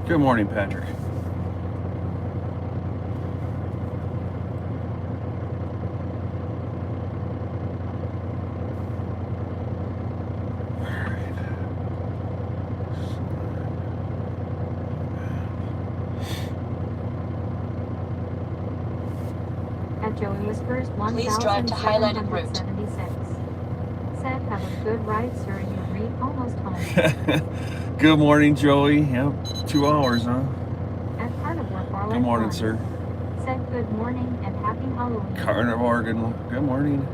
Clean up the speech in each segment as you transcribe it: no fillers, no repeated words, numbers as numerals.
Good morning, Patrick. At Joey Whispers, Please drive to highlighted route. 1776. Said, have a good ride, sir. You read almost home. Good morning, Joey. Yep, 2 hours, huh? At Carnivore Bar. Good morning, sir. Said, good morning and happy Halloween. Carnivore, good morning.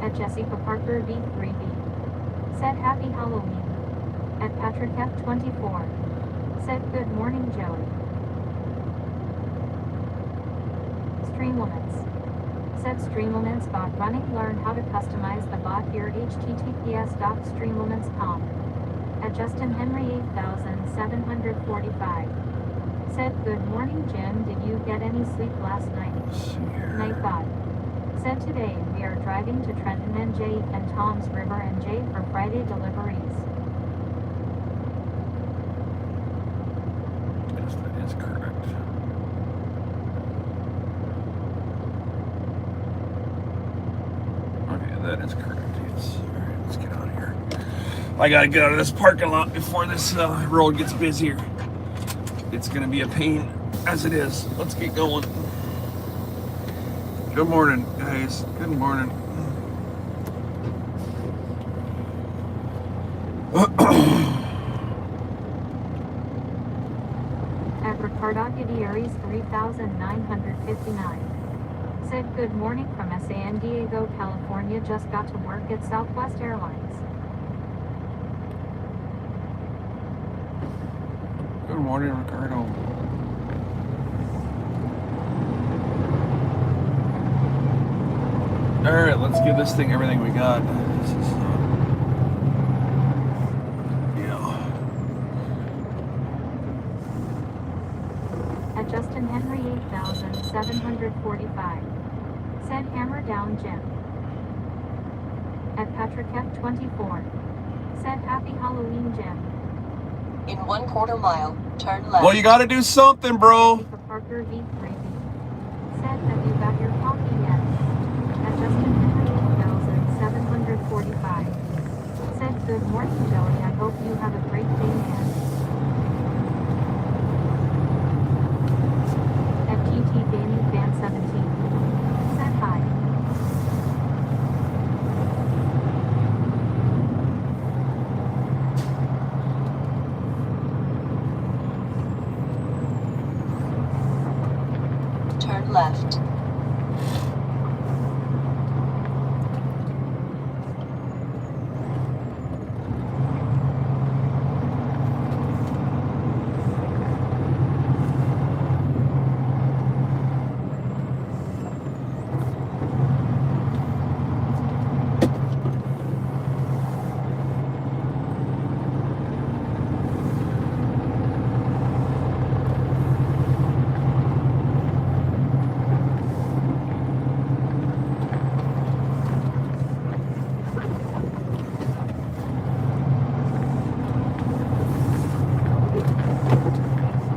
At Jessica Parker V3B. Said, happy Halloween. At Patrick F24. Said, good morning, Joey. Streamlaments. Said Streamlaments bot running. Learn how to customize the bot here at https://streamlaments.com. At Justin Henry 8745. Said, good morning, Jim. Did you get any sleep last night? Night bot. Said, today we are driving to Trenton NJ and Tom's River NJ for Friday deliveries. Yes, that is correct. Okay, that is correct. Yes. All right, let's get out of here. I gotta get out of this parking lot before this road gets busier. It's gonna be a pain as it is. Let's get going. Good morning, guys. Good morning. At Ricardo Gutierrez 3959. Said, good morning from San Diego, California. Just got to work at Southwest Airlines. Good morning, Ricardo. All right, let's give this thing everything we got. This is, At Justin Henry 8745. Said, hammer down, Jim. At Patrick F24. Said, happy Halloween, Jim. In 1/4 mile, turn left. Well, you got to do something, bro. For Parker V3B. Said, have you got your coffee yet? At Justin Henry 8745. Said, good morning, Joey. I hope you have a great day, man. At GT Gaming Fan 17. Said, hi. Turn left.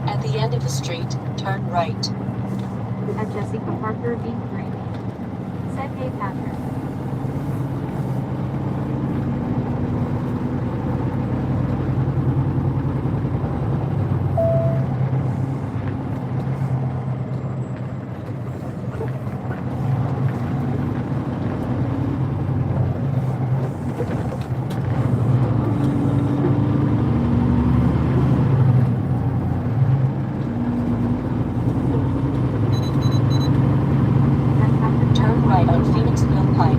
At the end of the street, turn right. At Jessica Parker V3B. Said, hey, Patrick. Turn right on Phoenixville Pike.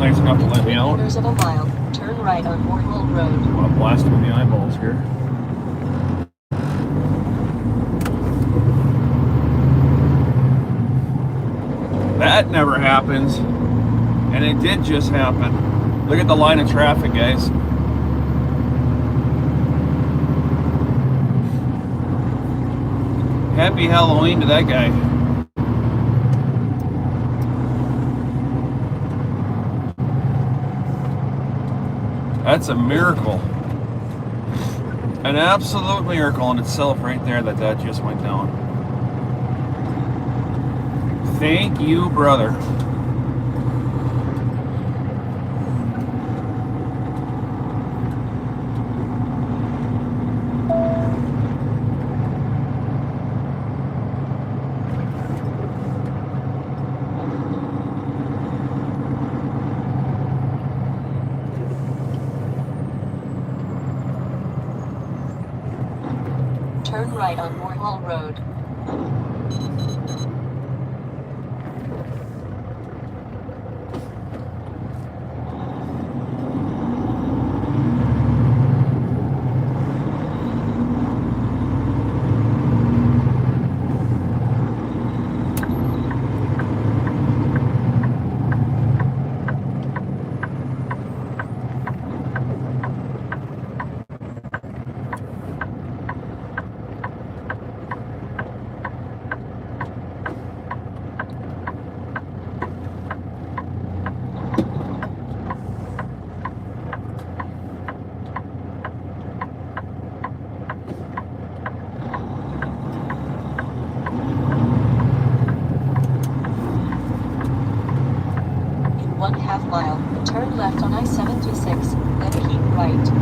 nice enough to let me out. 3/4 of a mile, turn right on Moorhill Road. I'll blast him in the eyeballs here. That never happens. And it did just happen. Look at the line of traffic, guys. Happy Halloween to that guy. That's a miracle. An absolute miracle in itself right there that that just went down. Thank you, brother. Turn right on Moorhill Road. In 1/2 mile, turn left on I-76, then keep right.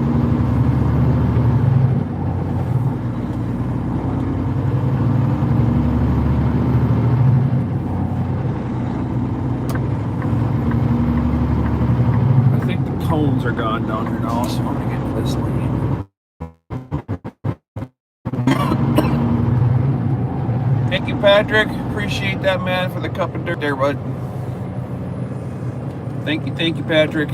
I think the cones are gone down here now, so I'm gonna get to this lane. Thank you, Patrick. Appreciate that, man, for the cup of dirt there, bud. Thank you, Patrick.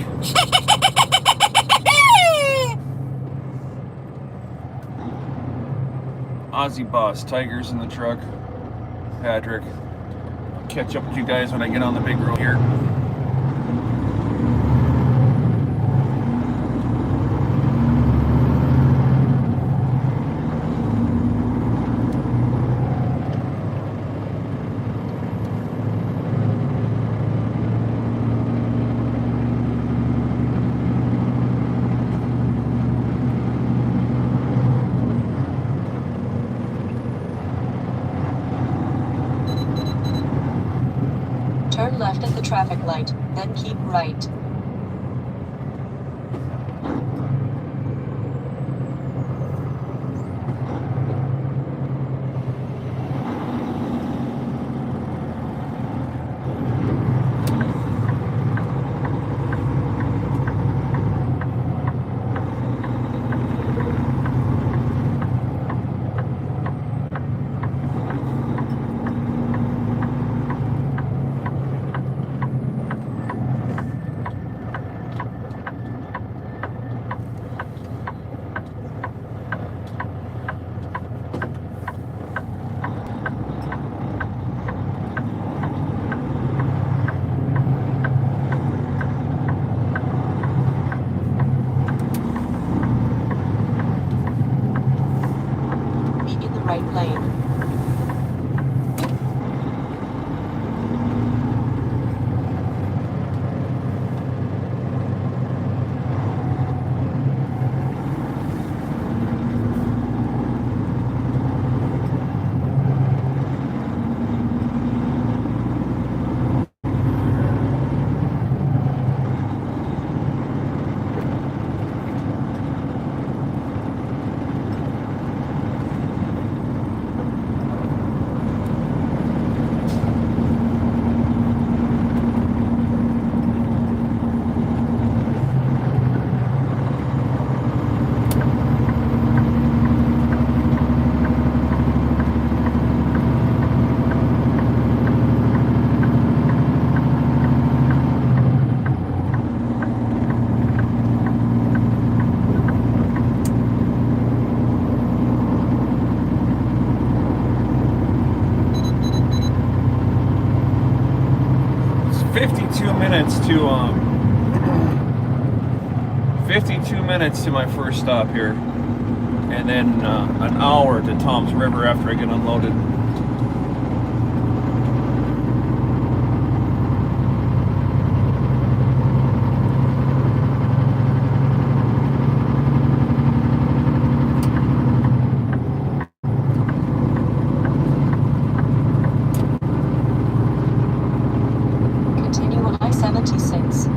Aussie boss, Tigers in the truck. Patrick. I'll catch up with you guys when I get on the big road here. Turn left at the traffic light, then keep right. 52 minutes to 52 minutes to my first stop here, and then an hour to Tom's River after I get unloaded. Continue on I-76.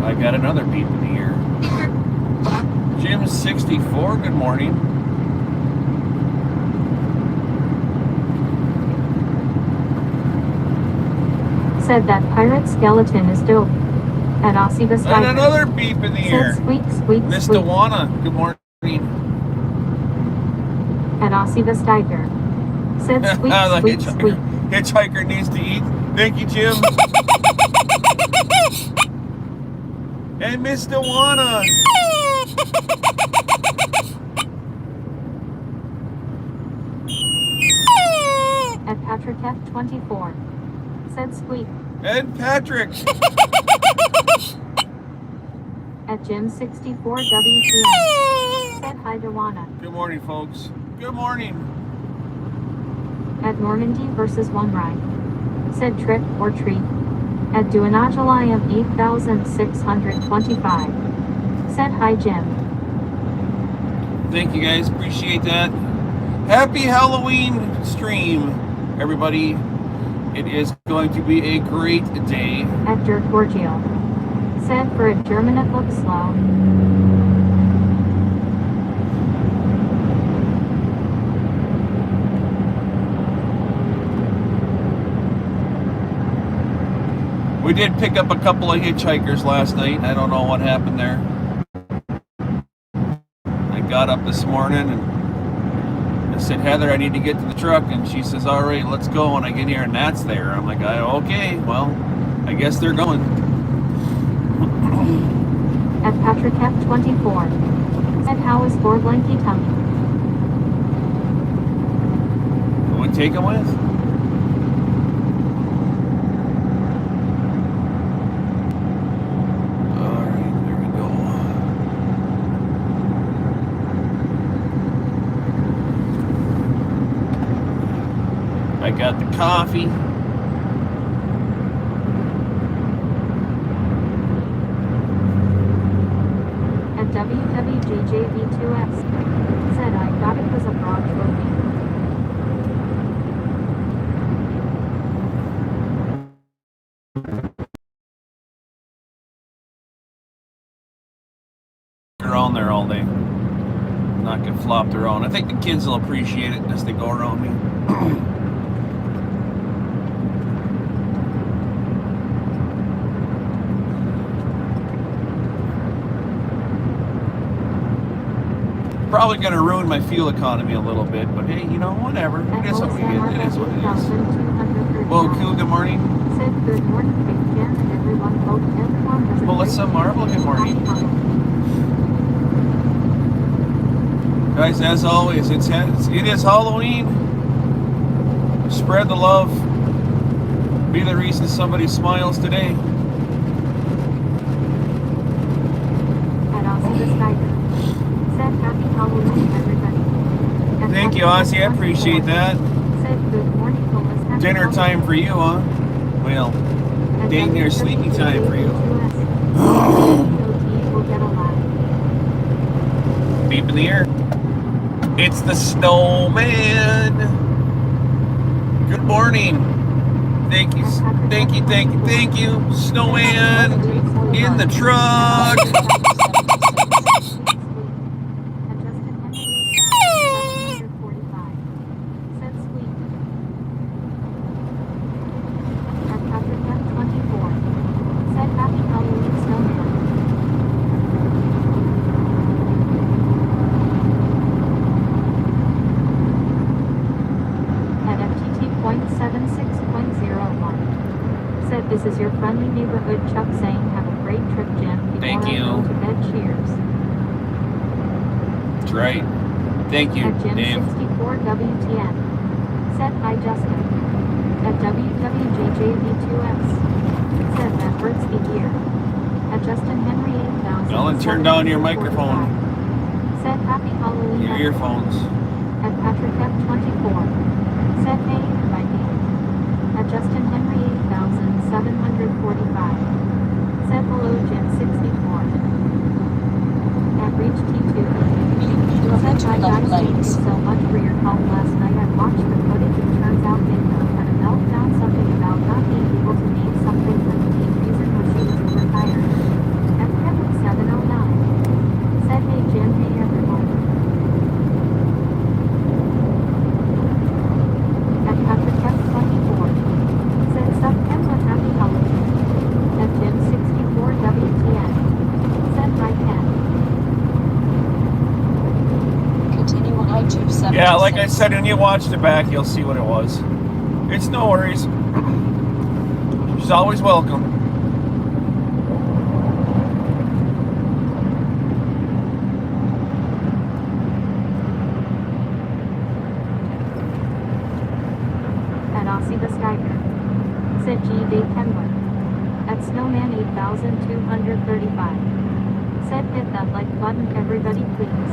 I got another beep in the ear. Jim 64, good morning. Said that pirate skeleton is dope. At Aussie And Beside another beep in the ear. said squeak, squeak, Miss squeak. Dewana, good morning. At Aussie Bestiger. Said squeak, The squeak, squeak. hitchhiker needs to eat. Thank you, Jim. And Miss Dewana. At Patrick F24. Said squeak. And Patrick. At Jim 64 WTM. Said hi Dewana. Good morning, folks. Good morning. At Normandy versus One Ride. Said trick or treat. At Duanajalayam 8625. Said hi Jim. Thank you, guys. Appreciate that. Happy Halloween stream, everybody. It is going to be a great day. At Dirk Borgio. Said for a German it looks slow. We did pick up a couple of hitchhikers last night. I don't know what happened there. I got up this morning and I said, Heather, I need to get to the truck. And she says, all right, let's go. And I get here and that's there. I'm like, okay, well, I guess they're going. At Patrick F24. Said how is Ford Lanky Tummy? Who would take them with? All right, there we go. I got the coffee. At WWJJV2S. Said I thought it was a broad trophy. They're on there all day. Not get flopped around. I think the kids will appreciate it as they go around me. Probably going to ruin my fuel economy a little bit, but hey, you know, whatever. At It is what we get. It is what it is. 8239. Well, cool, good morning. Said good morning, Big Jen, and everyone. Hope everyone has a Melissa great Marble, good morning. happy Halloween. Guys, as always, it is Halloween. Spread the love. Be the reason somebody smiles today. At Aussie the Skyper. Said happy Halloween, everybody. At Thank you, Patrick Ozzy. I appreciate that. Said good morning, Phyllis. Happy Dinner time Halloween. for you, huh? Well, At dang near sleepy time for you. WWJV2S. will get a laugh. Beep in the air. It's the snowman. Good morning. Thank you, thank you, thank you, thank you. Snowman in the truck. This is your friendly neighborhood Chuck saying have a great trip, Jim. Before Thank I you. go to bed, cheers. That's right. Thank you, At Jim Dave. 64 WTN. Said hi, Justin. At WWJJV2S. Said that hurts the ear. At Justin Henry 8000. Ellen, turn down your microphone. Said happy Halloween. Your earphones. At Patrick F24. Said hey, my name. At Justin Henry 8745. Said hello, Jim 64. At Reach T2. You have Said hi entered guys, left thank you lanes. so much for your help last night. I watched the footage. It turns out Bingo had a meltdown, something about not being able to name something, but the main reason was she was overtired. At Kevin 709. Said hey Jim, hey everyone. At Patrick F24. Said sup Kenwood, happy Halloween. At Jim 64 WTN. Said hi Ken. Continue on I-276. Yeah, like I said, when you watch the back, you'll see what it was. It's no worries. She's always welcome. At Aussie the Skyper. Said G. Dave Kenwood. At Snowman 8235. Said hit that like button, everybody please.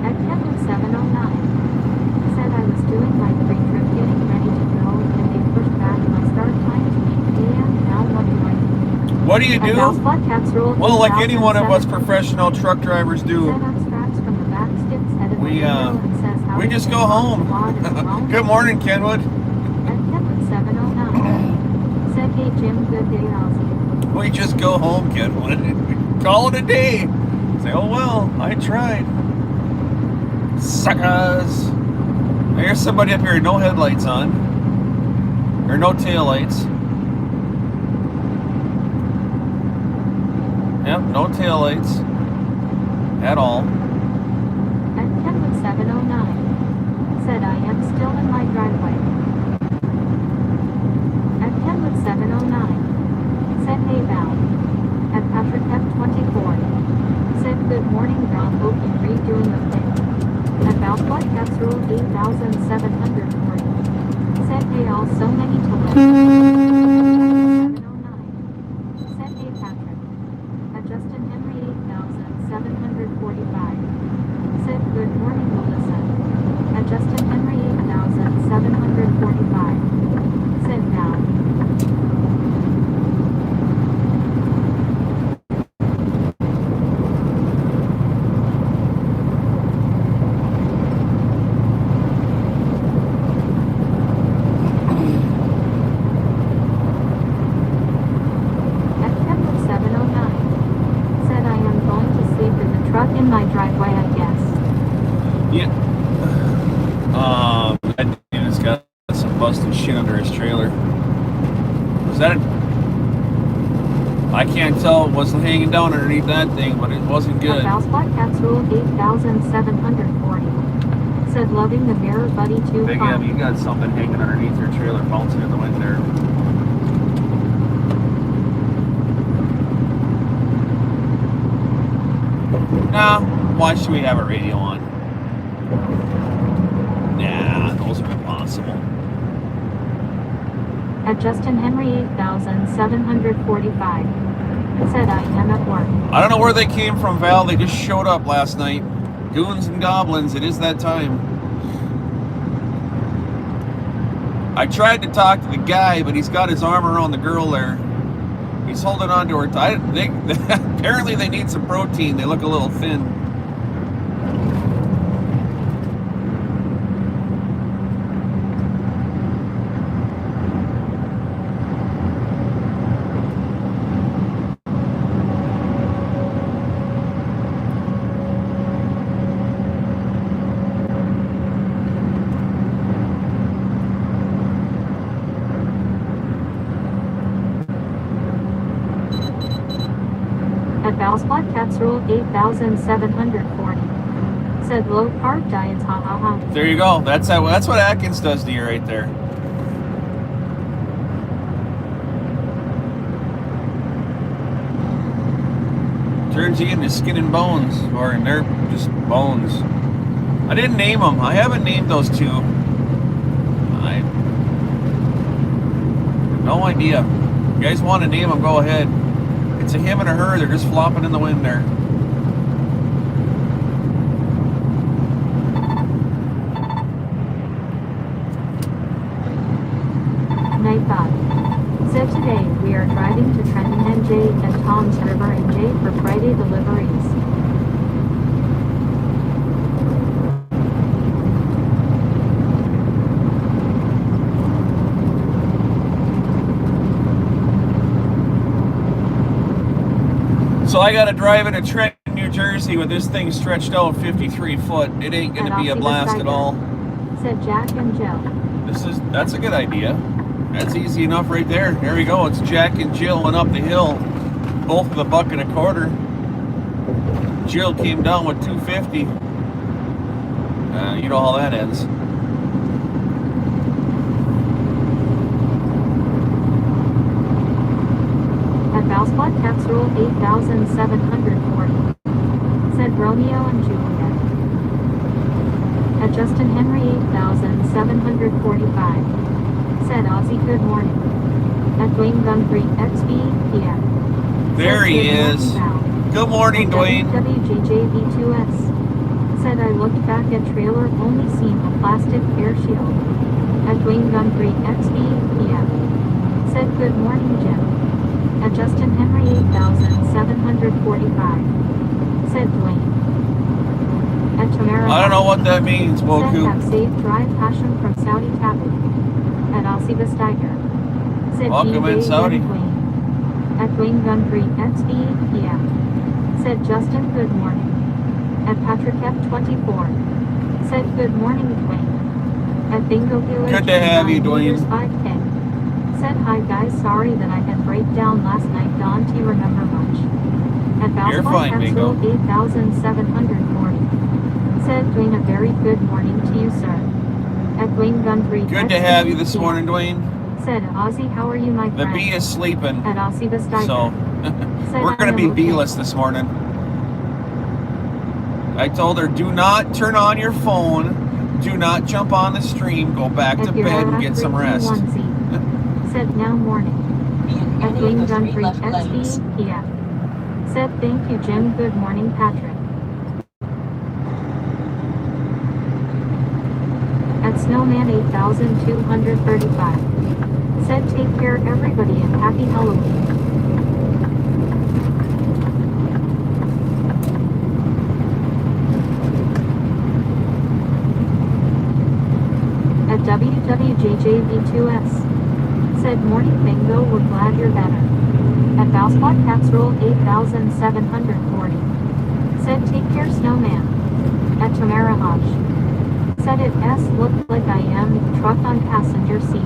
At Kenwood 709. Said I was doing my pre-trip getting ready to go and they pushed back my start time to 8 a.m. Now what do I do? What do you At do? Val's Blood Cats Rule Well, like any one of us 8007. professional truck drivers Said do, I'm straps from the back skips headed We, the window and says how we you just get go on home. the quad and alone. Good morning, Kenwood. At Kenwood 709. Said hey Jim, good day Aussie. We just go home, Kenwood. Call it a day. Say, oh well, I tried. Suckers. There's somebody up here, no headlights on. Or no taillights. Yep, no taillights. At all. At Kenwood 709. Said I am still in my driveway. At Kenwood 709. Said hey Val. At Patrick F24. Said good morning Val, hope you redoing the thing. At Val Blood Cats Rule 8740. Said hey all, so many to live. 709. Said hey Patrick. At Justin Henry 8745. Said good morning Melissa. At Justin Henry 8745. Said now. At Kenwood 709. Said I am going to sleep in the truck in my driveway, I guess. Yeah. That dude's got some busted shit under his trailer. Was that I can't tell. It wasn't hanging down underneath that thing, but it wasn't At good. Val's Black Cats Rule 8740. Said loving the mirror buddy too Big fun. M, you got something hanging underneath your trailer, bouncing in the wind there. Nah, why should we have a radio on? Nah, those are impossible. At Justin Henry 8745. Said I am at work. I don't know where they came from, Val. They just showed up last night. Goons and goblins, it is that time. I tried to talk to the guy, but he's got his arm around the girl there. He's holding on to her. Apparently they need some protein. They look a little thin. At Val's Black Cats Rule 8740. Said low carb diets, ha ha ha. There you go. That's what Atkins does to you right there. Turns you into skin and bones, or they're just bones. I didn't name them. I haven't named those two. I no idea. You guys want to name them? Go ahead. It's a him and a her. They're just flopping in the wind there. Nightbot. Said today we are driving to Trenton NJ and Tom's River NJ for Friday deliveries. So I got to drive into Trenton, New Jersey with this thing stretched out 53 foot. It ain't going to be a blast at all. Said Jack and Jill. That's a good idea. That's easy enough right there. There we go. It's Jack and Jill went up the hill. Both with $1.25. Jill came down with 250. You know how that ends. At Valspot Casserole 8,740. Said Romeo and Juliet. At Justin Henry 8,745. Said Ozzy good morning. At Dwayne Gumbry XB PM. There he is. Good morning, Dwayne. WJJV2S. Said I looked back at trailer, only seen a plastic air shield. At Dwayne Gumbry XB PM. Said good morning, Jim. At Justin Henry 8,745. Said Dwayne. At Tamara. I don't know what that means, Said Woku. have safe drive passion from Saudi Tabu. At Aussie Vestiger. Said Welcome in, Saudi. At Dwayne Gumbry XB PM. Said Justin good morning. At Patrick F24. Said good morning, Dwayne. At Bingo Dealer. Good to have you, Dwayne. 5K. Said hi guys, sorry that I had breakdown last night. Don't you remember much? At You're Valspot fine, Bingo. Casserole 8,740. Said Dwayne a very good morning to you, sir. At Dwayne Gumbry. Good to have you this morning, Dwayne. Said Ozzy, how are you, my The friend? bee is sleeping. At Aussie Vestiger. So we're going to be B-less this morning. I told her, do not turn on your phone. Do not jump on the stream. Go back to bed and get some rest. Said now morning. At Any Dwayne of the 3 Gumbry left lanes. XB PM. Said thank you, Jim. Good morning, Patrick. At Snowman 8,235. Said take care everybody and happy Halloween. At WWJJV2S. Said morning bingo, we're glad you're better. At Valspot Casserole 8,740. Said take care Snowman. At Tamara Hodge. Said it S looked like I am truck on passenger seat.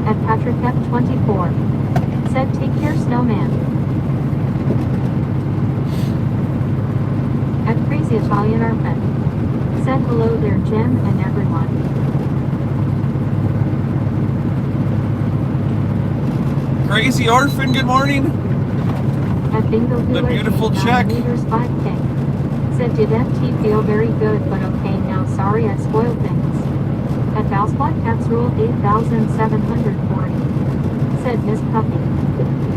At Patrick F24. Said take care Snowman. At Crazy Italian Arpent. Said hello there Jim and everyone. Crazy Orphan, good morning. At Bingo The Dealer beautiful 89 check. meters 5K. Said did FT feel very good but okay now sorry I spoiled things. At Valspot Casserole 8,740. Said Miss Puppy.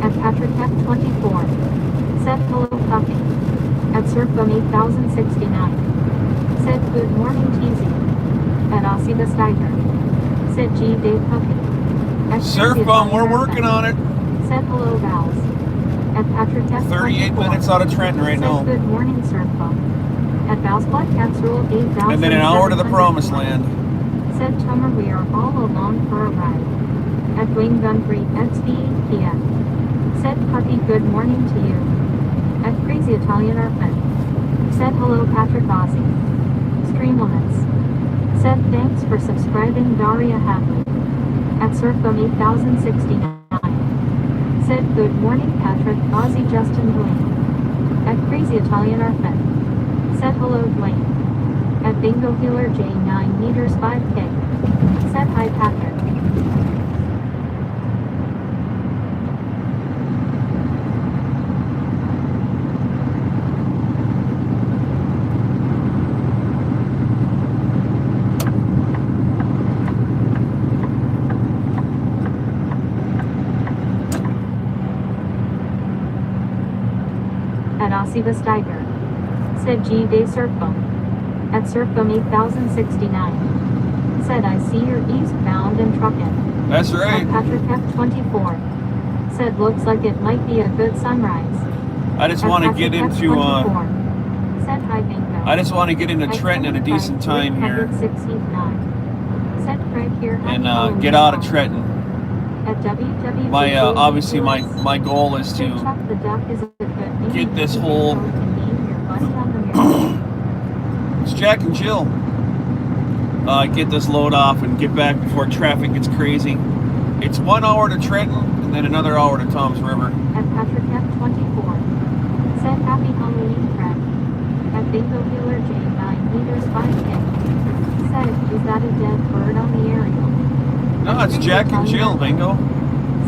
At Patrick F24. Said hello Puppy. At Surfbum 8,069. Said good morning Teasy. At Aussie the Steiger. Said G Dave Puppy. At Surfbum, we're working on it. Said hello Vals. At Patrick F24. 38 minutes out of Trenton right Said now. good morning Surfbum. At Valspot Casserole 8,000. And then an hour to the promised land. Said Tomer we are all along for a ride. At Dwayne Gumbry XB PM. Said Puppy good morning to you. At Crazy Italian Arpent. Said hello Patrick Ozzy. Streamlaments. Said thanks for subscribing Daria Hadley. At Surfbum 8,069. Said good morning Patrick, Ozzy Justin Dwayne. At Crazy Italian Arpent. Said hello Dwayne. At Bingo Healer J 9 meters 5K. Said hi Patrick. at Aussie Vestiger. Said G Day Surfboat. At Surfboat 8069. Said I see you're eastbound and trucking. That's right. At Patrick F24. Said looks like it might be a good sunrise. I just At want to Patrick get into F24. Said hi Bingo. I just want to get into At Trenton at a decent time here 25,369. Said Craig here. and happy get out of Halloween. Trenton. At WWJJ My obviously my goal is Said to Chuck the Duck is a good name. get this You whole- can name your bus on the mirror. It's Jack and Jill. Get this load off and get back before traffic gets crazy. It's 1 hour to Trenton and then another hour to Tom's River. At Patrick F24. Said happy Halloween, Fred. At Bingo Healer J 9 meters 5K. Said, is that a dead bird on the aerial? No, it's Jack and Jill, Bingo.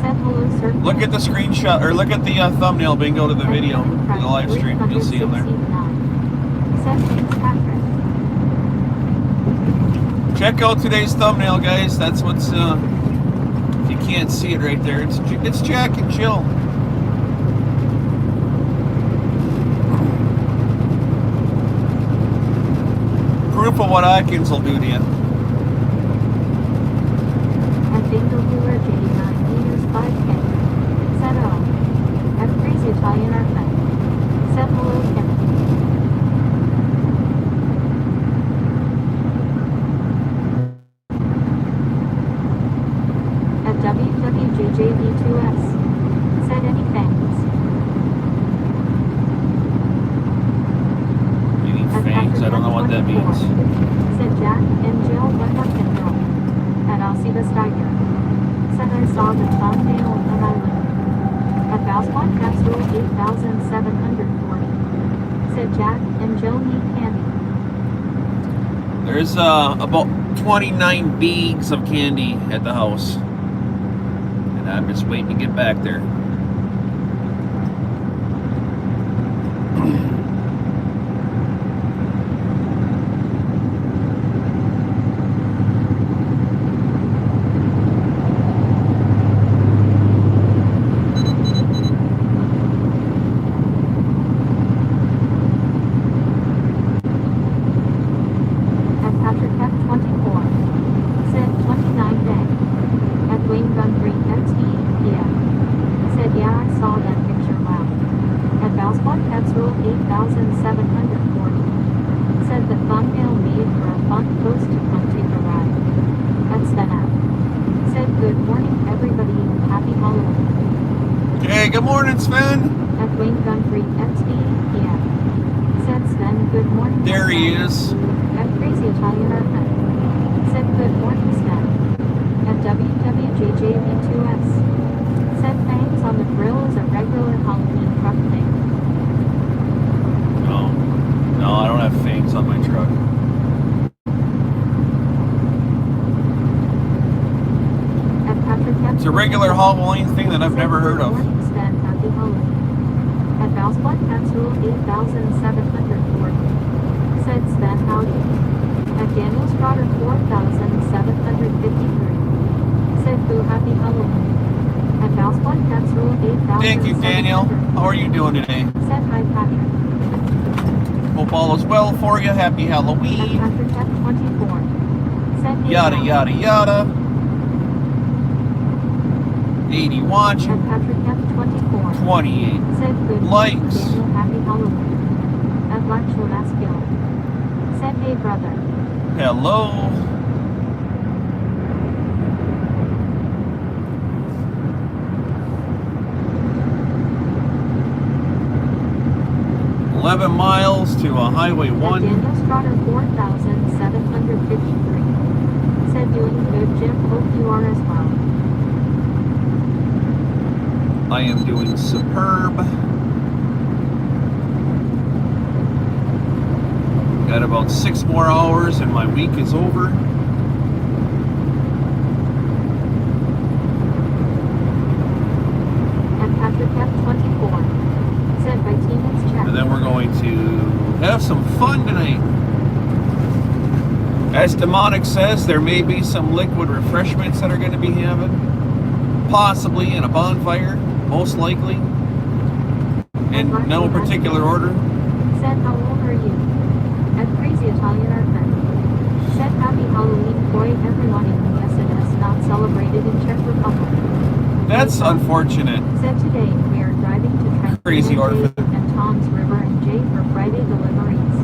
Said hello, sir. Look at the screenshot, or look at the thumbnail, Bingo, to the video, the live stream. You'll see them there. Said thanks, Patrick. Check out today's thumbnail, guys. That's what's, if you can't see it right there, it's Jack and Jill. Proof of what Atkins will do to you. At Bingo Healer J 9 meters 5K. Said oh. At Crazy Italian Art Night. Said hello, Kim. At WWJJV2S. Said any thanks. Any At fangs? I don't know what that means. Said Jack and Jill went up and roll. At Aussie Vestiger. Said I saw the thumbnail and I lived. At Valspot Casserole 8740. Said Jack and Jill need candy. There's about 29 bags of candy at the house. And I'm just waiting to get back there. At Patrick F24. Said 29 day. At Wayne Gun 3 XE. Yeah. Said yeah, I saw that picture loud. At Valspot Casserole 8740. Said the thumbnail made for a fun post to come take a ride. At Stena. Said good morning everybody and happy Halloween. Okay, good morning, Sven. At Wayne Gun 3 XE. Yeah. Said Sven good morning. There he Sven. is. At Crazy Italian Art Night. Said good morning, Sven. At WWJJV2S. Said thanks on the grill is a regular Halloween truck thing. No, I don't have fangs on my truck. At Patrick F. It's a regular Halloween thing that I've never heard of. Good morning, Sven. Happy Halloween. At Valspot Casserole 8740. Said Sven howdy. At Daniel Strotter 4753. Said boo happy Halloween. At Valspot Casserole 8740. Thank you, Daniel. How are you doing today? Said hi Patrick. Hope all is well for you. Happy At Halloween. Patrick F24. Said hey, Yada, Al. yada, yada. 80 At watching. Patrick F24. 28 Said good likes. morning, Daniel, happy Halloween. At Lecture Masculine. Said hey brother. Hello. $11 miles to Highway At 1. Daniel Strotter 4753. Said doing good Jim, hope you are as well. I am doing superb. Got about 6 more hours and my week is over. At Patrick F24. Said by Tina's check. And then we're going to have some fun tonight. As Demonic says, there may be some liquid refreshments that are going to be having. Possibly in a bonfire, most likely. And no particular order. Said, how old are you? At Crazy Italian Arthur. Said, happy Halloween, boy, everyone in the US is not celebrated in Czech Republic. That's unfortunate. Said, today we are driving to Trenton Crazy and order. Jay and Tom's River and Jay for Friday deliveries.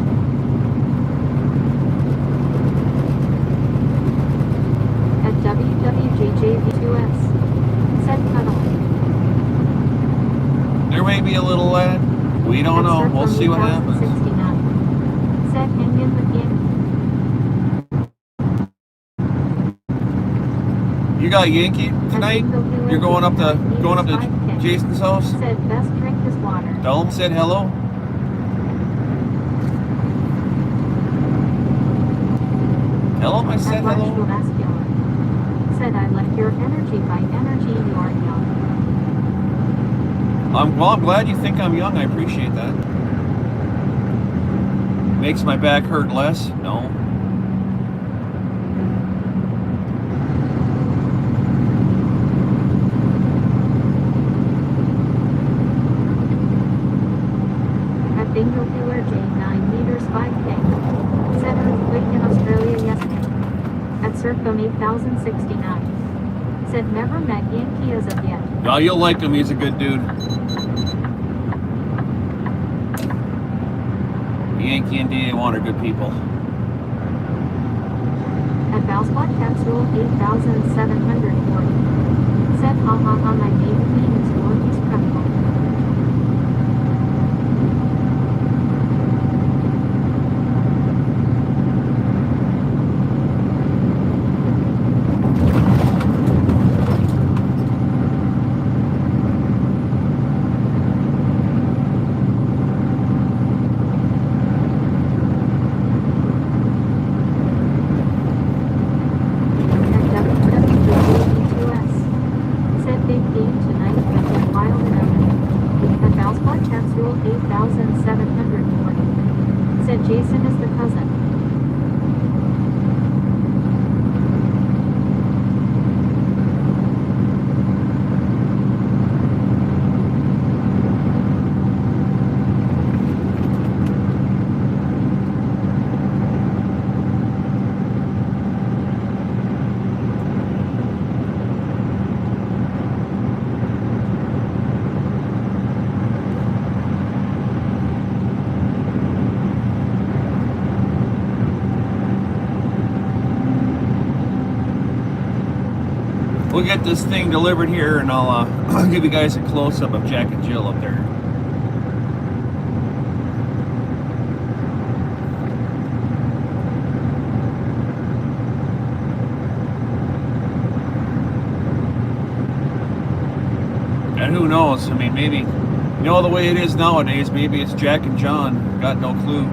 At WWJJV2S. Said, cuddling. There may be a little lag. We don't know. We'll see what happens. 69. Said, hang in with Yankee. You got Yankee tonight? You're going up to Jason's house? Said, best drink is water. Tell him said hello. Tell him I said hello. Masculine. Said, I like your energy. By energy, you are young. I'm glad you think I'm young. I appreciate that. Makes my back hurt less? No. At Bingo Killer J 9 meters 5K. Said, earthquake in Australia yesterday. At Circum 8069. Said, never met Yankee as of yet. Oh, you'll like him. He's a good dude. Yankee and DA1 are good people. At Valspot Capsule 8740. Said, ha ha ha, my maiden name is Gorgeous Crumble. Jason is the cousin. We'll get this thing delivered here, and I'll give you guys a close-up of Jack and Jill up there. And who knows? I mean, maybe, the way it is nowadays, maybe it's Jack and John. Got no clue.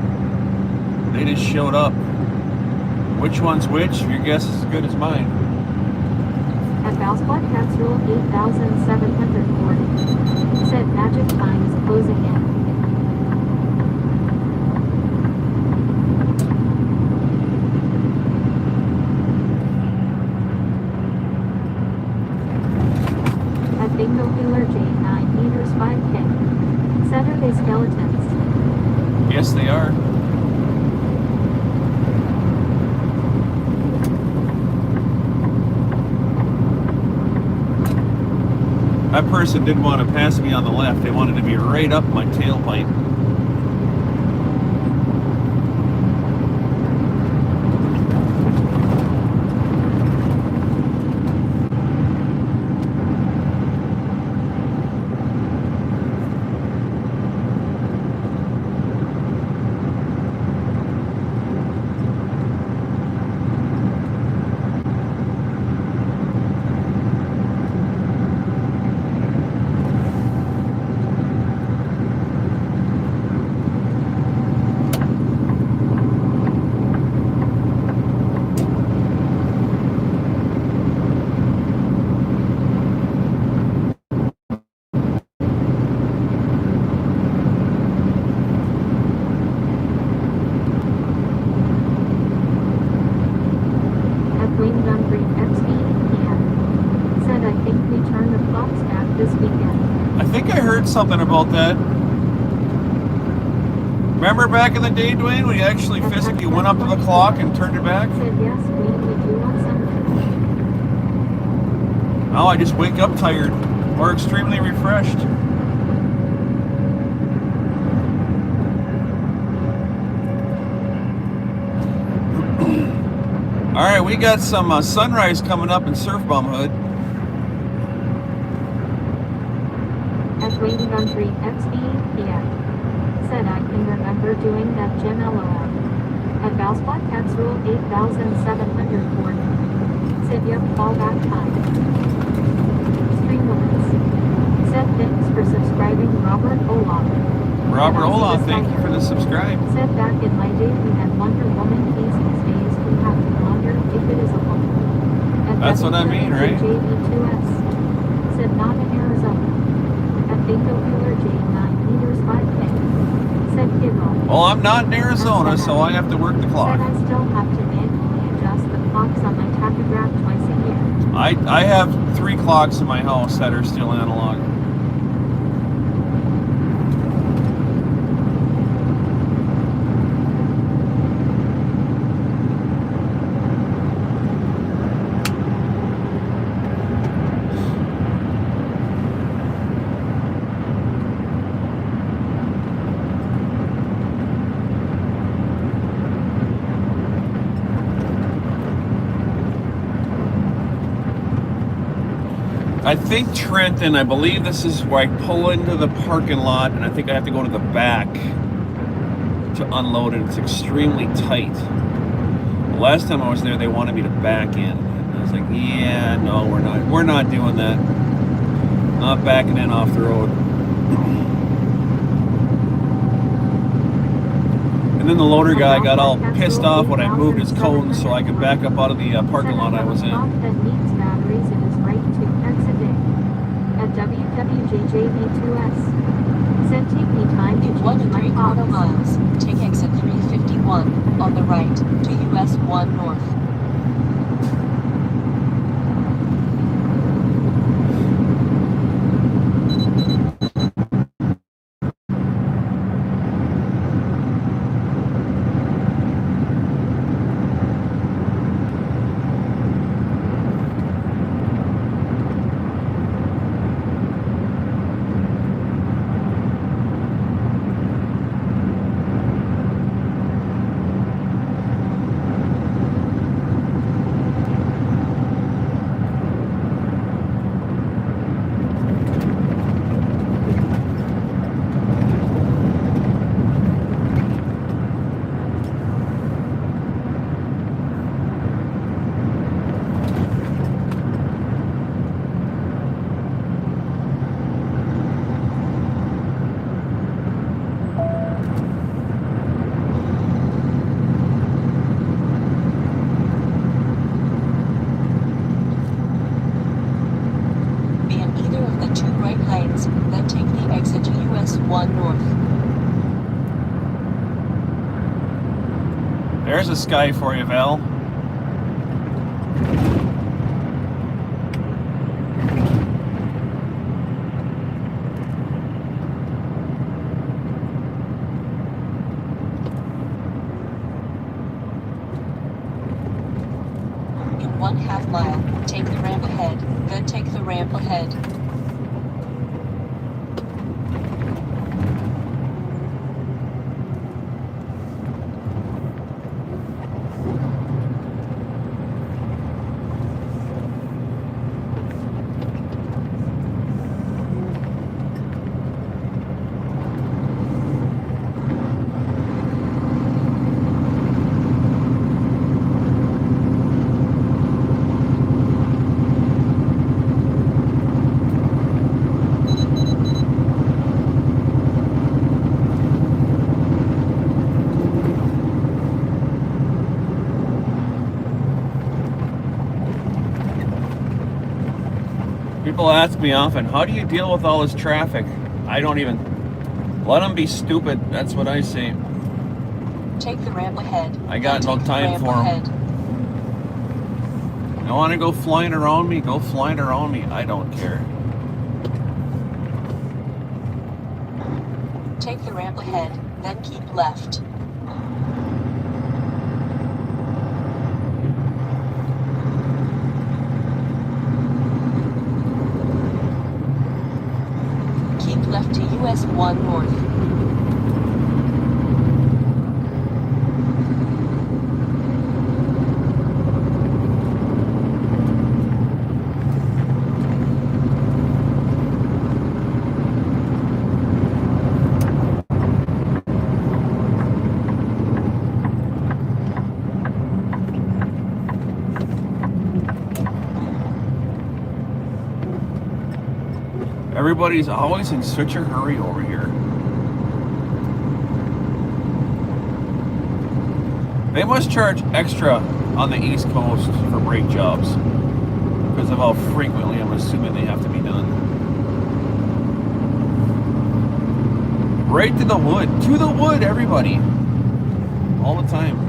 They just showed up. Which one's which? Your guess is as good as mine. At Valspot Capsule 8740. Said magic time is closing in. At Bingo Killer J 9 meters 5K. Said, are they skeletons? Yes, they are. That person didn't want to pass me on the left. They wanted to be right up my tailpipe. Said, I think we turn the clocks back this weekend. I think I heard something about that. Remember back in the day, Dwayne, when you actually physically went up to the clock and turned it back? Said yes, we do want something. Now I just wake up tired or extremely refreshed. All right, we got some sunrise coming up in Surf Bum Hood. At waiting on 3XBPF. Said I can remember doing that Jim LOL. At Valspot Cats Rule 8740. Said yep, all that time. Streamlets. Said thanks for subscribing, Robert Olaf. Robert Olaf, thank you for the subscribe. Said back in my day we had Wonder Woman. These days we have to wonder if it is a woman. That's what I mean, right? JB2S. Said not in Arizona. At Bingo Wheeler J 9 meters 5K. Said Kidwell. Well, I'm not in Arizona, so I have to work the clock. Said I still have to manually adjust the clocks on my tachograph twice a year. I have 3 clocks in my house that are still analog. I think Trenton, I believe this is where I pull into the parking lot, and I think I have to go to the back to unload it. It's extremely tight. Last time I was there, they wanted me to back in. And I was like, yeah, no, we're not doing that. Not backing in off the road. And then the loader guy got all pissed off when I moved his cones so I could back up out of the parking lot I was in. At WWJJB2S. Said take me time to In change my 1.75 clocks. miles, take exit 351 on the right to US 1 North. Then take the exit to US 1 North. There's a sky for you, Val. In 1/2 mile, take the ramp ahead, then take the ramp ahead. People ask me often, how do you deal with all this traffic? I don't even... Let them be stupid. That's what I say. Take the ramp ahead. I got no time for them. You want to go flying around me? Go flying around me. I don't care. Take the ramp ahead, then keep left. Keep left to US 1 North. Everybody's always in such a hurry over here. They must charge extra on the East Coast for brake jobs because of how frequently I'm assuming they have to be done. Right to the wood, everybody. All the time.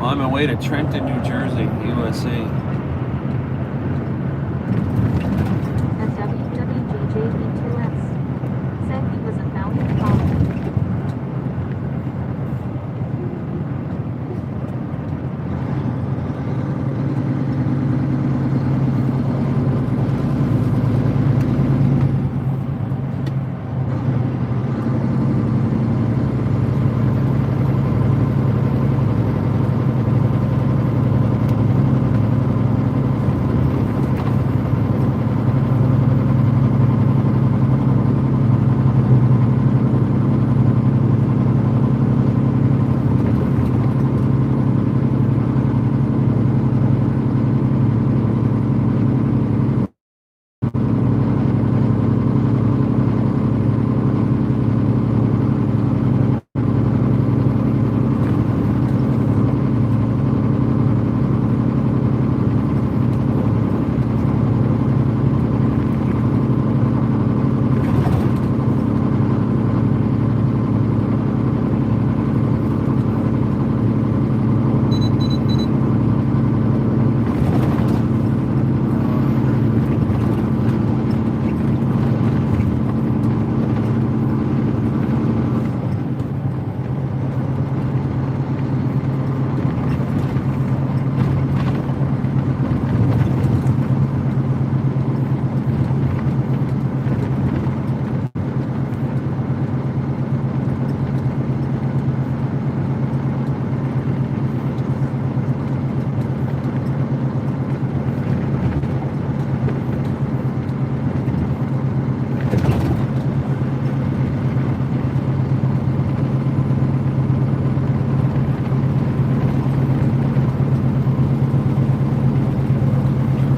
On my way to Trenton, New Jersey, USA. At WWJJB2S said he was a founding father.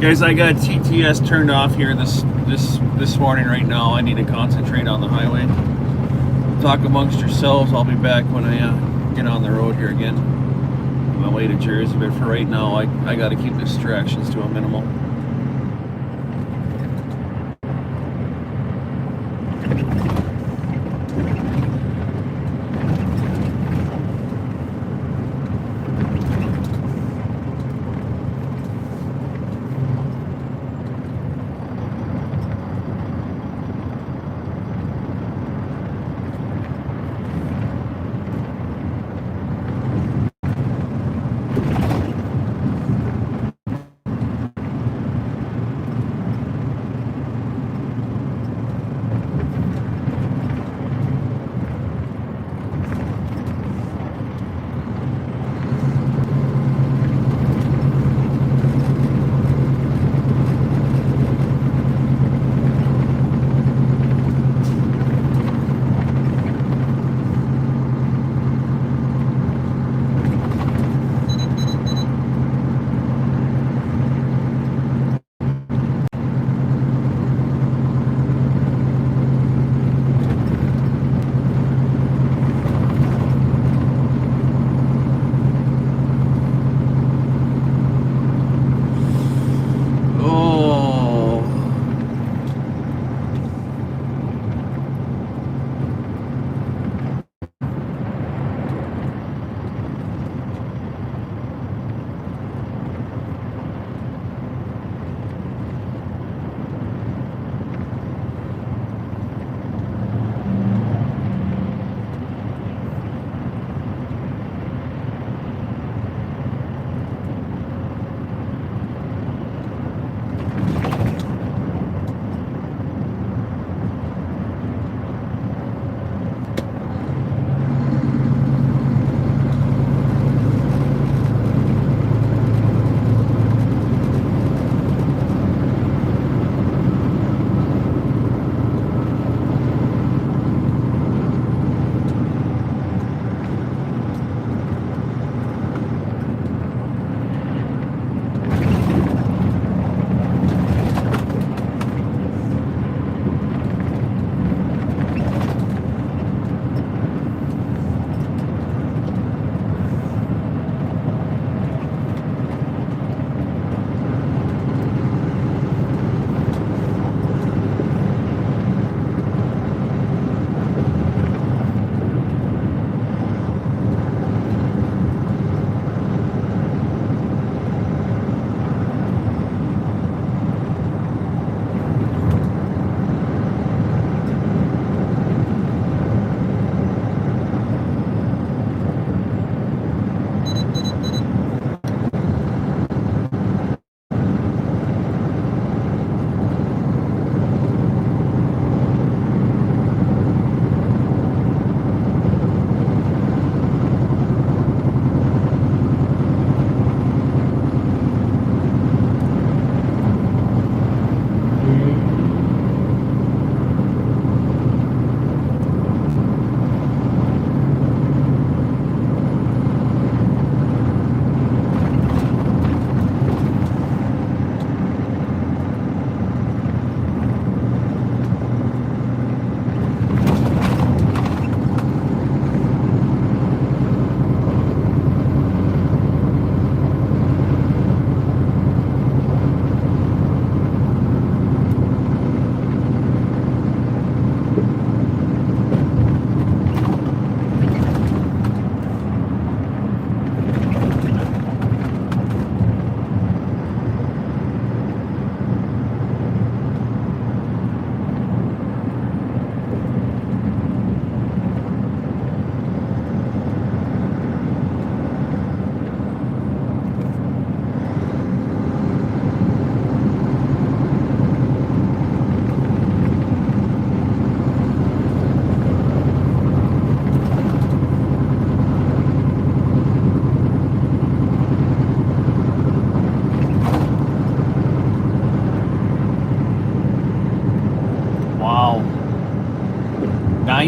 Guys, I got TTS turned off here this morning right now. I need to concentrate on the highway. Talk amongst yourselves. I'll be back when I get on the road here again. On my way to Jersey, but for right now, I got to keep distractions to a minimal.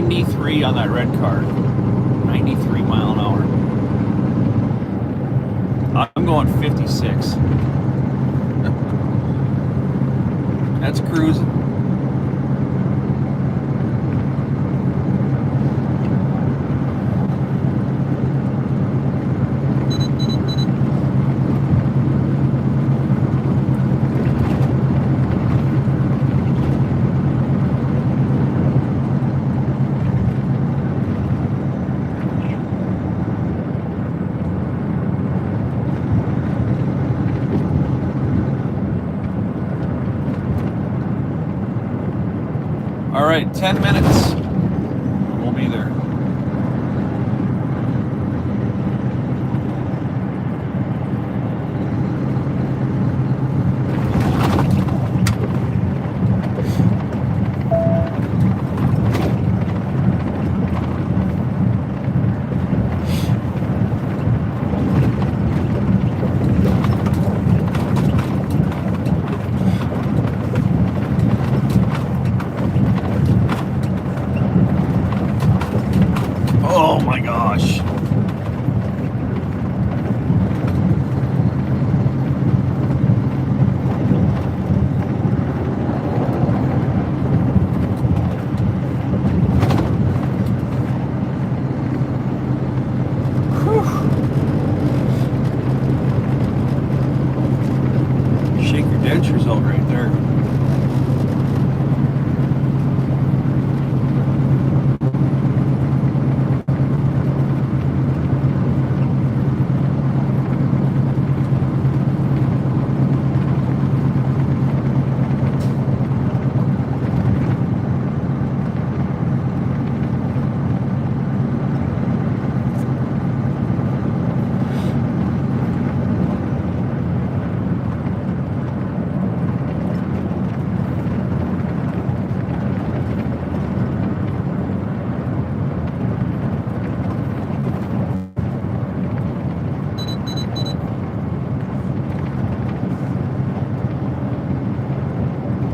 93 on that red car. 93 mile an hour. I'm going 56. That's cruising. All right, 10 minutes. We'll be there. Oh my gosh. Whew. Shake your dentures out right there.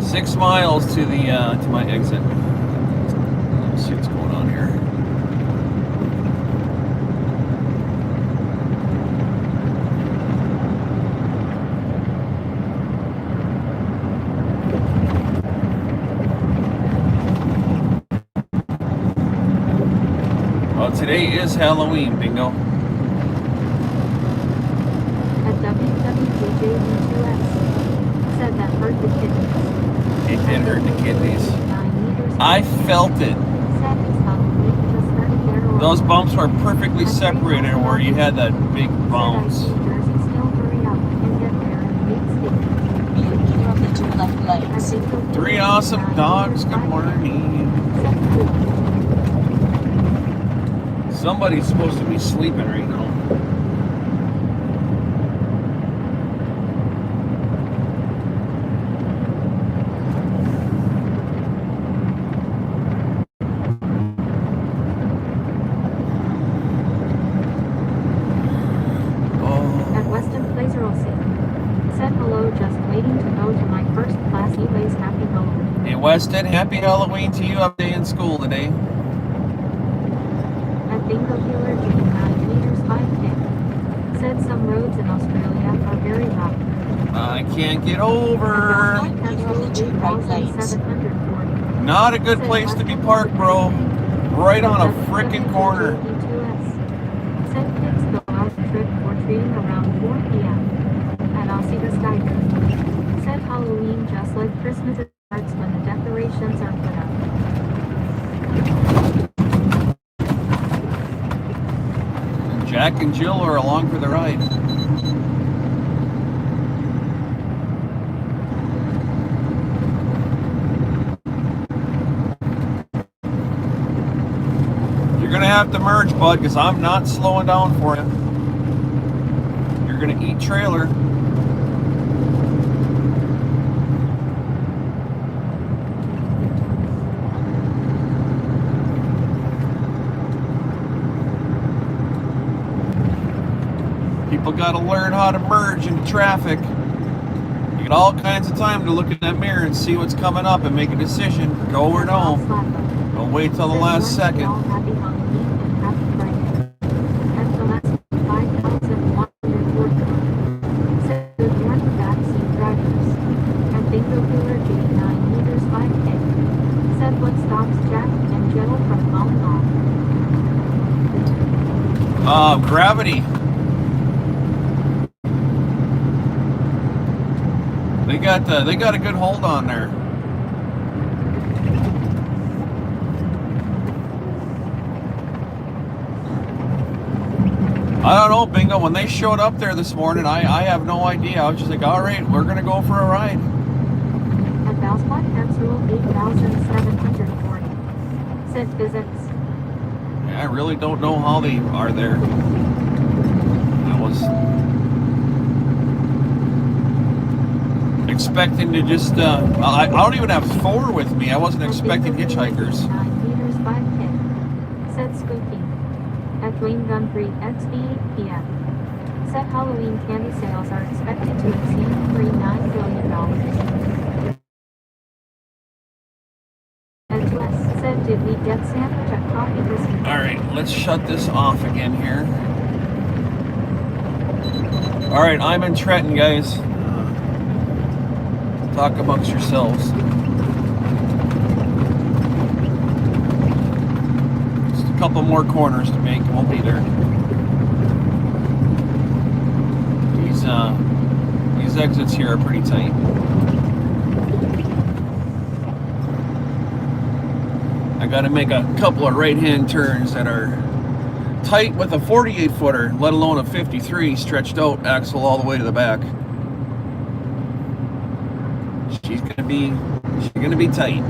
Six miles to the to my exit. Let's see what's going on here. Well, today is Halloween, bingo. At WWJD2S said that hurt the kidneys. It did hurt the kidneys. 9 meters. I felt it. Said his Halloween just started there. Those bumps were perfectly separated where you had that big bounce. Said I see Jersey still hurry up and get there and meet Steve. Be clear of the two left I lanes. think he'll be Three there awesome 9 dogs. meters Good by morning. Said Steve. Somebody's supposed to be sleeping right now. At Weston Placer said hello, just waiting to go to my first class. Anyways, happy Halloween. Hey Weston, happy Halloween to you. I'm in school today. At Bingo Healer Jimmy 9 meters 5K. Said some roads in Australia are very rough. I can't get over. Petrol 3,740. Not a good place to be parked, bro. Right on a frickin' corner. Said kids go out trick or treating around 4 p.m. at Aussie the Skyper. Said Halloween just like Christmas it starts when the decorations are put up. Jack and Jill are along for the ride. You're gonna have to merge, bud, because I'm not slowing down for you. You're gonna eat trailer. People got to learn how to merge into traffic. You get all kinds of time to look at that mirror and see what's coming up and make a decision. Go or no. Don't wait till the Said last morning, second. y'all. Happy Halloween and happy Friday. At the last 5,140. Said good morning backseat drivers. At Bingo Cooler J 9 meters 5K. Said what stops Jack and Joe from falling off. Gravity. They got a good hold on there. I don't know, Bingo. When they showed up there this morning, I have no idea. I was just like, all right, we're gonna go for a ride. At Valspot Capsule 8,740. Said physics. Yeah, I really don't know how they are there. I was expecting to just, I don't even have 4 with me. I wasn't expecting hitchhikers. 9 meters 5K. Said spooky. At Dwayne Gunfrey XB 8 p.m. Said Halloween candy sales are expected to exceed $39 billion. At Les said, did we get sandwich at coffee this week? All right, let's shut this off again here. All right, I'm in Trenton, guys. Talk amongst yourselves. Just a couple more corners to make, and we'll be there. These exits here are pretty tight. I got to make a couple of right-hand turns that are tight with a 48-footer, let alone a 53 stretched out axle all the way to the back. She's gonna be tight.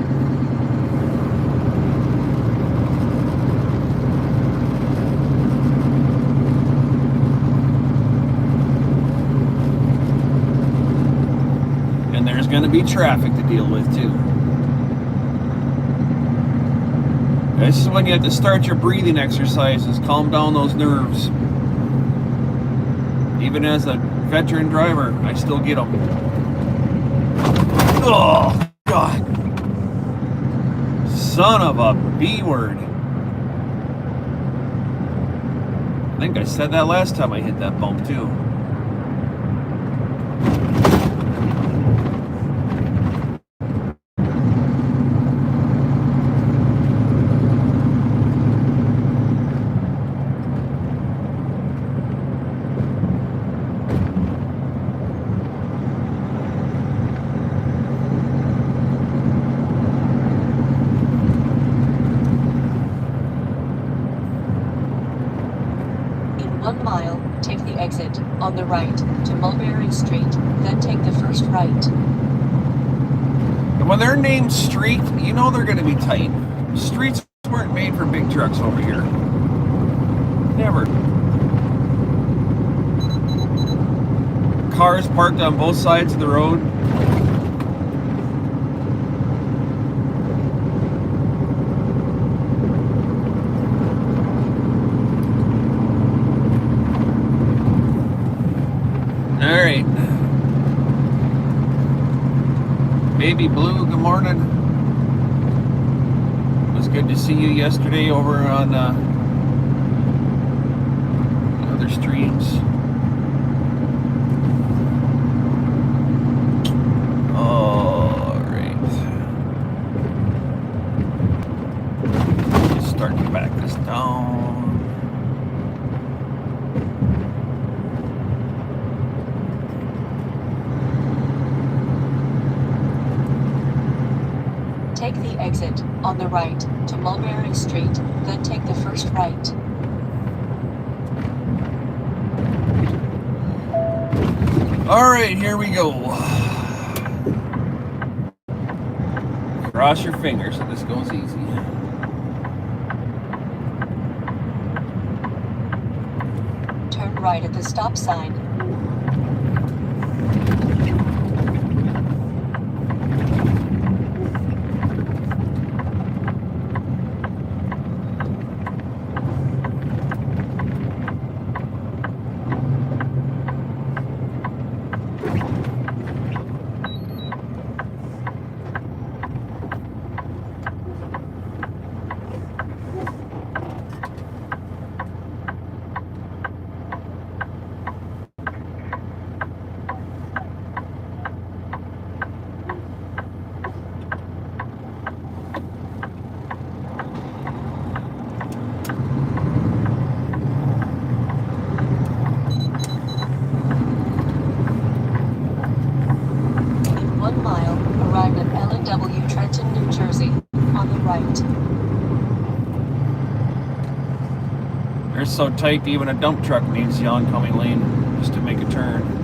And there's gonna be traffic to deal with too. This is when you have to start your breathing exercises, calm down those nerves. Even as a veteran driver, I still get them. Oh, God. Son of a B word. I think I said that last time I hit that bump, too. On the right to Mulberry Street, then take the first right. And when they're named street, you know they're going to be tight. Streets weren't made for big trucks over here. Never. Cars parked on both sides of the road. Alright. Baby Blue, good morning. It was good to see you yesterday over on other streams. Alright. Just start to back this down. Take the exit on the right to Mulberry Street, then take the first right. All right, here we go. Cross your fingers so this goes easy. Turn right at the stop sign. They're so tight, even a dump truck needs the oncoming lane just to make a turn.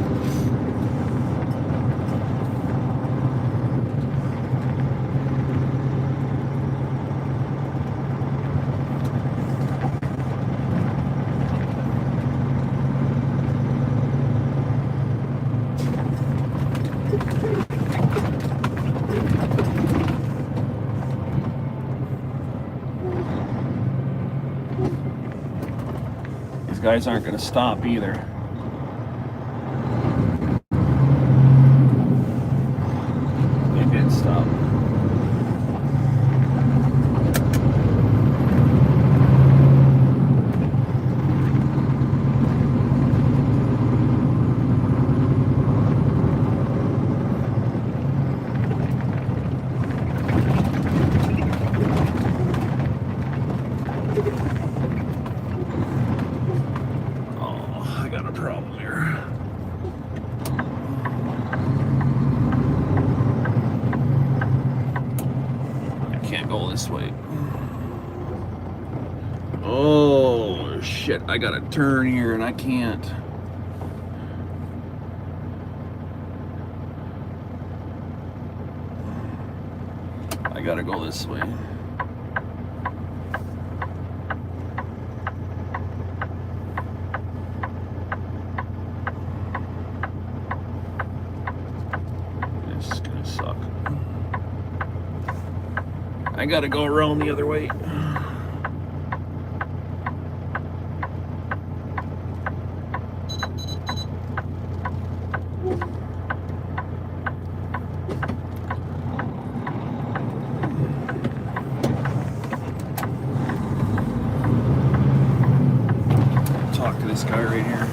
These guys aren't going to stop either. They did stop. I got a problem here. I can't go this way. Oh, shit. I got to turn here and I can't. I got to go this way. This is gonna suck. I gotta go around the other way. Talk to this guy right here.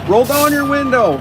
Roll down your window.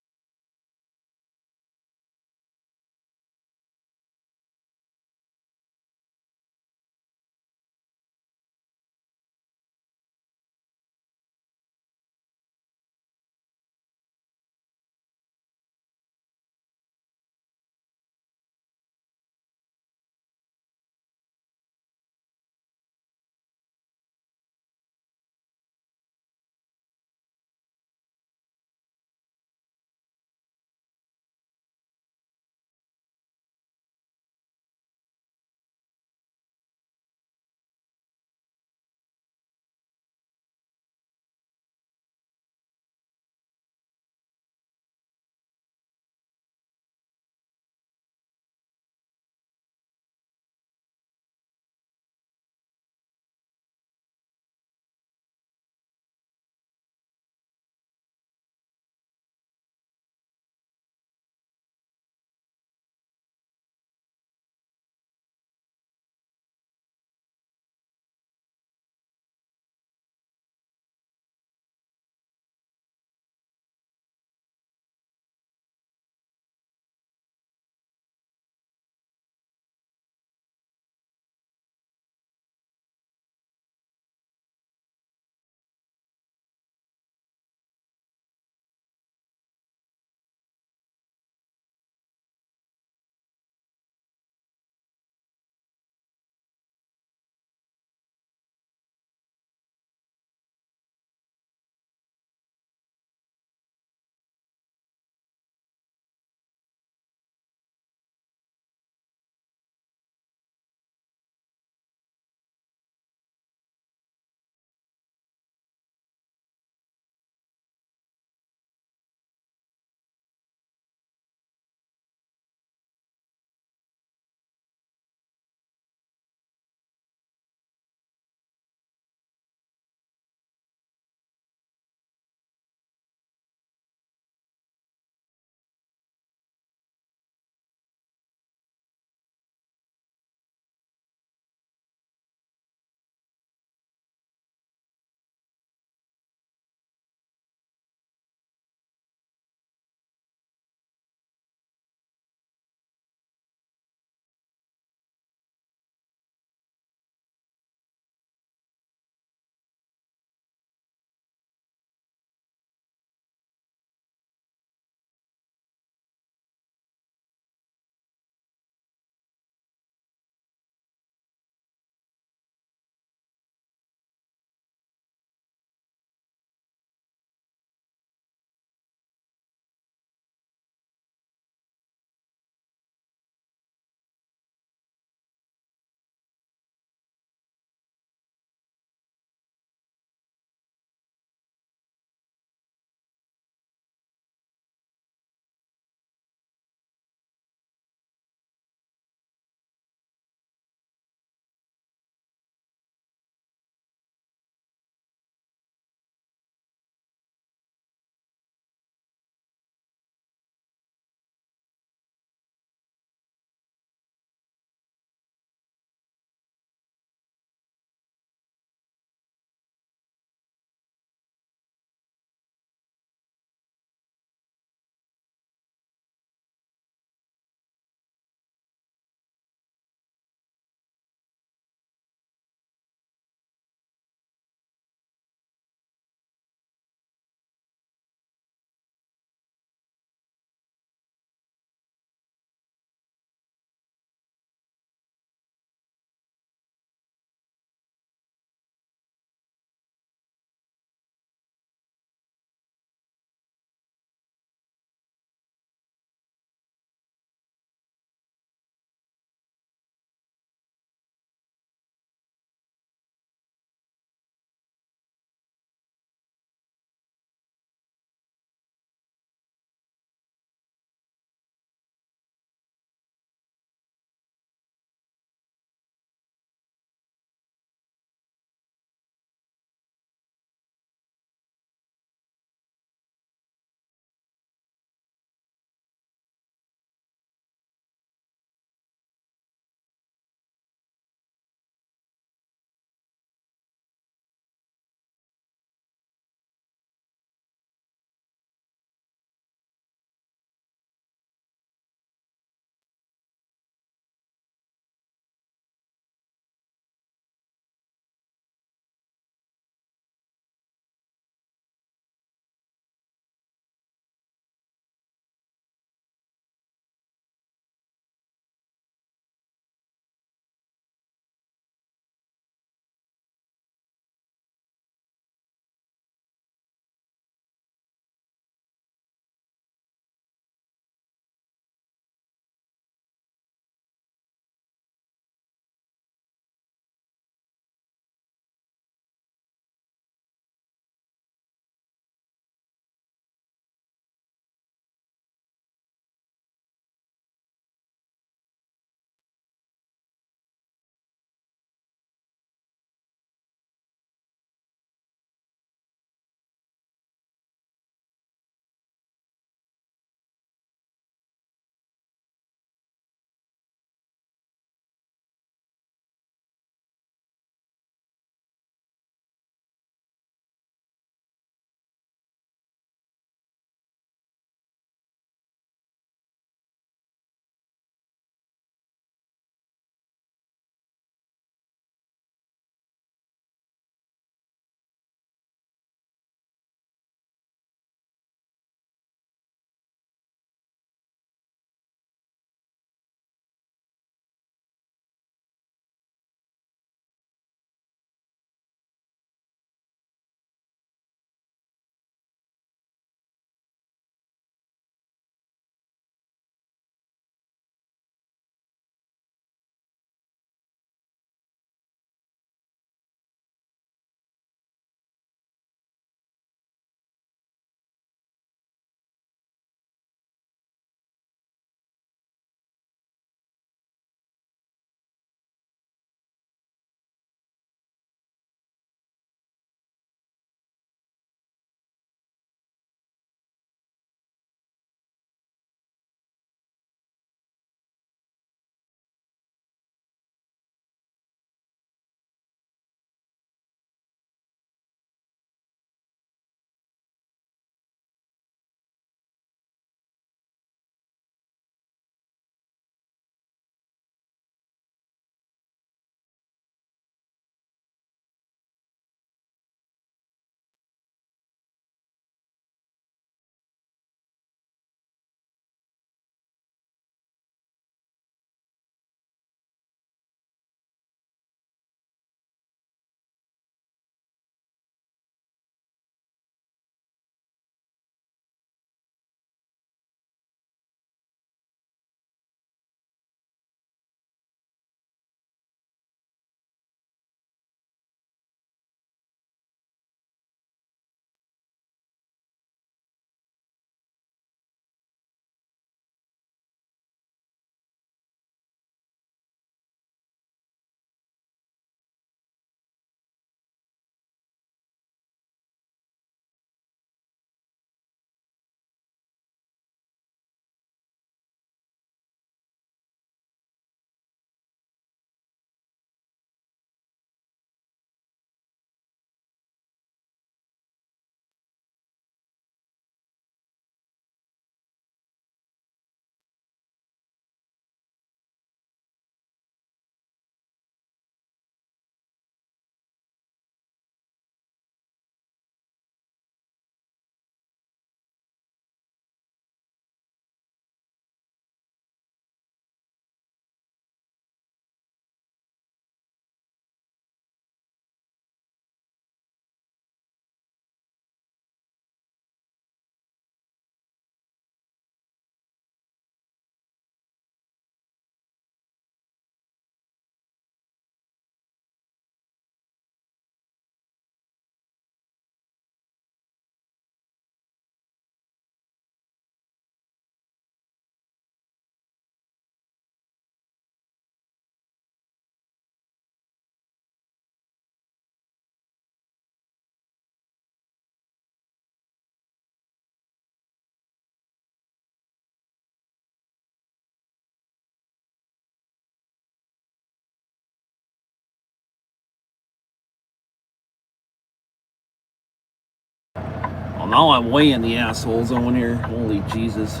Now I'm way in the asshole zone here. Holy Jesus.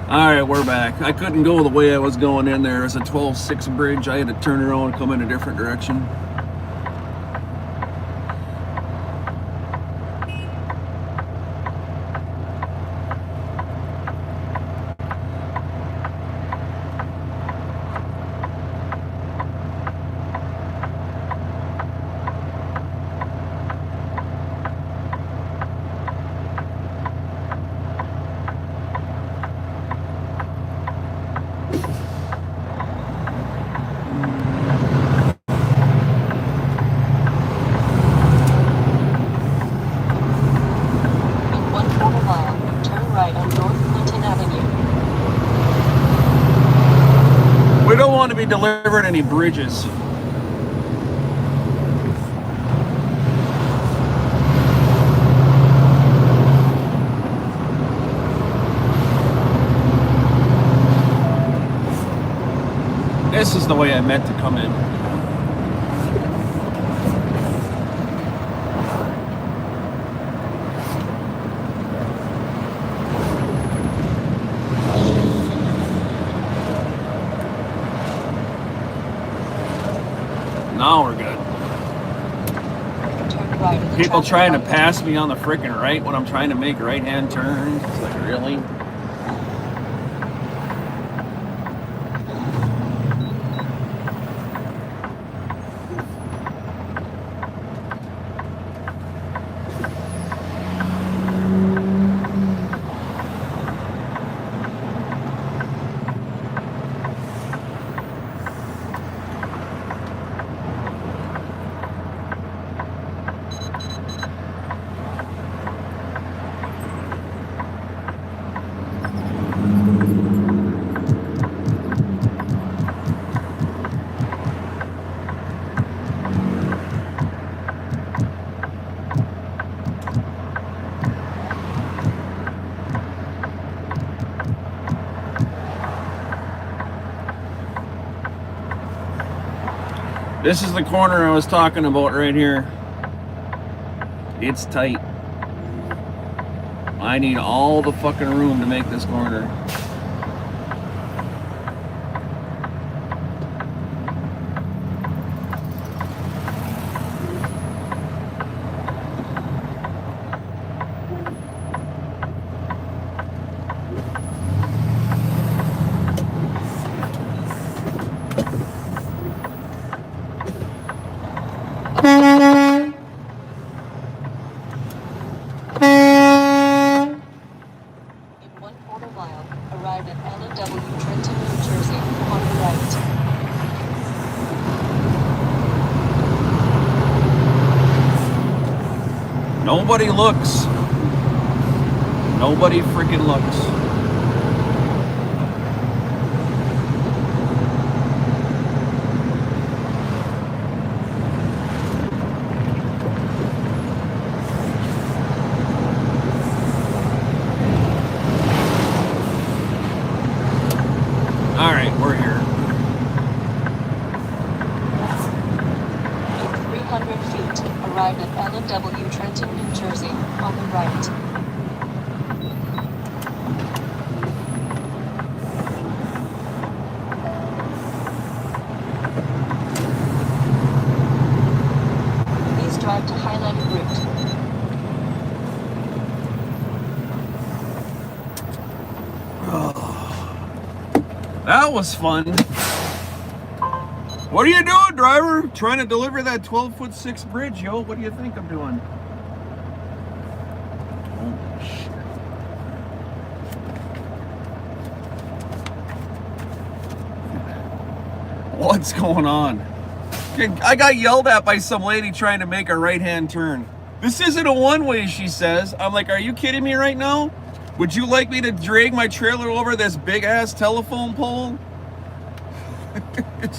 Alright, we're back. I couldn't go the way I was going in there. It's a 12-6 bridge. I had to turn around and come in a different direction. To be delivering any bridges. This is the way I meant to come in. Now we're good. Turn right. People trying to pass me on the frickin' right when I'm trying to make right-hand turns. It's like, really? This is the corner I was talking about right here. It's tight. I need all the fucking room to make this corner. Nobody looks. Nobody freaking looks. All right, we're here. 300 feet, arrive at L&W Trenton, New Jersey, on the right. Please drive to highlighted route. That was fun. What are you doing, driver? Trying to deliver that 12-foot-6 bridge, yo. What do you think I'm doing? Holy shit. What's going on? I got yelled at by some lady trying to make a right-hand turn. This isn't a one-way, she says. I'm like, are you kidding me right now? Would you like me to drag my trailer over this big-ass telephone pole?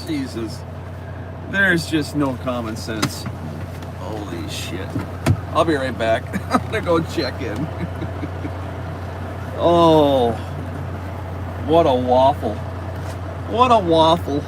Jesus. There's just no common sense. Holy shit. I'll be right back. I'm gonna go check in. Oh, what a waffle. What a waffle.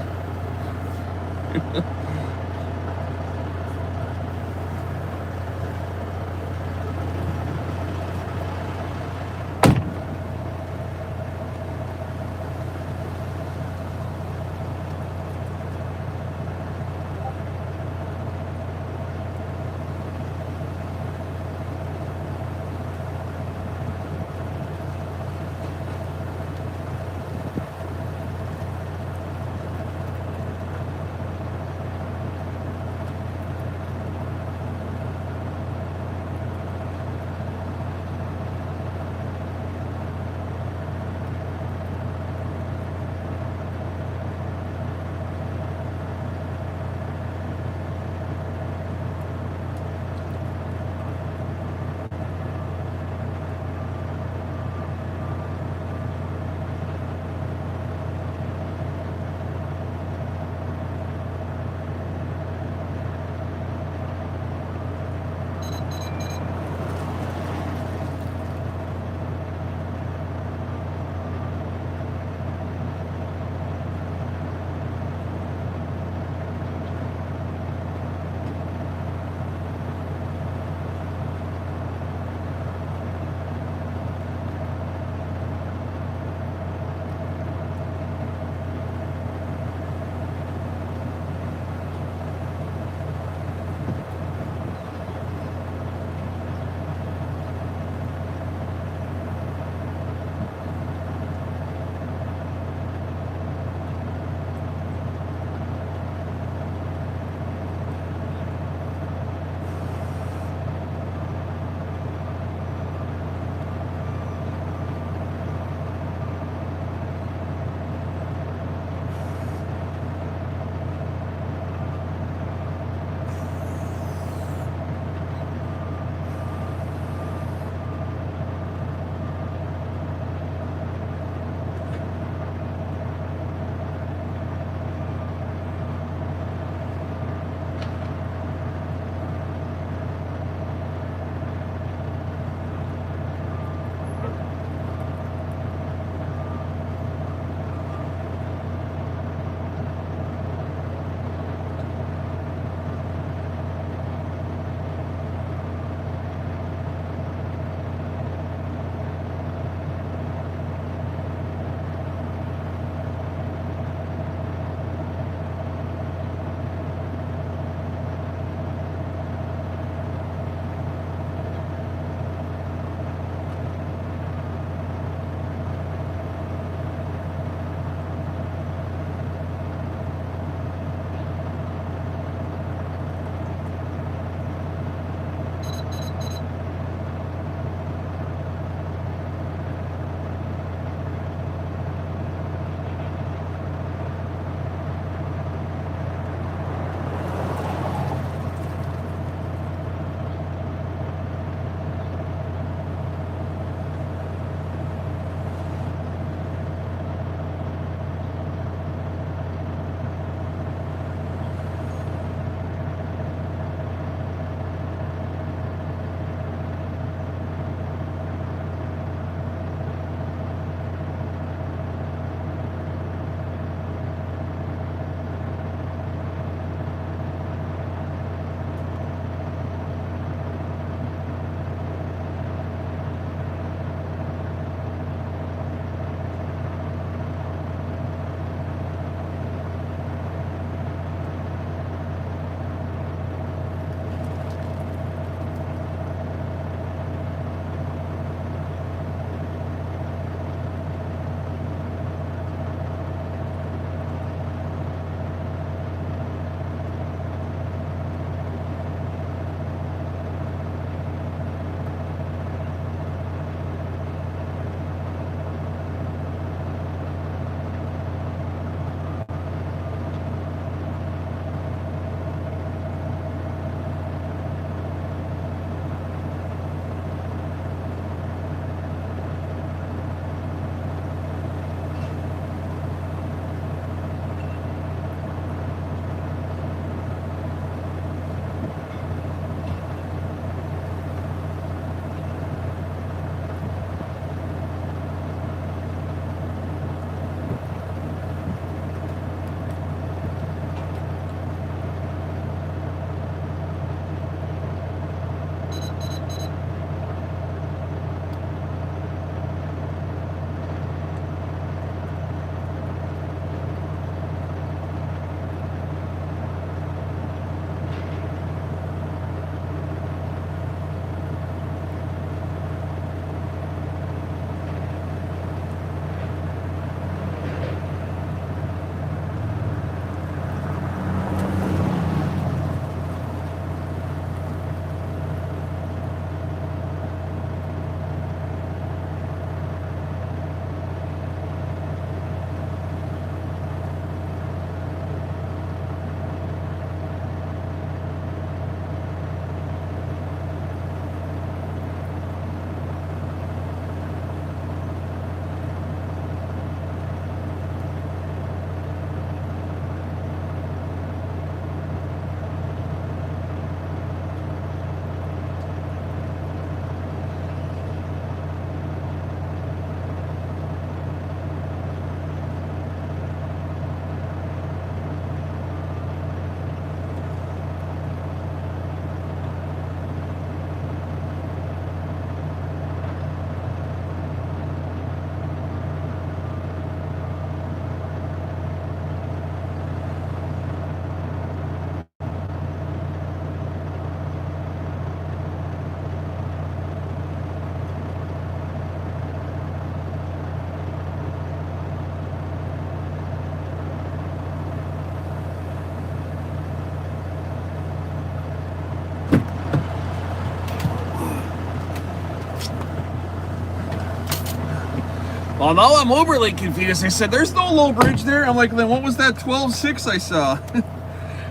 Well, now I'm overly confused. They said, there's no low bridge there. I'm like, then what was that 12.6 I saw?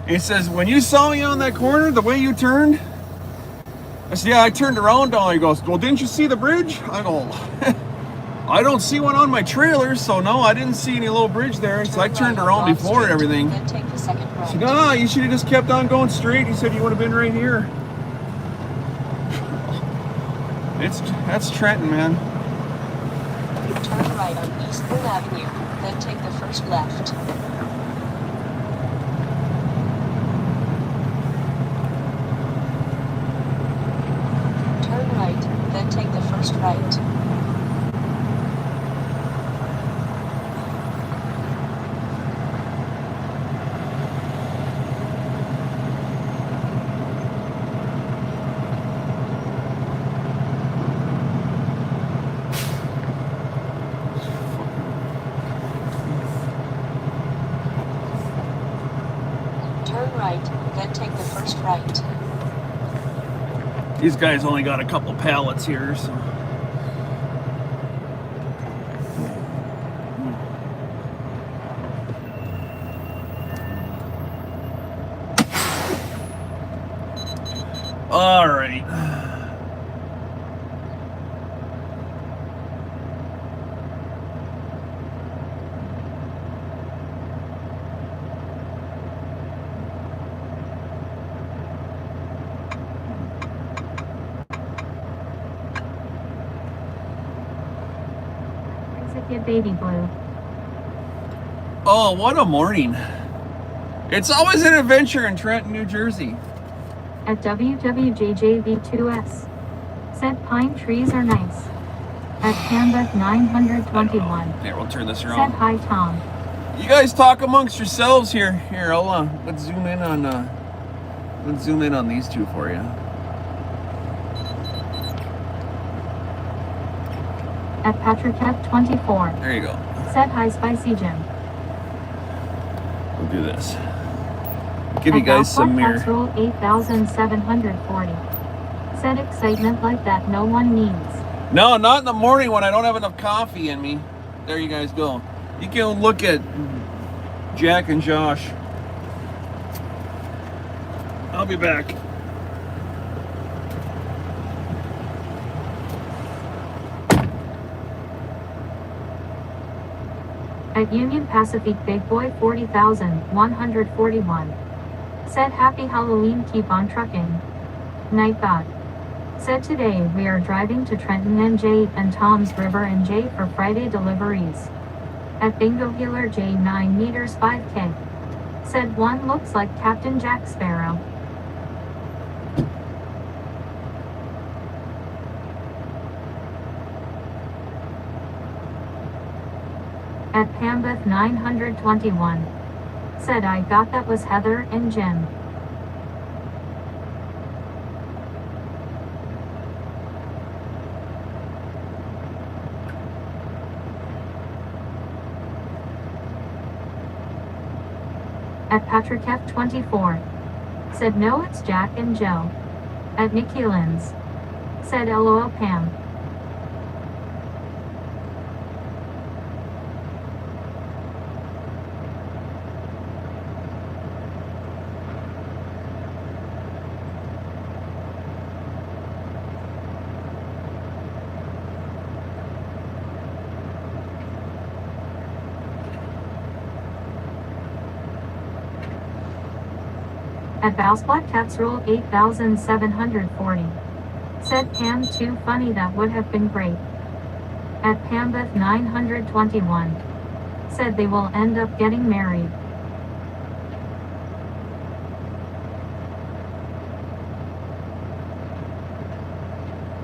He says, when you saw me on that corner, the way you turned, I said, yeah, I turned around. He goes, well, didn't you see the bridge? I go, I don't see one on my trailer, so no, I didn't see any low bridge there. So I turned around before everything. Then take the second right. I said, no, you should have just kept on going straight. He said, you would have been right here. That's Trenton, man. Turn right on Eastland Avenue, then take the first left. Turn right, then take the first right. Turn right, then take the first right. These guys only got a couple pallets here, so. All right. Get baby blue. Oh, what a morning. It's always an adventure in Trenton, New Jersey. At WWJJV2S. Said pine trees are nice. At Canbeth 921. Here, we'll turn this Said around. hi Tom. You guys talk amongst yourselves here. Here, I'll let's zoom in on these two for you. At Patrick F24. There you go. Said hi Spicy Jim. We'll do this. Give you guys some mirror. Roll 8,740. Said excitement like that no one needs. No, not in the morning when I don't have enough coffee in me. There you guys go. You can look at Jack and Josh. I'll be back. At Union Pacific Big Boy 40,141. Said happy Halloween, keep on trucking. Night God. Said today we are driving to Trenton NJ and Tom's River NJ for Friday deliveries. At Bingo Healer J 9 meters 5K. Said one looks like Captain Jack Sparrow. At Pambeth 921. Said I got that was Heather and Jim. At Patrick F24. Said no, it's Jack and Joe. At Nikki Lynn's. Said LOL Pam. At Bouse Black Cats Roll 8,740. Said Pam too funny, that would have been great. At Pambeth 921. Said they will end up getting married.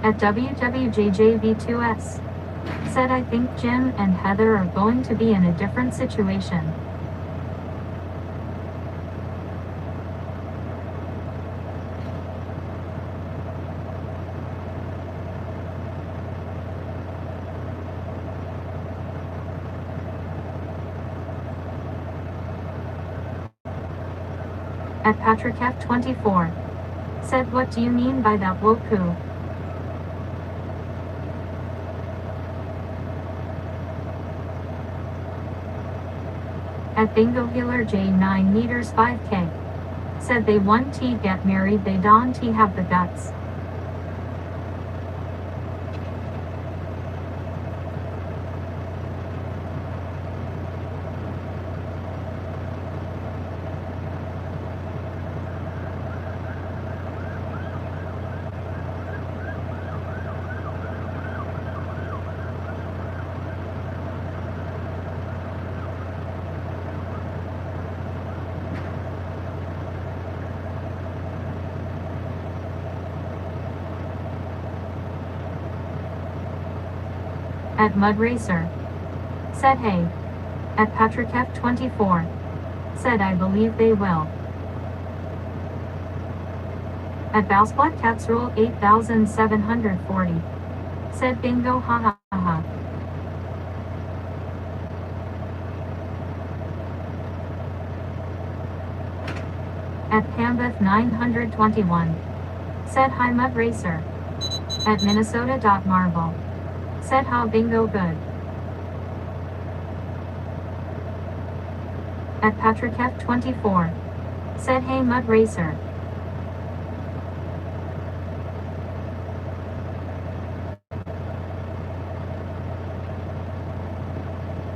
At WWJJV2S. Said I think Jim and Heather are going to be in a different situation. At Patrick F24. Said what do you mean by that woku? At Bingo Healer J 9 meters 5K. Said they want to get married, they don't have the guts. At Mud Racer. Said hey. At Patrick F24. Said I believe they will. At Valsplat Cats Rule 8740. Said bingo ha ha ha. At Pambeth 921. Said hi Mud Racer. At Minnesota.Marvel. Said how bingo good. At Patrick F24. Said hey Mud Racer.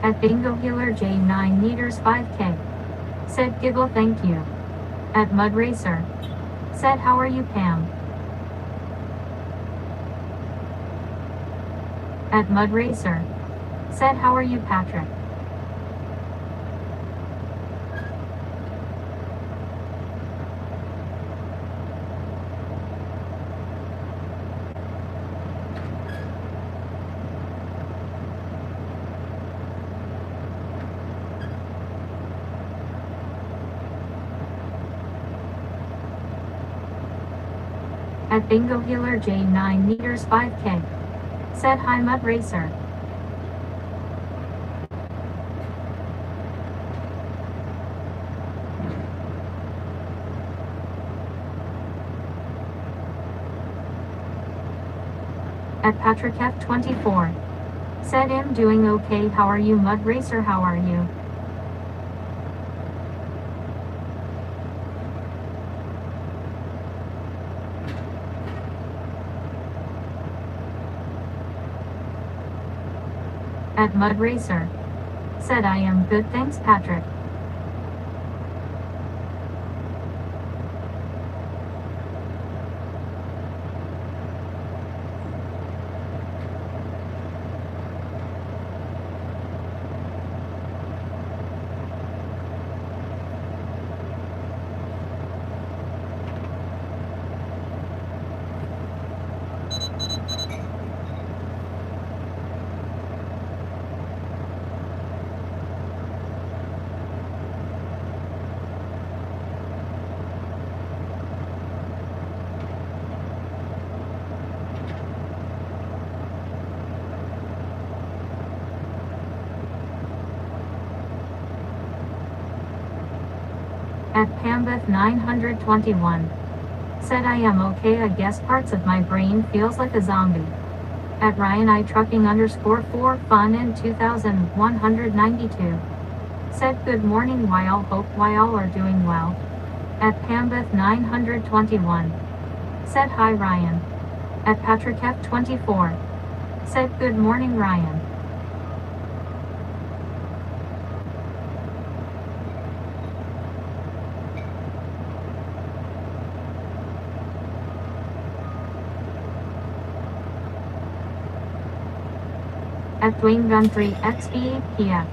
At Bingo Healer J 9 meters 5K. Said giggle thank you. At Mud Racer. Said how are you Pam? At Mud Racer. Said how are you Patrick? At Bingo Healer J 9 meters 5K. Said hi Mud Racer. At Patrick F24. Said I'm doing okay, how are you Mud Racer, how are you? At Mud Racer. Said I am good thanks Patrick. At Pambeth 921. Said I am okay, I guess parts of my brain feels like a zombie. At Ryan I trucking _4 fun in 2192. Said good morning y'all, hope y'all are doing well. At Pambeth 921. Said hi Ryan. At Patrick F24. Said good morning Ryan. At Dwayne Gun3 XBPF.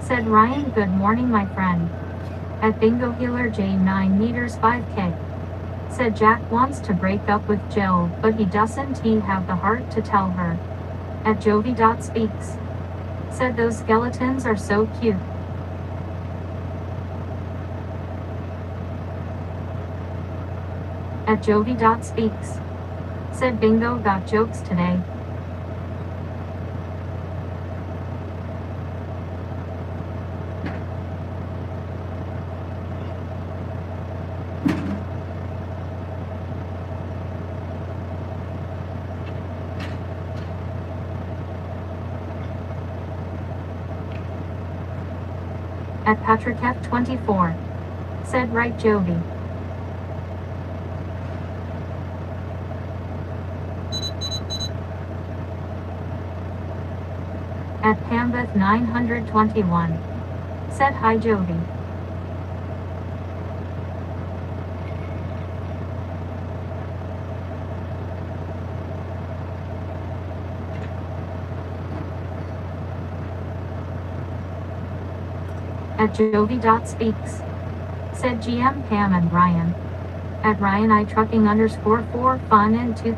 Said Ryan good morning my friend. At Bingo Healer J 9 meters 5K. Said Jack wants to break up with Jill, but he doesn't have the heart to tell her. At Jovi.Speaks. Said those skeletons are so cute. At Jovi.Speaks. Said Bingo got jokes today. At Patrick F24. Said right Jovi. At Pambeth 921. Said hi Jovi. At Jovi.speaks. Said GM Pam and Ryan. At Ryan I trucking _4 fun and 2.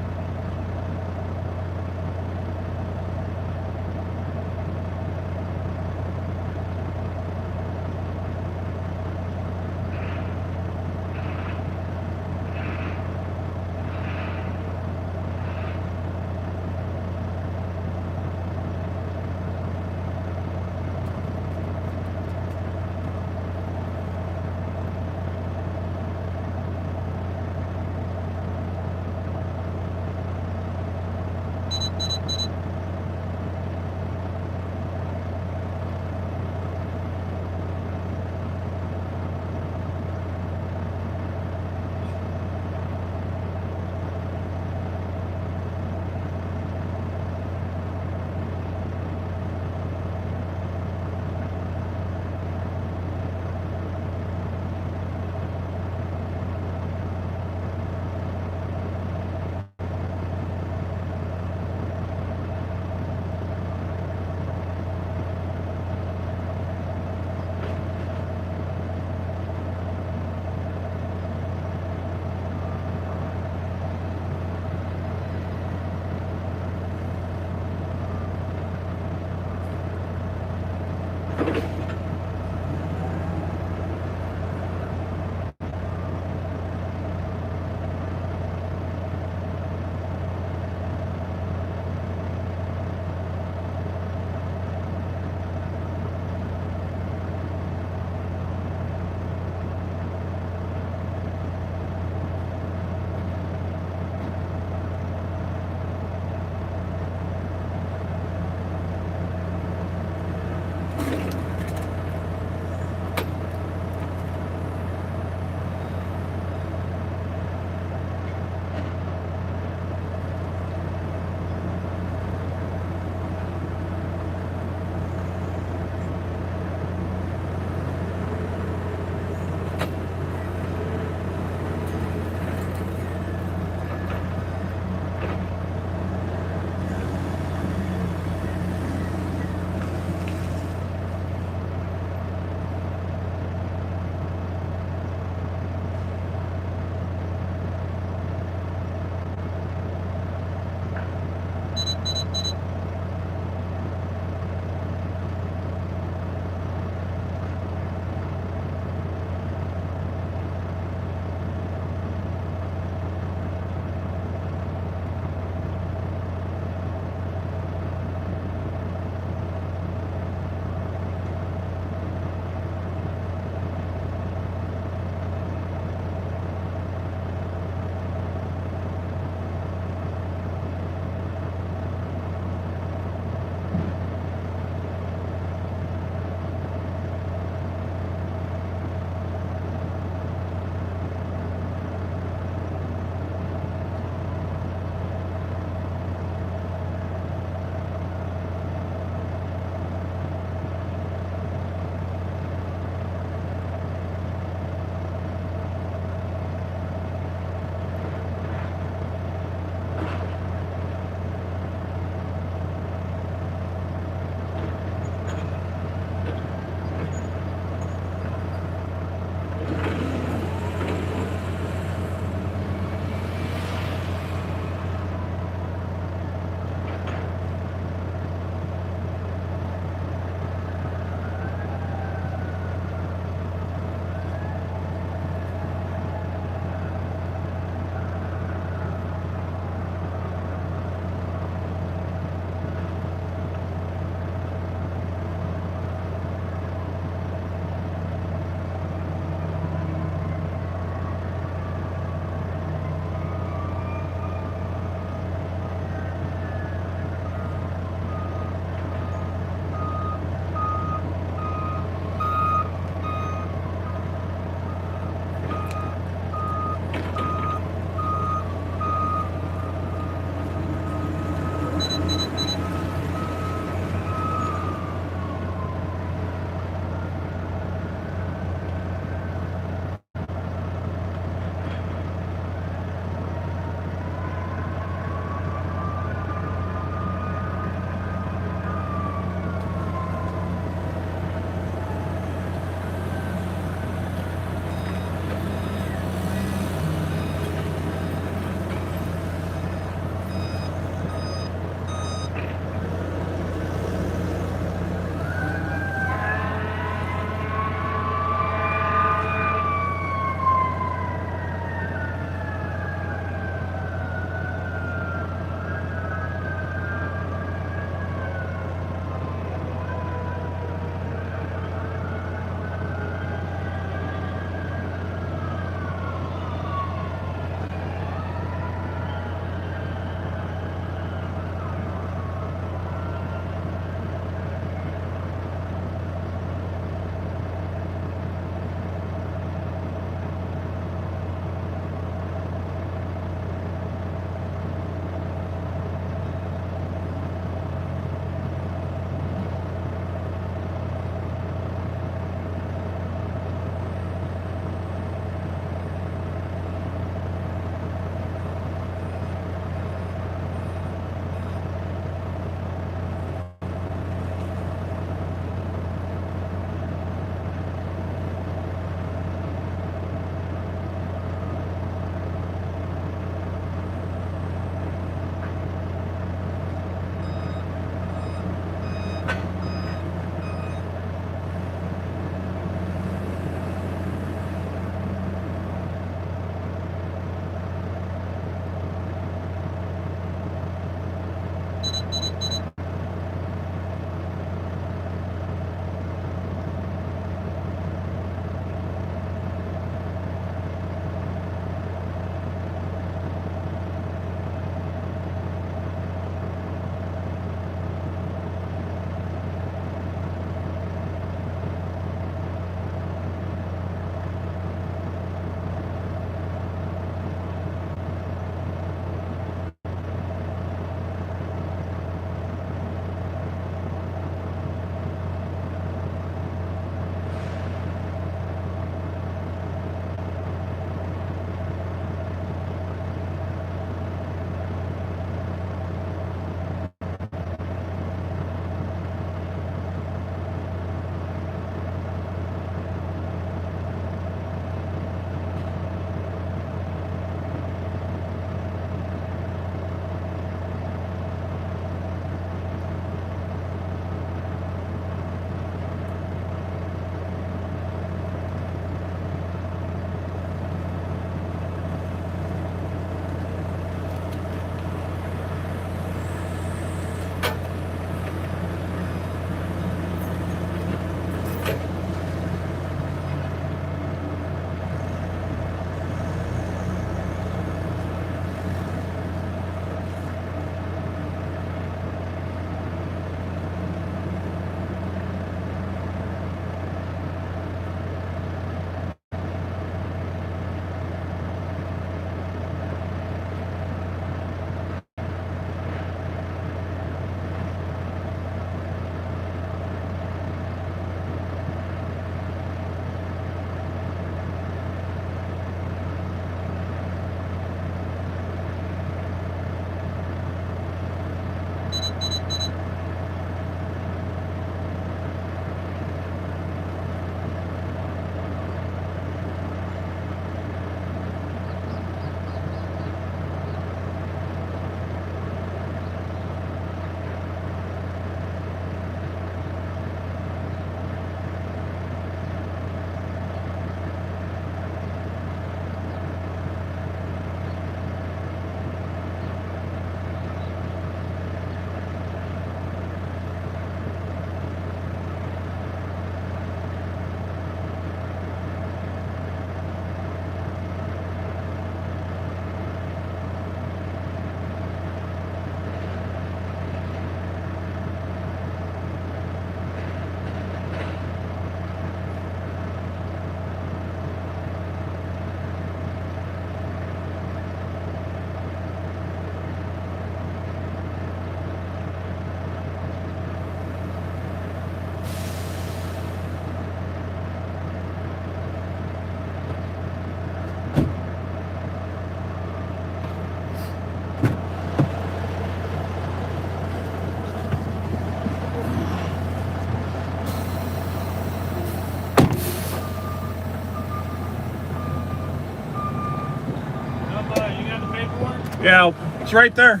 Yeah, it's right there.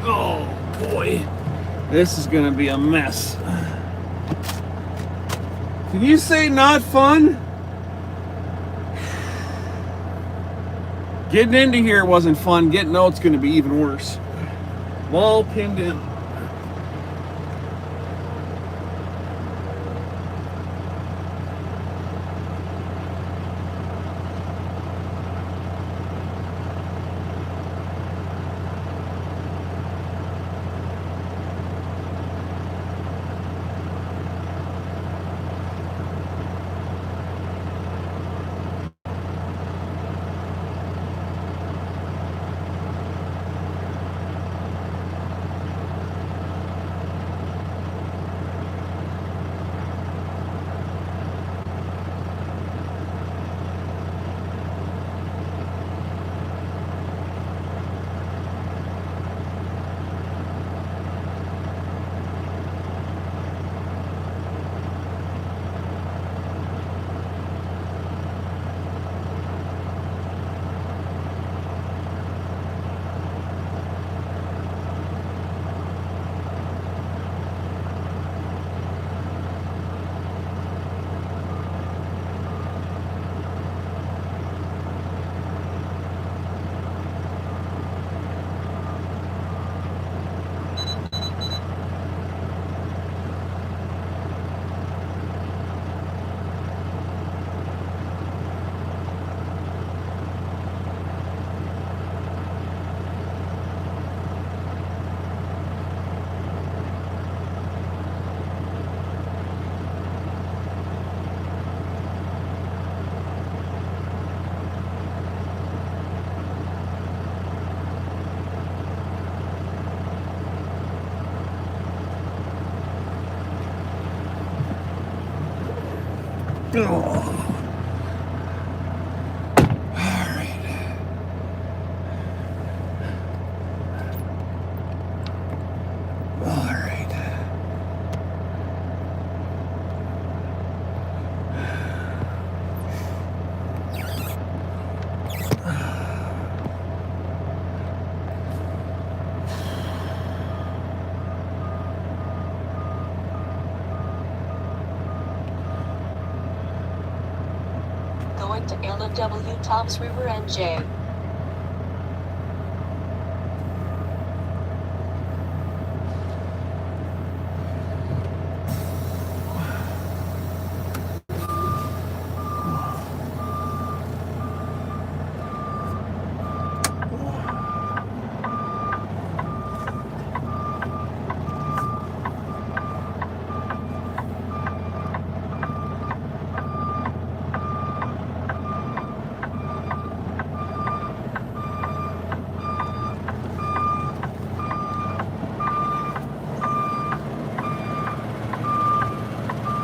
Oh boy, this is gonna be a mess. Can you say not fun? Getting into here wasn't fun. Getting out's gonna be even worse. I'm all pinned in. Oh. All right. All right. Going to LW Toms River NJ.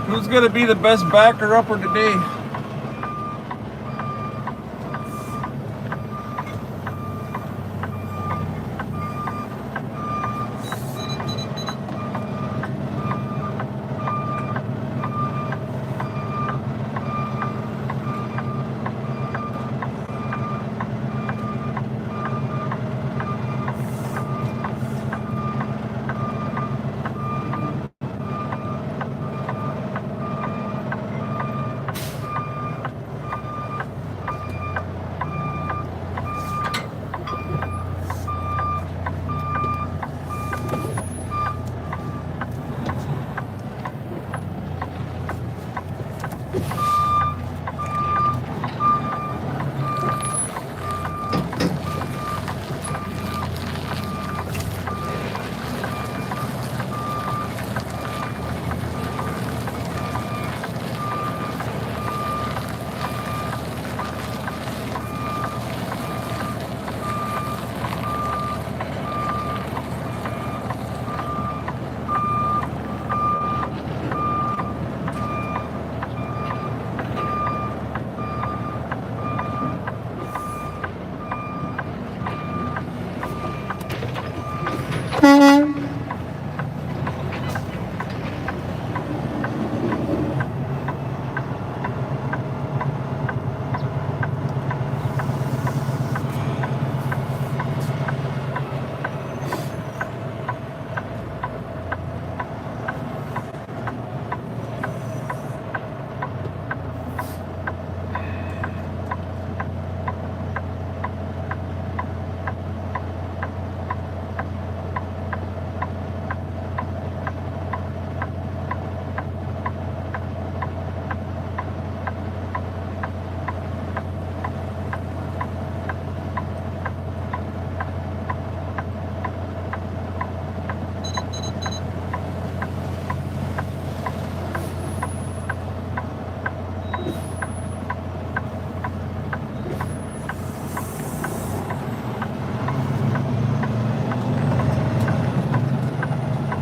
Who's going to be the best backer upper today?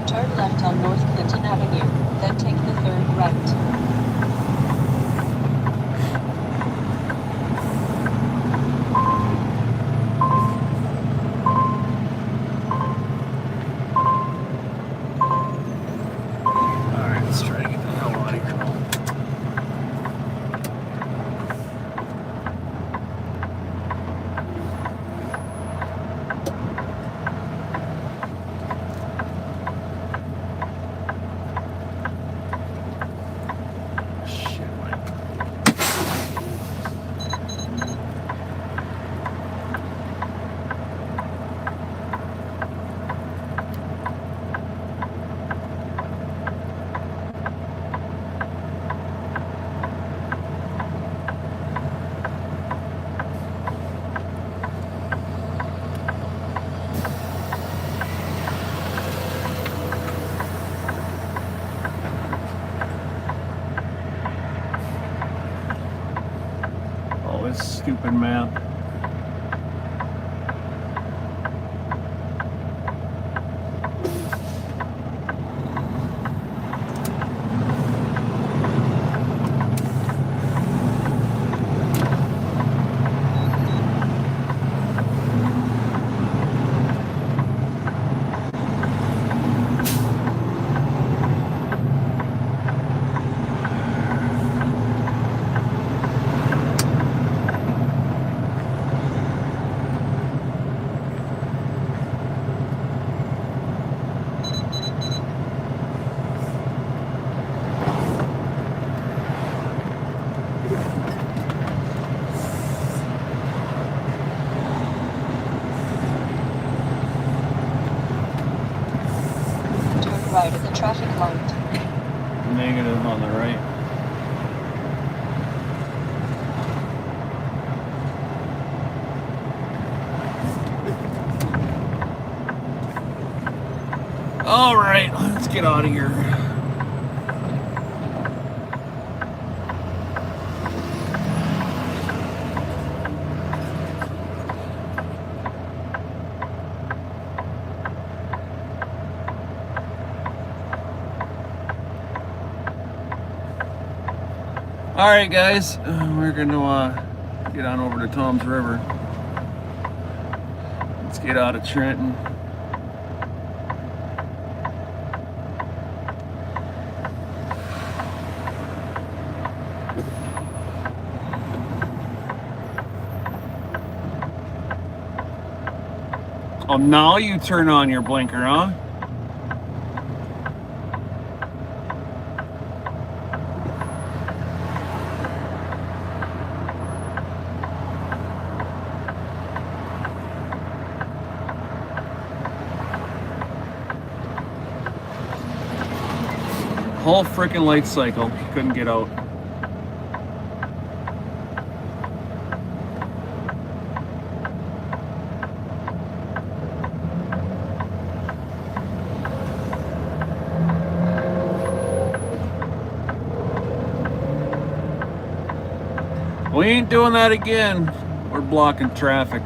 Turn left on North Clinton Avenue, then take the third right. All right, let's try to get the hell out of here. Shit, Mike. Oh, this stupid map. negative on the right. All right, let's get out of here. All right, guys, we're going to get on over to Tom's River. Let's get out of Trenton. Oh, now you turn on your blinker, huh? Whole freaking light cycle, couldn't get out. We ain't doing that again. We're blocking traffic.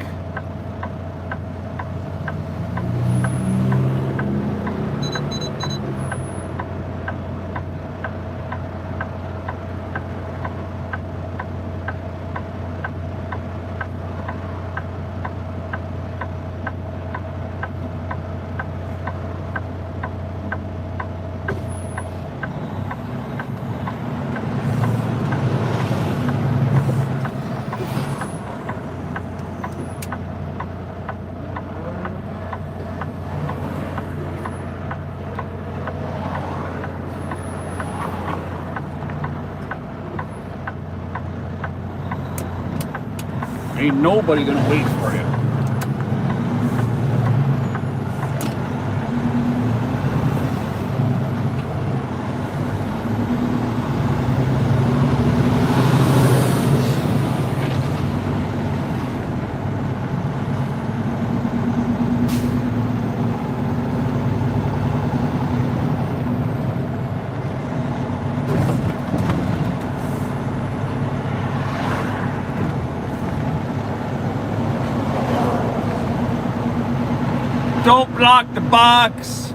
Ain't nobody gonna wait for you. Don't block the box.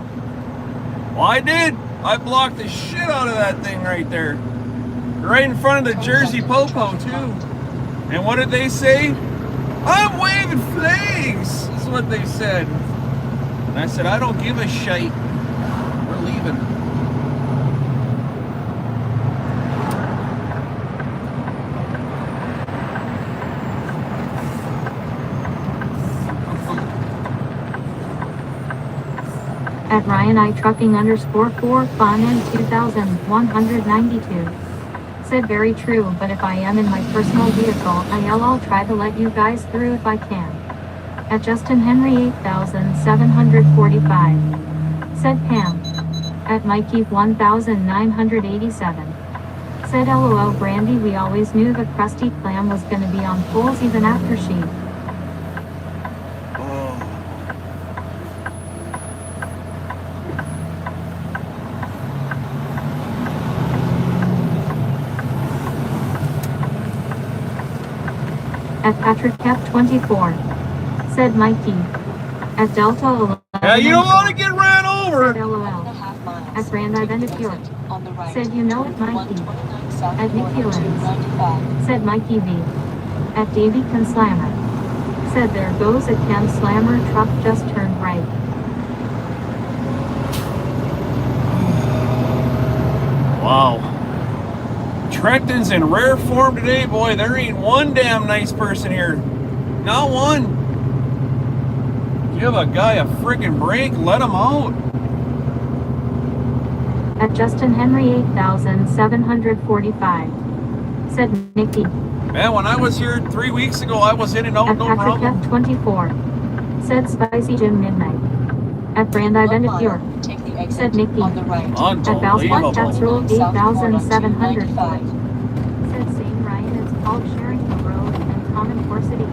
Well, I did. I blocked the shit out of that thing right there. Right in front of the Jersey Popo, too. And what did they say? I'm waving flags, is what they said. And I said, I don't give a shite. We're leaving. At Ryan I Trucking _4 Fanon 2192. Said very true, but if I am in my personal vehicle, I'll try to let you guys through if I can. At Justin Henry 8745. Said Pam. At Mikey 1987. Said LOL Brandy, we always knew the Krusty Clam was gonna be on poles even after she. At Patrick F24. Said Mikey. At Delta 11. Yeah, you don't want to get ran over. Said LOL. At Brandy Bendicure. Said you know it Mikey. At Niculans. Said Mikey V. At Davy Can Slammer. Said there goes a Cam Slammer truck just turned right. Wow. Trenton's in rare form today, boy. There ain't one damn nice person here. Not one. Give a guy a freaking break. Let him out. At Justin Henry 8745. Said Nikki. Man, when I was here 3 weeks ago, I was in and out, At no Patrick problem. F24. Said Spicy Jim Midnight. At Brandy Bendicure. Take the exit Exit Mickey. on the right. To Unbelievable. That's road 129 South Florida 8,700. 295. Said same Ryan, it's called sharing the road and common horsity.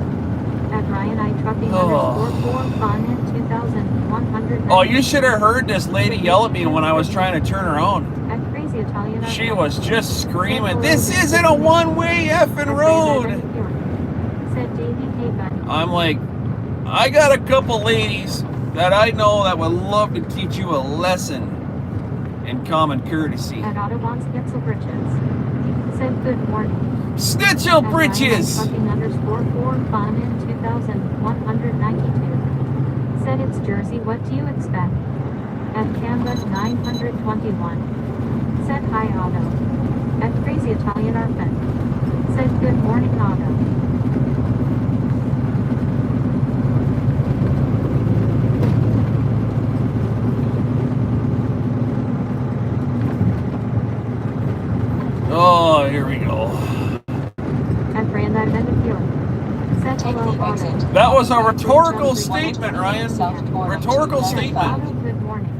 At Ryan I trucking _4 fun in 2,100. Oh, you should have heard this lady yell at me when I was trying to turn around. At Crazy Italian. She was just screaming, "This isn't a one-way effing road!" Said Davey, hey buddy. I'm like, I got a couple ladies that I know that would love to teach you a lesson in common courtesy. At Audubon's Schnitzel Bridges. Said good morning. Schnitzel At britches! Ryan _4 fun in 2,192. Said it's Jersey, what do you expect? At Canvas 921. Said hi Otto. At Crazy Italian Arfin. Said good morning Otto. Oh, here we go. At Brand I've been feeling. Said Take hello the Otto. exit. That was a on the right rhetorical to statement, 129 Ryan. South Florida Rhetorical 295. statement. Otto, good morning.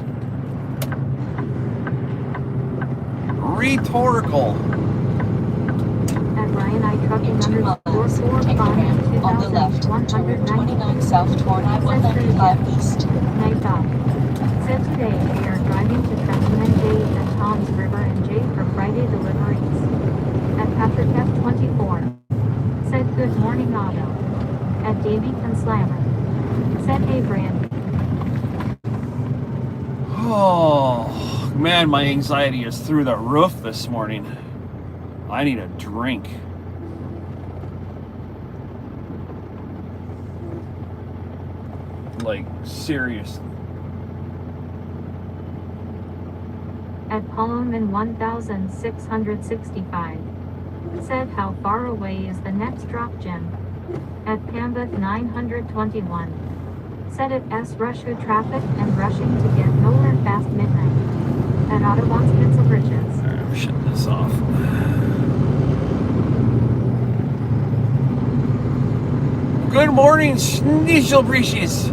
Rhetorical. At Ryan I trucking In 2 miles, _4 take the fun in ramp on the left to Route 2,192. 29 South Florida 195 East. Night off. Said today we are driving to Trenton and Jay and Tom's River and Jay for Friday deliveries. At Patrick F24. Said good morning Otto. At Davy Conslammer. Said hey Brandy. Oh, man, my anxiety is through the roof this morning. I need a drink. Like, serious. At Palm 1665. Said how far away is the next drop Jim? At Pambeth 921. Said it S rush hood traffic and rushing to get nowhere fast midnight. At Audubon's Pencil Bridges. I'm shutting this off. Good morning, Schnitzel britches.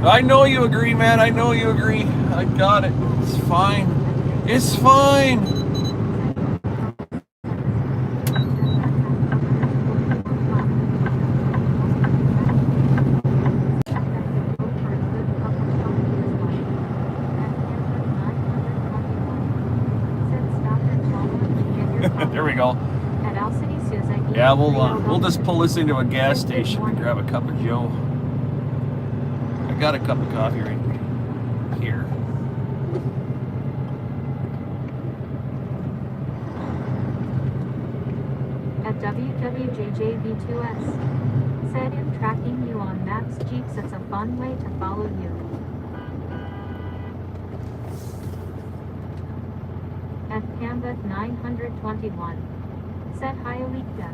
I know you agree, man. I know you agree. I got it. It's fine. It's fine. There we go. At Al City Susan. Yeah, we'll just pull this into a gas station and grab a cup of Joe. I got a cup of coffee right here. At WWJJV2S. Said in tracking you on maps Jeeps, it's a fun way to follow you. At Pambeth 921. Said hi Alika.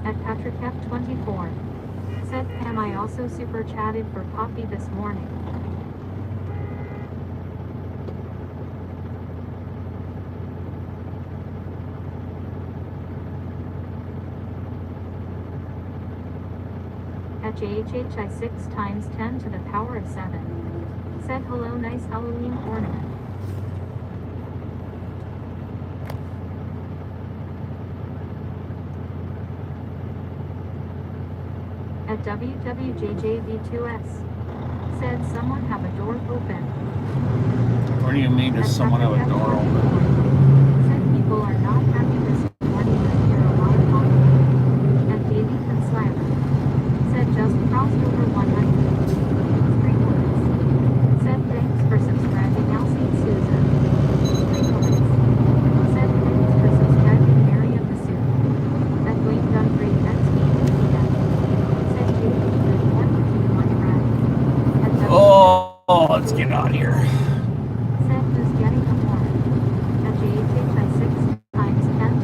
At Patrick F24. Said Pam I also super chatted for coffee this morning. At JHH I 6 times 10 to the power of 7. Said hello nice Halloween ornament. At WWJJV2S. Said someone have a door open. What do you mean, does someone have a door open? Said people are not happy this morning but hear a lot of talking. At Davy Conslammer. Said just crossed over 100. 3 words. Said thanks for subscribing Elsie Susan. 3 words. Said thanks for subscribing Mary of the Soup. At Wayne Dunfrey XPPF. Said Judy, good morning to you my friend. At Oh, let's get out of here. Said who's getting a warrant. At JHH I 6 times 10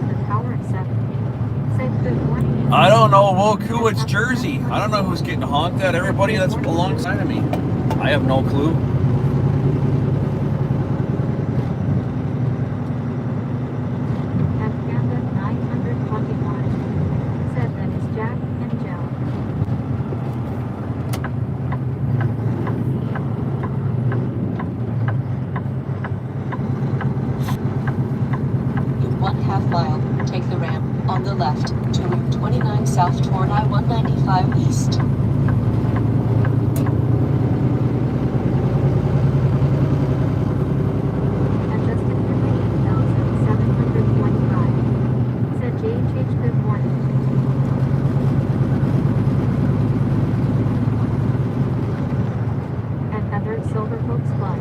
I don't know, Woku, it's Jersey. I don't know who's getting honked at. Everybody that's alongside of me. I have no clue. At Panda 921, said that is Jack and Joe. In 1/2 mile, take the ramp on the left to Route 29 south toward I-195 east. Adjusted for 8,725. Said JHH, good morning. At Heather Silver Folks Club.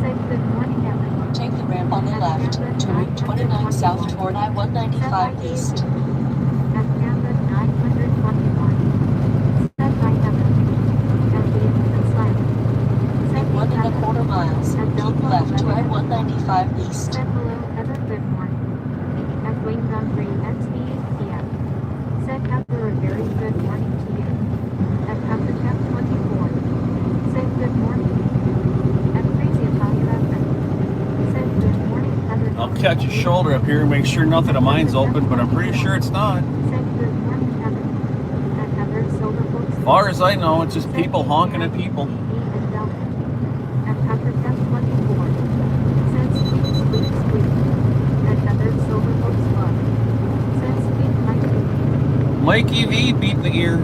Said good morning, everyone. Take the ramp on the left to Route 29 south toward I-195 east. At Panda 921. Said by Heather. At the Slam. Said In 1¼ miles, At keep Delta left to 11. I-195 east. Said hello, Heather, good morning. At Wayne Gumbry, XB PM. Said Heather, a very good morning to you. At Heather Cap 24. Said good morning. At Crazy Italian FM. Said good morning, Heather. I'll catch your shoulder up here and make sure nothing of mine's open, but I'm pretty sure it's not. Said good morning, Heather. At Heather Silver Folks. As far as I know, it's just people honking at people. At Heather Cap 24. Said squeak, squeak, squeak. At Heather Silver Folks Club. Said squeak, Mikey. Mikey V beat the ear.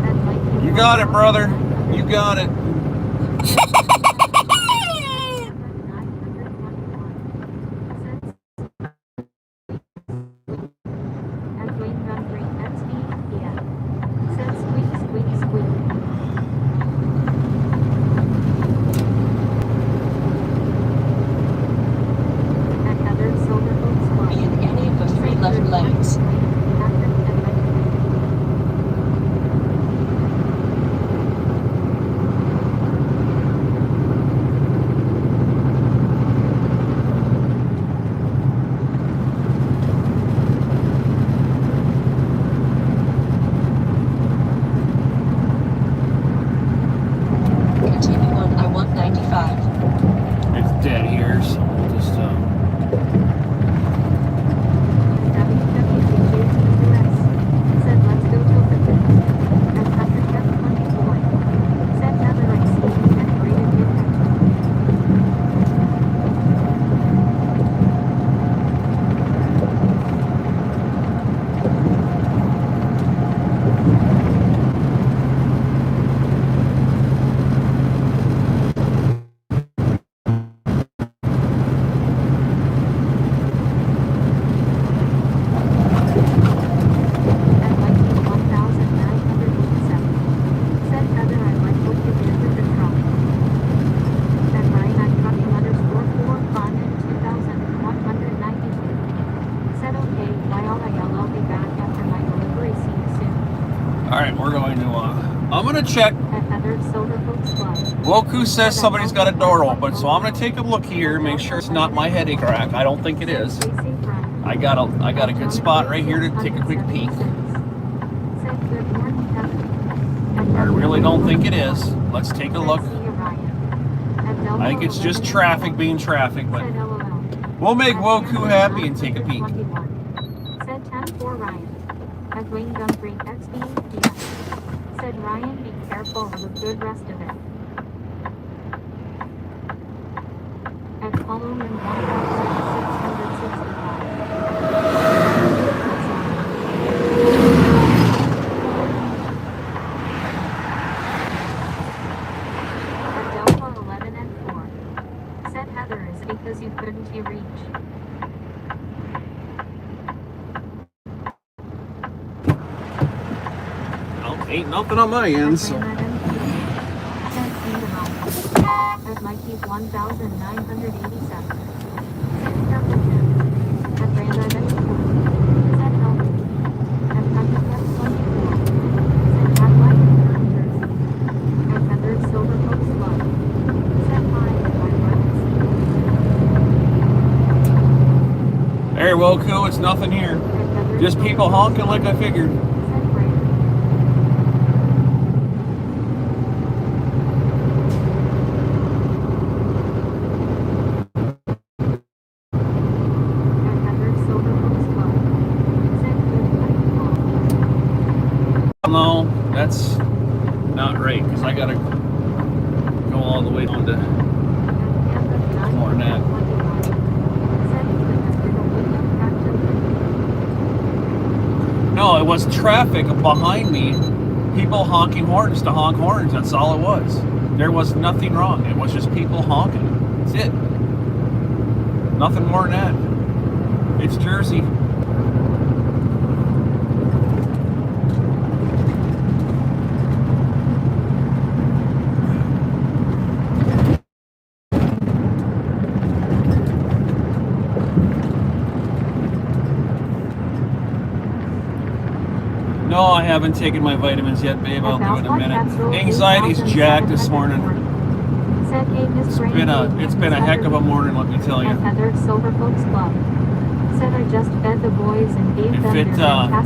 At Mikey. You got it, brother. You got it. Be in any of the 3 left lanes. Continue on I-195. It's dead here, so we'll just Said let's go till the 50. At Patrick F 24. Said Heather I see you and rated midnight. At Mikey 1987. Said Heather I like what you did with the truck. At Ryan I'm trucking _4 Condon 2192. Said okay, YLIL I'll be back after my delivery, see you soon. alright, we're going to I'm gonna check. At Heather Silver Folks Club. Woku says somebody's got a door open, so I'm gonna take a look here, make sure it's not my headache rack. I don't think it is. I got a good spot right here to take a quick peek. I really don't think it is. Let's take a look. I think it's just traffic being traffic, but we'll make Woku happy and take a peek. Said 10-4 Ryan. At Wayne Gumbry XB PM. Said Ryan, be careful, have a good rest of it. At Column 1665. At Delta 11 and 4. Said Heather is because you couldn't you reach. Well, ain't nothing on my end, so. At Mikey 1987. Said Templeton. At Brandon and said Help. At Patrick F 24. Said Cadillac and Jersey. At Heather Silver Folks Club. Said hi, my friends. nothing here. Just people honking like I figured. No, that's not right, because I gotta go all the way down to more than that. No, it was traffic behind me, people honking horns to honk horns. That's all it was. There was nothing wrong. It was just people honking. That's it. Nothing more than that. It's Jersey. No, I haven't taken my vitamins yet, babe. I'll do it in a minute. Anxiety's jacked this morning. It's been a heck of a morning, let me tell you.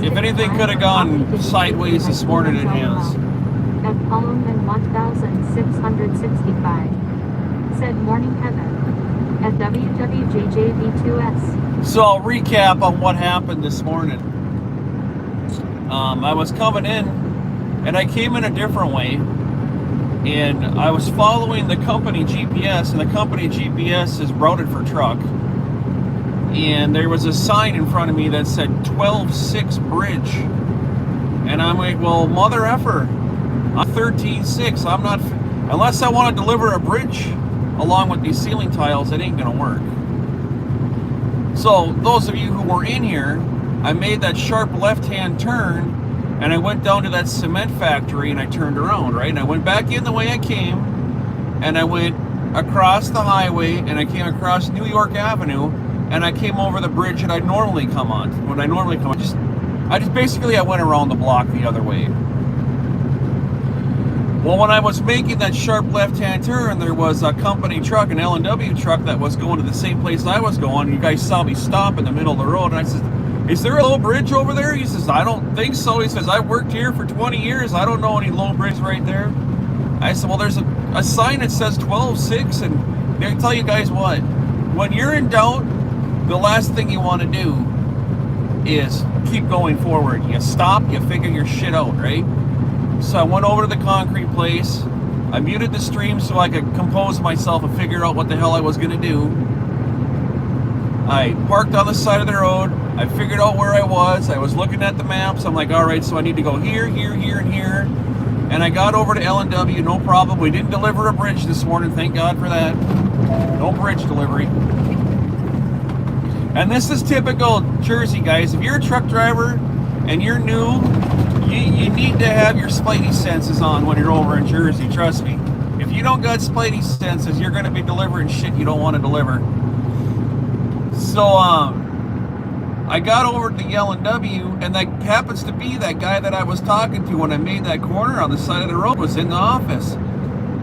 If anything could have gone sideways this morning, it has. At Pullman 1665. Said morning Heather. At WWJJV2S. So I'll recap on what happened this morning. I was coming in, and I came in a different way, and I was following the company GPS, and the company GPS is routed for truck, and there was a sign in front of me that said 12-6 bridge, and I'm like, well, mother effer, I'm 13-6, I'm not, unless I want to deliver a bridge along with these ceiling tiles, it ain't gonna work. So those of you who were in here, I made that sharp left-hand turn, and I went down to that cement factory, and I turned around, right? And I went back in the way I came, and I went across the highway, and I came across New York Avenue, and I came over the bridge that I normally come on. When I normally come on, I went around the block the other way. Well, when I was making that sharp left-hand turn, there was a company truck, an L&W truck, that was going to the same place I was going. You guys saw me stop in the middle of the road, and I said, is there a low bridge over there? He says, I don't think so. He says, I've worked here for 20 years. I don't know any low bridge right there. I said, well, there's a sign that says 12-6, and they tell you guys what, when you're in doubt, the last thing you want to do is keep going forward. You stop, you figure your shit out, right? So I went over to the concrete place. I muted the stream so I could compose myself and figure out what the hell I was going to do. I parked on the side of the road. I figured out where I was looking at the maps. I'm like, all right, so I need to go here, here, here, and here. And I got over to L&W, no problem. We didn't deliver a bridge this morning, thank God for that. No bridge delivery. And this is typical Jersey, guys. If you're a truck driver and you're new, you need to have your spidey senses on when you're over in Jersey, trust me. If you don't got spidey senses, you're going to be delivering shit you don't want to deliver. So, I got over to the L&W, and that happens to be that guy that I was talking to when I made that corner on the side of the road was in the office.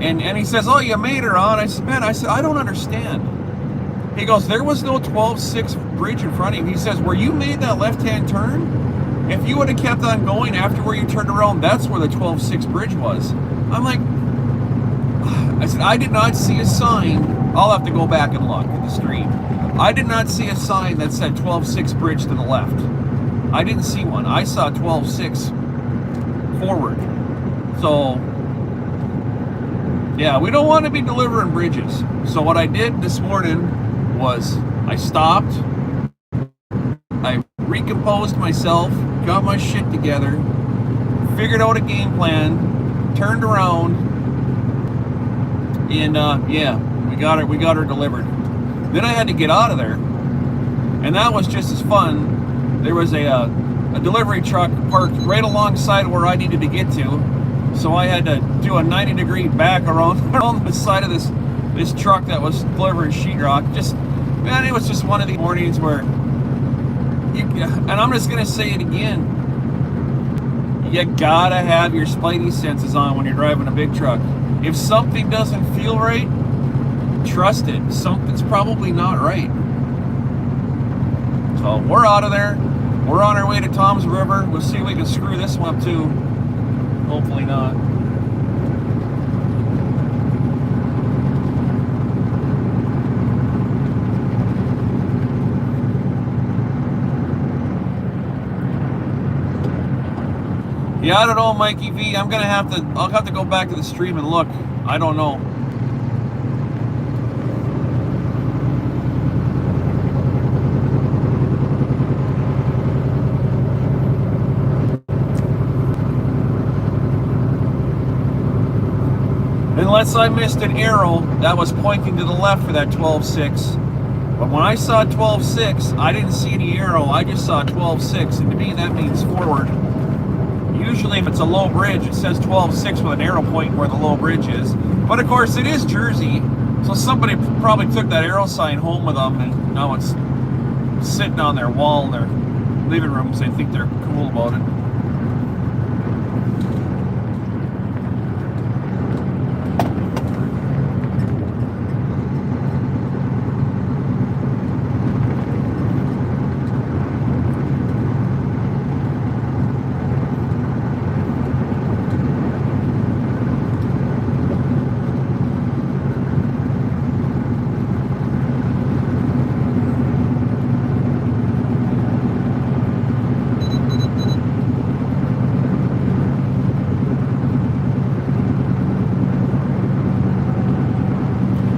And he says, oh, you made her on. I said, man, I don't understand. He goes, there was no 12-6 bridge in front of you. He says, where you made that left-hand turn, if you would have kept on going after where you turned around, that's where the 12-6 bridge was. I'm like, I said, I did not see a sign. I'll have to go back and look at the stream. I did not see a sign that said 12-6 bridge to the left. I didn't see one. I saw 12-6 forward. So, yeah, we don't want to be delivering bridges. So what I did this morning was I stopped, I recomposed myself, got my shit together, figured out a game plan, turned around, and yeah, we got her delivered. Then I had to get out of there, and that was just as fun. There was a delivery truck parked right alongside where I needed to get to, so I had to do a 90-degree back around the side of this truck that was delivering sheetrock. Just, man, it was just one of the mornings where, and I'm just gonna say it again, you gotta have your spidey senses on when you're driving a big truck. If something doesn't feel right, trust it. Something's probably not right. So we're out of there. We're on our way to Tom's River. We'll see if we can screw this one up too. Hopefully not. Yeah, I don't know, Mikey V. I'll have to go back to the stream and look. I don't know. Unless I missed an arrow that was pointing to the left for that 12.6. But when I saw 12.6, I didn't see any arrow. I just saw 12.6, and to me that means forward. Usually if it's a low bridge, it says 12.6 with an arrow pointing where the low bridge is. But of course it is Jersey, so somebody probably took that arrow sign home with them, and now it's sitting on their wall in their living room because they think they're cool about it.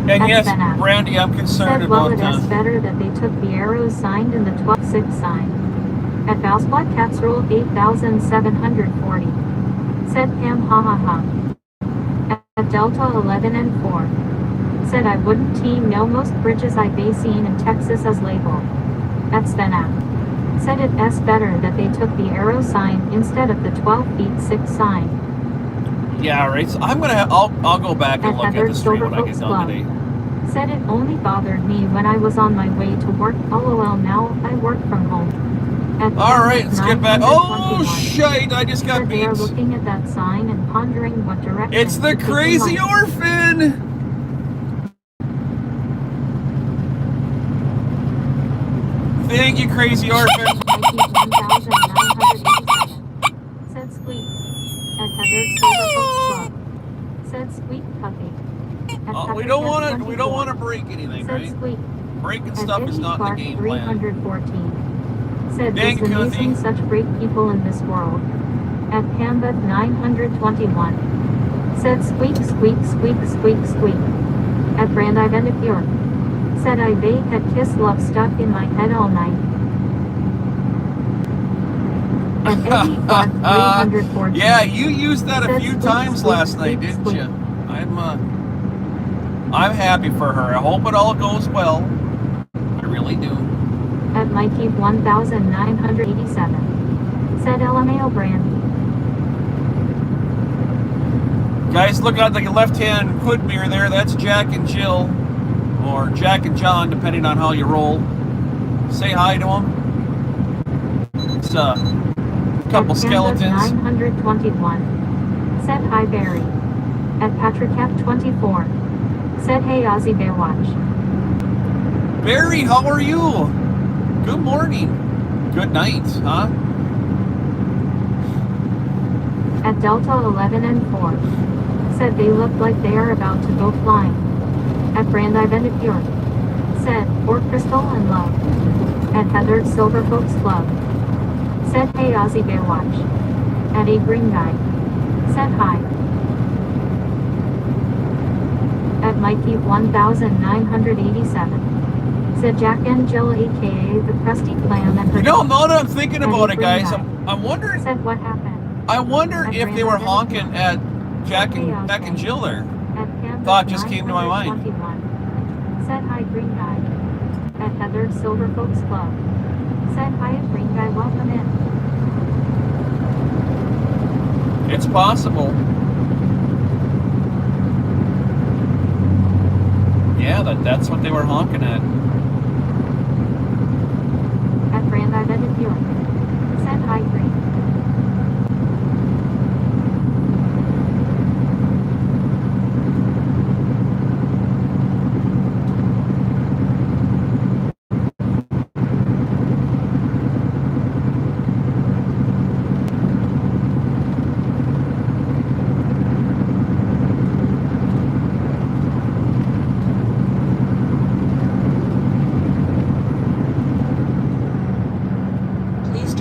And yes, Brandy, I'm concerned about It's better that they took the arrows signed in the 12.6 sign. At Valspot Cats Roll 8,740. Said Pam ha ha ha. At Delta 11 and 4. Said I wouldn't team no most bridges I've seen in Texas as label. At Svena. Said it's better that they took the arrow sign instead of the 12 feet 6 sign. Yeah, right. So I'll go back and look at the stream when I get done today. Said it only bothered me when I was on my way to work. LOL, now I work from home. Alright, let's get back. Oh, shite, I just got beat. They are looking at that sign and pondering what direction. It's the crazy orphan! Thank you, crazy orphan. Said Squeak. At Heather's Silver Folks Club. Said Squeak Puppy. We don't want to break anything, said right? Squeak. Breaking stuff is not in the game plan. 314. Said Thank there's you, amazing such great people in this world. At Pambeth 921. Said Squeak Squeak Squeak Squeak Squeak. At Brandeis Pure. Said I had Kiss Love stuck in my head all night. At Eddie Clark 314. Yeah, you used that a few Squeak, times squeak, last night, squeak, didn't squeak. you? I'm happy for her. I hope it all goes well. I really do. At Mikey 1987. Said LMAO Brandy. Guys, look at the left-hand hood mirror there. That's Jack and Jill, or Jack and John, depending on how you roll. Say hi to them. It's a couple skeletons. 921. Said hi Barry. At Patrick F24. Said hey Ozzy Baywatch. Barry, how are you? Good morning. Good night, huh? At Delta 11 and 4. Said they look like they are about to go flying. At Brandeis Pure. Said, or Crystal and Love. At Heather's Silver Folks Club. Said hey Ozzy Baywatch. At a green guy. Said hi. At Mikey 1987. Said Jack and Jill aka the Krusty Clam and her. You know, now that I'm thinking about it, guys, I'm wondering. Said what happened. I wonder if they were honking at Jack and Jill there. Thought just came to my mind. Said hi green guy. At Heather's Silver Folks Club. Said hi green guy, welcome in. It's possible. Yeah, that's what they were honking at. At Brandeis Pure. Said hi green.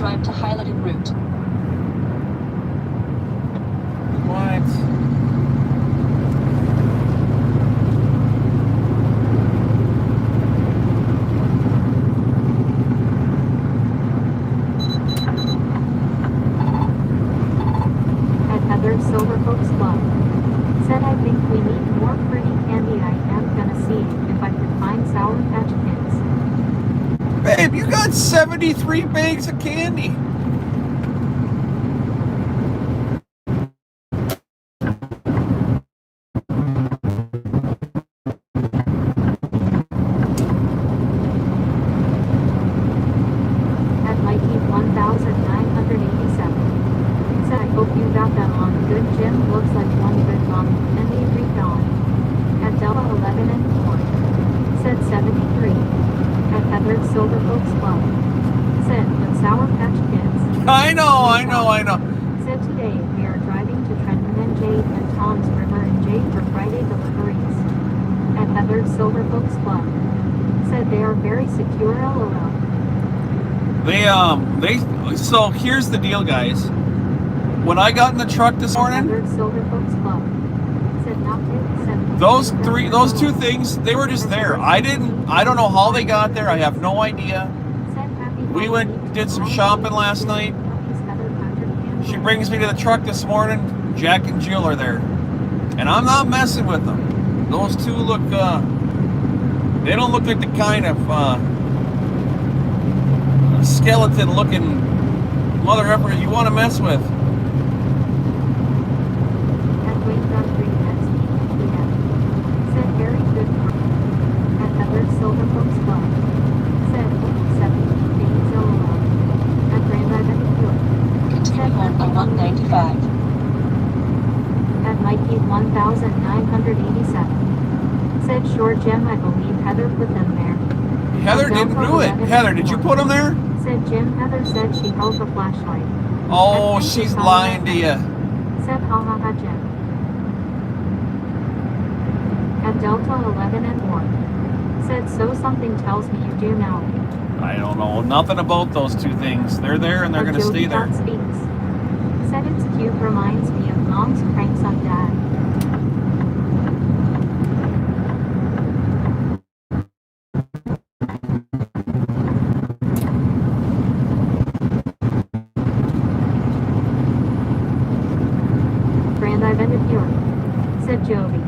drive to highlighted route. What? At Heather's Silver Folks Club. Said I think we need more pretty candy. I am gonna see if I could find Sour Patch Kids. Babe, you got 73 bags of candy. At Mikey 1987. Said I hope you got that on good. Jim looks like one good mom. And they agreed on. At Delta 11 and 4. Said 73. At Heather's Silver Folks Club. Said but Sour Patch Kids. I know. Said today we are driving to Trenton and Jade and Tom's River and Jade for Friday deliveries. At Heather's Silver Folks Club. Said they are very secure. LOL. So here's the deal, guys. When I got in the truck this morning, Heather's Silver Folks Club. Said not to 70. those two things, they were just there. I don't know how they got there. I have no idea. Said happy We Halloween did some to shopping all. last night. Heather Patrick and She brings me to the truck this morning. Jack and Jill are there. And I'm not messing with them. Those two look, they don't look like the kind of skeleton looking mother effer you want to mess with. At Wayne Rodriguez, PM. Said very good work. At Heather's Silver Folks Club. Said 70 days. LOL. At Grand Island York. Continue on I-195. At Mikey 1987. Said sure Jim, I believe Heather put them there. Heather didn't do it. Heather, did you put them there? Said Jim, Heather said she held the flashlight. Oh, she's lying to you. Said ha ha ha Jim. At Delta 11 and 4. Said so something tells me you do now. I don't know nothing about those two things. They're there and they're going to stay there. Speaks. Said it's cute, reminds me of mom's pranks on dad. Grand Island York. Said Jovi.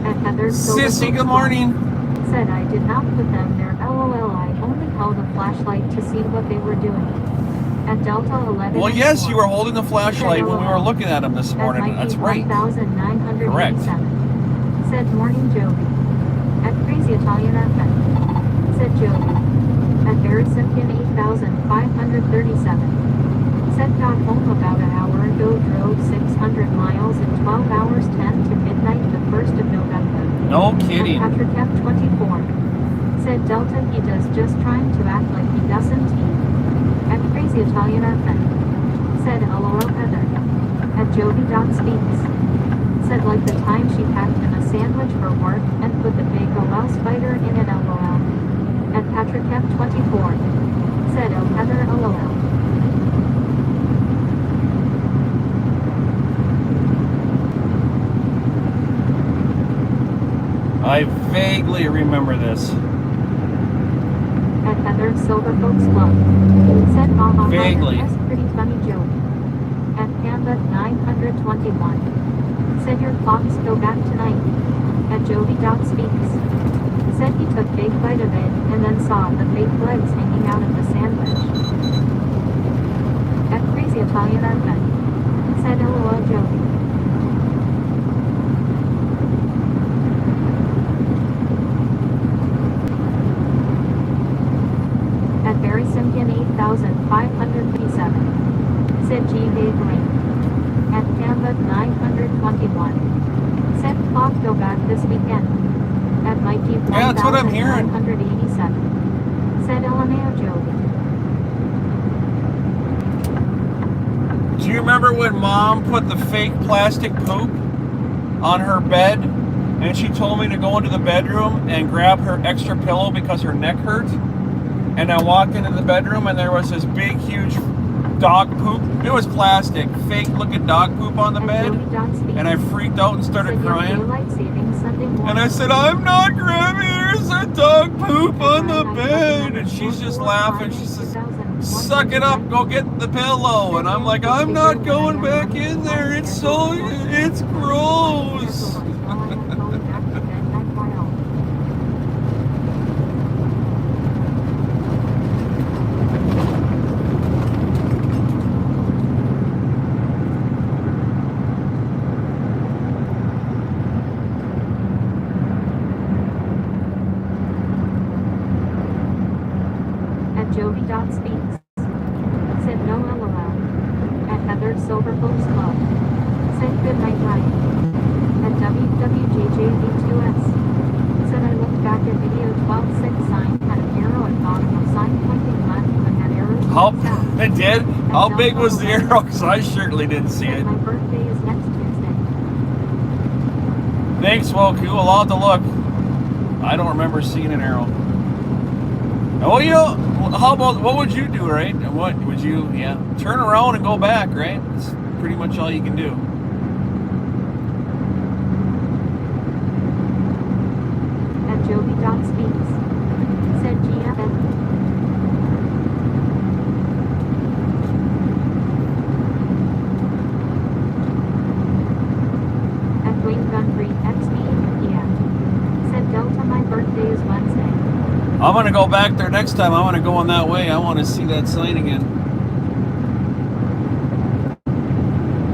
At Heather's Silver Sissy, Folks good morning. Said I did not put them there. LOL. I only held a flashlight to see what they were doing. At Delta 11. Well, and yes, 4. you were holding the flashlight when we were looking at them this morning. At That's right. 1987. Said morning Jovi. At Crazy Italian FM. Said Jovi. At Barry Simpkin 8537. Said got home about an hour ago, drove 600 miles in 12 hours 10 to midnight the 1st of November. No kidding. At Patrick F24. Said Delta he does just trying to act like he doesn't eat. At Crazy Italian FM. Said LOL Heather. At Jovi.speaks. Said like the time she packed him a sandwich for work and put the big OL spider in it. LOL. At Patrick F24. Said oh Heather LOL. I vaguely remember this. At Heather's Silver Folks Club. Said Mama Vaguely. That's pretty funny joke. At Panda 921. Said your clocks go back tonight. At Jovi.speaks. Said he took big bite of it and then saw the fake legs hanging out of the sandwich. At Crazy Italian FM. Said LOL Jovi. At Barry Simpkin 8537. Said G. Dave Lane. At Canva 921. Said clock go back this weekend. At Mikey Yeah, that's what I'm hearing. 1987. Said LMAO Jovi. Do you remember when Mom put the fake plastic poop on her bed and she told me to go into the bedroom and grab her extra pillow because her neck hurt? And I walked into the bedroom and there was this big, huge dog poop. It was plastic, fake looking dog poop on the bed. And I freaked out and started crying. And I said, I'm not Grammy, there's a dog poop on the bed. And she's just laughing. She says, suck it up, go get the pillow. And I'm like, I'm not going back in there. It's gross. Jovi Dot speaks. Said no LOL. At Heather's Silver Folks Club. Said good night Ryan. At WWJJV2S. Said I looked back at video 12.6 sign had an arrow at bottom of sign pointing left and had arrows pointing south. It did? How big was the arrow? Because I certainly didn't see it. My birthday is next Tuesday. Thanks, Woku. I'll have to look. I don't remember seeing an arrow. Oh, you know, how about, what would you do, right? And what would you, turn around and go back, right? That's pretty much all you can do. At Jovi Dot speaks. Said GFN. At Wayne Gunfrey XB. Said Delta, my birthday is Wednesday. I'm going to go back there next time. I want to go on that way. I want to see that sign again.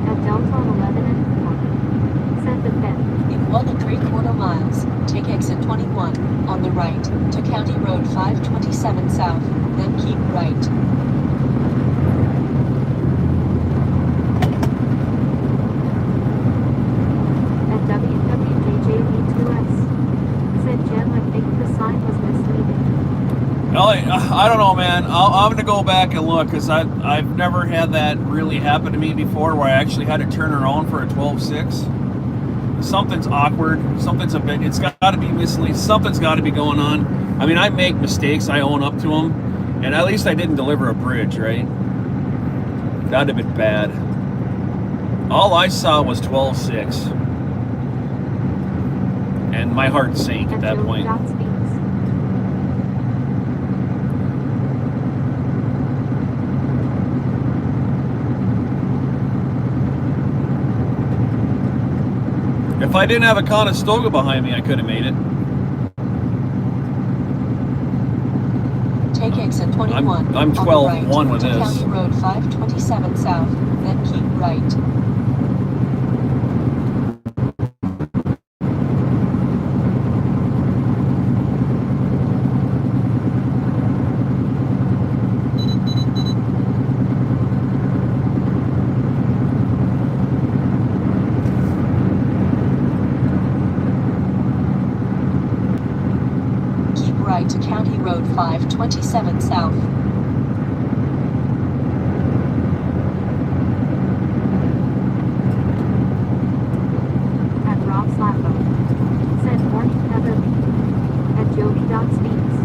At Delta 11 and 4. Said the Fed. In 1 3/4 miles, take exit 21 on the right to County Road 527 South, then keep right. At WWJJV2S. Said Jim, I think the sign was misleading. I don't know, man. I'm going to go back and look because I've never had that really happen to me before where I actually had to turn around for a 12.6. Something's awkward. Something's a bit, it's got to be misleading. Something's got to be going on. I mean, I make mistakes. I own up to them. And at least I didn't deliver a bridge, right? That'd have been bad. All I saw was 12.6. And my heart sank at that point. If I didn't have a Conestoga behind me, I could have made it. Take exit 21. I'm 12-1 right with to this. County Road 527 South, then keep right. Right to County Road 527 South. At Rob Slappo. Said morning Heather. At Jovi Dot speaks.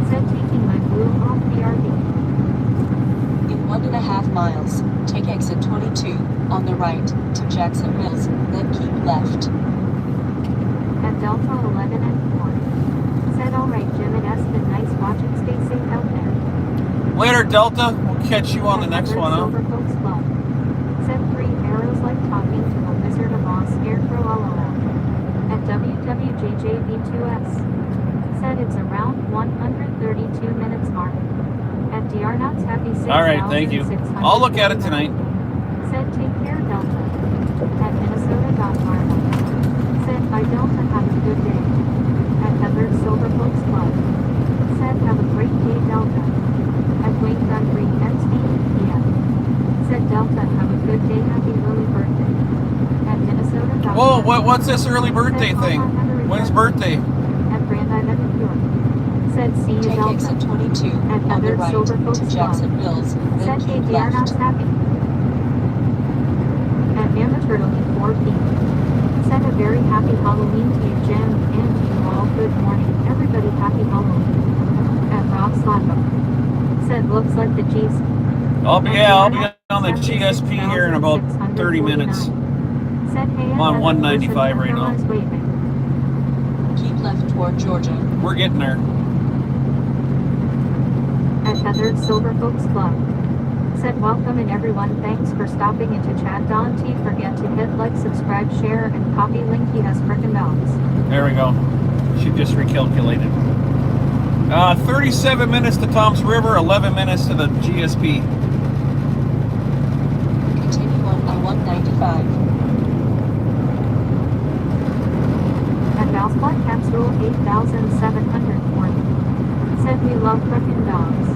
Said taking my blue off the RV. In 1.5 miles, take exit 22 on the right to Jackson Mills, then keep left. At Delta 11 and 4. Said alright Jim, it has been nice watching, stay safe out there. Later, Delta. We'll catch you on the next one, huh? Silver Folks Club. Said 3 arrows like talking to a Wizard of Oz scarecrow all around. At WWJJV2S. Said it's around 132 minutes mark. At DR Knots Happy 6,600. Alright, thank you. I'll look at it tonight. Said take care Delta. At Minnesota.Marvel. Said bye Delta, have a good day. At Heather's Silver Folks Club. Said have a great day Delta. At Wayne Gunfrey XB. Said Delta, have a good day, happy early birthday. At Minnesota. Whoa, what's this early birthday thing? When's birthday? At Brandeis, York. Said see you Take Delta. exit 22 At on the Heather's right Silver Folks to Club. Jackson Mills, then Said keep KDR not left. happy. At Amateurly 4P. Said a very happy Halloween to you, Jen, and to you all. Good morning, everybody. Happy Halloween. At Rob Slappo. Said looks like the G's. I'll be on the GSP here in about 30 minutes. Said, hey, I'm on 195 right now. Keep left toward Georgia. We're getting there. At Heather Silver Folks Club. Said, welcome and everyone, thanks for stopping into chat. Don't forget to hit like, subscribe, share, and copy link. He has frickin' dogs. There we go. She just recalculated. 37 minutes to Tom's River, 11 minutes to the GSP. Continue on I-195. At Valspot Caps Rule 8740. Said, we love frickin' dogs.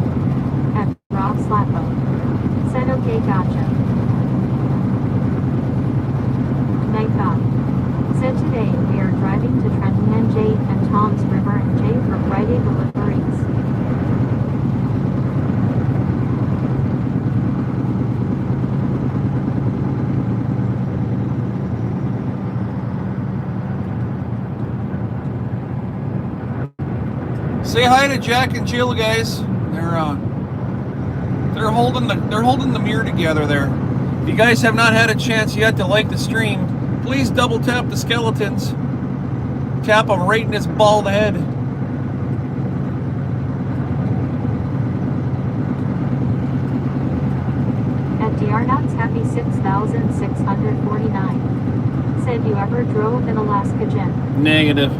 At Rob Slappo. Said, okay, gotcha. Night Dog. Said, today we are driving to Trenton NJ and Tom's River NJ for Friday deliveries. Say hi to Jack and Jill, guys. They're holding the mirror together there. If you guys have not had a chance yet to like the stream, please double tap the skeletons. Tap them right in his bald head. At DR Nuts Happy 6649. Said, you ever drove in Alaska, Jim? Negative.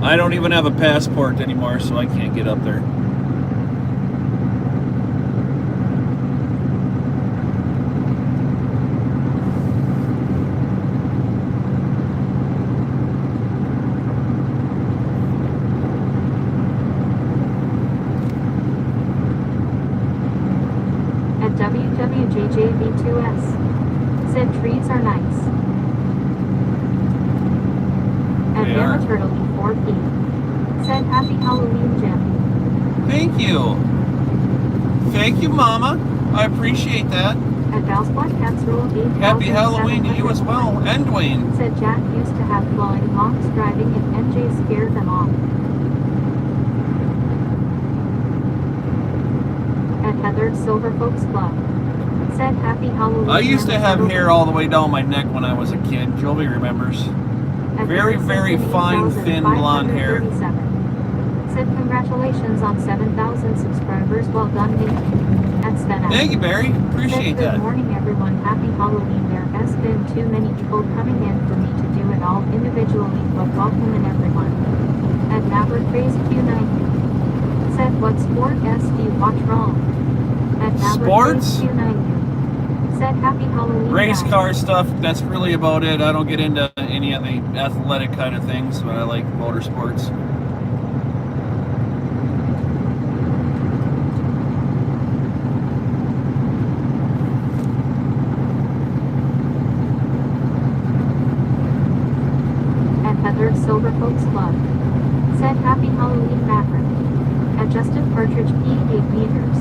I don't even have a passport anymore, so I can't get up there. At WWJJV2S. Said, trees are nice. At They are. Mama Turtle 4P. Said, happy Halloween, Jim. Thank you. Thank you, Mama. I appreciate that. At Valspot Cats Rule 8. Happy Halloween to you as well. And Dwayne. Said, Jack used to have flowing locks driving and NJ scared them off. At Heather Silver Folks Club. Said, happy Halloween. I used to Mama have Turtle. hair all the way down my neck when I was a kid. Joby remembers. At Very, Barry very Simpson, fine, thin blonde hair. 8,537. Said, congratulations on 7,000 subscribers. Well done, me. At Sven. Thank you, Barry. Appreciate Said, that. good morning, everyone. Happy Halloween. There has been too many people coming in for me to do it all individually, but welcome in everyone. At Maverick Craze Q90. Said, what sport S do you watch wrong? At Maverick Sports? Craze Q90. Said, happy Halloween. Race guys. car stuff, that's really about it. I don't get into any of the athletic kind of things, but I like motorsports. At Heather Silver Folks Club. Said, happy Halloween, Maverick. At Justin Partridge P. 8 meters.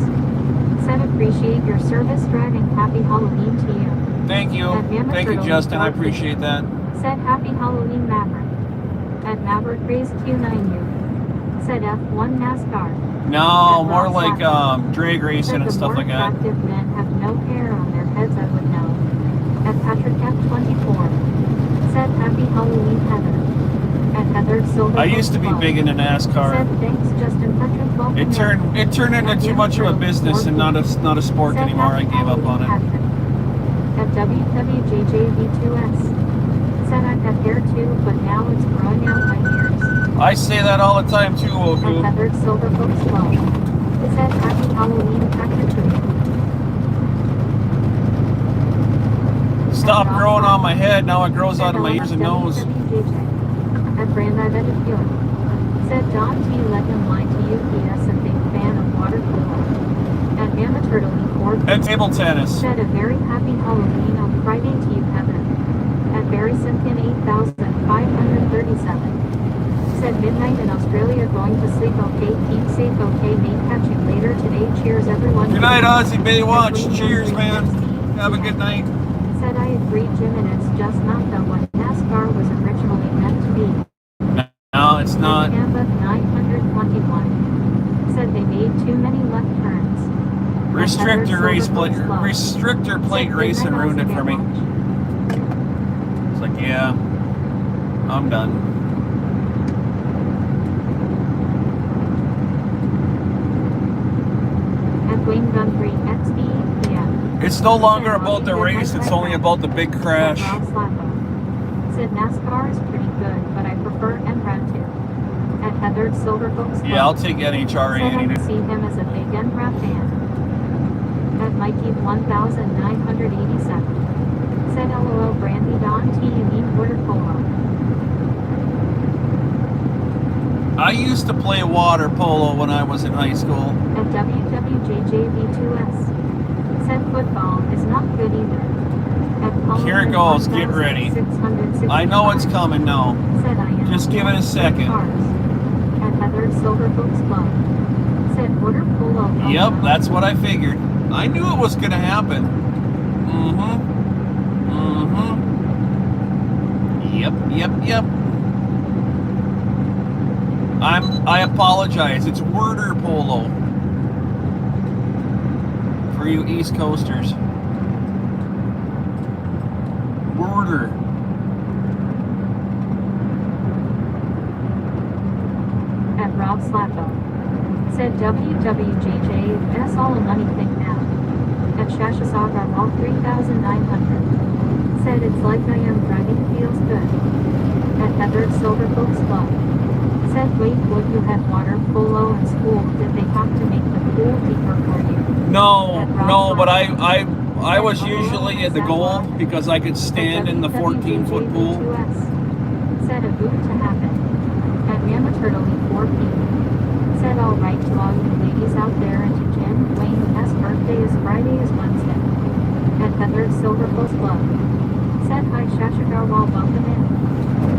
Said, appreciate your service driving. Happy Halloween to you. Thank you. At Mama Thank you, Turtle, Justin. I 4P. appreciate that. Said, happy Halloween, Maverick. At Maverick Race Q90. Said, F1 NASCAR. No, more like drag racing Said, and the stuff more like that. attractive men have no hair on their heads, I would know. At Patrick F24. Said, happy Halloween, Heather. At Heather Silver I used to be Folks Club. big into NASCAR. Said, thanks, Justin Partridge. Welcome It turned into too much of a business and not a sport Said, anymore. I happy gave up on Halloween, it. Patrick. At WWJJV2S. Said, I've had hair too, but now it's growing out my ears. I say that all the time too, At Oku. Heather Silver Folks Club. Said, happy Halloween, Patrick. Stopped growing on my head. Now it grows out of my ears and nose. At Brandi Bediffield. Said, John T. let him lie to you. He is a big fan of water polo. At Mama Turtle E4. And table tennis. Said, a very happy Halloween on Friday to you, Heather. At Barry Simpkin 8537. Said, midnight in Australia, going to sleep okay. Keep safe, okay. May catch you later today. Cheers, everyone. Good night, Ozzy Baywatch. Cheers, man. Have a good night. Said, I agree, Jim, and it's just not the what NASCAR was originally meant to be. No, it's not. Canva 921. Said they made too many left turns. Restrictor plate racing ruined it for me. It's like, yeah, I'm done. At Wayne Guthrie XB, yeah. It's no longer about the race, it's only about the big crash. Said NASCAR is pretty good, but I prefer NRAD too. At Heather's Silver Books Club. Yeah, I'll take NHRA Said any I day. see him as a big NRAD fan. At Mikey 1987. Said LOL Brandy Don T. You mean water polo? I used to play water polo when I was in high school. At WWJJV2S. Said football is not good either. At Here it goes, get ready. I know it's coming now. Said I am. Just give it a second. Cars. At Heather's Silver Books Club. Said water polo. Yep, that's what I figured. I knew it was going to happen. Yep. I apologize. It's Werder Polo. For you East Coasters. Werder. At Rob Slappo. Said WWJJ, that's all a money thing now. At Shashasaga Wall 3900. Said it's like I am driving feels good. At Heather's Silver Books Club. Said wait, would you have water polo in school? Did they have to make the pool deeper for you? No, but I was usually at the goal because I could stand in the 14-foot pool. Said a boot to happen. At Mama Turtle 4P. Said all right to all you ladies out there and to Jen. Wayne's birthday is Friday is Wednesday. At Heather's Silver Post Club. Said hi Shashagar while welcome in.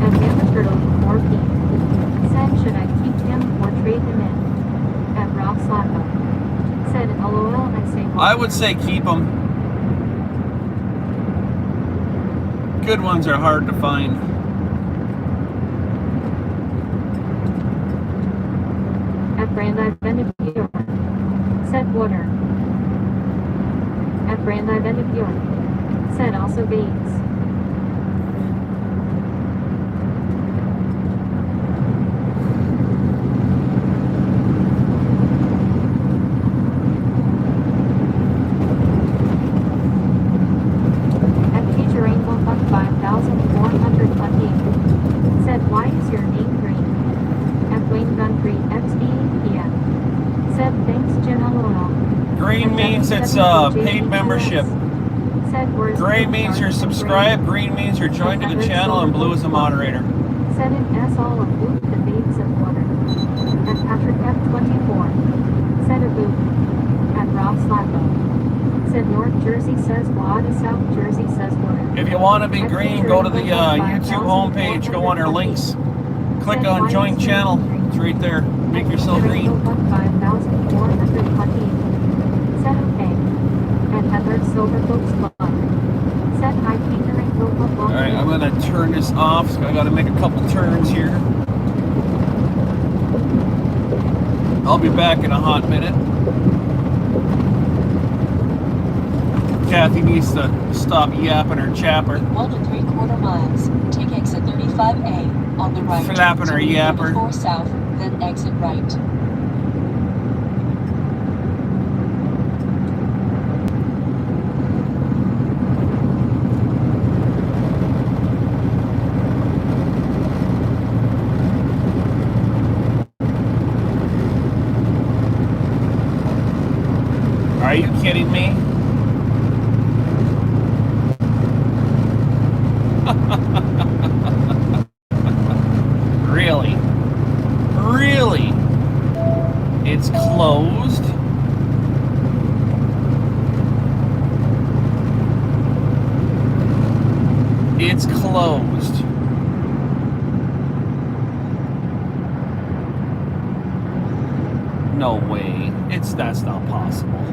At Mama Turtle 4P. Said should I keep him or trade him in? At Rob Slappo. Said LOL I say well. I would say keep them. Good ones are hard to find. At Brandeis Benefure. Said water. At Brandeis Benefure. Said also Bates. At Future Rainbow Buck 5420. Said why is your name green? At Wayne Guthrie XB, yeah. Said thanks Jen LOL. Green means it's paid membership. Gray means you're subscribed, green means you're joined to the channel, and blue is the moderator. Said an S all of boot the babes of water. At Patrick F24. Said a boot. At Rob Slappo. Said North Jersey says water, South Jersey says water. If you want to be green, go to the YouTube homepage, go under links, click on join channel. It's right there. Make yourself green. 5420. Said okay. At Heather's Silver Books Club. Said hi Peter and Go Football. Alright, I'm going to turn this off. So I got to make a couple turns here. I'll be back in a hot minute. Kathy needs to stop yapping her chapper. 1 3/4 miles. Take exit 35A on the right. Flapping her yapper. 34 south, then exit right. Are you kidding me? Really? Really? It's closed? It's closed. No way. That's not possible.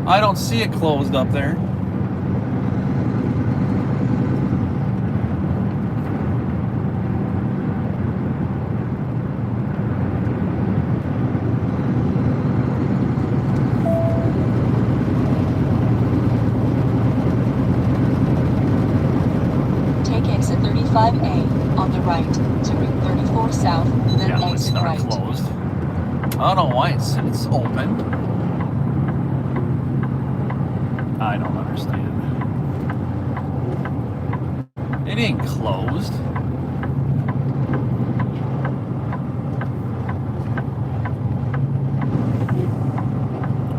I don't see it closed up there. on the not right. closed. I don't know why it's open. I don't understand. It ain't closed.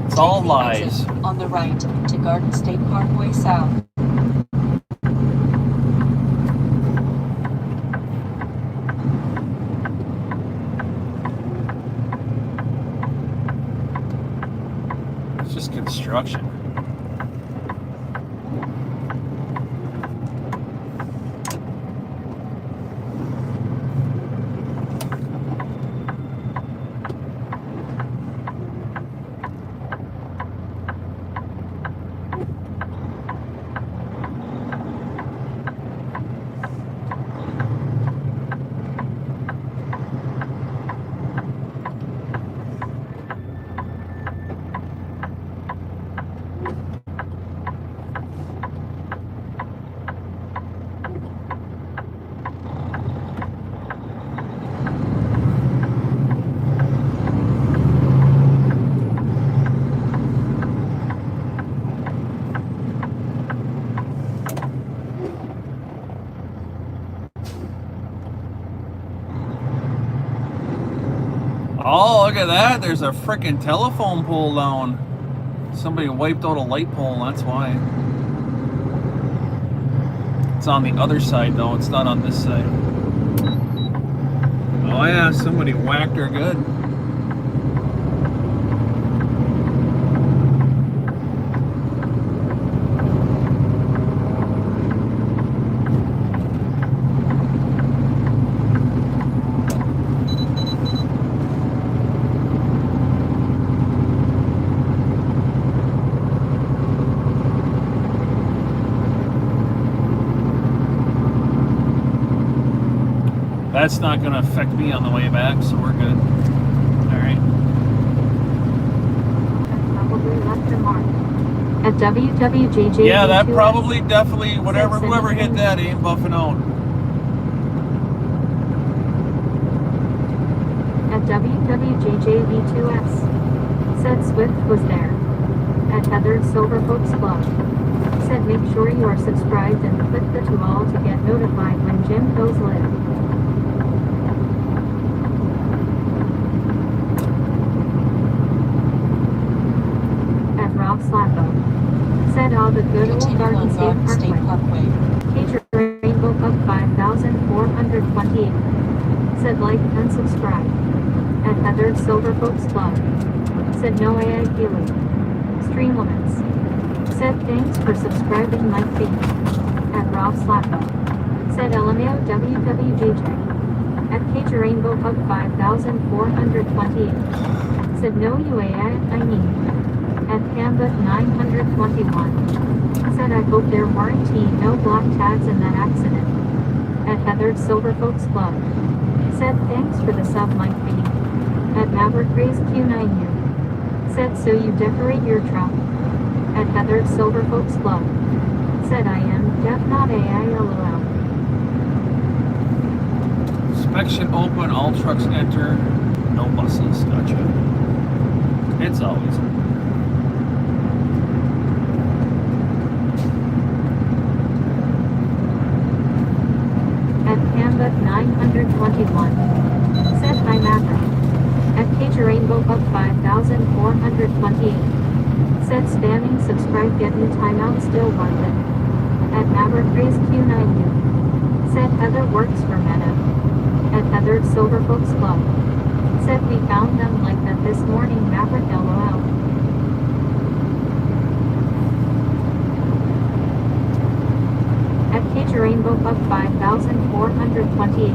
It's all lies. Exit on the right to Garden State Parkway South. It's just construction. Oh, look at that. There's a freaking telephone pole down. Somebody wiped out a light pole, that's why. It's on the other side, though. It's not on this side. Oh, yeah. Somebody whacked her good. That's not going to affect me on the way back, so we're good. All right. Probably left a mark. At WWJJ. Yeah, that probably, definitely, whatever, whoever hit that ain't buffing out. At WWJJV2S. Said Swift was there. At Heather's Silver Folks Club. Said make sure you are subscribed and click the to all to get notified when Jim goes live. Slappo. Said all the good old Continue on Garden State Parkway. Cager Rainbow Cup 5428. Said like and subscribe. At Heather's Silver Folks Club. Said no AI feeling. Stream limits. Said thanks for subscribing Mike B. At Rob Slappo. Said LMAO WWJJ. At Cager Rainbow Cup 5428. Said no UAI I need. At Canva 921. Said I hope there weren't no black tags in that accident. At Heather's Silver Folks Club. Said thanks for the sub Mike B. At Maverick Race Q9U. Said so you decorate your truck. At Heather's Silver Folks Club. Said I am def not AI LOL. Inspection open, all trucks enter, no buses. Gotcha. It's always open. At Canva 921. Said hi Maverick. At Cager Rainbow Cup 5428. Said spamming subscribe get new timeout still worth it. At Maverick Race Q9U. Said Heather works for Meta. At Heather's Silver Folks Club. Said we found them like that this morning Maverick LOL. At Cager Rainbow Cup 5428.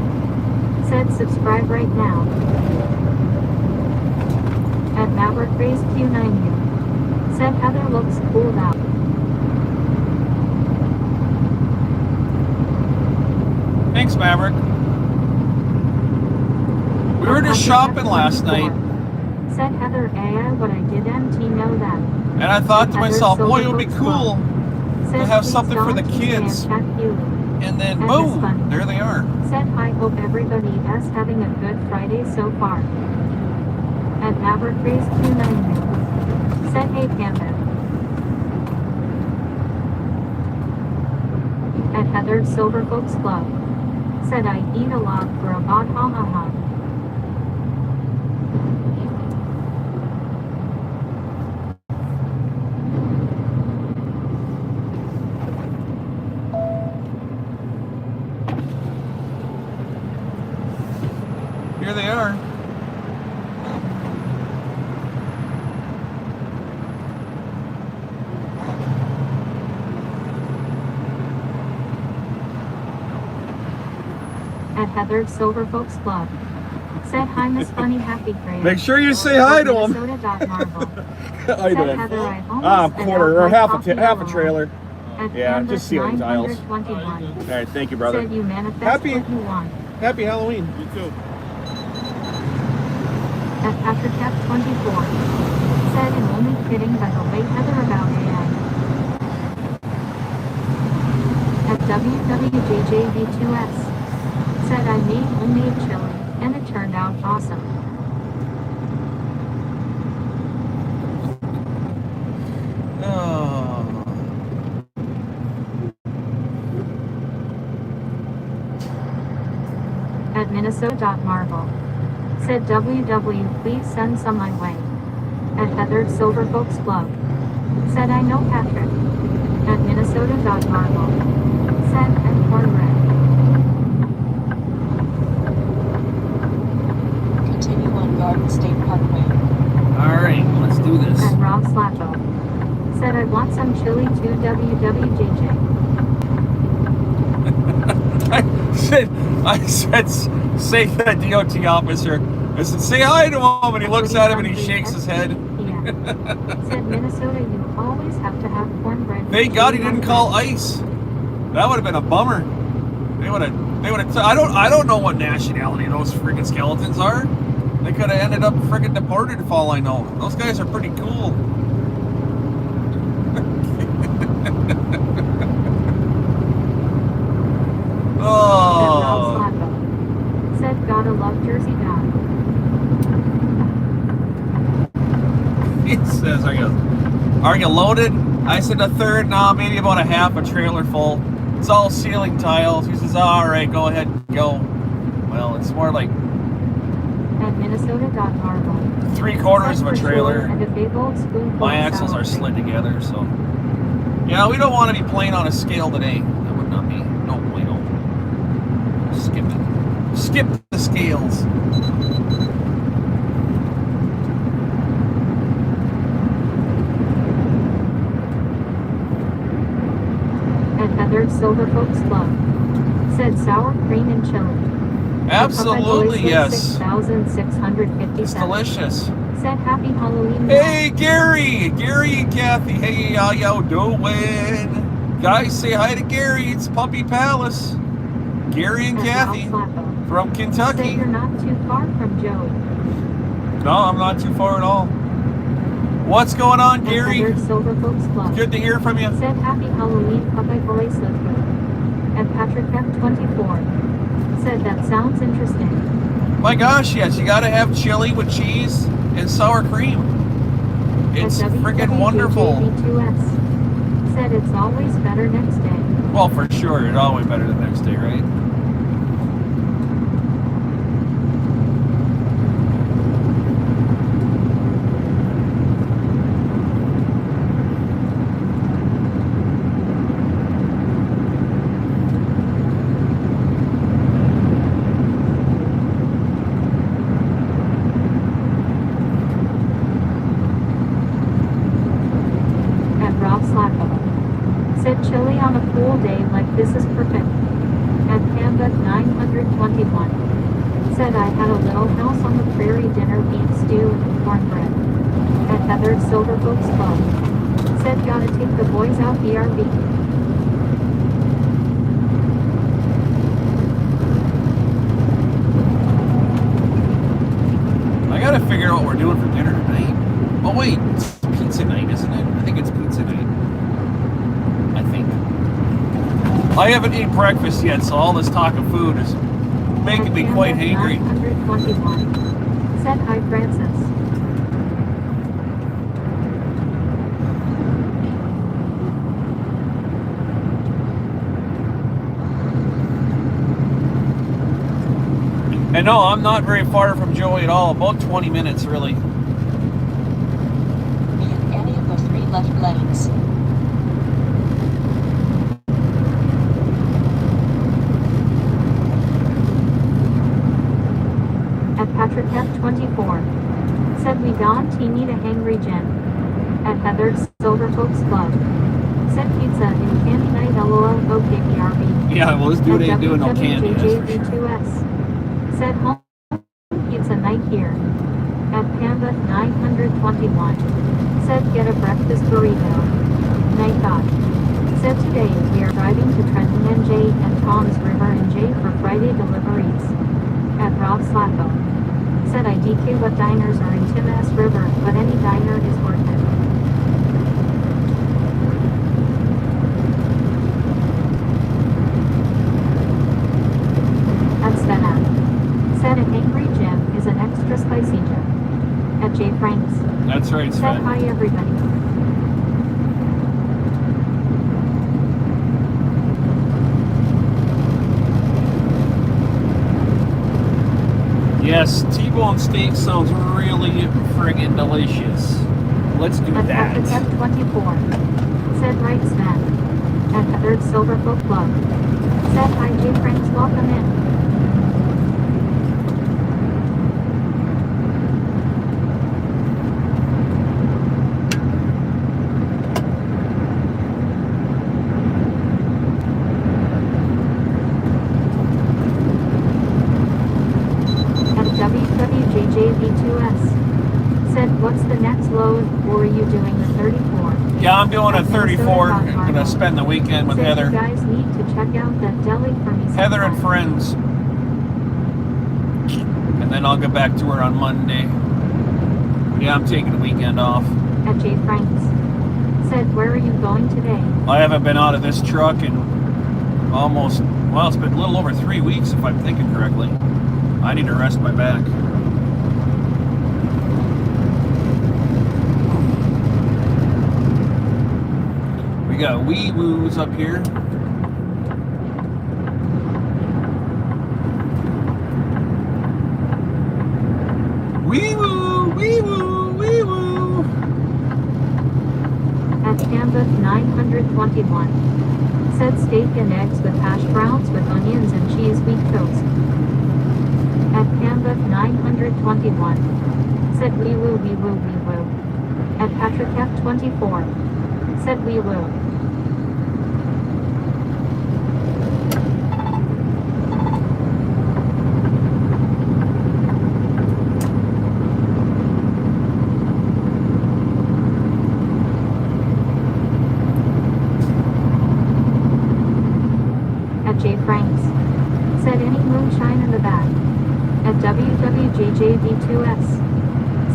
Said subscribe right now. At Maverick Race Q9U. Said Heather looks cooled out. Thanks, Maverick. We were just shopping last night, Said Heather AI what I did MT know that. and I thought to myself, boy, it would be cool to have something for the kids. And then And boom, Miss Bunny there they are. said, "I hope everybody is having a good Friday so far." And Maverick Race 290 said, "Hey Panda." And Heather Silver Folks Club said, "I eat a lot for a bod, ha ha ha." Here they are. At Heather Silver Folks Club said, "Hi Miss Bunny, happy Friday." Make sure you say hi to them. Minnesota.marvel Hi, said, Ben. "Heather, I almost spit Quarter out or my half coffee a alone." trailer. At Yeah, Canvas just ceiling tiles. 921 All right, thank you, brother. said, "You manifest Happy- what you want." Happy Halloween. You too. At Patrick F24 said, "I'm only kidding, by the way, Heather, about AI." At WWJJV2S said, "I made homemade chili, and it turned out awesome." Oh. At Minnesota.marvel said, "WW, please send some my way." At Heather Silver Folks Club said, "I know Patrick." At Minnesota.marvel said, "And cornbread." Continue on Garden State Parkway. All right, let's do this. And Rob Slappo said, "I want some chili too, WWJJ." I said, say that DOT officer. I said, say hi to him, and he looks at him and he shakes his head. Yeah. Said, "Minnesota, you always have to have cornbread." Thank God he didn't call ICE. That would have been a bummer. They would have. I don't know what nationality those freaking skeletons are. They could have ended up freaking deported for all I know. Those guys are pretty cool. Oh. Said, "Gotta love Jersey God." He says, "Are you loaded?" I said, "A third, no, maybe about a half a trailer full. It's all ceiling tiles." He says, "All right, go ahead, go." Well, it's more like At Minnesota.marvel 3/4 of a trailer. And a big old spoonful My of axles sour are cream. slid together, so yeah, we don't want to be playing on a scale today. That would not be no bueno. Skip it. Skip the scales. At Heather Silver Folks Club said, "Sour cream and chili." Absolutely, yes. 6,657 It's delicious. said, "Happy Halloween." Hey, Gary and Kathy. Hey, how y'all doing? Guys, say hi to Gary. It's Puppy Palace. Gary and Kathy from Said, Kentucky. "You're not too far from Joey." No, I'm not too far at all. What's going on, At Gary? Heather Silver Folks Club Good to hear from you. said, "Happy Halloween, Puppy Palace." And Patrick F24 said, "That sounds interesting." My gosh, yes, you gotta have chili with cheese and sour cream. It's freaking wonderful. WWJV2S said, "It's always better next day." Well, for sure, it's always better the next day, right? And Rob Slappo said, "Chili on a cool day like this is perfect." And Canva 921 said, "I had a little house on the prairie dinner, beef stew and cornbread." And Heather Silver Folks Club said, "Gotta take the boys out BRB." I gotta figure out what we're doing for dinner tonight. Oh wait, it's pizza night, isn't it? I think it's pizza night. I think. I haven't eaten breakfast yet, so all this talk of food is making me quite hangry. 921. Said hi, Francis. And no, I'm not very far from Joey at all. About 20 minutes, really. Be in any of the 3 left lanes. At Patrick F24. Said we don't need a hangry Jen. At Heather's Silver Folks Club. Said pizza in candy night LOL OKPRB. Yeah, well, this dude ain't doing no candy. That's for sure. WJJV2S. Said home pizza night here. At Panda 921. Said get a breakfast burrito. Night thought. Said today we are driving to Trenton NJ and Tom's River NJ for Friday deliveries. At Rob Slacko. Said I DK what diners are in Tim S. River, but any diner is worth it. At Svena. Said an angry Jim is an extra spicy Jim. At J. Franks. That's right, Said Sven. hi everybody. Yes, T-bone steak sounds really friggin' delicious. Let's do At that. Patrick F24. Said right Sven. At Heather's Silver Folk Club. Said hi J. Franks, welcome in. WWJJV2S. Said, what's the next load, or are you doing the 34? Yeah, I'm doing a 34. I'm Minnesota. gonna spend the weekend with Said Heather. you guys need to check out that deli for me Heather and sometime. friends. And then I'll get back to her on Monday. Yeah, I'm taking the weekend off. At J. Franks. Said, where are you going today? I haven't been out of this truck in almost, well, it's been a little over 3 weeks if I'm thinking correctly. I need to rest my back. We got wee woos up here. Wee woo, wee woo, wee woo. At Canvas 921. Said steak and eggs with hash browns with onions and cheese wheat toast. At Canvas 921. Said wee woo, wee woo, wee woo. At Patrick F24. Said wee woo. At J. Franks. Said any moonshine in the back. At WWJJV2S.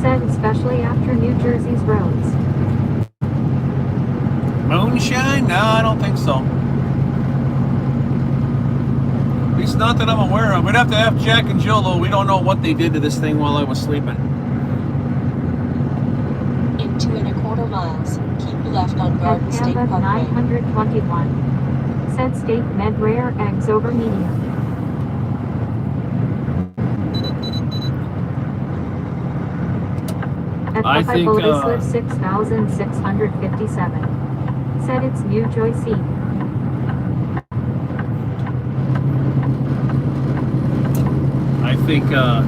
Said especially after New Jersey's roads. Moonshine? No, I don't think so. At least not that I'm aware of. We'd have to have Jack and Jill, though. We don't know what they did to this thing while I was sleeping. In 2¼ miles, keep left on Garden At State Canvas Parkway. 921. Said steak med rare, eggs over medium. At I Popeye think, Bolisliv 6657. Said it's new Joy C. I think At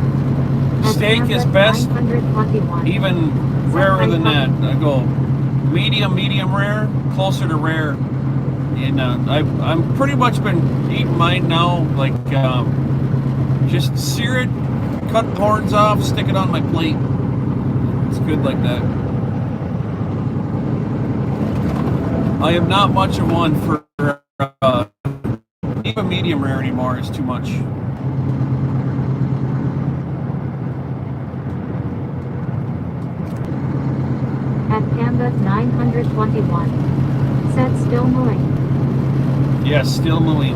steak is Canvas best, 921. even rarer than that. I go medium rare, closer to rare. And I'm pretty much been eating mine now, like just sear it, cut the horns off, stick it on my plate. It's good like that. I am not much of one for even medium rare anymore. It's too much. At Canvas 921. Said still mooing. Yes, still moving.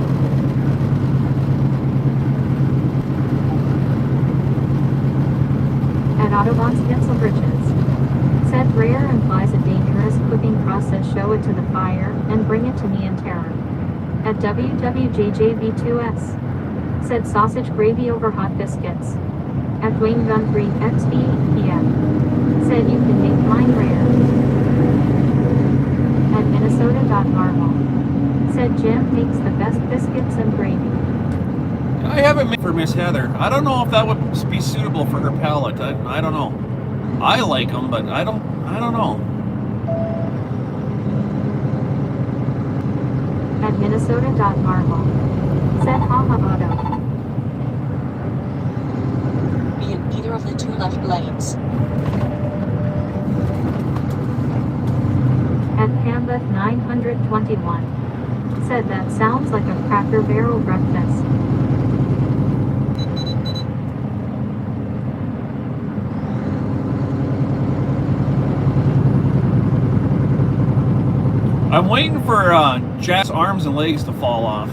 At Autobahn's Pencil Bridges. Said rare implies a dangerous cooking process. Show it to the fire and bring it to me in terror. At WWJJV2S. Said sausage gravy over hot biscuits. At Dwayne Gun 3 XBEF. Said you can make mine rare. At Minnesota.Marvel. Said Jim makes the best biscuits and gravy. I haven't made for Miss Heather. I don't know if that would be suitable for her palate. I don't know. I like them, but I don't know. At Minnesota.Marvel. Said haha auto. Be in either of the two left lanes. At Hamlet 921. Said that sounds like a Cracker Barrel breakfast. I'm waiting for Jack's arms and legs to fall off.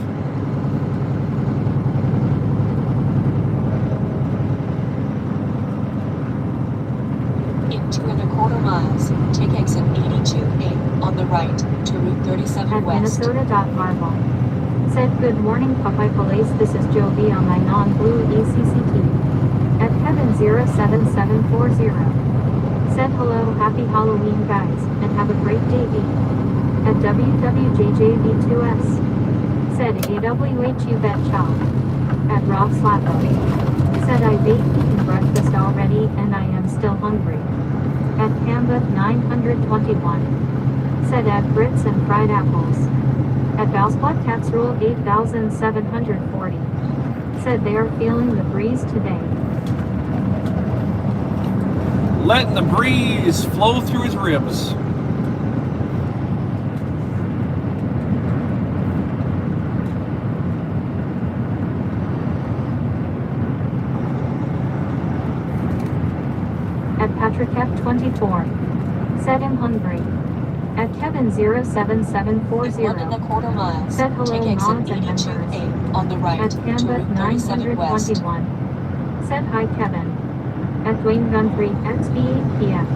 In 2¼ miles, take exit 82A on the right to Route 37 At West. Minnesota.Marvel. Said good morning Popeye Police, this is Joe B on my non-blue ECCT. At Kevin07740. Said hello, happy Halloween guys, and have a great day B. At WWJJV2S. Said AWH you bet chow. At Rob Slappo. Said I've eaten breakfast already and I am still hungry. At Canva 921. Said add grits and fried apples. At Valsplat Casserole 8740. Said they are feeling the breeze today. Letting the breeze flow through his ribs. At Patrick F24. Said I'm hungry. At Kevin07740. 1¼ miles, Said hello take exit mods and members. 82A on the right At to Canva Route 37 West. 921. Said hi Kevin. At Dwayne Gun 3 XBEF.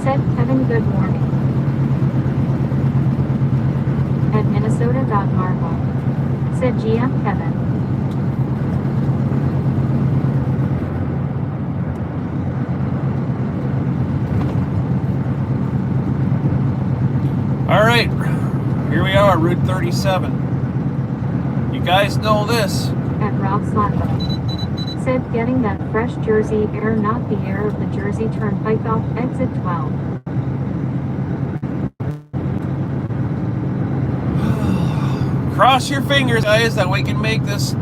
Said Kevin good morning. At Minnesota.Marvel. Said GM Kevin. All right, here we are, Route 37. You guys know this. At Rob Slappo. Said getting that fresh Jersey air, not the air of the Jersey Turnpike off exit 12. Cross your fingers, guys, that we can make this.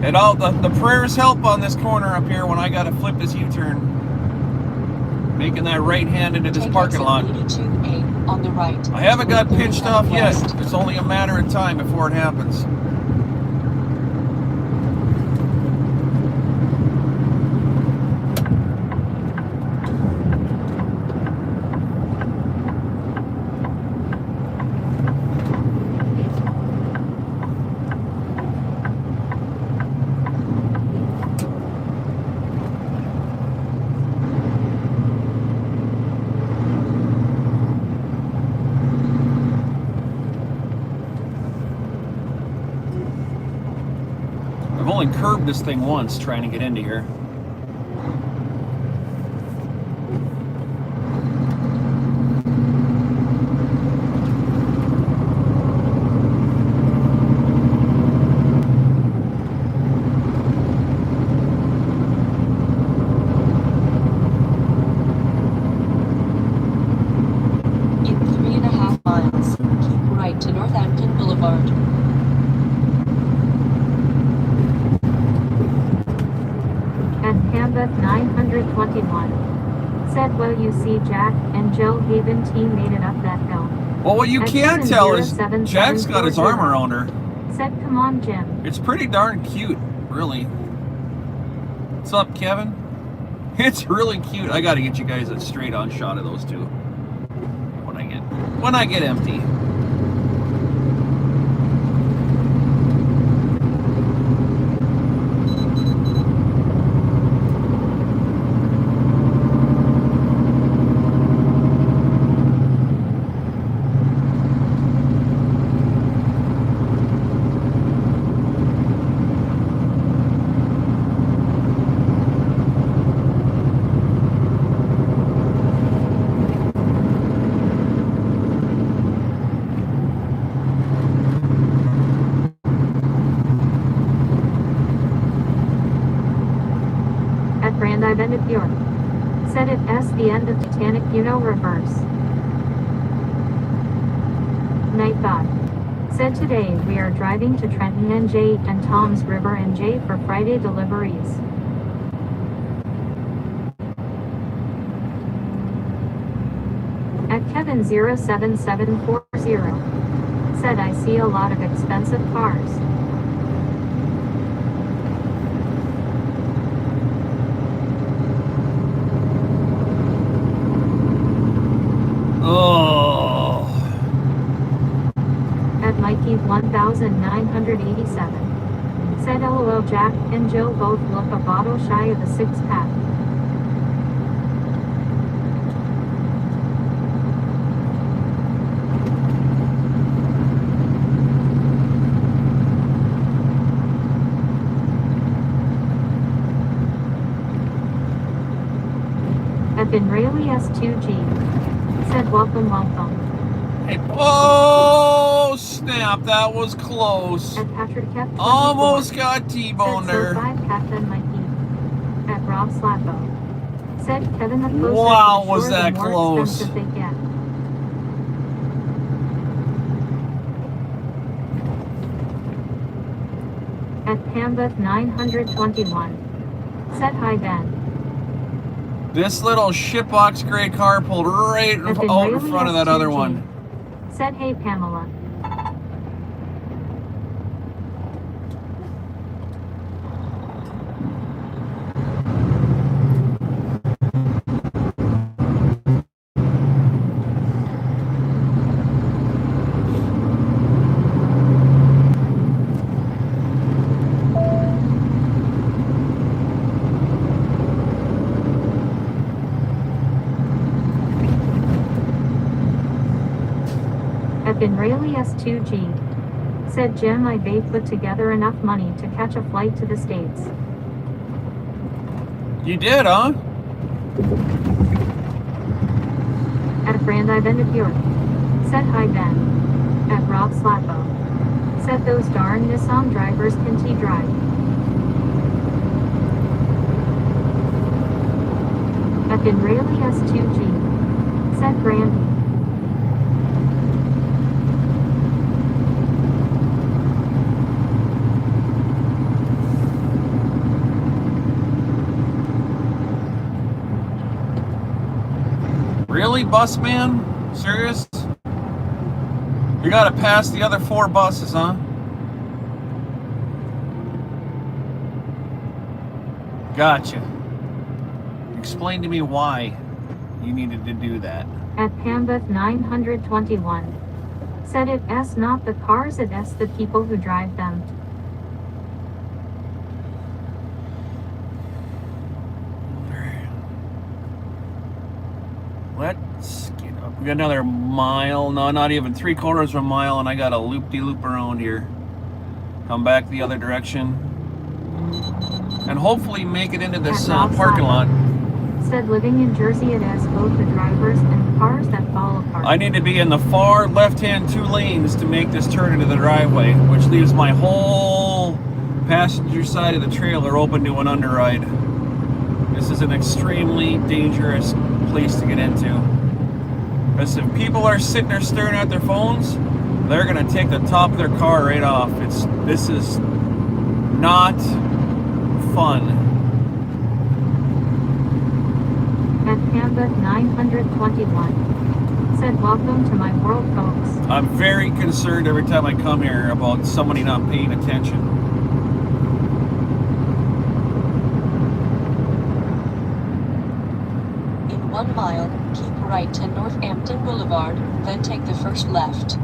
And all the prayers help on this corner up here when I gotta flip this U-turn. Making that right hand into this Take parking exit lot. 82A on the right. I haven't to got Route pinched 37 off yet. West. It's only a matter of time before it happens. I've only curbed this thing once trying to get into here. In 3½ miles, keep right to Northampton Boulevard. At Canva 921. Said well you see Jack and Jill Haven team made it up that hill. Well, what you At can't tell is 77740. Jack's got his arm around her. Said come on Jim. It's pretty darn cute, really. What's up, Kevin? It's really cute. I gotta get you guys a straight on shot of those two when I get empty. Said it S the end of Titanic, you know, reverse. Night thought. Said today we are driving to Trenton NJ and Tom's River NJ for Friday deliveries. At Kevin 07740. Said I see a lot of expensive cars. Oh. At Mikey 1987. Said LOL, Jack and Jill both look a bottle shy of a six-pack. At Ben Rayleigh S2G. Said welcome, welcome. Hey, oh, snap. That was close. At Patrick Kept 24. Almost got T-boned Said there. so 5 Captain Mikey. At Rob Slappo. Said Kevin the closer Wow, to the was shore, that the more close. expensive they get. At Pambeth 921. Said hi Ben. This little shitbox gray car pulled right At Ben out in Rayleigh front of that other S2G. one. Said hey Pamela. At Ben Rayleigh S2G. Said Jim I they put together enough money to catch a flight to the States. You did, huh? At Brandeis Bendapure. Said hi Ben. At Rob Slappo. Said those darn Nissan drivers can T-drive. At Ben Rayleigh S2G. Said Brandy. Really, bus man? Serious? You gotta pass the other 4 buses, huh? Gotcha. Explain to me why you needed to do that. At Pambeth 921. Said it S not the cars, it S the people who drive them. Let's get up. We got another mile. No, not even 3/4 of a mile, and I got a loop-de-loop around here. Come back the other direction. And hopefully make it into this parking lot. Said living in Jersey it has both the drivers and the cars that fall apart. I need to be in the far left-hand 2 lanes to make this turn into the driveway, which leaves my whole passenger side of the trailer open to an underride. This is an extremely dangerous place to get into. Because if people are sitting there staring at their phones, they're gonna take the top of their car right off. This is not fun. At Pambeth 921. Said welcome to my world, folks. I'm very concerned every time I come here about somebody not paying attention. In 1 mile, keep right to Northampton Boulevard, then take the first left.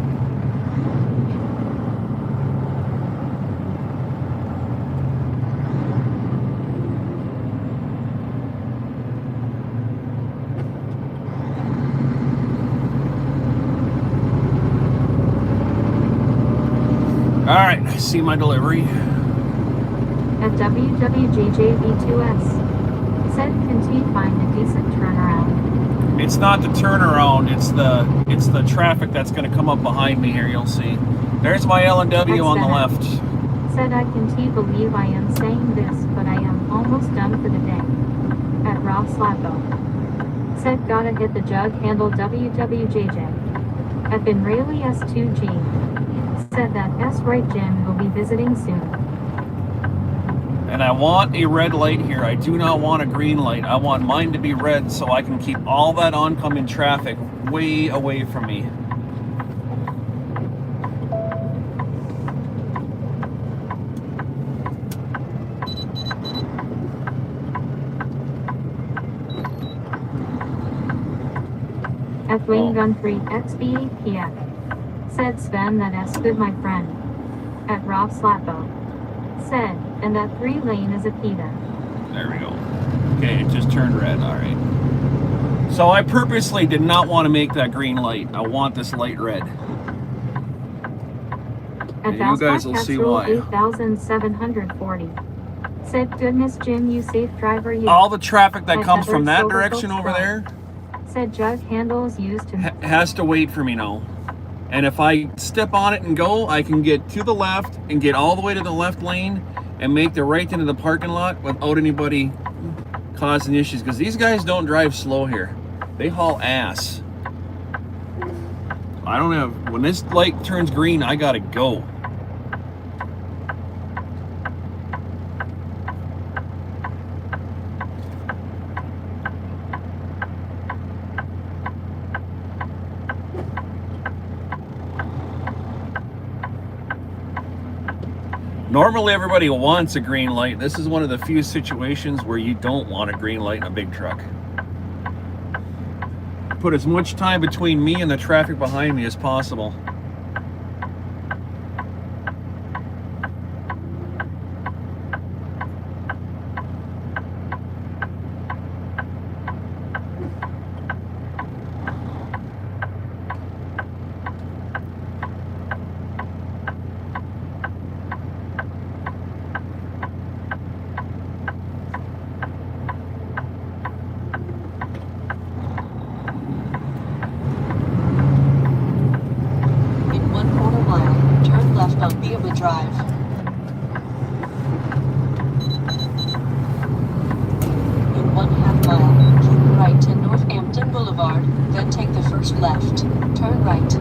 All right, I see my delivery. At WWJJV2S. Said can T find a decent turnaround. It's not the turnaround, it's the traffic that's going to come up behind me here, you'll see. There's my L&W on the left. Said I can T believe I am saying this, but I am almost done for the day. At Rob Slappo. Said gotta hit the jug handle WWJJ. At been Rayleigh S2G. Said that S right Jim will be visiting soon. And I want a red light here. I do not want a green light. I want mine to be red so I can keep all that oncoming traffic way away from me. At Wayne Gun 3 XBPF. Said Sven that S good my friend. At Rob Slappo. Said, and that 3 lane is a PETA. There we go. Okay, it just turned red. All right. So I purposely did not want to make that green light. I want this light red. At And you guys will see why. 8,740. Said goodness Jim you safe driver you. All the traffic that At comes from that Heather direction over Silverfoot there Said jug handles used to has to wait for me now. And if I step on it and go, I can get to the left and get all the way to the left lane and make the right into the parking lot without anybody causing issues. Because these guys don't drive slow here. They haul ass. I don't have, when this light turns green, I gotta go. Normally everybody wants a green light. This is one of the few situations where you don't want a green light in a big truck. Put as much time between me and the traffic behind me as possible. Drive. In 1/2 mile, keep right to Northampton Boulevard, then take the first left. Turn right.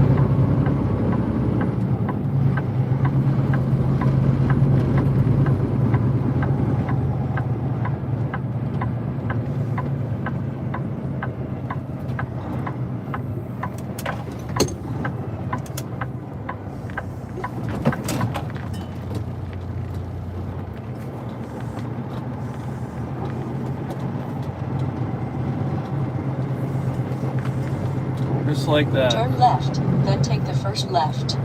Just like that. Turn left, then take the first left.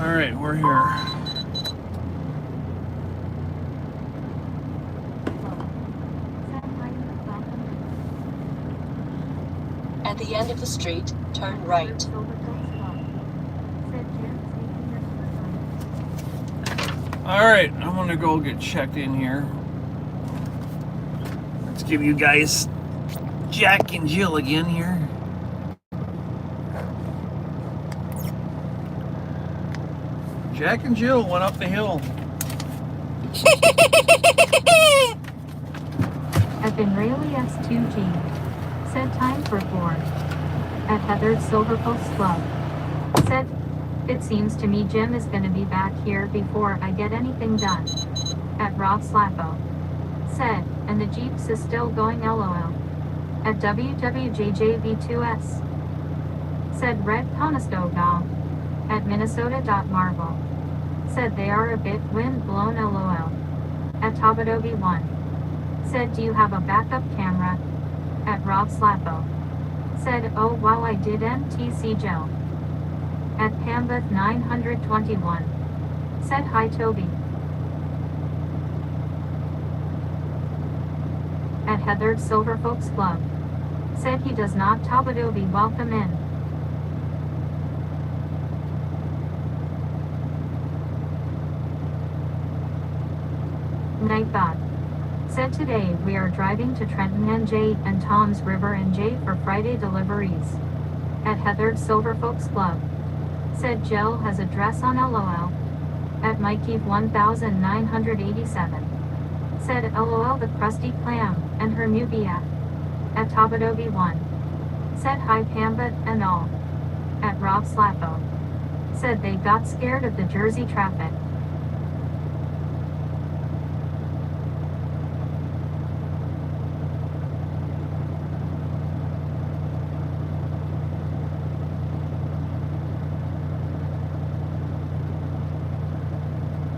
All right, we're here. At the end of the street, turn right. All right, I'm gonna go get checked in here. Let's give you guys Jack and Jill again here. Jack and Jill went up the hill. At been Rayleigh S2G. Said time for board. At Heather Silverfoot's Club. Said, it seems to me Jim is gonna be back here before I get anything done. At Rob Slappo. Said, and the Jeeps is still going LOL. At WWJJV2S. Said Red Conestoga. At Minnesota.Marvel. Said they are a bit wind blown LOL. At Tabadobi 1. Said do you have a backup camera? At Rob Slappo. Said oh wow I did NTC Joe. At Pambeth 921. Said hi Toby. At Heathered Silver Folks Club. Said he does not Tabadobi welcome in. Nightbot. Said today we are driving to Trenton NJ and Tom's River NJ for Friday deliveries. At Heathered Silver Folks Club. Said Jill has address on LOL. At Mikey 1987. Said LOL the crusty clam and her new BF. At Tabadobi 1. Said hi Pambit and all. At Rob Slappo. Said they got scared of the Jersey traffic.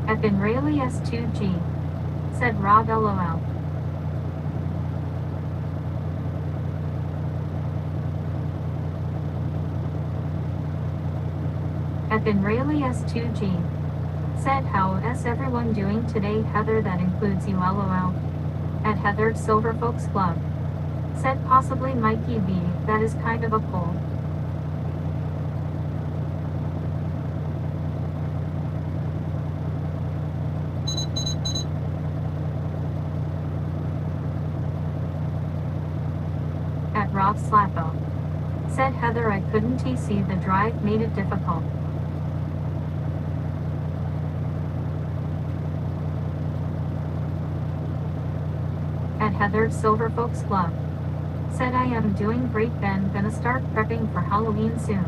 At Benrayli S2G. Said Rob LOL. At Benrayli S2G. Said how is everyone doing today Heather that includes you LOL. At Heathered Silver Folks Club. Said possibly Mikey V that is kind of a pull. At Rob Slappo. Said Heather I couldn't see the drive made it difficult. At Heathered Silver Folks Club. Said I am doing great Ben gonna start prepping for Halloween soon.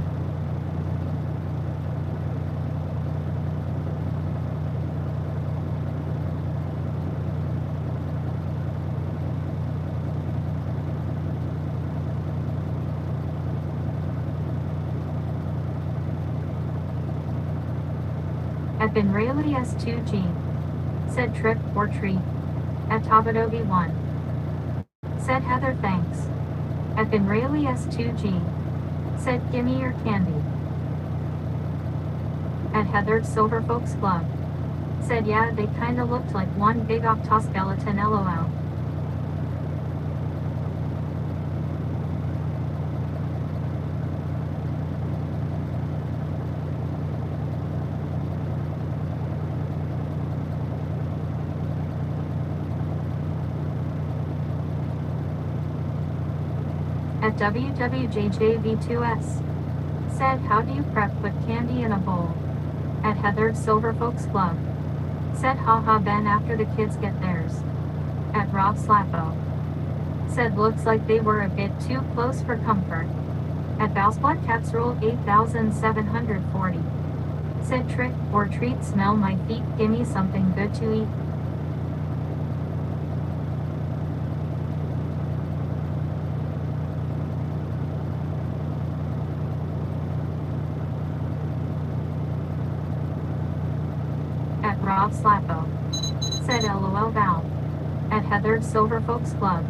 At Benrayli S2G. Said trip or treat. At Tabadobi 1. Said Heather thanks. At Benrayli S2G. Said gimme your candy. At Heathered Silver Folks Club. Said yeah they kinda looked like one big octoskeleton LOL. At WWJJV2S. Said how do you prep put candy in a bowl? At Heathered Silver Folks Club. Said haha Ben after the kids get theirs. At Rob Slappo. Said looks like they were a bit too close for comfort. At Bowspot Casserole 8740. Said trick or treat smell my feet gimme something good to eat. At Rob Slappo. Said LOL Val. At Heathered Silver Folks Club.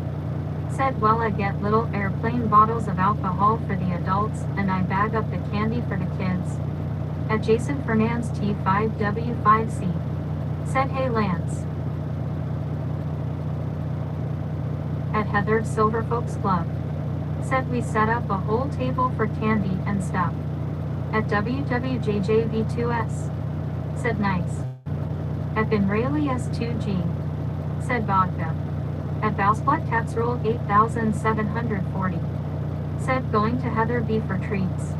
Said well I get little airplane bottles of alcohol for the adults and I bag up the candy for the kids. At Jason Fernandez T5W5C. Said hey Lance. At Heathered Silver Folks Club. Said we set up a whole table for candy and stuff. At WWJJV2S. Said nice. At Benrayli S2G. Said vodka. At Bowspot Casserole 8740. Said going to Heather B for treats.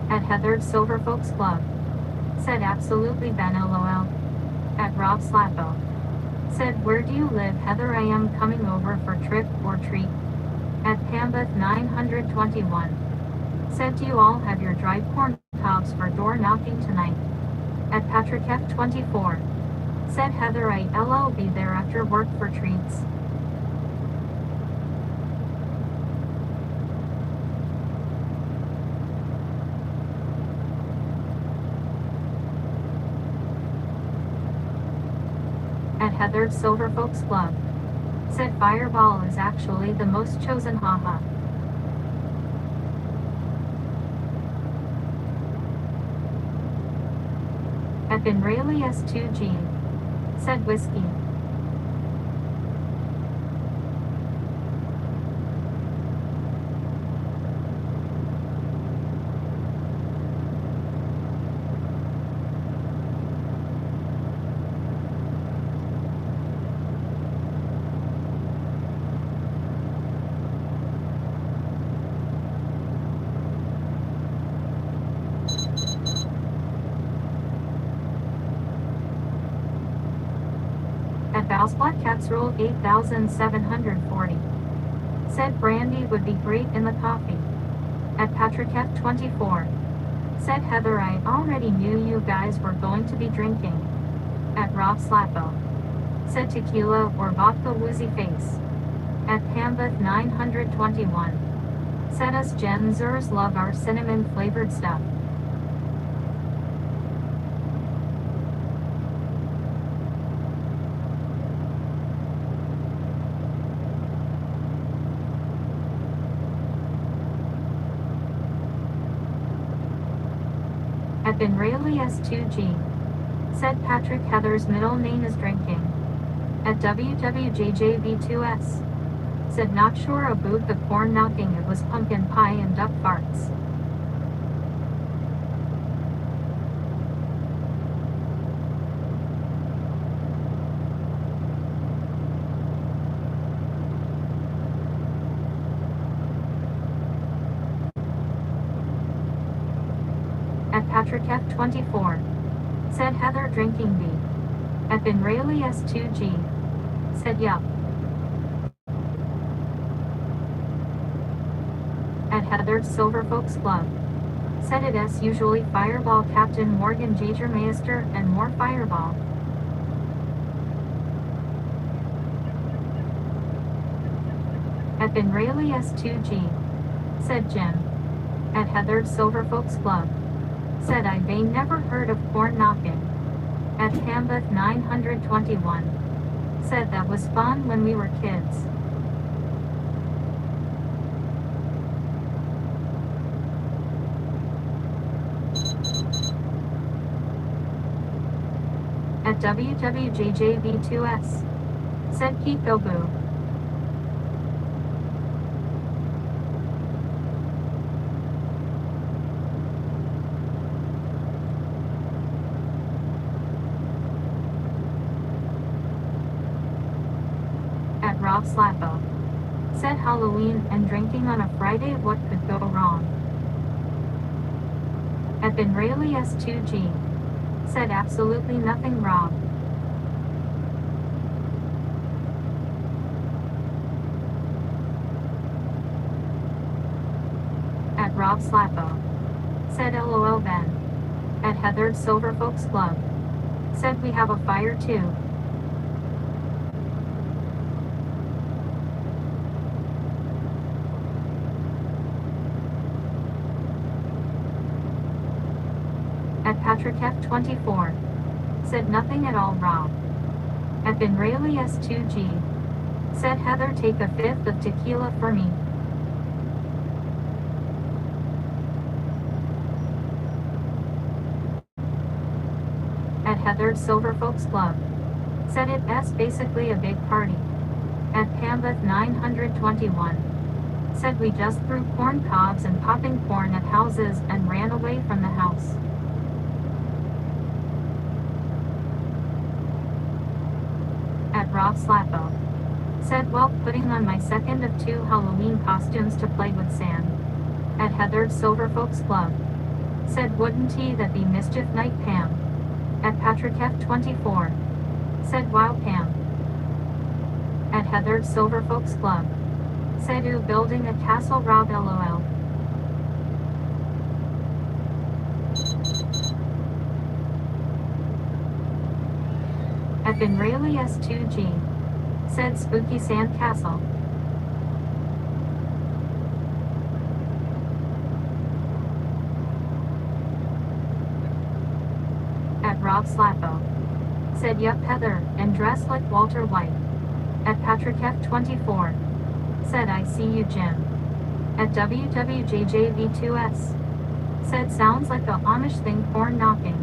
At Heathered Silver Folks Club. Said absolutely Ben LOL. At Rob Slappo. Said where do you live Heather I am coming over for trick or treat. At Pambeth 921. Said do you all have your dried corn cobs for door knocking tonight? At Patrick F24. Said Heather I'll be there after work for treats. At Heathered Silver Folks Club. Said Fireball is actually the most chosen haha. At Benrayli S2G. Said whiskey. At Valsplat Cats Rule 8740. Said brandy would be great in the coffee. At Patrick F24. Said Heather, I already knew you guys were going to be drinking. At Rob Slappo. Said tequila or vodka woozy face. At Pambeth 921. Said us Gen Zers love our cinnamon flavored stuff. At Benrayli S2G. Said Patrick, Heather's middle name is drinking. At WWJJV2S. Said not sure about the corn knocking, it was pumpkin pie and duck farts. At Patrick F24. Said Heather drinking B. At Benrayli S2G. Said yup. At Heather Silver Folks Club. Said it as usually Fireball Captain Morgan Jagermeister and more Fireball. At Benrayli S2G. Said Jim. At Heather Silver Folks Club. Said I they never heard of corn knocking. At Pambeth 921. Said that was fun when we were kids. At WWJJV2S. Said Kiko Boo. At Rob Slappo. Said Halloween and drinking on a Friday, what could go wrong? At Benrayli S2G. Said absolutely nothing wrong. At Rob Slappo. Said LOL Ben. At Heather Silver Folks Club. Said we have a fire too. At Patrick F24. Said nothing at all wrong. At Benrayli S2G. Said Heather take a fifth of tequila for me. At Heather Silver Folks Club. Said it's basically a big party. At Pambeth 921. Said we just threw corn cobs and popping corn at houses and ran away from the house. At Rob Slappo. Said well putting on my second of 2 Halloween costumes to play with sand. At Heather Silver Folks Club. Said wouldn't he that be mischief night Pam. At Patrick F24. Said wow Pam. At Heather Silver Folks Club. Said ooh building a castle Rob LOL. At Benrayli S2G. Said spooky sand castle. At Rob Slappo. Said yup Heather, and dressed like Walter White. At Patrick F24. Said I see you Jim. At WWJJV2S. Said sounds like a Amish thing corn knocking.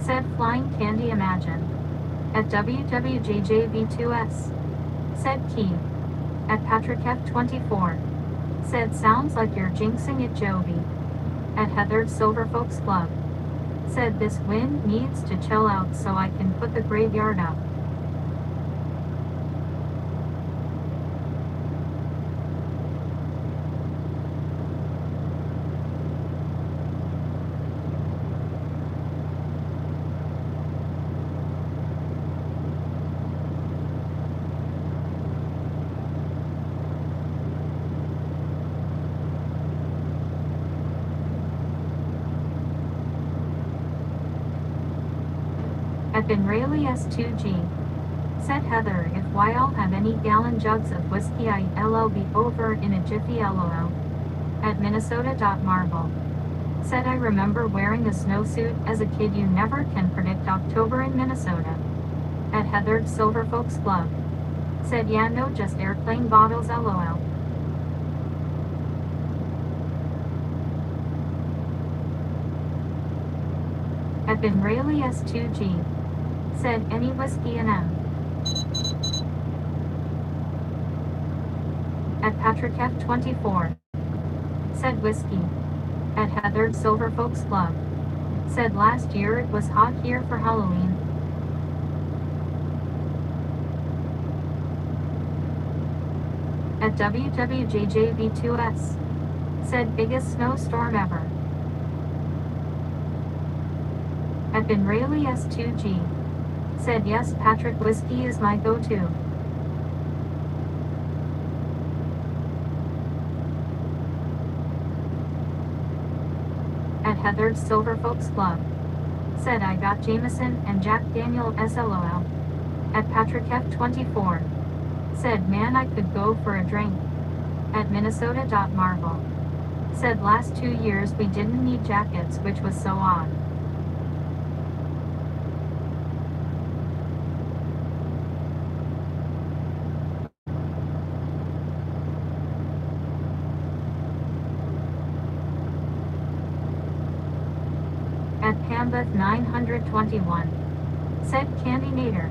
Said Flying Candy Imagine. At WWJJV2S. Said Key. At Patrick F24. Said sounds like you're jinxing it, Jovi. At Heathered Silver Folks Club. Said this wind needs to chill out so I can put the graveyard up. At Ben Rayleigh S2G. Said Heather, if y'all have any gallon jugs of whiskey, I'll be over in a jiffy, lol. At Minnesota.Marvel. Said I remember wearing a snowsuit as a kid. You never can predict October in Minnesota. At Heather Silver Folks Club. Said yeah, no, just airplane bottles, lol. At Ben Rayleigh S2G. Said any whiskey and M. At Patrick F24. Said whiskey. At Heather Silver Folks Club. Said last year it was hot here for Halloween. At WWJJB2S. Said biggest snowstorm ever. At Ben Rayleigh S2G. Said yes, Patrick, whiskey is my go-to. At Heather Silver Folks Club. Said I got Jameson and Jack Daniel SLOL. At Patrick F24. Said man, I could go for a drink. At Minnesota.Marvel. Said last 2 years we didn't need jackets, which was so odd. At Pambeth 921. Said Candy Nader.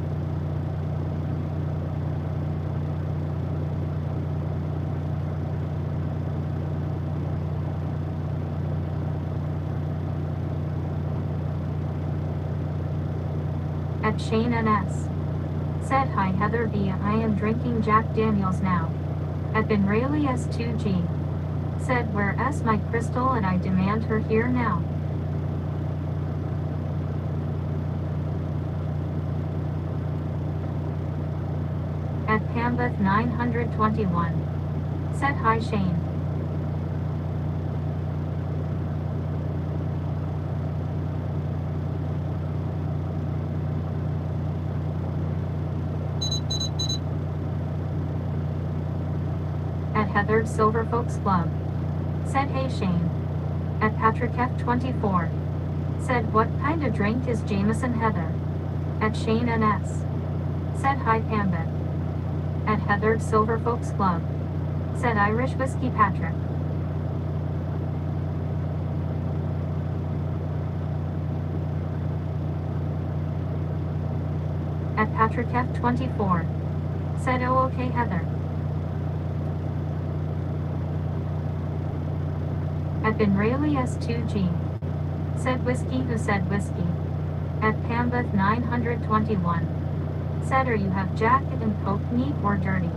At Shane NS. Said hi Heather B, I am drinking Jack Daniels now. At Ben Rayleigh S2G. Said where is my crystal and I demand her here now. At Pambeth 921. Said hi Shane. At Heather Silver Folks Club. Said hey Shane. At Patrick F24. Said what kind of drink is Jameson, Heather? At Shane NS. Said hi Pambeth. At Heather Silver Folks Club. Said Irish whiskey, Patrick. At Patrick F24. Said oh okay Heather. At Ben Rayleigh S2G. Said whiskey, who said whiskey? At Pambeth 921. Said, or you have Jack and Coke, neat or dirty?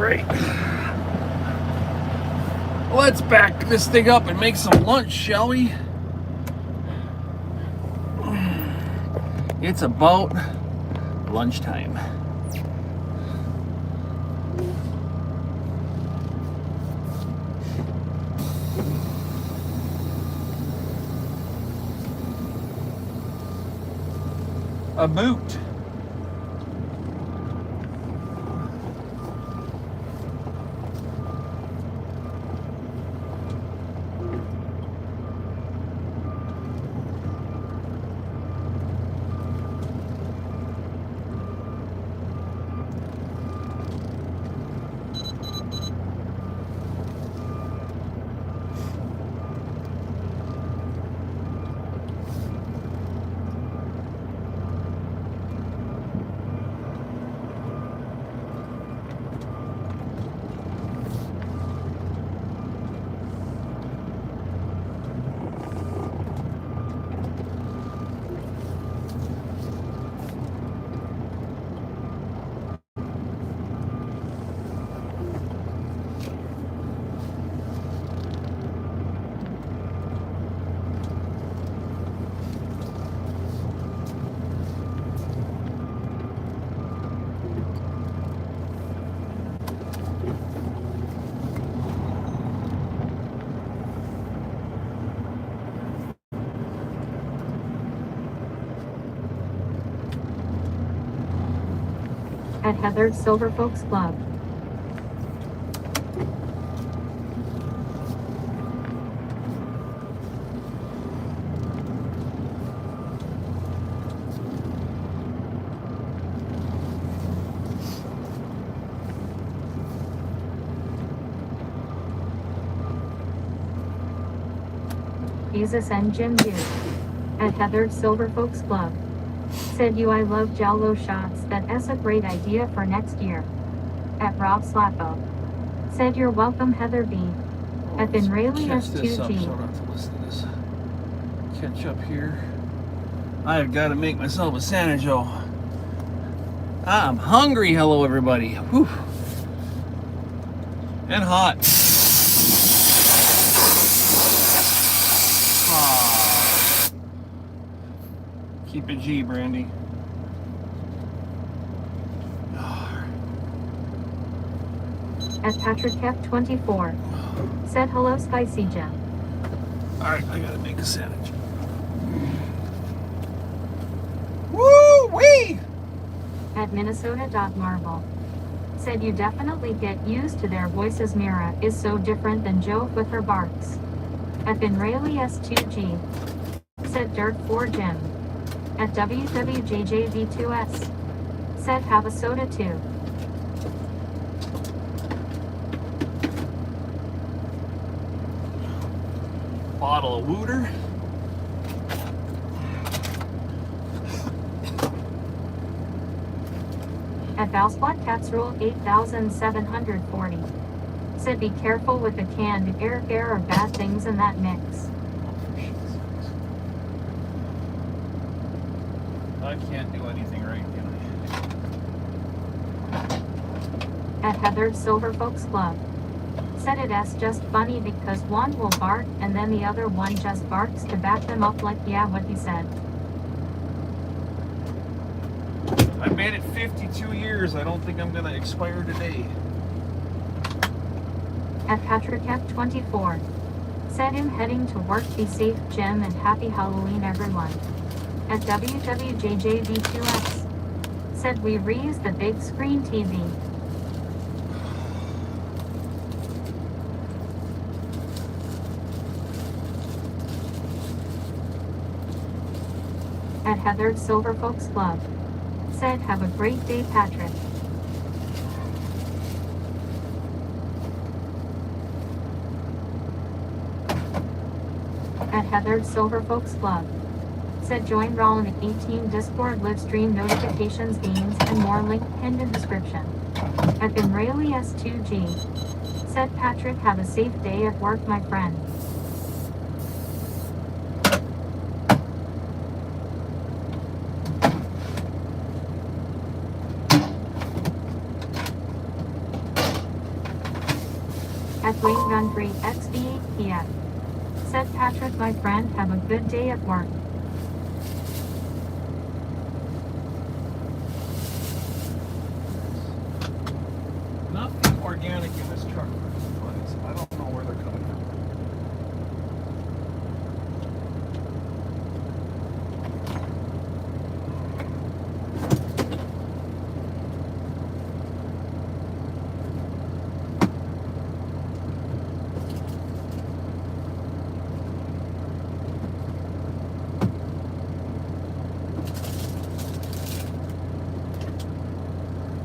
right. Let's back this thing up and make some lunch, shall we? It's about lunchtime. A boot. At Heather's Silver Folks Club. Jesus and Jim do. At Heather's Silver Folks Club. Said you I love Jello shots, that's a great idea for next year. At Rob Slappo. Said you're welcome Heather B. At Ben Rayleigh Catch this up so I S2G. don't have to listen to this. Catch up here. I've got to make myself a sandwich. I'm hungry. Hello, everybody. Whew. And hot. Ah. Keep it G, Brandy. At Patrick F24. Said hello Spicy Jim. Alright, I gotta make a sandwich. Woo-wee! At Minnesota.Marvel. Said you definitely get used to their voices. Mira is so different than Joe with her barks. At Ben Rayleigh S2G. Said Dirt 4 Jim. At WWJJV2S. Said have a soda too. Bottle of Wooter. At Valsplat Casserole 8740. Said be careful with the canned air. There are bad things in that mix. I can't do anything right, can At Heather's Silver Folks Club. Said it's just funny because one will bark and then the other one just barks to back them up like yeah what he said. I made it 52 years. I don't think I'm gonna expire today. At Patrick F24. Said him heading to work. Be safe Jim and happy Halloween everyone. At WWJJV2S. Said we reuse the big screen TV. At Heather's Silver Folks Club. Said have a great day Patrick. At Heather's Silver Folks Club. Said join Rollin 18 Discord livestream notifications games and more link pinned in description. At Ben Rayleigh S2G. Said Patrick have a safe day at work my friend. Flame Gun 3 XV8PF. Said Patrick, my friend, have a good day at work. Nothing organic in this truck, but I don't know where they're coming from.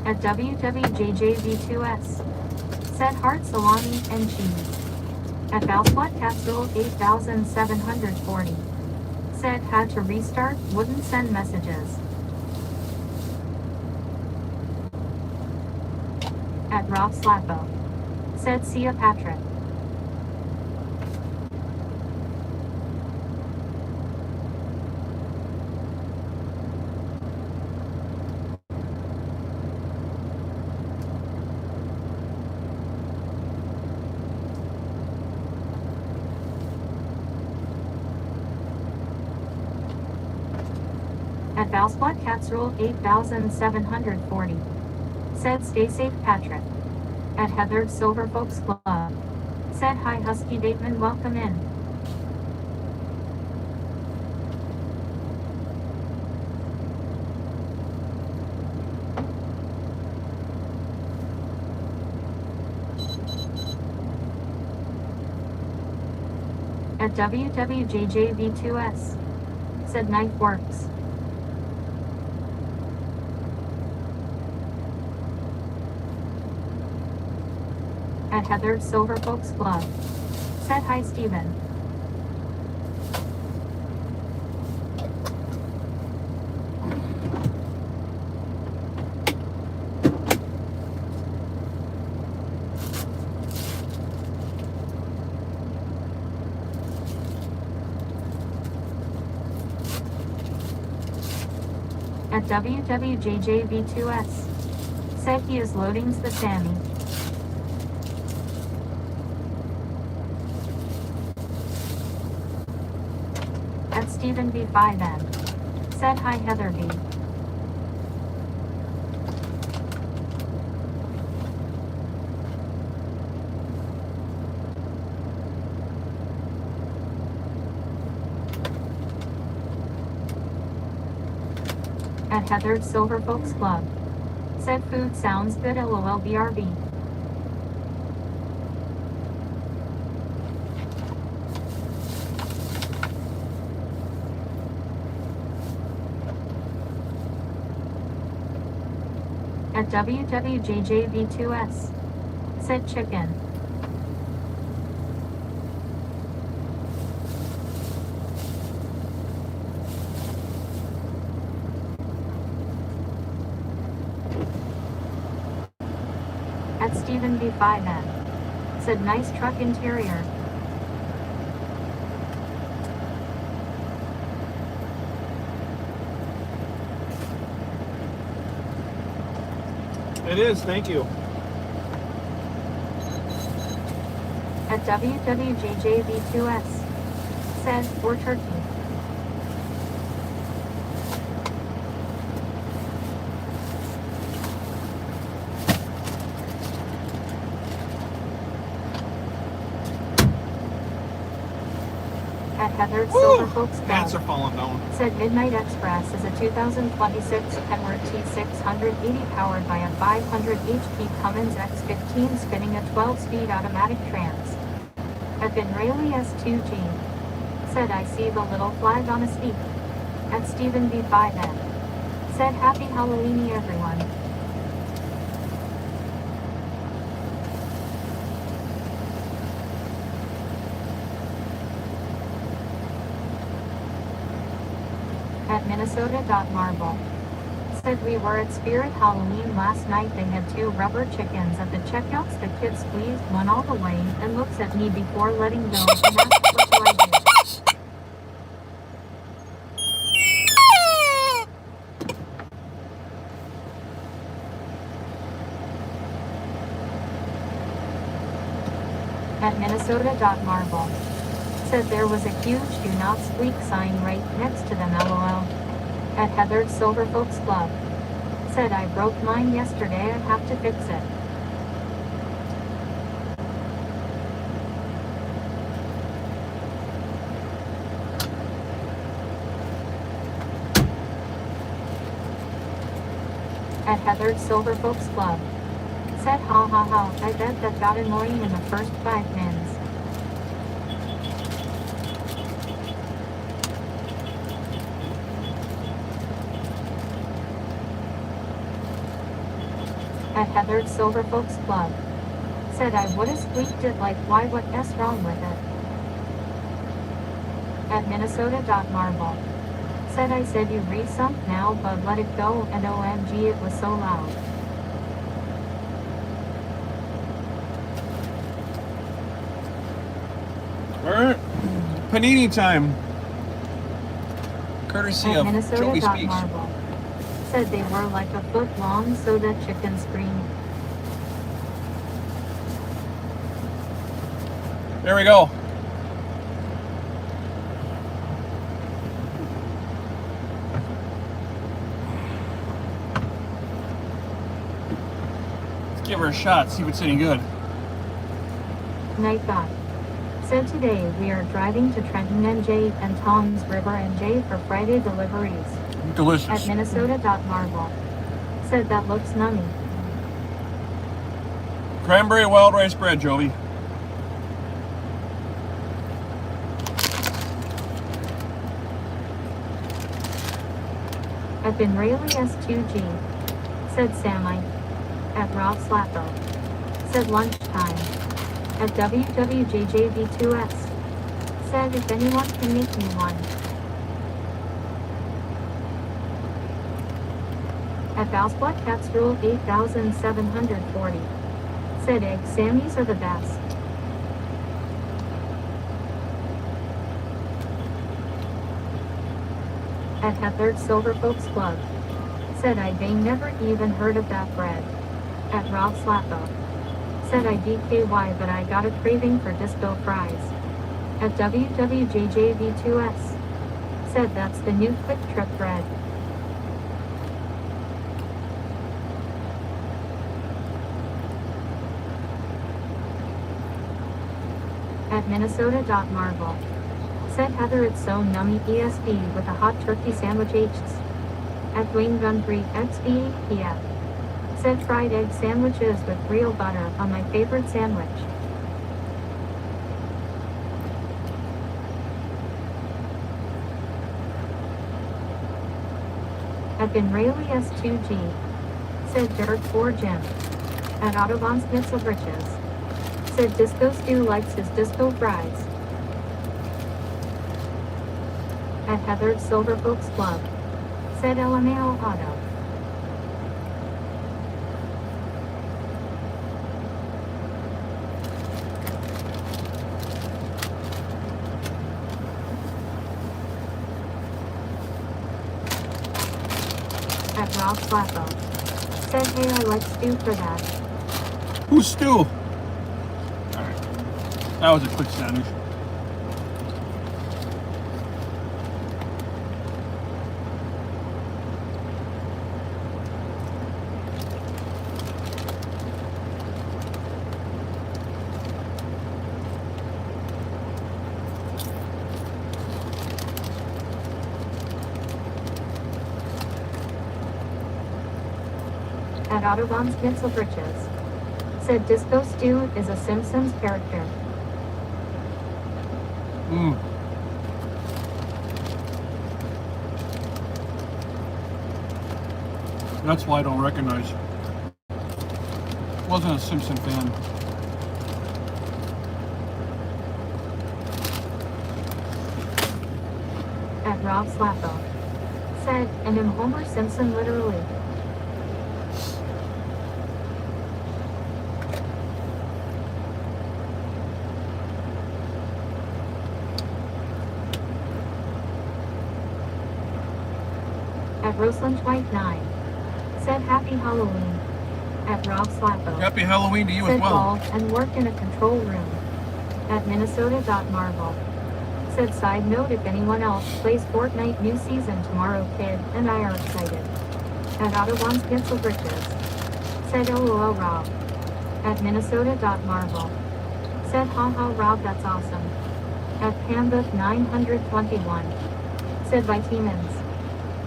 At WWJJV2S. Said heart, salami, and cheese. At Valsplat Castle 8740. Said had to restart, wouldn't send messages. At Rob Slappo. Said see ya, Patrick. At Valsplat Castle 8740. Said stay safe, Patrick. At Heather Silver Folks Club. Said hi, Husky Dateman, welcome in. At WWJJV2S. Said knife works. At Heather Silver Folks Club. Said hi, Steven. At WWJJV2S. Said he is loading's the Sammy. At Stephen B5N. Said hi, Heather B. At Heather Silver Folks Club. Said food sounds good, LOL BRB. At WWJJV2S. Said chicken. At Stephen B5N. Said nice truck interior. It is, thank you. At WWJJV2S. Said or turkey. At Heather Silver Folks Club. Pants are falling down. Said Midnight Express is a 2026 Kenworth T680 powered by a 500 HP Cummins X15 spinning a 12-speed automatic trans. At Ben Rayleigh S2G. Said I see the little flag on a steep. At Stephen B5N. Said happy Halloweeny everyone. At Minnesota.Marble. Said we were at Spirit Halloween last night. They had 2 rubber chickens at the checkouts. The kid squeezed one all the way and looks at me before letting go and asks, what do I do? Minnesota.marble. Said there was a huge do not squeak sign right next to them, lol. At Heather's Silver Folks Club. Said I broke mine yesterday, I have to fix it. At Heather's Silver Folks Club. Said ha ha ha, I bet that got annoying in the first 5 minutes. At Heather's Silver Folks Club. Said I woulda squeaked it like why what's wrong with it. At Minnesota.marble. Said I said you re-sunk now but let it go and OMG it was so loud. Alright. Panini time. Courtesy At of Joey Speaks. Minnesota.marble. Said they were like a foot long so that chicken screamed. There we go. Let's give her a shot, see if it's any good. Night God. Said today we are driving to Trenton NJ and Tom's River NJ for Friday deliveries. Delicious. At Minnesota.marble. Said that looks nummy. Cranberry wild rice bread, Joey. At Benrayli S2G. Said Samite. At Rob Slappo. Said lunchtime. At WWJJV2S. Said if anyone can make me one. At Valsplat Cats Rule 8740. Said egg Sammys are the best. At Heather's Silver Folks Club. Said I bang never even heard of that bread. At Rob Slappo. Said I DKY but I got a craving for disco fries. At WWJJV2S. Said that's the new Quick Trip bread. At Minnesota.marble. Said Heather it's so nummy ESD with a hot turkey sandwich H's. At Wayne Gunfrey XVAPF. Said fried egg sandwiches with real butter on my favorite sandwich. At Benrayli S2G. Said Dirt 4 Jim. At Autobahn Schnitzel Britches. Said Disco Stew likes his disco fries. At Heather's Silver Folks Club. Said LMAO Auto. At Rob Slappo. Said hey I like stew for that. Who's Stu? Alright. That was a quick sandwich. At Autobahn Schnitzel Britches. Said Disco Stew is a Simpsons character. That's why I don't recognize. Wasn't a Simpson fan. At Rob Slappo. Said, and am Homer Simpson literally. At Roseland White 9. Said happy Halloween. At Rob Slappo. Happy Halloween to you Said as well. golf and work in a control room. at Minnesota.marvel. Said side note, if anyone else plays Fortnite new season tomorrow, kid and I are excited. At Ottawans Pencil Bridges. Said LOL Rob. At Minnesota.marvel. Said haha Rob, that's awesome. At Pambeth921. Said Vitamins.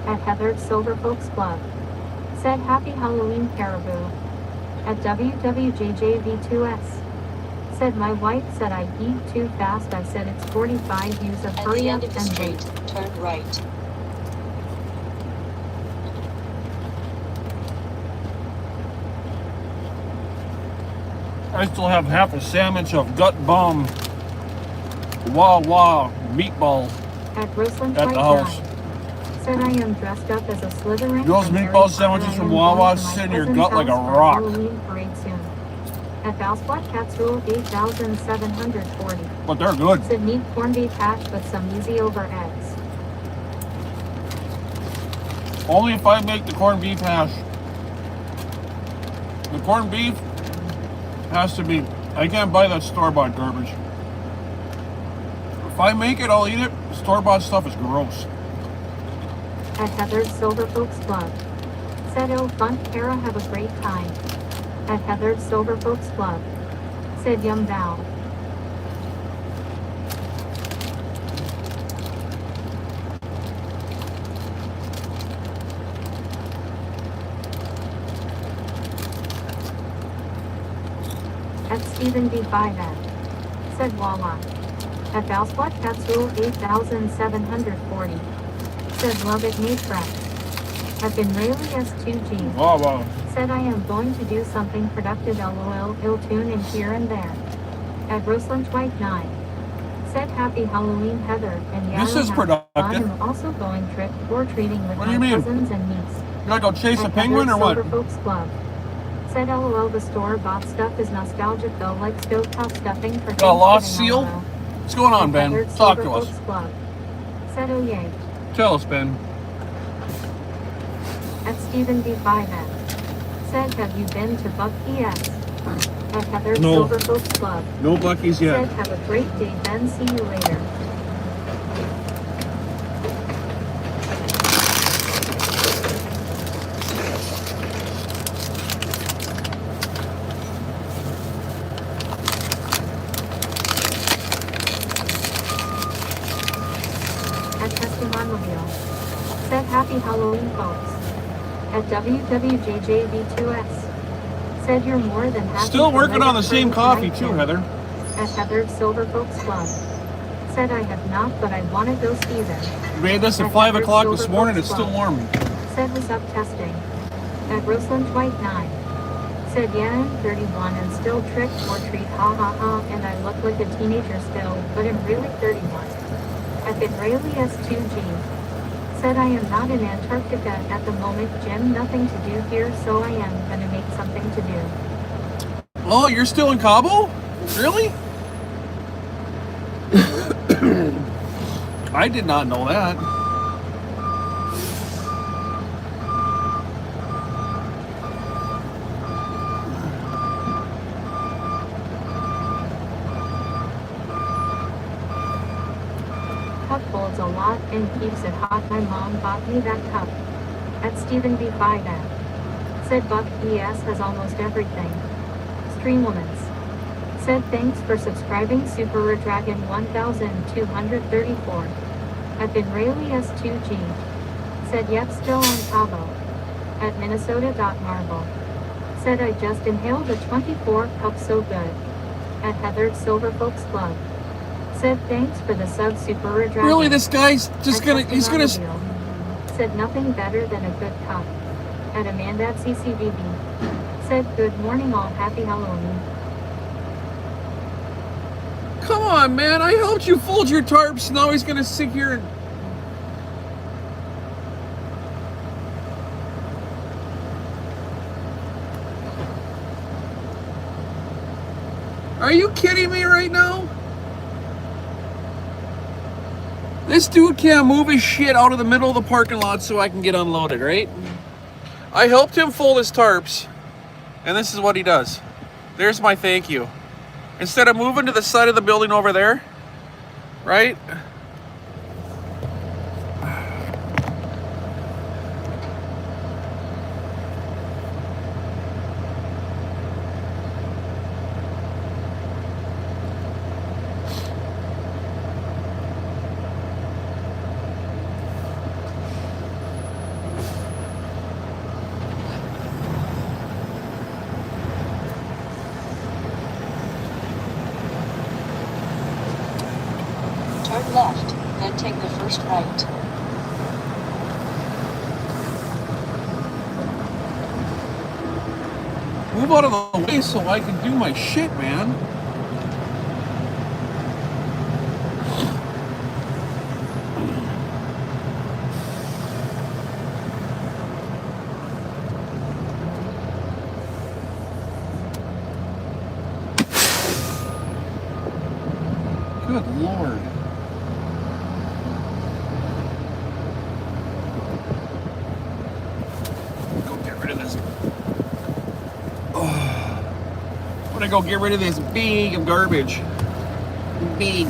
At Heather's Silver Folks Club. Said happy Halloween Caribou. At WWJJV2S. Said my wife said I eat too fast. I said it's 45 views of At hurry the up end of the and street, wait. turn right. I still have half a sandwich of gut bomb Wawa meatball At Roseland at the White house. Nine. Said I am dressed up as a Slytherin. Those from Harry meatball Potter. sandwiches I from am Wawa going to my sit in your cousin's gut like a house for rock. Halloween parade soon. At Valsplat Cats Rule 8,740. But they're good. Said need corned beef hash with some easy over eggs. Only if I make the corned beef hash. The corned beef has to be, I can't buy that store-bought garbage. If I make it, I'll eat it. Store-bought stuff is gross. At Heather's Silver Folks Club. Said oh fun Kara, have a great time. At Heather's Silver Folks Club. Said yum Val. At Stephen B5N. Said Wawa. At Valsplat Cats Rule 8,740. Said love it made fresh. At Benrayli S2G. Wawa. Said I am going to do something productive LOL, ill tune and here and there. At Roseland White 9. Said happy Halloween Heather and yeah, This is I productive. am also going trick or treating with What do you my mean? cousins and niece. You gotta go chase a At penguin or Heather's what? Silver Folks Club. Said LOL, the store bought stuff is nostalgic though, like stovetop stuffing for Got a lost Thanksgiving, seal? LOL. What's going on, At Ben? Heather's Talk Silver to us. Folks Club. Said oh yay. Tell us, Ben. At Stephen B5N. Said have you been to Buck ES? At Heather's No. Silver Folks Club. No Buc-ee's Said yet. have a great day, Ben. See you later. At Testimonial. Said happy Halloween, folks. At WWJJV2S. Said you're more than happy. Still to working light on the up same for coffee tonight, too, Jen. Heather. At Heather's Silver Folks Club. Said I have not, but I want to go see them. Made this at At 5 Heather's o'clock this Silver morning. Folks It's still Club. warm. Said was up testing. At Roseland White 9. Said yeah, I'm 31 and still trick or treat, ha ha ha, and I look like a teenager still, but I'm really 31. At Benrayli S2G. Said I am not in Antarctica at the moment, Jim, nothing to do here, so I am gonna make something to do. Oh, you're still in Cabo? Really? I did not know that. Cup holds a lot and keeps it hot. My mom bought me that cup. At Stephen B5N. Said Buck ES has almost everything. Streamwomans. Said thanks for subscribing Super Dragon 1234. At Benrayli S2G. Said yep, still on Cabo. At Minnesota.marvel. Said I just inhaled a 24 cup, so good. At Heather's Silver Folks Club. Said thanks for the sub Super Dragon. Really, this guy's just At gonna, he's gonna, Testimonial. Said nothing better than a good cup. At Amanda at CCVB. Said good morning all, happy Halloween. come on, man. I helped you fold your tarps. Now he's gonna sit here and. Are you kidding me right now? This dude can't move his shit out of the middle of the parking lot so I can get unloaded, right? I helped him fold his tarps, and this is what he does. There's my thank you. Instead of moving to the side of the building over there, right? Turn left, then take the first right. Move out of the way so I can do my shit, man. Good Lord. Go get rid of this. I'm gonna go get rid of this bag of garbage. Big.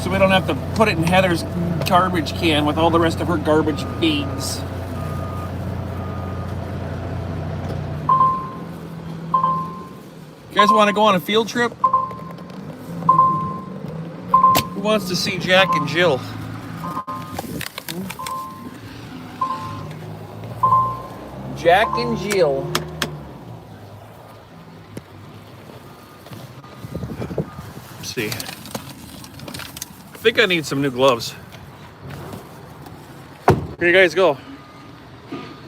So we don't have to put it in Heather's garbage can with all the rest of her garbage bags. You guys want to go on a field trip? Who wants to see Jack and Jill? Jack and Jill. Let's see. I think I need some new gloves. Here you guys go.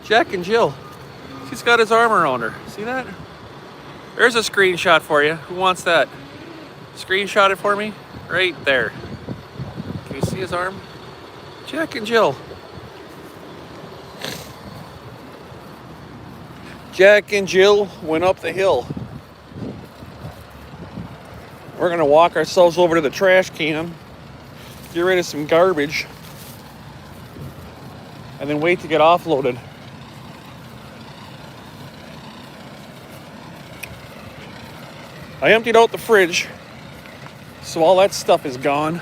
Jack and Jill. He's got his arm around her. See that? There's a screenshot for you. Who wants that? Screenshot it for me. Right there. Can you see his arm? Jack and Jill. Jack and Jill went up the hill. We're gonna walk ourselves over to the trash can, get rid of some garbage, and then wait to get offloaded. I emptied out the fridge, so all that stuff is gone.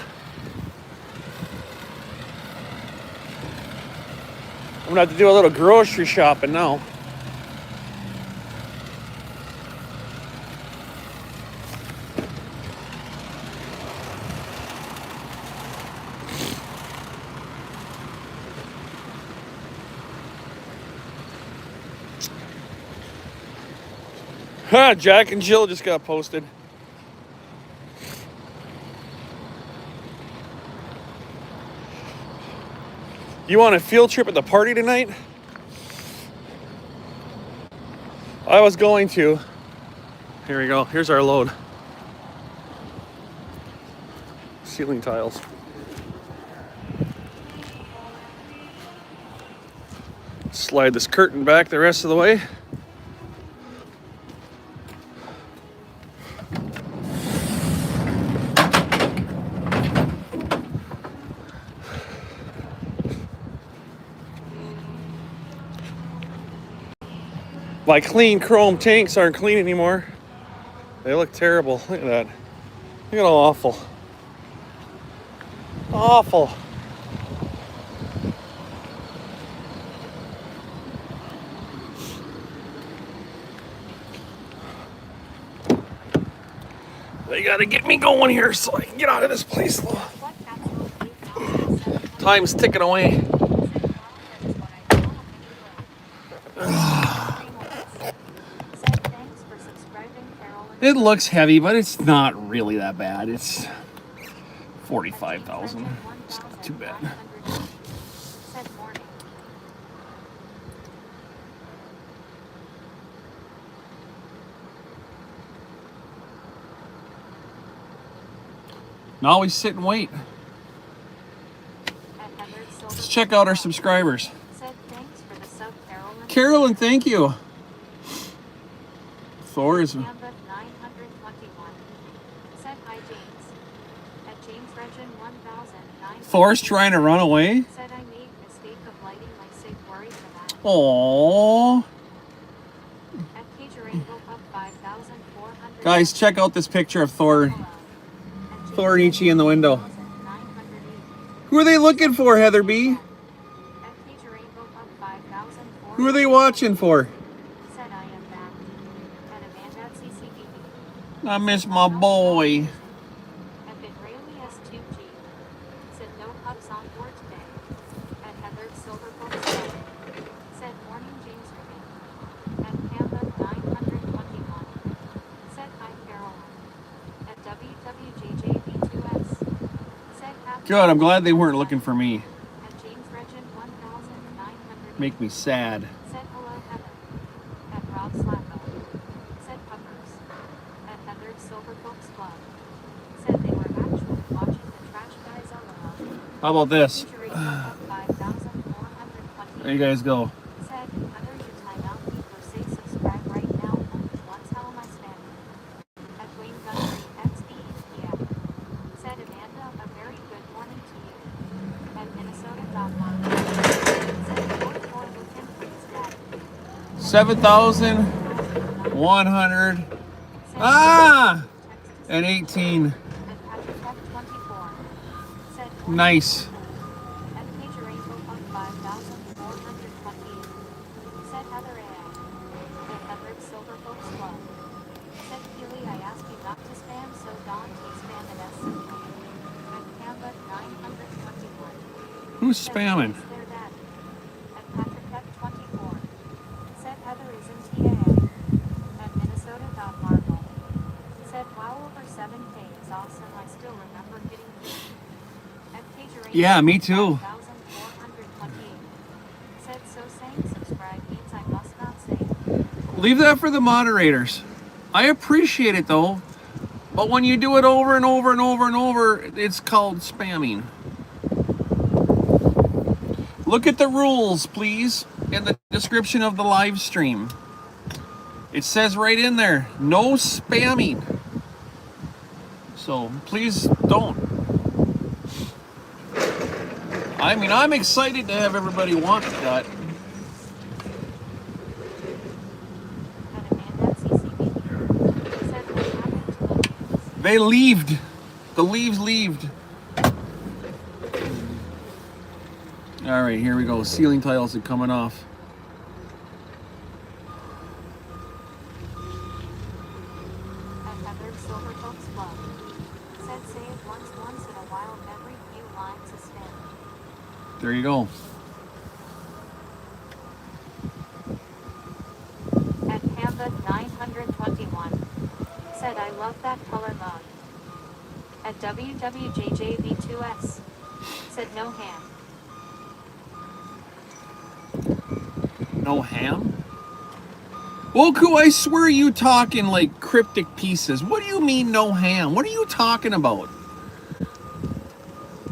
I'm gonna have to do a little grocery shopping now. Jack and Jill just got posted. You want a field trip at the party tonight? I was going to. Here we go. Here's our load. Ceiling tiles. Slide this curtain back the rest of the way. My clean chrome tanks aren't clean anymore. They look terrible. Look at that. Look at how awful. Awful. They gotta get me going here so I can get out of this place. Time's ticking away. It looks heavy, but it's not really that bad. It's 45,000. It's not too bad. Now we sit and wait. Let's check out our subscribers. Carolyn, thank you. Thor's. Thor's trying to run away. Aww. Guys, check out this picture of Thor and Ichi in the window. Who are they looking for, Heather B? Who are they watching for? I miss my boy. Good, I'm glad they weren't looking for me. Make me sad. Said hello, Heather. At Rob Slappo. Said Puppers. At Heather Silver Folks Club. Said they were actually watching the Trash Guys LOL. How about this? There you guys go. Said Heather, you time out people say subscribe right now. Once how am I spamming? At Wayne Guthrie XBEPM. Said Amanda, a very good morning to you. At Minnesota.com. Said fourth boy with him for his dad. 7,100 and 18. Nice. Who's spamming? Said Heather is in TA at Minnesota.Marvel. Said wow, over 7K is awesome. I still remember getting at Pager. Yeah, me too. 5,428. Said so saying subscribe means I must not say. Leave that for the moderators. I appreciate it though, but when you do it over and over and over and over, it's called spamming. Look at the rules, please, in the description of the live stream. It says right in there, no spamming. So please don't. I mean, I'm excited to have everybody want that. They leaved. The leaves leaved. All right, here we go. Ceiling tiles are coming off. At Heather Silver Folks Club. Said say it once in a while, every few lines is spam. There you go. At Canva 921. Said I love that color mug. At WWJJV2S. Said no ham. No ham? Woku, I swear you talk in like cryptic pieces. What do you mean no ham? What are you talking about?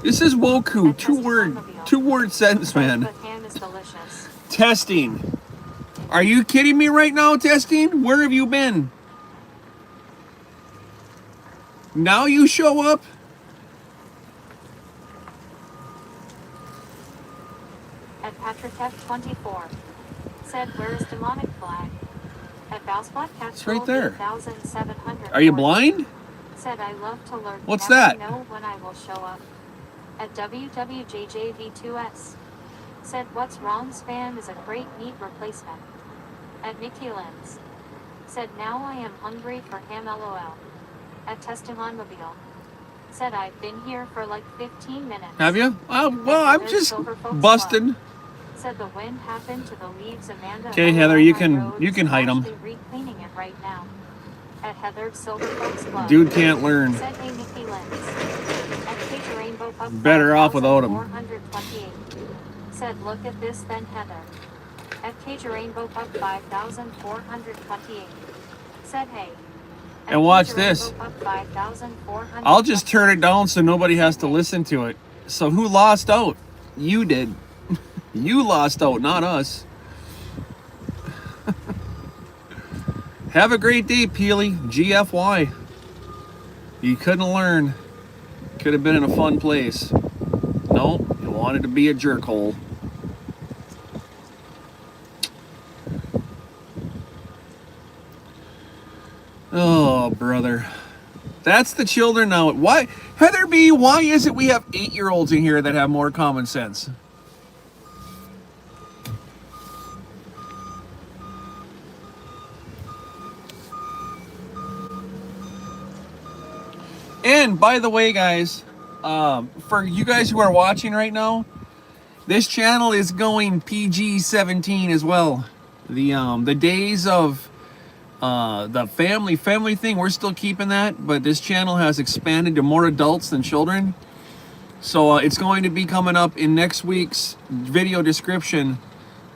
This is Woku, two-word sentence, man. But ham is delicious. Testing. Are you kidding me right now, Testing? Where have you been? Now you show up? At Patrick F24. Said where is demonic flag? At Valspot Cat It's right there. 8,700. Are you blind? Said I love to learn. What's Never that? know when I will show up. At WWJJV2S. Said what's wrong, spam is a great meat replacement. At Mickey Lenz. Said now I am hungry for ham LOL. At Testimonmobile. Said I've been here for like 15 minutes. Have you? Well, I'm just busting. Said the wind happened to the leaves, Amanda. Okay, Heather, you can hide them. Recleaning it right now. At Heather Silver Folks Club. Dude can't learn. Said hey Mickey Lenz. At Kate Rainbow Pup. Better off without him. 428. Said look at this then Heather. At Kate Rainbow Pup 5,428. Said hey. And watch this. I'll just turn it down so nobody has to listen to it. So who lost out? You did. You lost out, not us. Have a great day, Peely. GFY. You couldn't learn. Could have been in a fun place. Nope, you wanted to be a jerkhole. Oh brother. That's the children now. Why, Heather B, why is it we have 8-year-olds in here that have more common sense? And by the way, guys, for you guys who are watching right now, this channel is going PG-17 as well. The days of the family thing, we're still keeping that, but this channel has expanded to more adults than children. So it's going to be coming up in next week's video description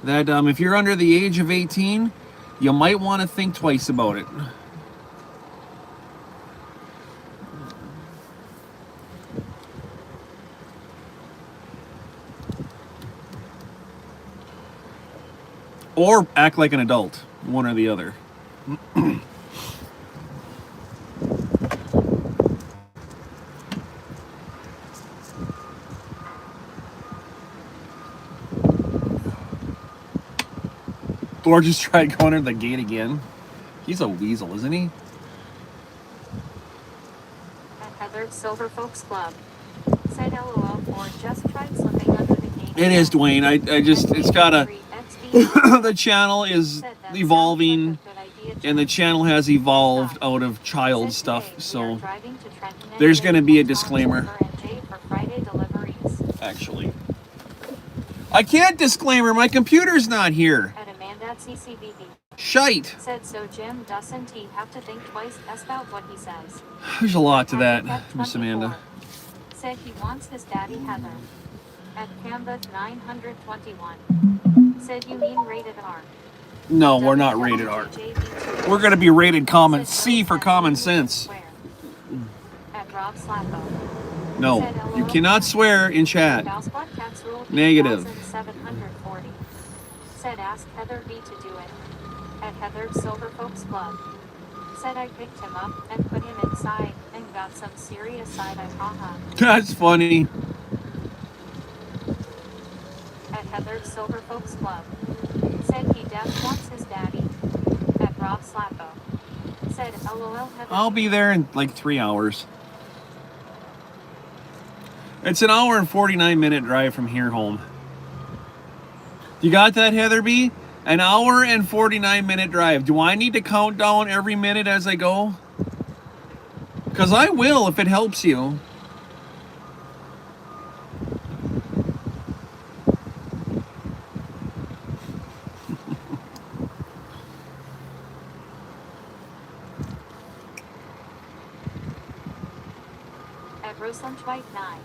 that if you're under the age of 18, you might want to think twice about it. Or act like an adult, one or the other. Thor just tried going under the gate again. He's a weasel, isn't he? At Heather Silver Folks Club. Said LOL or just tried slipping under the gate. It is, Dwayne. I just, it's gotta, the channel is evolving, and the channel has evolved out of child stuff, so there's gonna be a disclaimer. Actually, I can't disclaimer, my computer's not here. At Amanda at CCBB. Shite. Said so Jim doesn't he have to think twice about what he says. There's a lot to that, Miss Amanda. Said he wants his daddy Heather. At Canva 921. Said you mean rated R. No, we're not rated R. We're gonna be rated common C for common sense. At Rob Slappo. No, you cannot swear in chat. Negative. 740. Said ask Heather B to do it. At Heather Silver Folks Club. Said I picked him up and put him inside and got some serious side-eye haha. That's funny. At Heather Silver Folks Club. Said he def wants his daddy. At Rob Slappo. Said LOL Heather. I'll be there in like 3 hours. It's an hour and 49-minute drive from here home. You got that, Heather B? An hour and 49-minute drive. Do I need to count down every minute as I go? Because I will if it helps you. At Roseland White 9.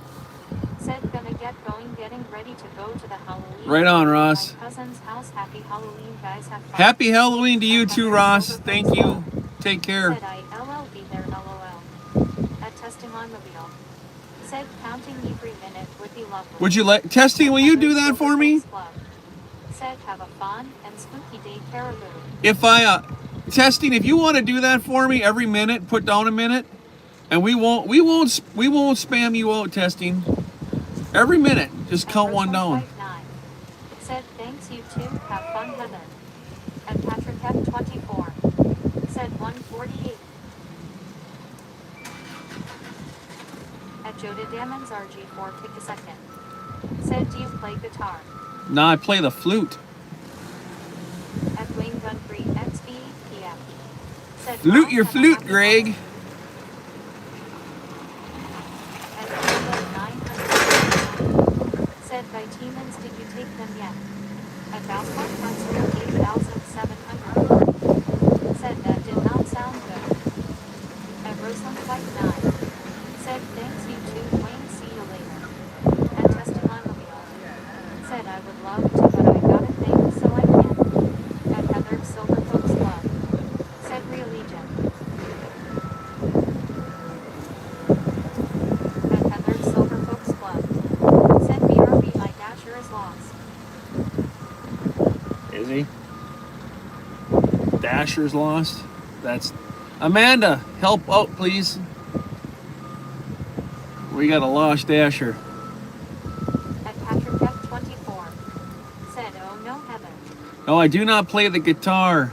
Said gonna get going, getting ready to go to the Halloween. Right on, Ross. My cousin's house. Happy Halloween, guys. Have fun. Happy Halloween to you too, Ross. Thank you. Take care. Said I LL be there LOL. At Testing on Mobile. Said counting every minute would be lovely. Would you like testing? Will you do that for me? Said have a fun and spooky day, Caribou. If I testing, if you want to do that for me every minute, put down a minute, and we won't spam you out testing. Every minute, just count one down. Said thanks you too. Have fun, Heather. At Patrick F24. Said 148. At Joda Dammons RG4 pick a second. Said do you play guitar? Nah, I play the flute. At Wayne Gunfrey XBPF. Said Flute your flute, Greg. At 900. Said by Tiemans, did you take them yet? At Valsport Council 8,700. Said that did not sound good. At Roseland Flight 9. Said thanks you too, Wayne, see you later. At Testimonial. Said I would love to, but I got a thing, so I can't. At Heather Silver Folks Club. Said Real Legion. At Heather Silver Folks Club. Said BRB, my dasher is lost. Is he? Dasher's lost? That's... Amanda, help out, please. We got a lost Dasher. At Patrick F24. Said, oh no, Heather. No, I do not play the guitar.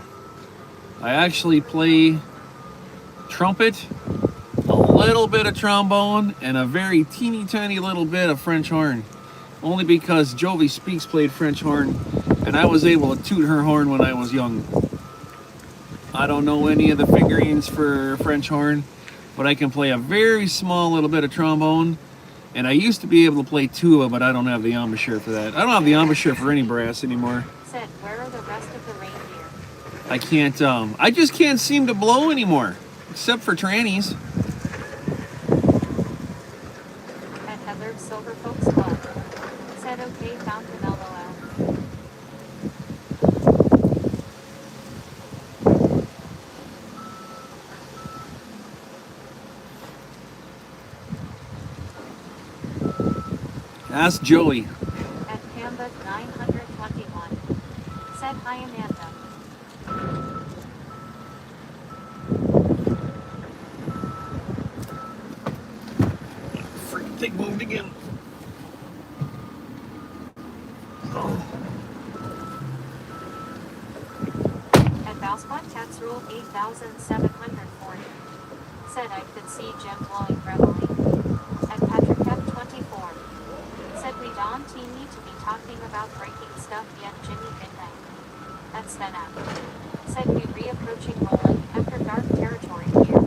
I actually play trumpet, a little bit of trombone, and a very teeny tiny little bit of French horn. Only because Jovi Speaks played French horn, and I was able to toot her horn when I was young. I don't know any of the figurines for French horn, but I can play a very small little bit of trombone, and I used to be able to play tuba, but I don't have the embouchure for that. I don't have the embouchure for any brass anymore. Said, where are the rest of the reindeer? I can't, I just can't seem to blow anymore, except for trannies. At Heather's Silver Folks Club. Said, okay, found an LOL. Ask Joey. At Pamba 921. Said, hi Amanda. Freaking thing moved again. At Valspot Cats Rule 8740. Said, I could see Jim blowing reveille. At Patrick F24. Said, we don't need to be talking about breaking stuff yet, Jimmy Midnight. At Stenap. Said, we reapproaching Roland after dark territory here.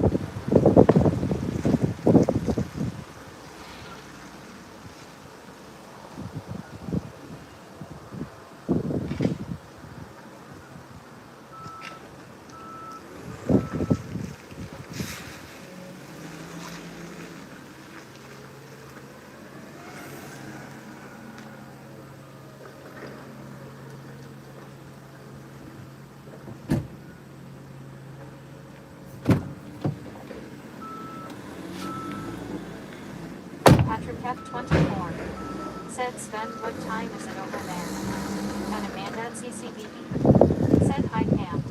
Patrick F24. Said, Sven, what time is it over there? And Amanda at CCBB. Said, hi Pam.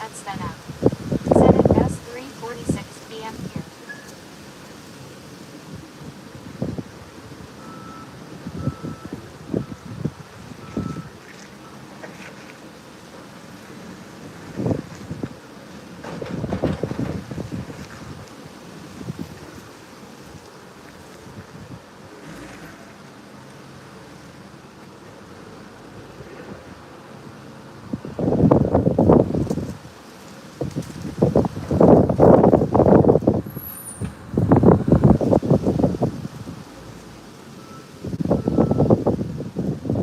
At Stenap. Said, it S 3:46 p.m. here.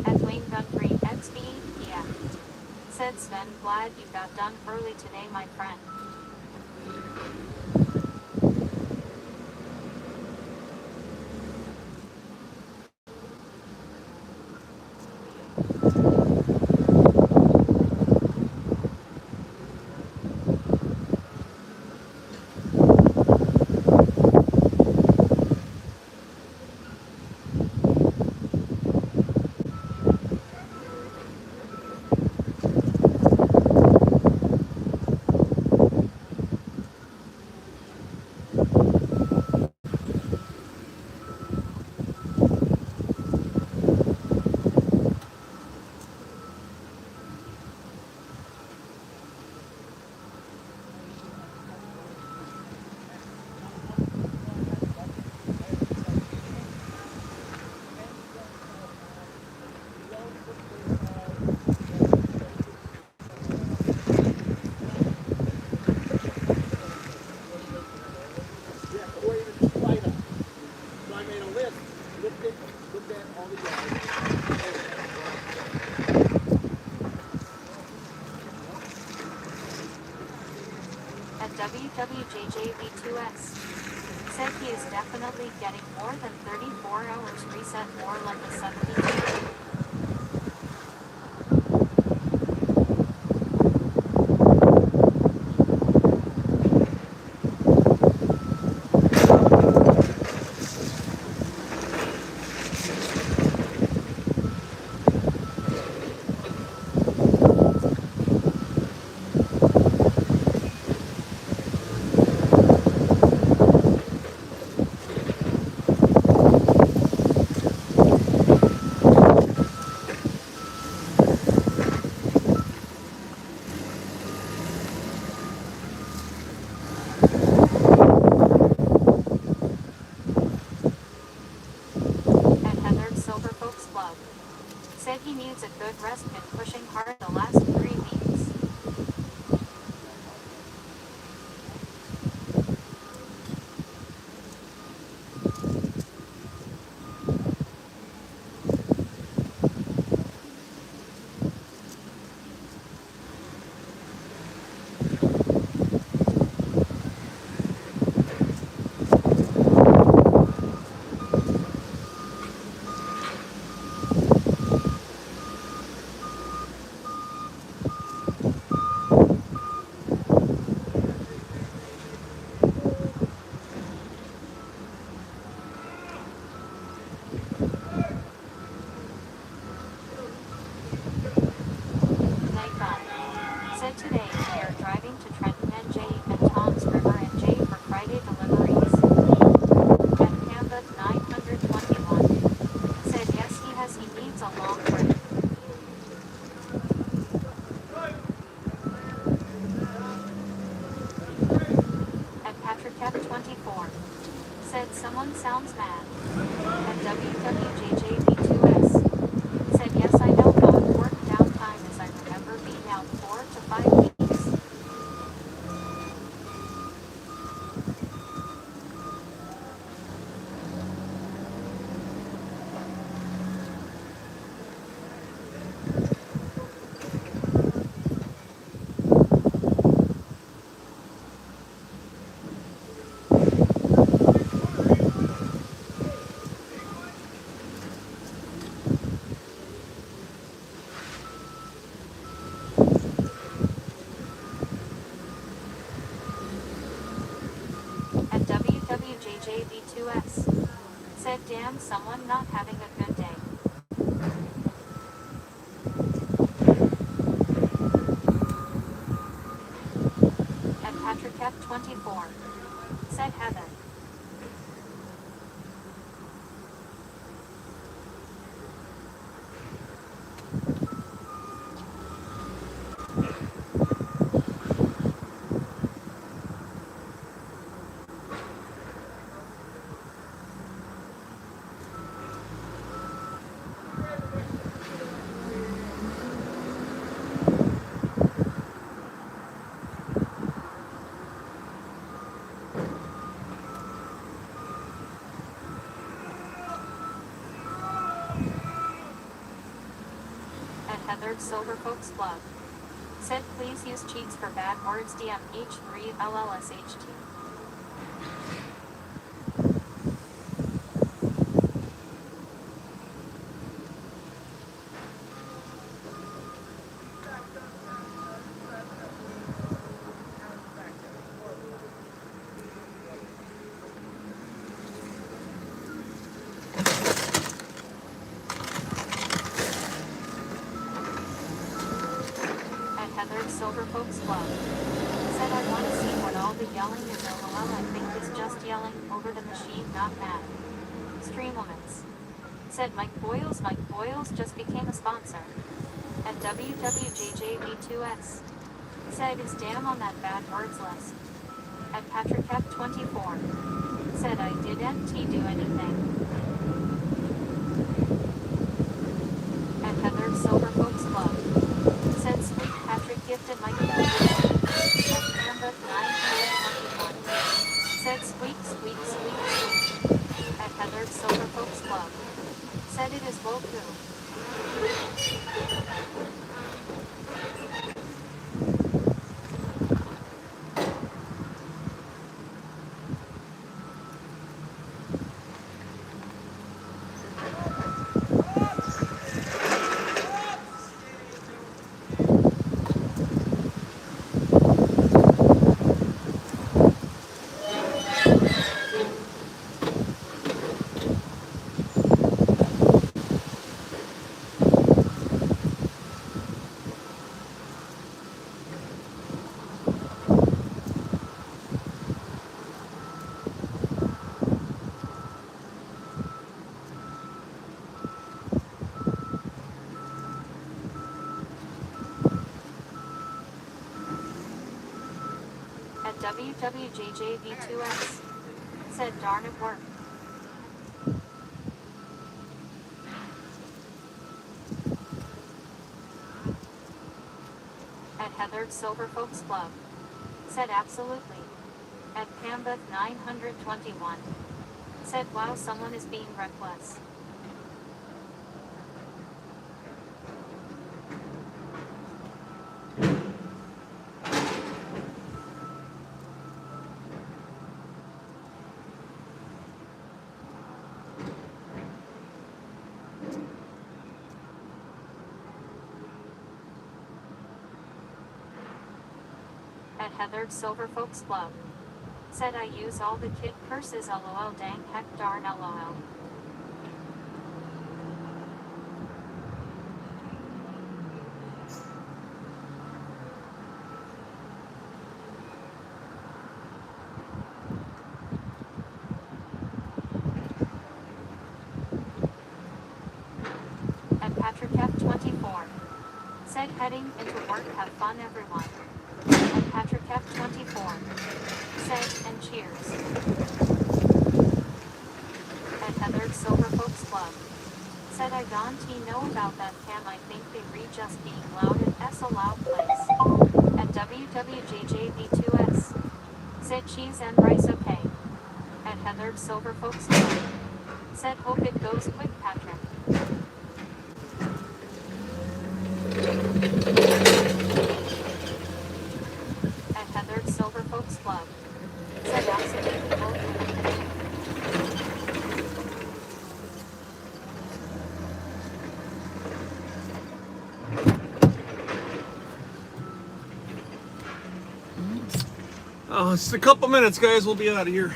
At Wayne Gunfrey XB, yeah. Said, Sven, glad you got done early today, my friend. At WWJJV2S. Said he is definitely getting more than 34 hours reset, more like a 72. just been pushing hard the last 3 weeks. Night 5. Said today we are driving to Trenton NJ and Tom's River NJ for Friday deliveries. At Canada 921. Said yes he needs a long break. At Patrick F24. Said someone sounds mad. At WWJJB2S. Said yes I know how important downtime is. I remember being out 4 to 5 weeks. At WWJJB2S. Said damn someone not having a good day. At Patrick F24. Said Heather. At Heather Silver Folks Club. Said please use cheats for bad words DMH3LLSHT. At Heather Silver Folks Club. Said I want to see what all the yelling is. LOL I think it's just yelling over the machine, not mad. Streamlements. Said Mike Boyles just became a sponsor. At WWJJB2S. Said is damn on that bad words list. At Patrick F24. Said I didn't do anything. At Heather Silver Folks Club. Said sweet Patrick gifted Mike Boyles. At Canva 921. Said squeak. At Heather Silver Folks Club. Said it is Woku. At WWJJB2S. Said darn it worked. At Heathered Silver Folks Club. Said absolutely. At Pambeth 921. Said wow, someone is being reckless. At Heathered Silver Folks Club. Said I use all the kid curses, lol, dang heck darn lol. At Patrick F24. Said heading into work, have fun everyone. At Patrick F24. Said, and cheers. At Heathered Silver Folks Club. Said I don't know about that Pam, I think they read just being loud at S a loud place. At WWJJB2S. Said cheese and rice okay. At Heathered Silver Folks Club. Said hope it goes quick, Patrick. At Heathered Silver Folks Club. Said absolutely hope. Oh, it's a couple minutes, guys. We'll be out of here.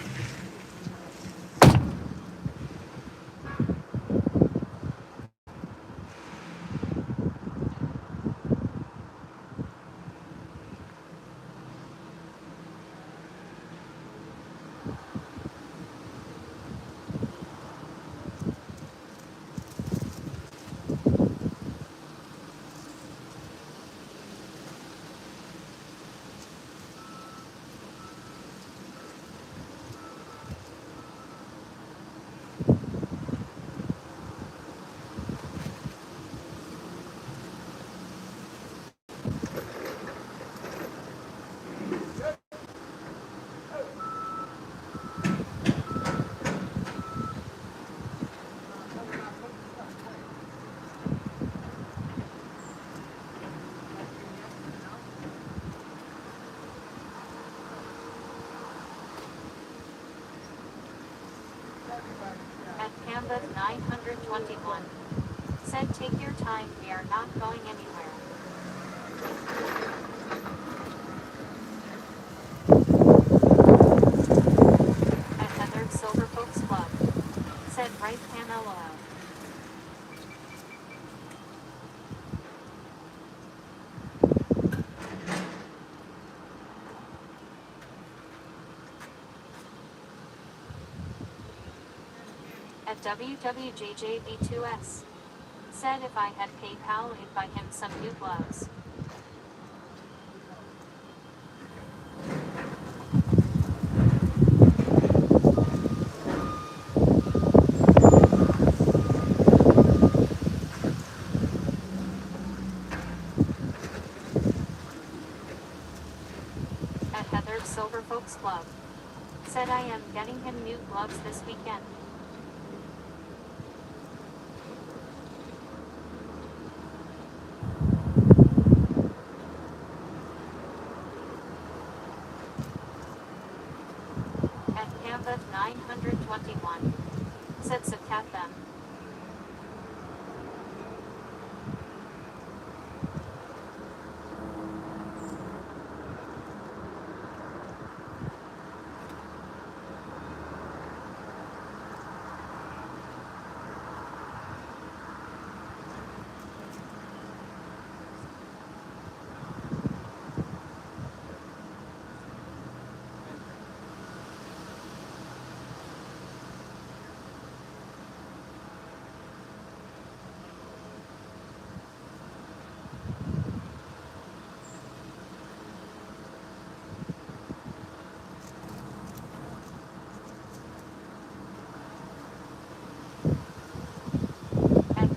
At Pambeth 921. Said take your time, we are not going anywhere. At Heathered Silver Folks Club. Said right Pam lol. At WWJJB2S. Said if I had PayPal, I'd buy him some new gloves. At Heathered Silver Folks Club. Said I am getting him new gloves this weekend. At Pambeth 921. Said subcat them.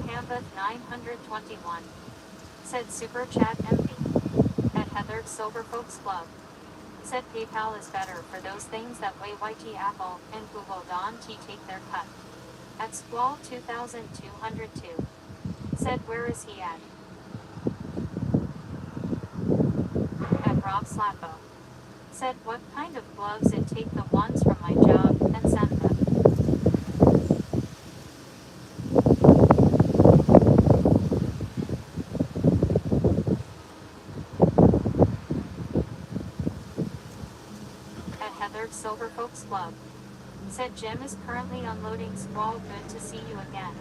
Pambeth 921. Said Super Chat MV. At Heather Silver Folks Club. Said PayPal is better for those things that way YT Apple and Google Don T take their cut. At Squall 2202. Said where is he at? At Rob Slappo. Said what kind of gloves it take the ones from my job and send them. At Heather Silver Folks Club. Said Jim is currently unloading Squall. Good to see you again.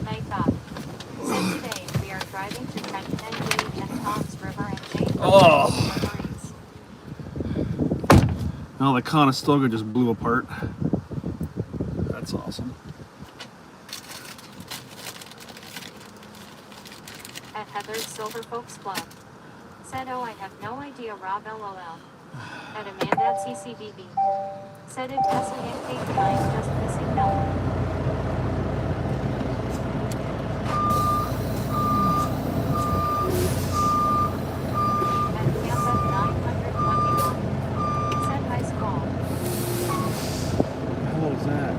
Night God. Said today we are driving to Trenton and Jay and Tom's River and Jay for Oh. deliveries. Now the Conestoga just blew apart. That's awesome. At Heather's Silver Folks Club. Said oh I have no idea Rob LOL. At Amanda at CCBB. Said it Tesla Yankee 9 just missing Melbourne. At Campbell 921. Said high Squall. How was that?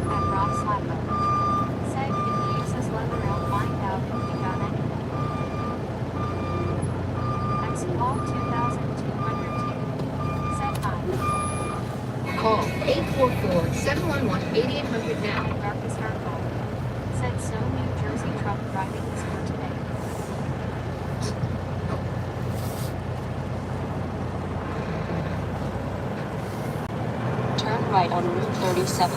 At Rob Slappo. Said if he uses leather I'll find out if he got anything. At Squall 2202. Said hi. Call 844-711-8800 now. At Darkest Circle. Said so New Jersey truck driving is for today. Turn right on Route 37.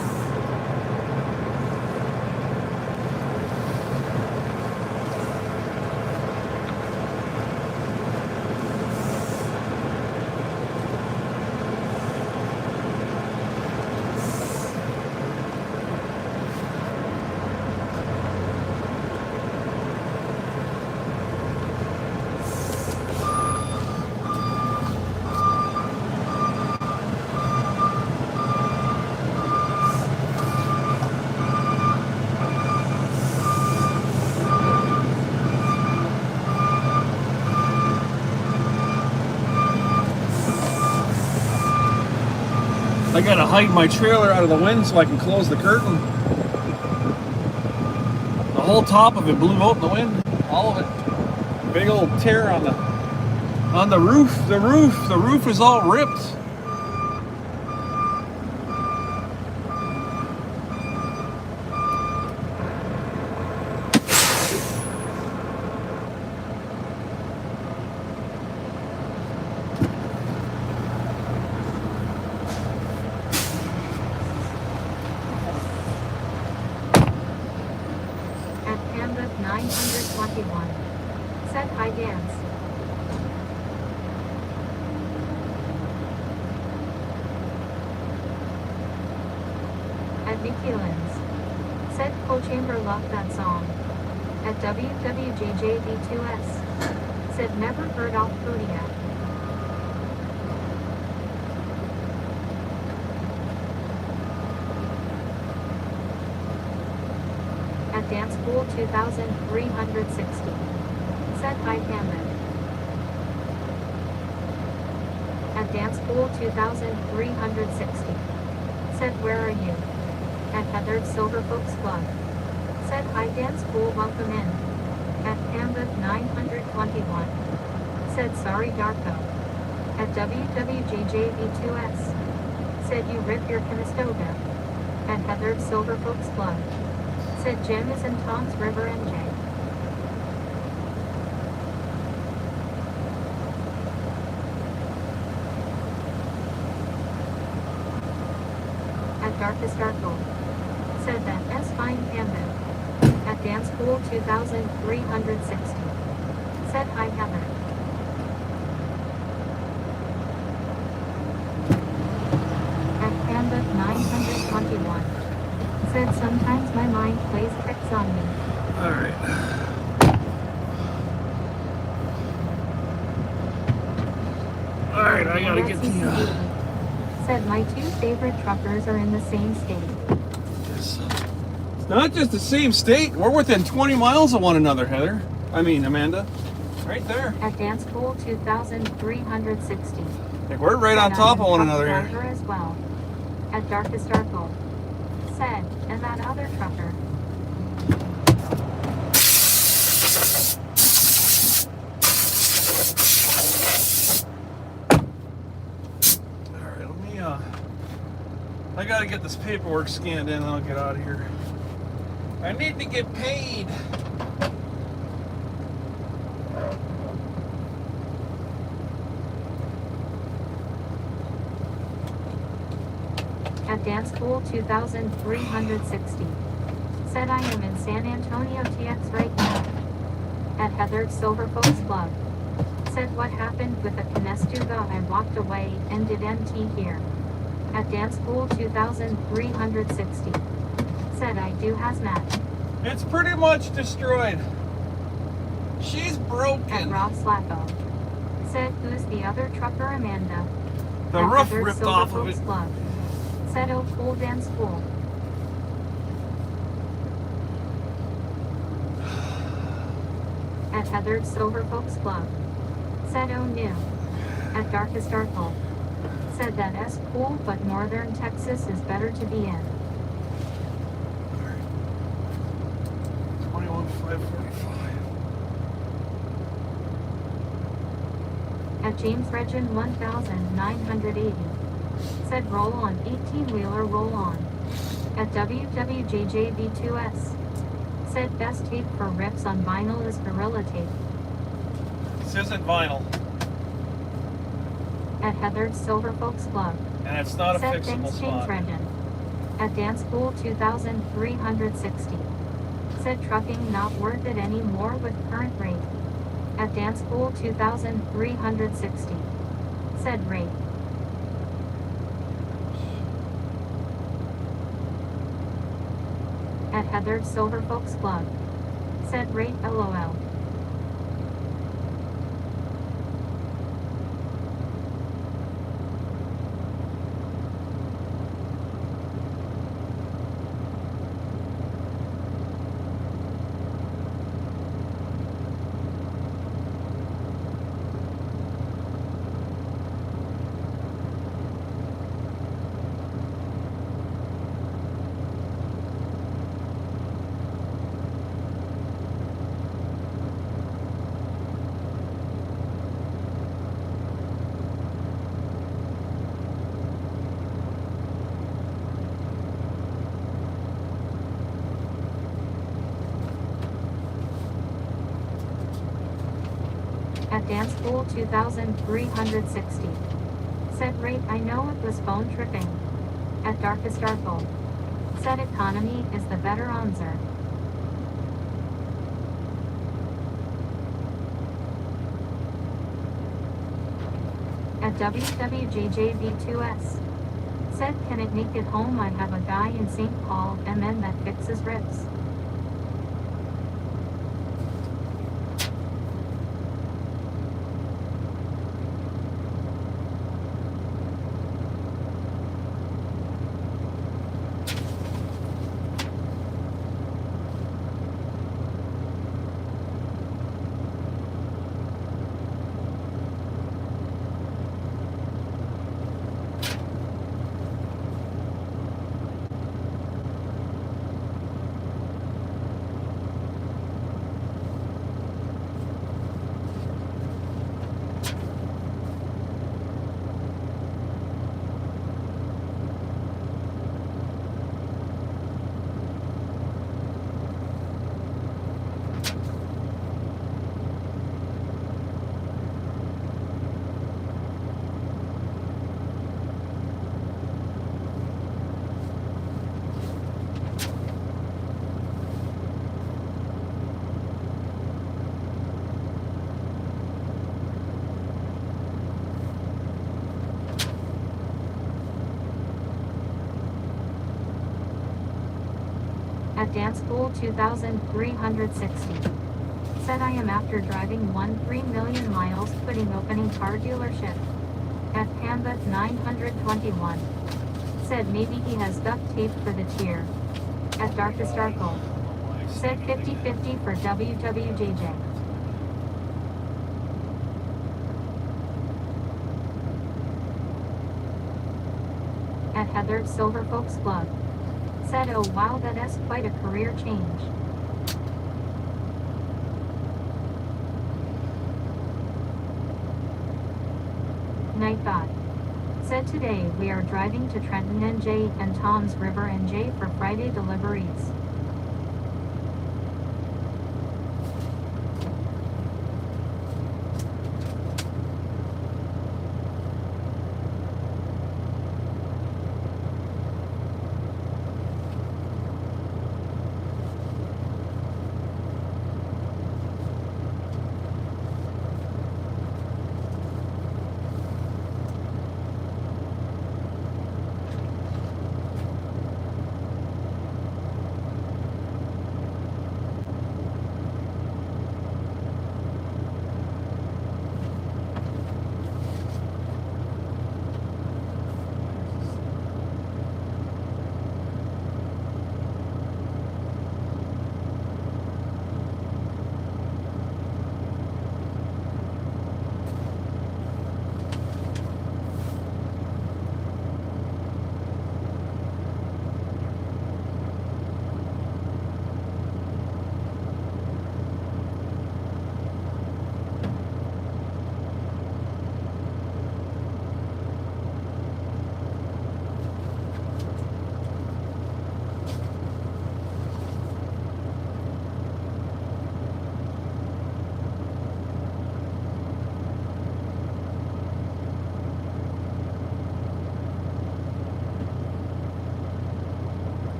I gotta hide my trailer out of the wind so I can close the curtain. The whole top of it blew out in the wind. All of it. Big old tear on the roof. The roof is all ripped. At Panda 921. Said hi dance. At Nikki Lins. Said Coal Chamber loved that song. At WWJJD2S. Said never heard off Kodiak. At Dance Pool 2360. Said hi Camden. At Dance Pool 2360. Said where are you? At Heather's Silver Folks Club. Said hi Dance Pool welcome in. At Panda 921. Said sorry Darko. At WWJJV2S. Said you rip your Conestoga. At Heather's Silver Folks Club. Said Jim is in Tom's River NJ. At Darkest Darkle. Said that S fine Camden. At Dance Pool 2360. Said hi Heather. At Panda 921. Said sometimes my mind plays tricks on me. All right. I gotta get the. Said my two favorite truckers are in the same state. It's not just the same state. We're within 20 miles of one another, Heather. I mean, Amanda. Right there. At Dance Pool 2360. Like we're right on top of one another here. Driver as well. At Darkest Darkle. Said, and that other trucker. Alright, let me I gotta get this paperwork scanned in and I'll get out of here. I need to get paid. At Dance Pool 2360. Said I am in San Antonio TX right now. At Heather's Silver Folks Club. Said what happened with the Conestuga, I walked away and did MT here. At Dance Pool 2360. Said I do hazmat. It's pretty much destroyed. She's At broken. Rob Slacko. Said who's the other trucker, Amanda? The At roof Heather's ripped Silver off of Folks it. Club. Said oh cool Dance Pool. At Heather's Silver Folks Club. Said oh new. At Darkest Darkle. Said that S cool, but northern Texas is better to be in. 21,545. At James Regin 1980. Said roll on 18-wheeler roll on. At WWJJB2S. Said best tape for rips on vinyl is Gorilla Tape. This isn't vinyl, At Heather's Silver Folks Club. and it's not a Said fixable thanks James spot. Regin. At Dance Pool 2360. Said trucking not worth it anymore with current rate. At Dance Pool 2360. Said rate. At Heather's Silver Folks Club. Said rate LOL. At Dance Pool 2360. Said rate I know it was phone tripping. At Darkest Darkle. Said economy is the better answer. At WWJJB2S. Said can it make it home, I have a guy in St. Paul MN that fixes rips. At Dance Pool 2360. Said I am after driving 1.3 million miles quitting opening car dealership. At Panda 921. Said maybe he has duct tape for the cheer. At Darkest Darkle. Said 50-50 for WWJJ. At Heather Silver Folks Club. Said oh wow, that's quite a career change. Night God. Said today we are driving to Trenton NJ and Tom's River NJ for Friday deliveries.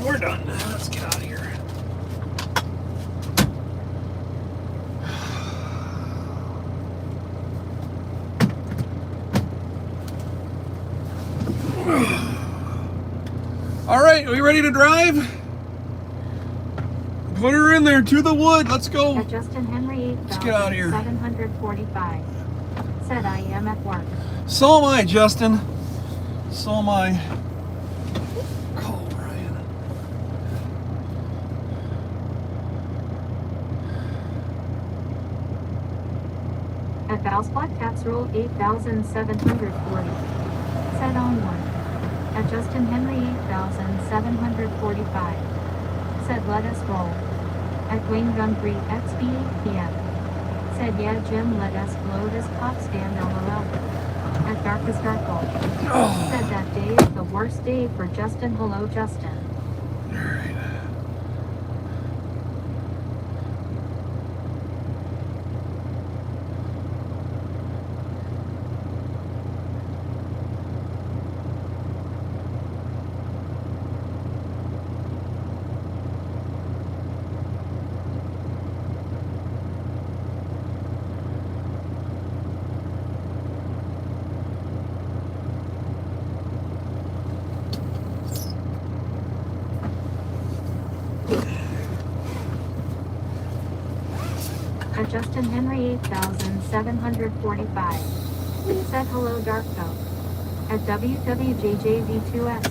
We're done. Let's get out of here. All right, are we ready to drive? Put her in there to the wood. Let's go. At Justin Henry Let's get out of here. 745. Said I am at work. So am I, Justin. So am I. Call Brian. At Val's Black Taps Rule 8740. Said on one. At Justin Henry 8745. Said let us roll. At Wayne Gumbry XB 8 p.m. Said yeah Jim let us blow this cop stand LOL. At Darkest Darkle. Said that day is the worst day for Justin. Hello Justin. At Justin Henry 8745. Said hello Darko. At WWJJV2S.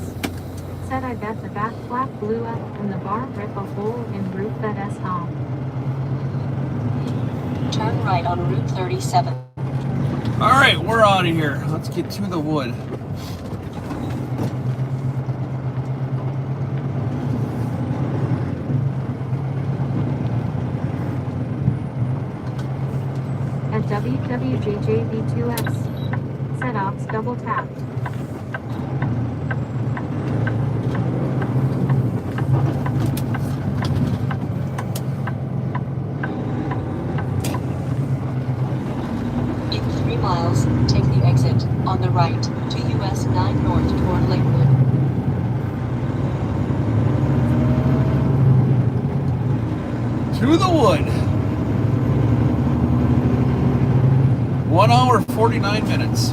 Said I bet the back flap blew up and the bar rip a hole in roof that S home. Turn right on Route 37. All right, we're out of here. Let's get to the wood. At WWJJV2S. Said ops double tap. In 3 miles, take the exit on the right to US 9 North toward Lakewood. To the wood. 1 hour, 49 minutes.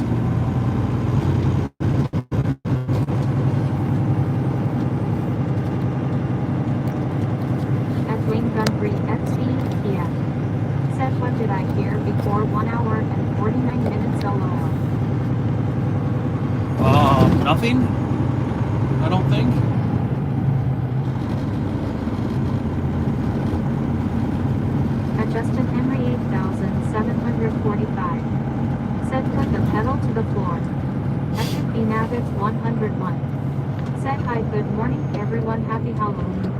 At Wayne Gumbry XB PM. Said what did I hear before 1 hour and 49 minutes LOL. Nothing? I don't think. At Justin Henry 8745. Said put the pedal to the floor. At 50 Navits 101. Said hi good morning everyone happy Halloween.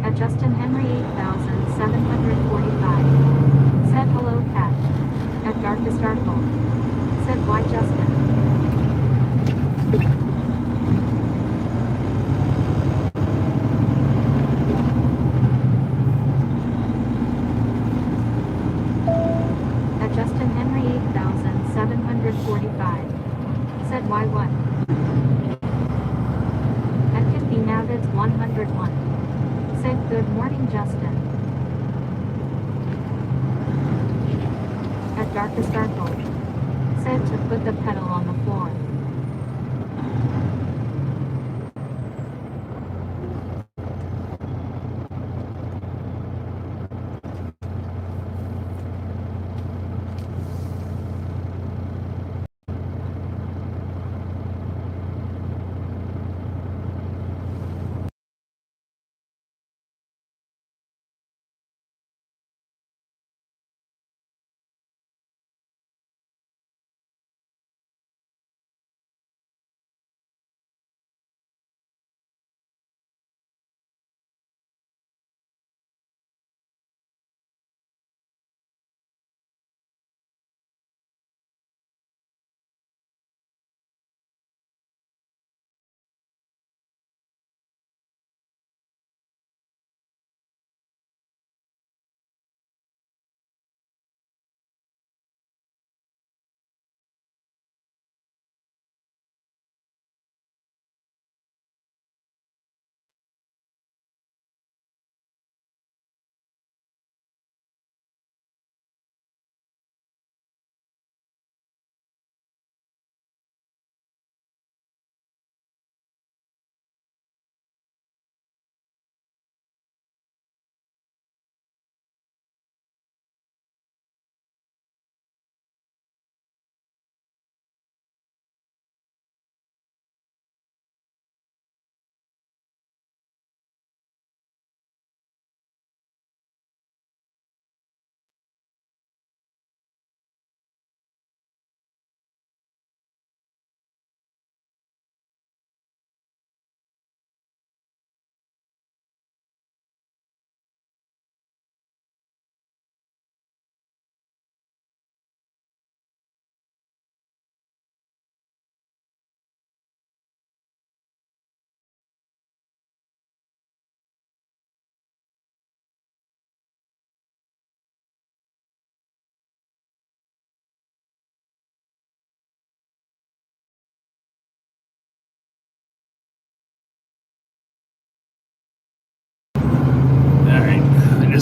At Justin Henry 8745. Said hello cat. At Darkest Darkle. Said why Justin. At Justin Henry 8745. Said why what? At 50 Navits 101. Said good morning Justin. At Darkest Darkle. Said to put the pedal on the floor.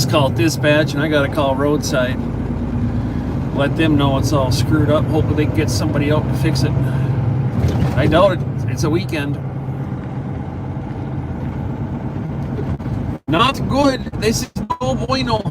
just called dispatch and I gotta call roadside. Let them know it's all screwed up. Hopefully they can get somebody out to fix it. I doubt it. It's a weekend. Not good. This is no bueno.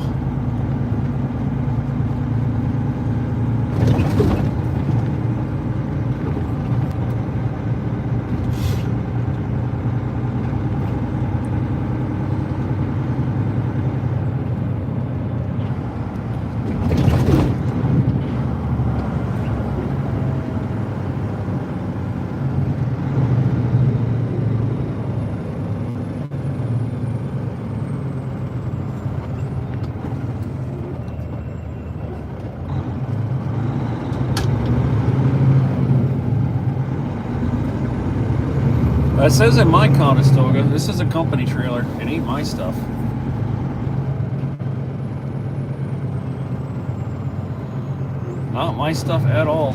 It says in my Conestoga, this is a company trailer. It ain't my stuff. Not my stuff at all.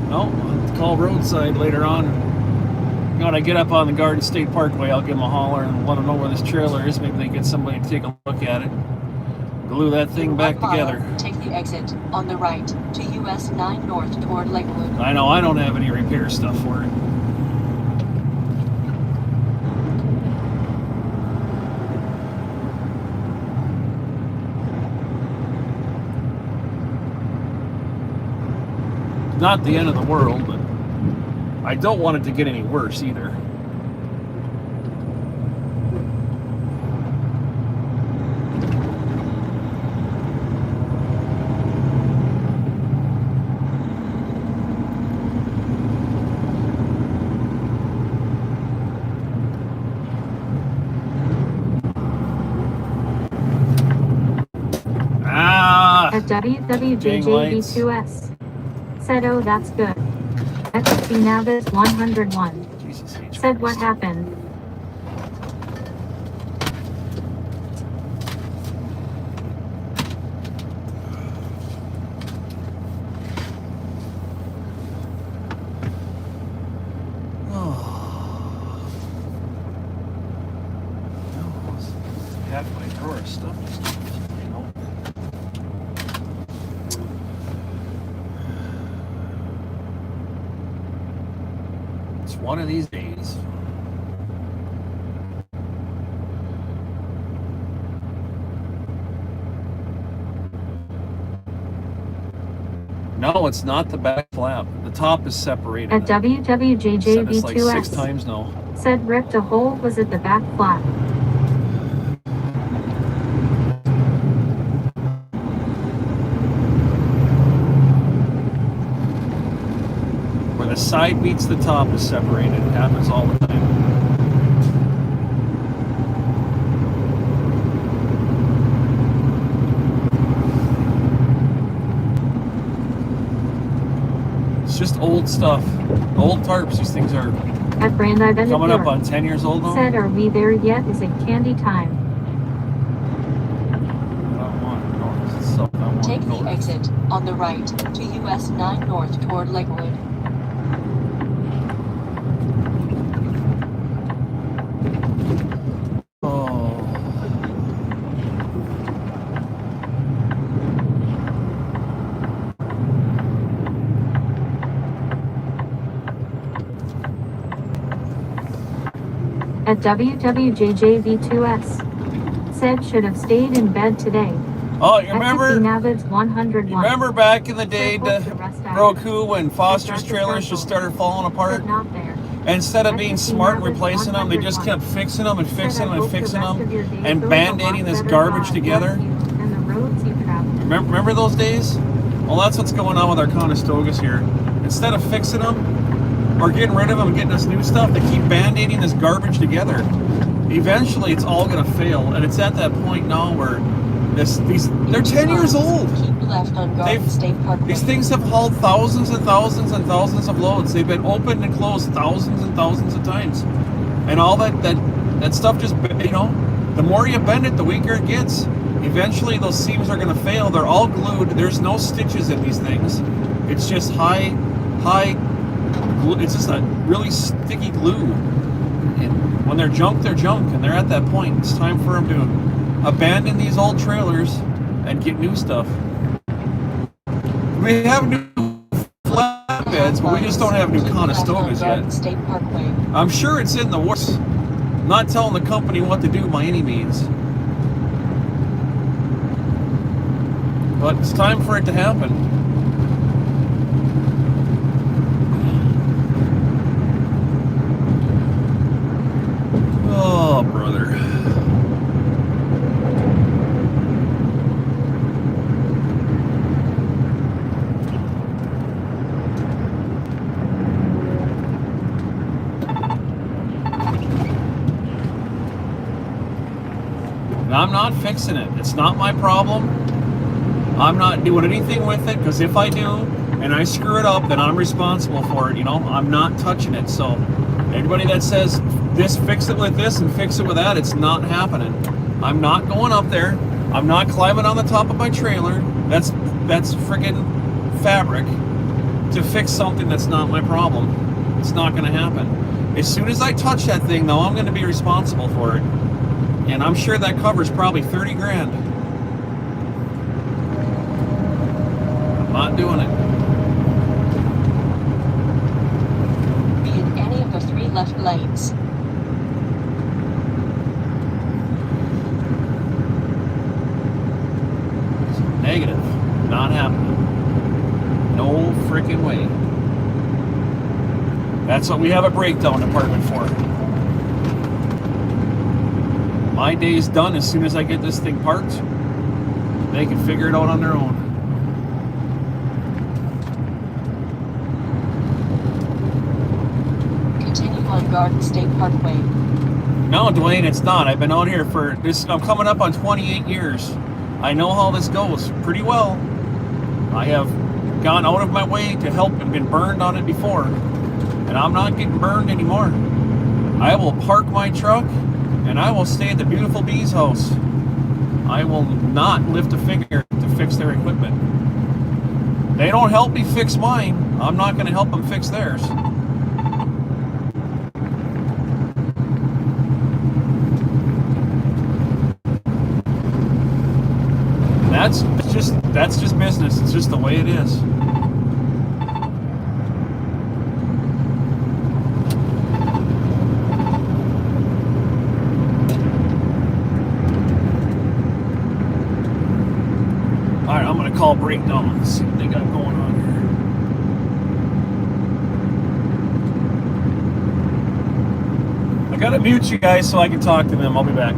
No, I'll have to call roadside later on. When I get up on the Garden State Parkway, I'll give them a holler and let them know where this trailer is. Maybe they get somebody to take a look at it. Glue that thing back together. Take the exit on the right to US 9 North toward Lakewood. I know I don't have any repair stuff for it. Not the end of the world, but I don't want it to get any worse either. At WWJJB2S. Said, oh, that's good. XP Navis 101. Jesus H. Said, what Christ. happened? Halfway through our stuff. It's one of these days. No, it's not the back flap. The top is separated. At Said this like 6 WWJJB2S. times now. Said, ripped a hole was at the back flap. Where the side meets the top is separated. It happens all the time. It's just old stuff. Old tarps. These things are At Brandeis coming up on 10 years old now. Said, are we there yet? Is it candy time? I don't want north. It's south. I want Take the north. exit on the right to US 9 North toward Lakewood. Oh. At WWJJV2S. Said, should have stayed in bed today. Oh, you XP remember? Navis 101. You remember back in the day, Said, hope the rest out. Roku, when Foster's Said, trailers just started falling apart? Said, not there. Instead of being XP smart and Navis replacing them, they just 101. kept fixing them and Said, fixing I them and hope the fixing rest them of your day and goes a band-aiding lot this better, garbage God together. bless you and the roads you travel. Remember those days? Well, that's what's going on with our Conestogas here. Instead of fixing them or getting rid of them and getting us new stuff, they keep band-aiding this garbage together. Eventually, it's all going to fail, and it's at that point now where they're 10 years old. Keep left on Garden State Parkway. These things have hauled thousands and thousands and thousands of loads. They've been opened and closed thousands and thousands of times, and all that stuff just, the more you bend it, the weaker it gets. Eventually, those seams are going to fail. They're all glued. There's no stitches in these things. It's just high It's just a really sticky glue. And when they're junk, and they're at that point. It's time for them to abandon these old trailers and get new stuff. We have new flatbeds, but we just don't have new Conestogas yet. State Parkway. I'm sure it's in the works. I'm not telling the company what to do by any means. But it's time for it to happen. Oh, brother. And I'm not fixing it. It's not my problem. I'm not doing anything with it, because if I do and I screw it up, then I'm responsible for it. You know, I'm not touching it. So everybody that says this, fix it with this and fix it with that, it's not happening. I'm not going up there. I'm not climbing on the top of my trailer. That's freaking fabric to fix something that's not my problem. It's not going to happen. As soon as I touch that thing, though, I'm going to be responsible for it. And I'm sure that covers probably 30 grand. I'm not doing it. Be in any of the 3 left lanes. Negative. Not happening. No freaking way. That's what we have a breakdown department for. My day's done as soon as I get this thing parked. They can figure it out on their own. Continue on Garden State Parkway. No, Dwayne, it's not. I've been out here for this. I'm coming up on 28 years. I know how this goes pretty well. I have gone out of my way to help and been burned on it before. And I'm not getting burned anymore. I will park my truck and I will stay at the beautiful bee's house. I will not lift a finger to fix their equipment. They don't help me fix mine. I'm not going to help them fix theirs. That's just business. It's just the way it is. All right, I'm gonna call breakdown. Let's see what they got going on here. I gotta mute you guys so I can talk to them. I'll be back.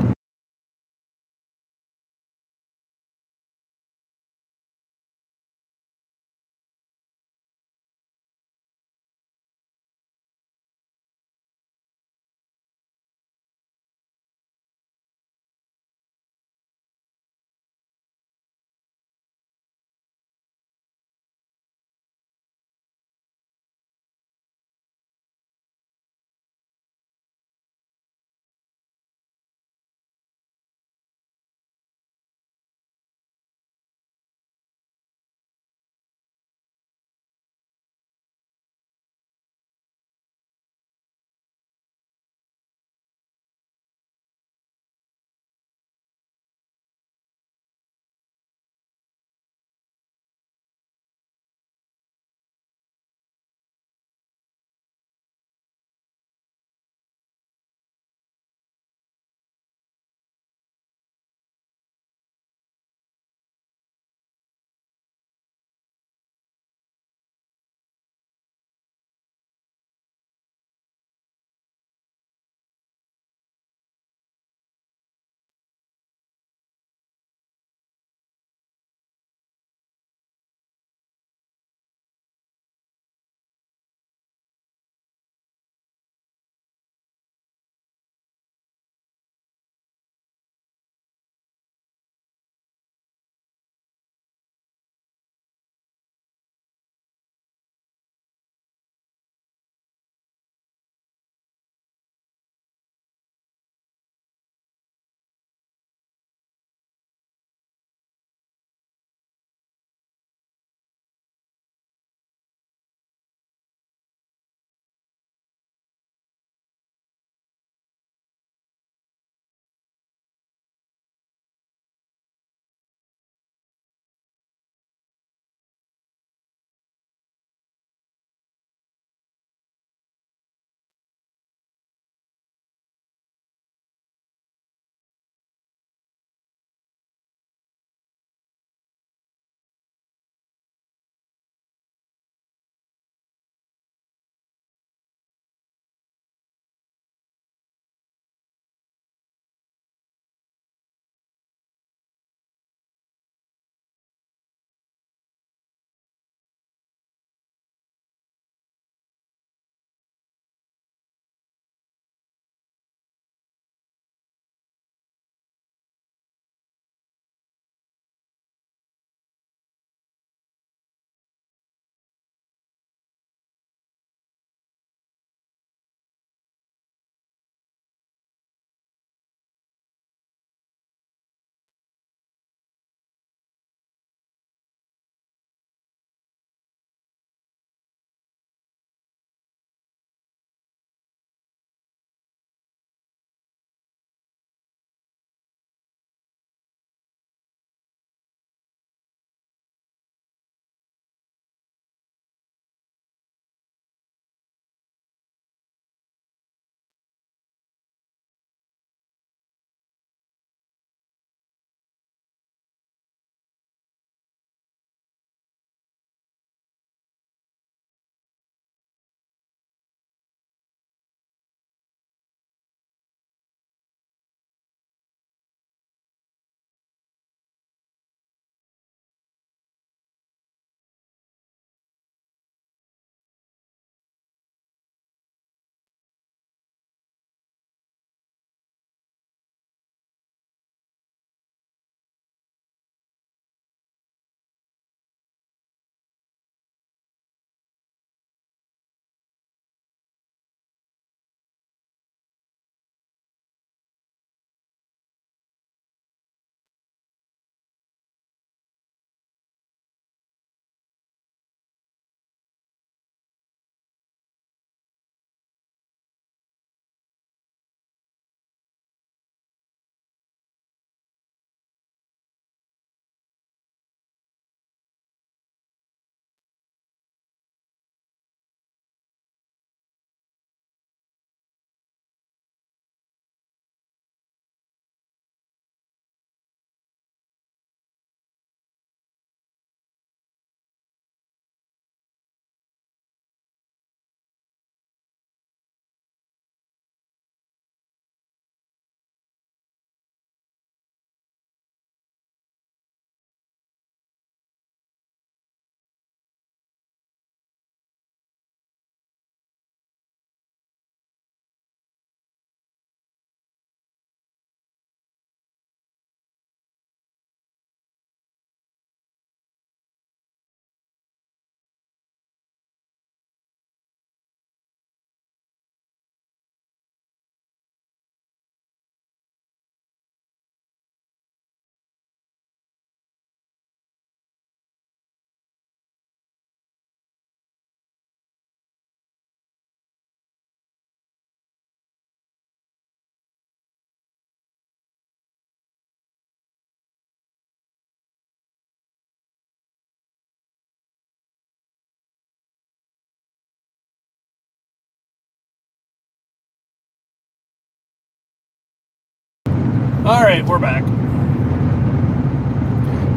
All right, we're back.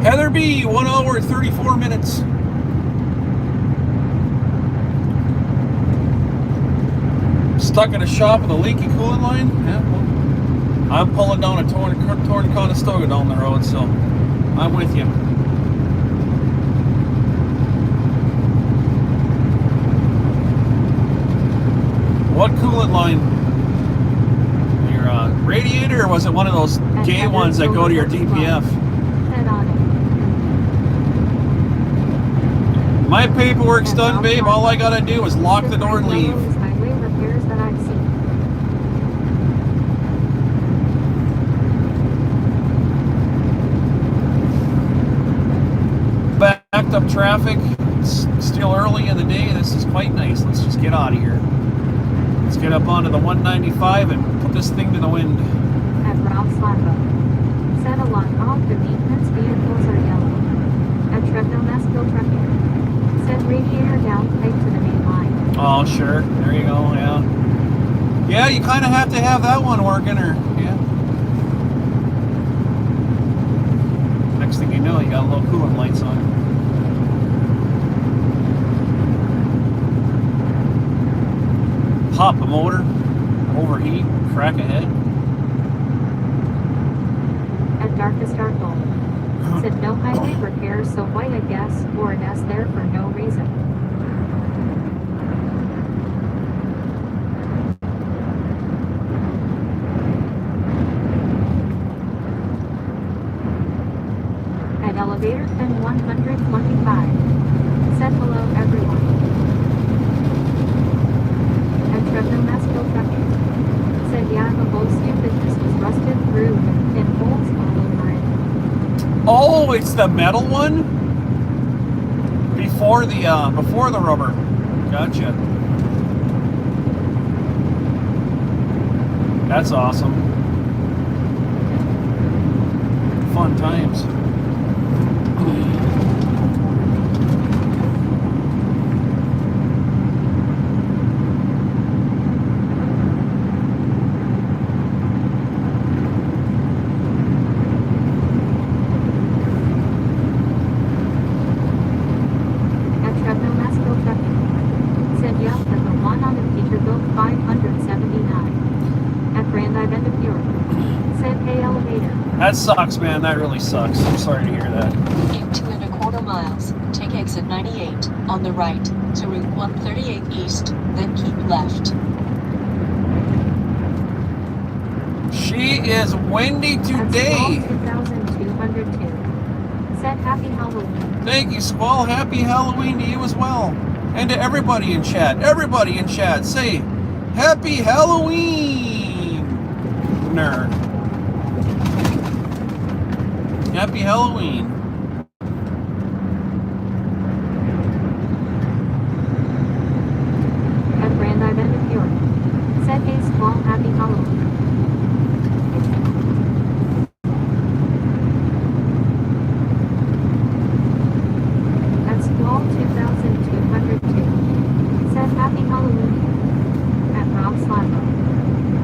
Heather B, 1 hour, 34 minutes. Stuck in a shop with a leaky coolant line? Yeah, well, I'm pulling down a torn Conestoga down the road, so I'm with you. What coolant line? Your radiator, or was it one of those gay ones that go to your DPF? Head on it. My paperwork's done, babe. All I gotta do is lock the door and leave. Highway repairs that I've seen. Backed up traffic. It's still early in the day. This is quite nice. Let's just get out of here. Let's get up onto the 195 and put this thing to the wind. At Ralph's Lava. Set along all the maintenance vehicles are yellow. At Treadmill Nashville Trucking. Set radiator down pipe to the main line. Oh, sure. There you go. Yeah. Yeah, you kind of have to have that one working, or yeah. Next thing you know, you got a little coolant lights on. Pop a motor, overheat, crack a head. At Darkest Darkle. Said no highway repairs, so white I guess, or an S there for no reason. At elevator pin 125. Said hello everyone. At Treadmill Nashville Trucking. Said yeah, the whole stupidness was rusted through with pinholes all over it. Oh, it's the metal one before the rubber. Gotcha. That's awesome. Fun times. At Treadmill Nashville Trucking. Said yeah, but the one on the Peterbilt 579. At Grand Island of Europe. Said hey elevator. That sucks, man. That really sucks. I'm sorry to hear that. In 2.25 miles, take exit 98 on the right to Route 138 East, then keep left. She is windy At today. Squall 2202. Said happy Halloween. Thank you, Squall. Happy Halloween to you as well. And to everybody in chat. Everybody in chat, say Happy Halloween. Nerd. Happy Halloween. At Grand Island of Europe. Said hey Squall happy Halloween. At Squall 2202. Said happy Halloween. At Rob's Lava.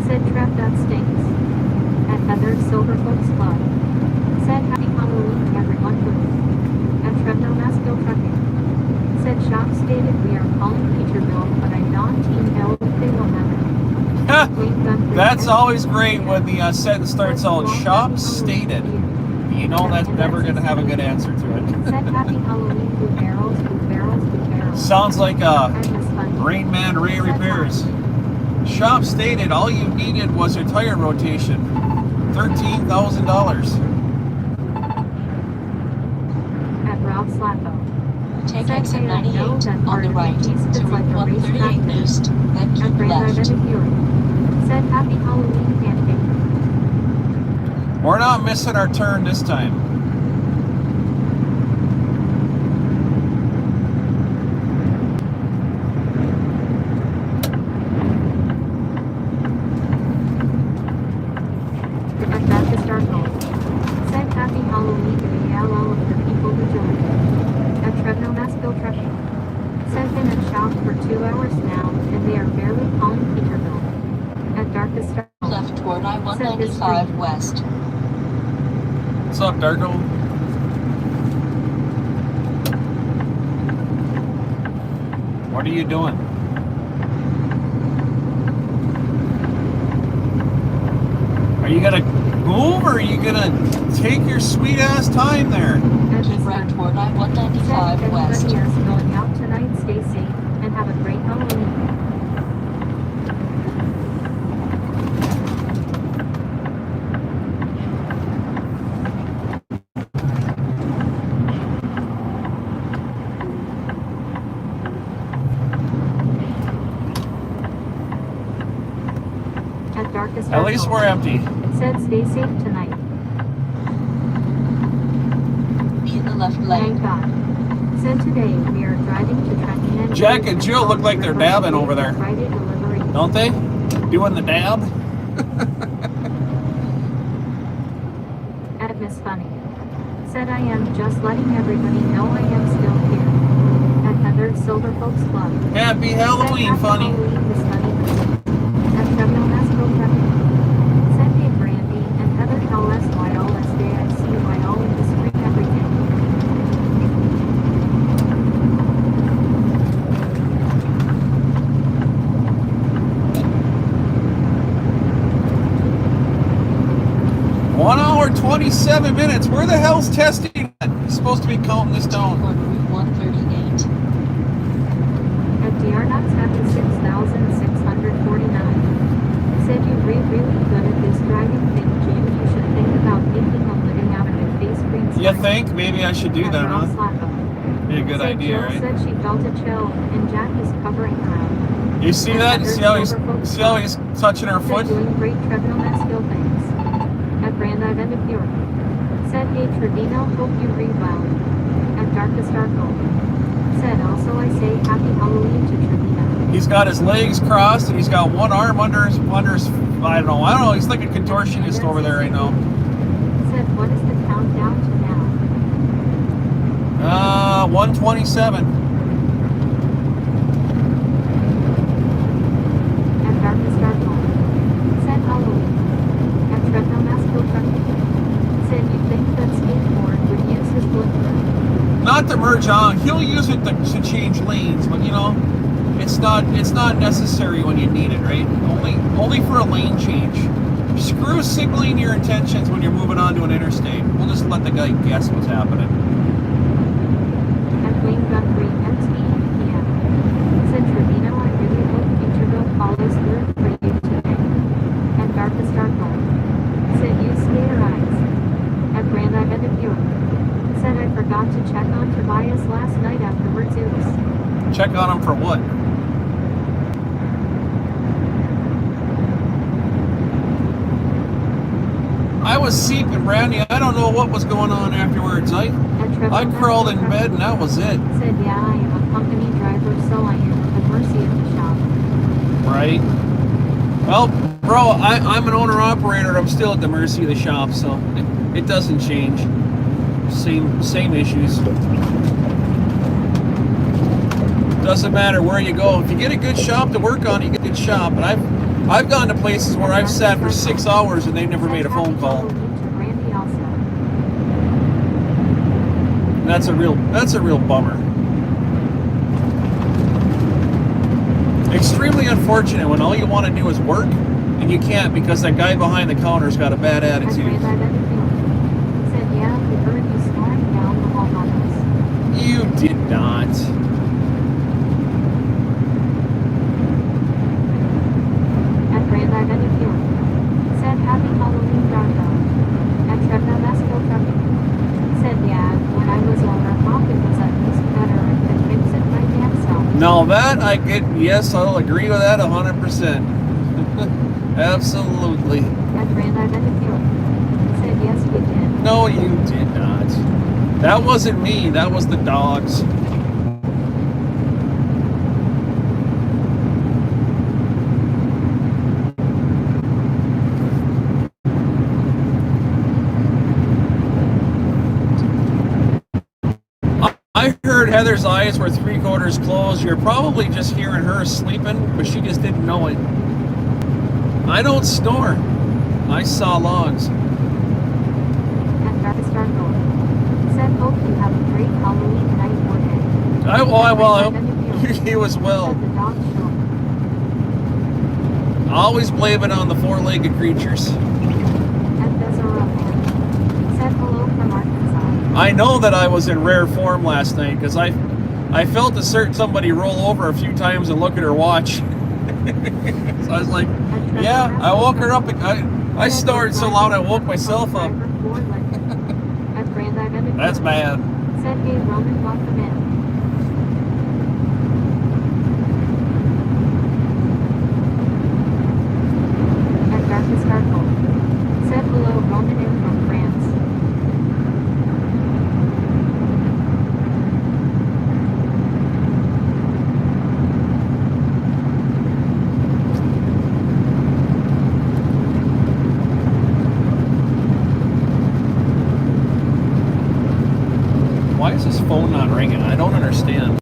Said trap that stinks. At Heather's Silver Folks Club. Said happy Halloween everyone. At Treadmill Nashville Trucking. Said shop stated we are calling Peterbilt, but I don't know if they will have it. Wait, That's always great when the sentence starts out shop stated. You know that's never going to have a good answer to Said happy Halloween, blue barrels, blue barrels, blue barrels. it. Sounds like I miss fun. Rain Man Ray Repairs. Shop stated all you needed was your tire rotation. $13,000. At Rob's Lapo. Take Said exit hey, I know 98 that on part the of right the east to is like Route a racetrack 138 there. East, then At keep Grand left. Island of Europe. Said happy Halloween pancake. We're not missing our turn this time. At Baptist Darkle. Said happy Halloween to the all of the people who joined. At Treadmill Nashville Trucking. Said been at shop for 2 hours now, and they are barely calling Peterbilt. At Darkest Darkle. Left toward I-195 west. What's up, Darko? What are you doing? Are you gonna move or are you gonna take your sweet ass time there? Keep right toward I-195 Said west. everybody is going out tonight. Stay safe and have a great Halloween. At darkest At least we're empty. Said stay safe tonight. Be in the left Thank lane. God. Said today we are driving to Trenton and Jack and Jill look like they're dabbing over there. Friday delivery. Don't they? Doing the dab? At Miss Funny. Said I am just letting everybody know I am still here. At Heather's Silver Folks Club. Happy Said Halloween, happy funny. Halloween, Miss Funny. At Trevino Masco Prepping. Said hey Brandy and Heather LSYOSDICYO in the screen every day. One hour, 27 minutes. Where the hell's testing at? He's supposed to be counting this down. On Route 138. At DR Knox 76,649. Said you really good at this driving thing, Jim. You should think about making a living out of it. Face screen. You think? Maybe I should do that, huh? Be a good Said idea, Jill right? said she felt a chill, and Jack is covering her up. You see that? You see how he's touching her Said foot? doing great Trevino skill things. At Brandeis and of Europe. Said hey Trevino, hope you read well. At Darkest Darko. Said also I say happy Halloween to Trevino. He's got his legs crossed and he's got one arm under his I don't know. He's like a contortionist over there right now. Said what is the countdown to now? 127. At Darkest Darko. Said Halloween. At Trevino Masco Trucking. Said you think that skateboard would use his blinker. Not to merge on. He'll use it to change lanes, but you know, it's not necessary when you need it, right? Only for a lane change. Screw signaling your intentions when you're moving on to an interstate. We'll just let the guy guess what's happening. At Wayne Guthrie MT PM. Said Trevino, I really hope Peterbilt follows through for you today. At Darkest Darko. Said use skater eyes. At Brandeis and of Europe. Said I forgot to check on Tobias last night afterwards. Oops. Check on him for what? I was seeping, Brandy. I don't know what was going on afterwards. I crawled in bed and that was it. Said yeah, I am a company driver, so I am at the mercy of the shop. Right. Well, bro, I'm an owner-operator. I'm still at the mercy of the shop, so it doesn't change. Same issues. Doesn't matter where you go. If you get a good shop to work on, you get a good shop. And I've gone to places where I've sat for 6 hours and they never made a phone call. And that's a real bummer. Extremely unfortunate when all you want to do is work and you can't because that guy behind the counter's got a bad attitude. Said yeah, we heard you snoring down the hall on us. You did not. At Brandeis and of Europe. Said happy Halloween, Darko. At Trevino Masco Trucking. Said yeah, when I was older, Hawkins was at least better and could fix it my damn self. Now that I get, yes, I'll agree with that 100%. Absolutely. At Brandeis and of Europe. Said yes, we did. No, you did not. That wasn't me. That was the dogs. I heard Heather's eyes were 3/4 closed. You're probably just hearing her sleeping, but she just didn't know it. I don't snore. I saw logs. At Darkest Hope you have a great Halloween night or day. He was well. Said the dog show. Always blame it on the four-legged creatures. And Desiree said hello from Arkansas. I know that I was in rare form last night because I felt somebody roll over a few times and look at her watch. So I was like, yeah, I woke her up. I snored so loud I woke myself up. That's bad. Said hey Roman, welcome in. At Darkest Darkle. Said hello Roman in from France. Why is this phone not ringing? I don't understand.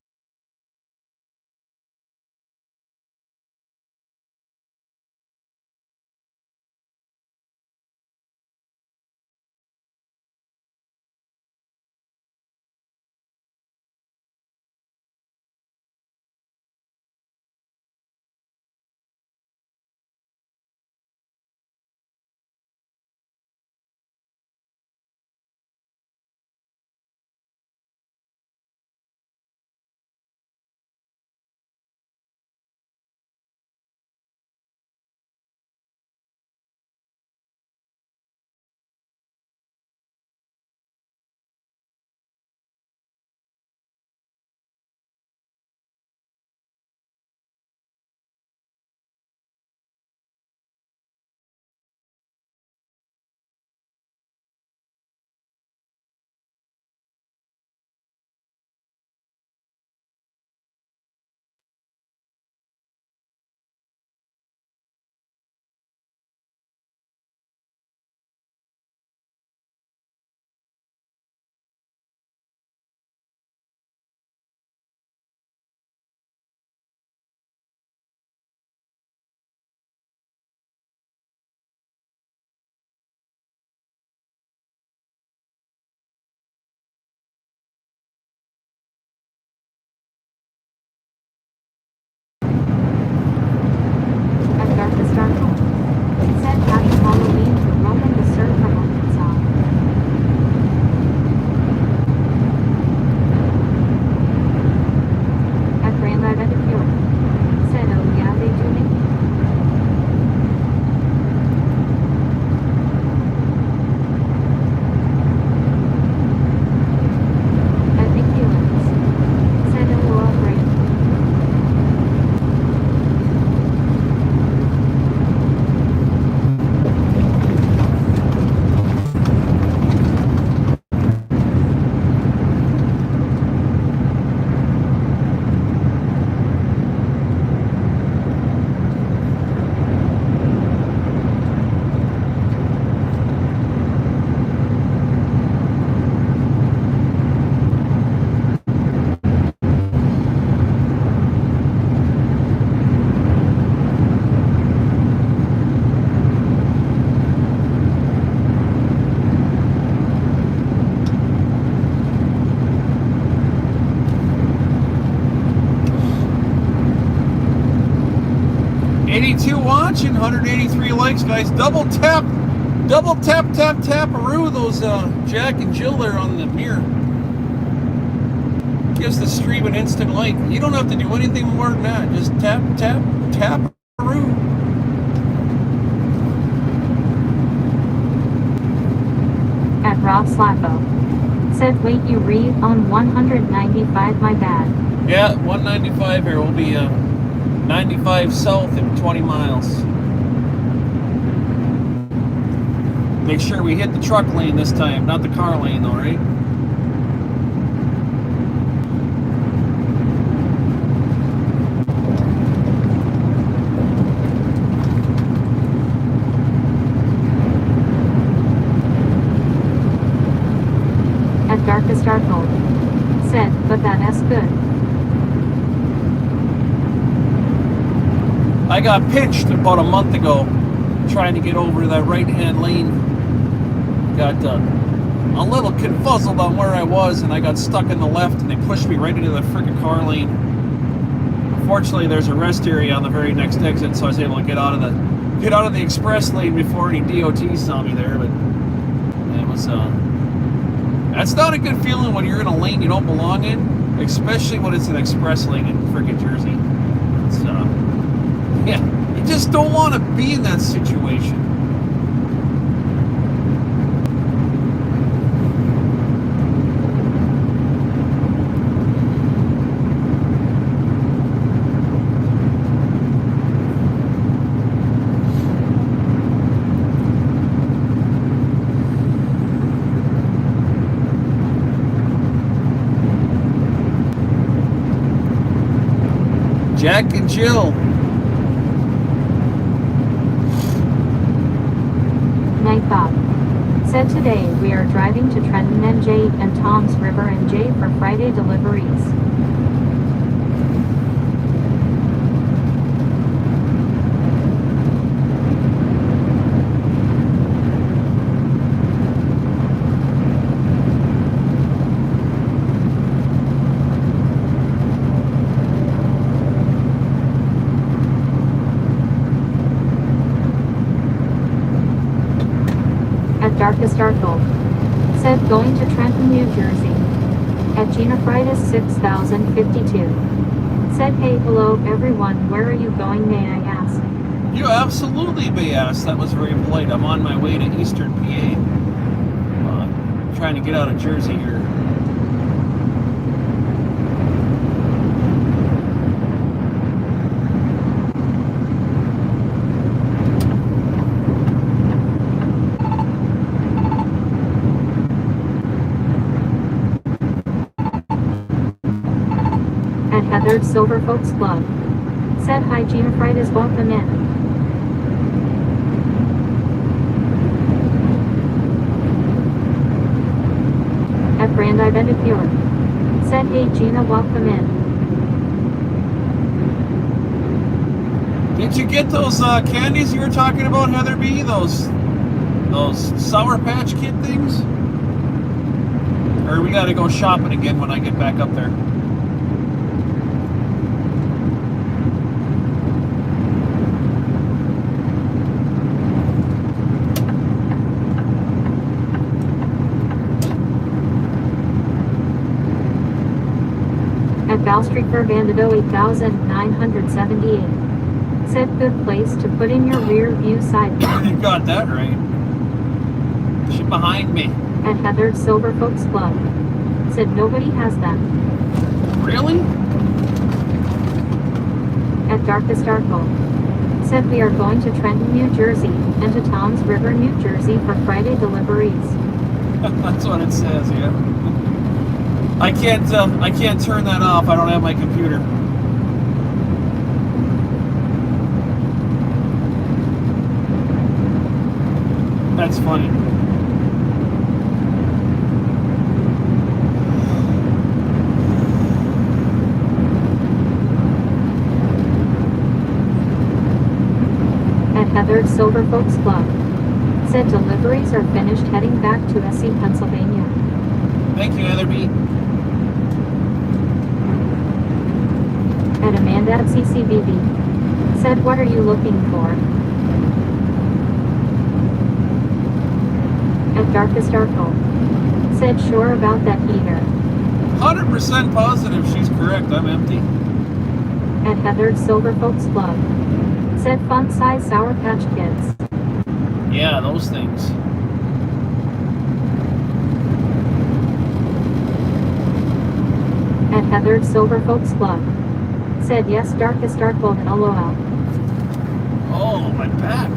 At Darkest Darkle. Said happy Halloween to Roman the Sir from Arkansas. At Grandad and Pure. Said oh yeah they do me. At Nicky Lins. Said hello great. Watching 183 likes, guys. Double tap, tap-a-roo those Jack and Jill there on the mirror. Gives the stream an instant like. You don't have to do anything more than that. Just tap-a-roo. At Rob Slappo. Said wait you read on 195 my bad. Yeah, 195 here. We'll be 95 south in 20 miles. Make sure we hit the truck lane this time, not the car lane though, right? At Darkest Darkle. Said, but that's good. I got pinched about a month ago trying to get over that right-hand lane. Got a little confuzzled on where I was, and I got stuck in the left, and they pushed me right into the freaking car lane. Fortunately, there's a rest area on the very next exit, so I was able to get out of the express lane before any DOT saw me there. But it was that's not a good feeling when you're in a lane you don't belong in, especially when it's an express lane in freaking Jersey. It's yeah, you just don't want to be in that situation. Jack and Jill. Night Bob. Said today we are driving to Trenton NJ and Tom's River NJ for Friday deliveries. Darkest Darkle. Said going to Trenton, New Jersey. At Genofritis 6052. Said hey hello everyone, where are you going, may I ask? You absolutely may ask. That was very polite. I'm on my way to Eastern PA. Trying to get out of Jersey here. Heathered Silver Folks Club. Said hi Genofritis, welcome in. At Brandeis Benepure. Said hey Gina, welcome in. Did you get those candies you were talking about, Heather B? Those Sour Patch Kid things? Or we gotta go shopping again when I get back up there? At Val Street for Bandito 8978. Said good place to put in your rear view side mirror. You got that right. She's behind me. At Heathered Silver Folks Club. Said nobody has them. Really? At Darkest Darkle. Said we are going to Trenton, New Jersey, and to Tom's River, New Jersey for Friday deliveries. That's what it says, yeah. I can't turn that off. I don't have my computer. That's funny. At Heathered Silver Folks Club. Said deliveries are finished, heading back to SC, Pennsylvania. Thank you, Heather B. At Amanda at CCBB. Said what are you looking for? At Darkest Darkle. Said sure about that heater. 100% positive she's correct. I'm empty. At Heathered Silver Folks Club. Said fun size Sour Patch Kids. Yeah, those things. At Heathered Silver Folks Club. Said yes, Darkest Darkle, LOL. Oh, my back.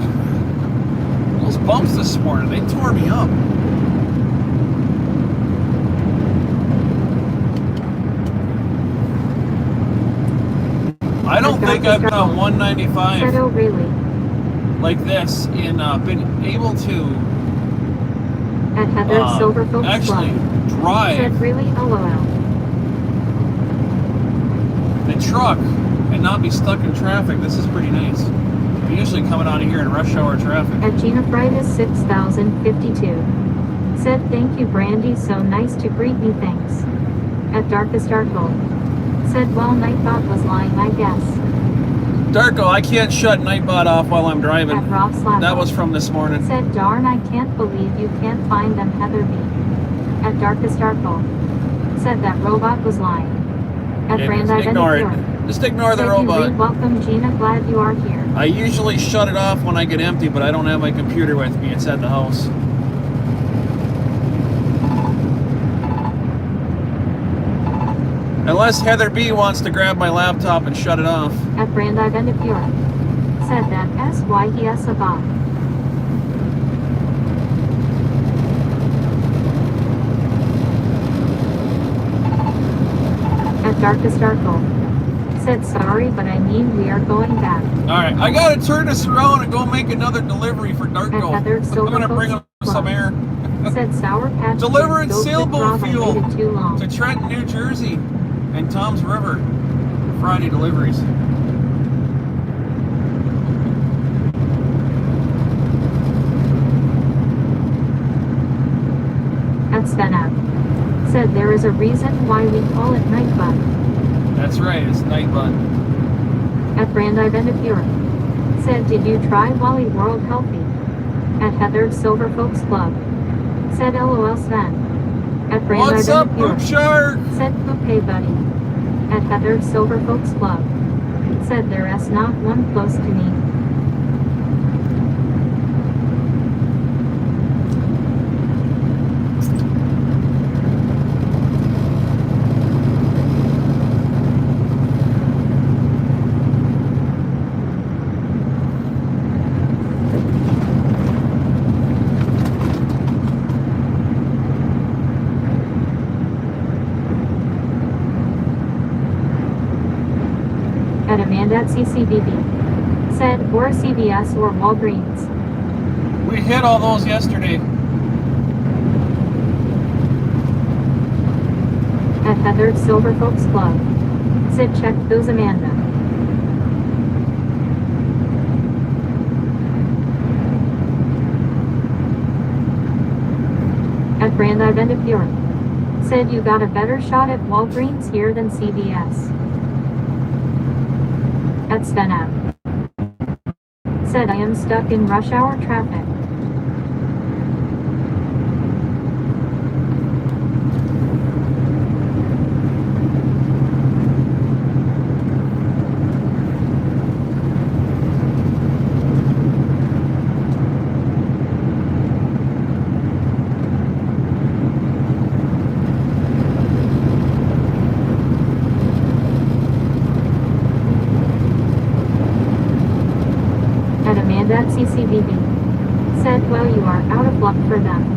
Those bumps this morning, they tore me up. I don't think I've been on 195 Said oh really? like this in been able to At Heathered Silver Folks actually Club. drive Said really, LOL. the truck and not be stuck in traffic. This is pretty nice. I'm usually coming out of here in rush hour traffic. At Genofritis 6052. Said thank you Brandy, so nice to greet me, thanks. At Darkest Darkle. Said well Nightbot was lying, I guess. Darko, I can't shut Nightbot off while I'm driving. At Rob Slav. That was from this morning. Said darn, I can't believe you can't find them, Heather B. At Darkest Darkle. Said that robot was lying. At Yeah, Brand just ignore it. Identifier. Just ignore the Said robot. you welcome Gina, glad you are here. I usually shut it off when I get empty, but I don't have my computer with me. It's at the house. Unless Heather B wants to grab my laptop and shut it off. At Brand Identifier. Said that SYES about. At Darkest Darkle. Said sorry, but I mean we are going back. Alright, I gotta turn this around and go make another delivery for Darko. At Heather I'm Silver gonna bring him Coast some air. Said Sour Patch. Delivering Kids, go sailboat quick, Rob, I fuel waited too long. to Trenton, New Jersey and Tom's River. Friday deliveries. At Svenab. Said there is a reason why we call it Nightbot. That's right, it's Nightbot. At Brand Identifier. Said did you try Wally World Healthy? At Heather Silver Folks Club. Said LOL Sven. At Brand What's up, Poop Identifier. Shark? Said Poop Hey Buddy. At Heather Silver Folks Club. Said there's not one close to me. At Amanda at CCBB. Said or CVS or Walgreens. We hit all those yesterday. At Heather Silver Folks Club. Said check those Amanda. At Brand Identifier. Said you got a better shot at Walgreens here than CVS. At Svenab. Said I am stuck in rush hour traffic. At Amanda at CCBB. Said well you are out of luck for them.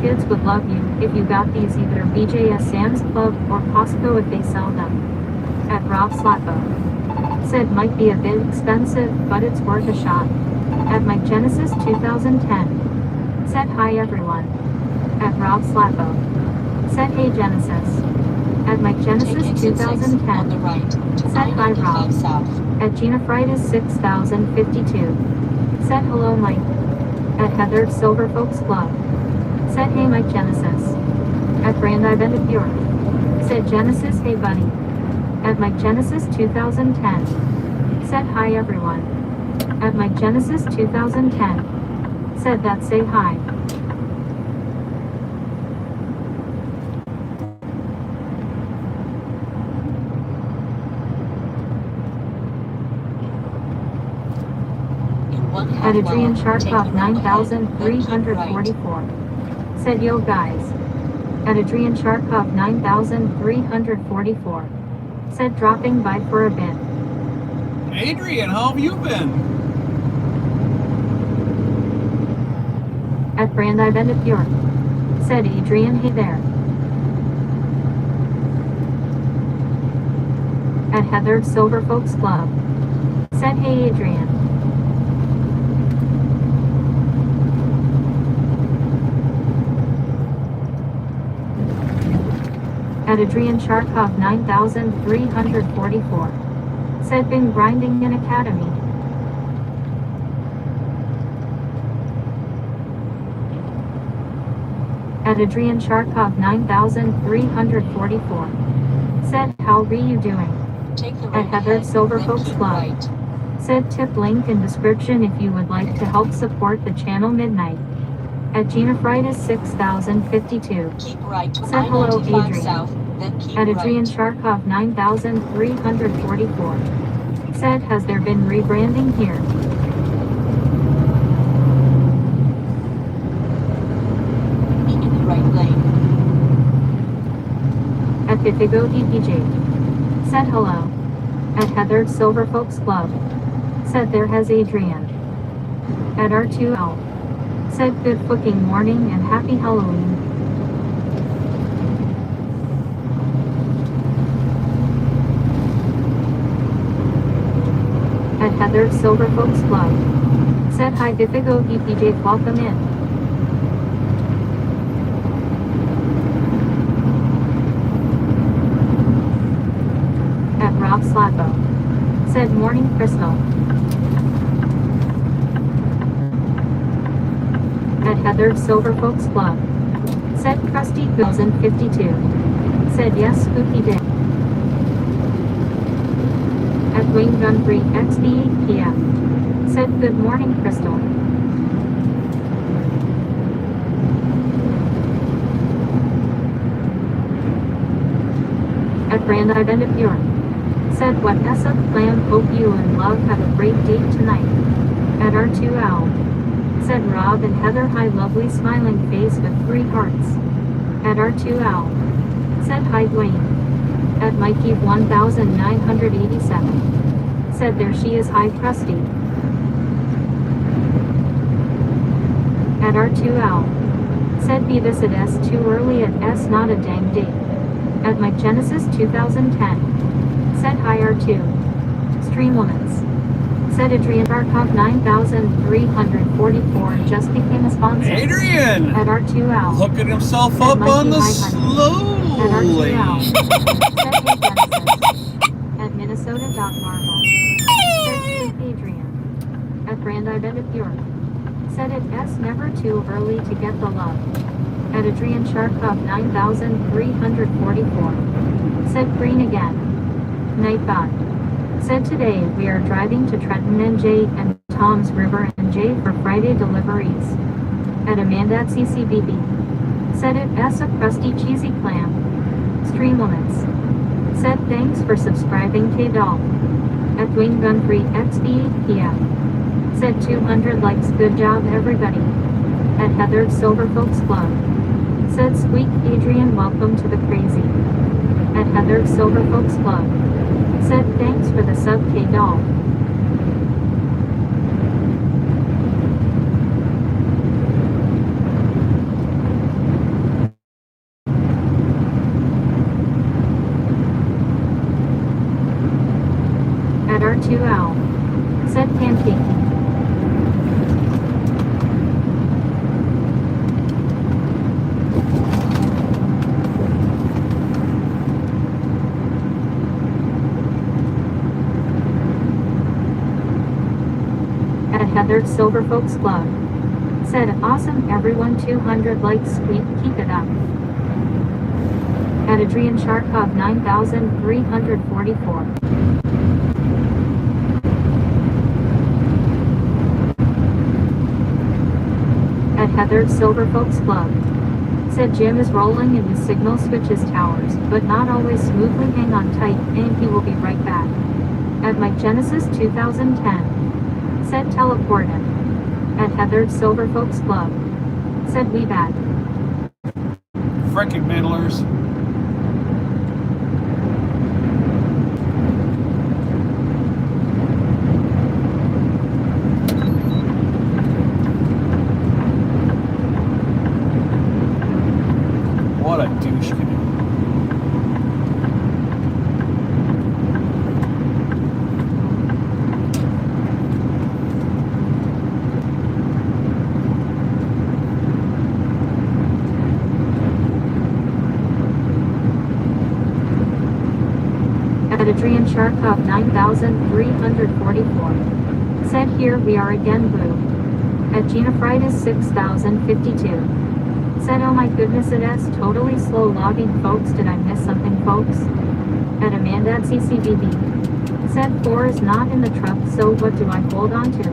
kids would love you if you got these either BJ's Sam's Club or Costco if they sell them. At Rob Slappo. Said might be a bit expensive, but it's worth a shot. At Mike Genesis 2010. Said hi everyone. At Rob Slappo. Said hey Genesis. At Mike Take Genesis exit 6 on the 2010. right to Said hi Rob. I-95 South. At Gina Fridays 6052. Said hello Mike. At Heather Silver Folks Club. Said hey Mike Genesis. At Brandi Bendapure. Said Genesis hey buddy. At Mike Genesis 2010. Said hi everyone. At Mike Genesis 2010. Said that say hi. In one half At Adrian mile, take Sharkoff the road ahead, then keep right. 9344. Said yo guys. At Adrian Sharkoff 9344. Said dropping by for a bit. Adrian, how have you been? At Brandi Bendapure. Said Adrian hey there. At Heather Silver Folks Club. Said hey Adrian. At Adrian Sharkov 9344. Said been grinding in Academy. At Adrian Sharkov 9344. Said how are you doing? Take the At road Heather ahead, Silver then Folks keep Club. right. Said tip link in description if you would like to help support the channel midnight. At Gina Fridays 6052. Keep right to Said hello I-95 Adrian. South, then keep At Adrian right. Sharkov 9344. Said has there been rebranding here? In the right lane. At Pithigo EPJ. Said hello. At Heather Silver Folks Club. Said there has Adrian. At R2L. Said good fucking morning and happy Halloween. At Heather Silver Folks Club. Said hi Pithigo EPJ welcome in. At Rob Slappo. Said morning Crystal. At Heather Silver Folks Club. Said Krusty 1052. Said yes spooky day. At Wing Gunfree XB PM. Said good morning Crystal. At Brandi Bendapure. Said what S up plan hope you and love have a great date tonight. At R2L. Said Rob and Heather hi lovely smiling face with 3 hearts. At R2L. Said hi Dwayne. At Mikey 1987. Said there she is hi Krusty. At R2L. Said be this at S too early at S not a dang date. At Mike Genesis 2010. Said hi R2. Stream Limits. Said Adrian Barkov 9344 just became a sponsor. Adrian! At R2L. Hooking himself Said up Mikey on the hi, honey. slow At lane. R2L. Said hey Genesis. At Minnesota.Marvel. Said sweet Adrian. At Brandi Bendapure. Said it S never too early to get the love. At Adrian Sharkov 9344. Said green again. Nightbot. Said today we are driving to Trenton NJ and Tom's River NJ for Friday deliveries. At Amanda at CCBB. Said it S a crusty cheesy clam. Stream Limits. Said thanks for subscribing K-Doll. At Dwayne Gunfree XB PM. Said 200 likes good job everybody. At Heather Silver Folks Club. Said squeak Adrian welcome to the crazy. At Heather Silver Folks Club. Said thanks for the sub K-Doll. R2 owl. Said pancake. At Heather Silver Folks Club. Said awesome everyone 200 likes sweet, keep it up. At Adrian Sharkov 9344. At Heather Silver Folks Club. Said Jim is rolling in the signal switches towers, but not always smoothly, hang on tight, and he will be right back. At Mike Genesis 2010. Said teleport him. At Heather Silver Folks Club. Said we back. Frickin' middlers. What a douche canoe. At Adrian Sharkov 9344. Said here we are again boo. At Gina Fridays 6052. Said oh my goodness it is totally slow logging folks, did I miss something folks? At Amanda at CCBB. Said 4 is not in the truck, so what do I hold on to?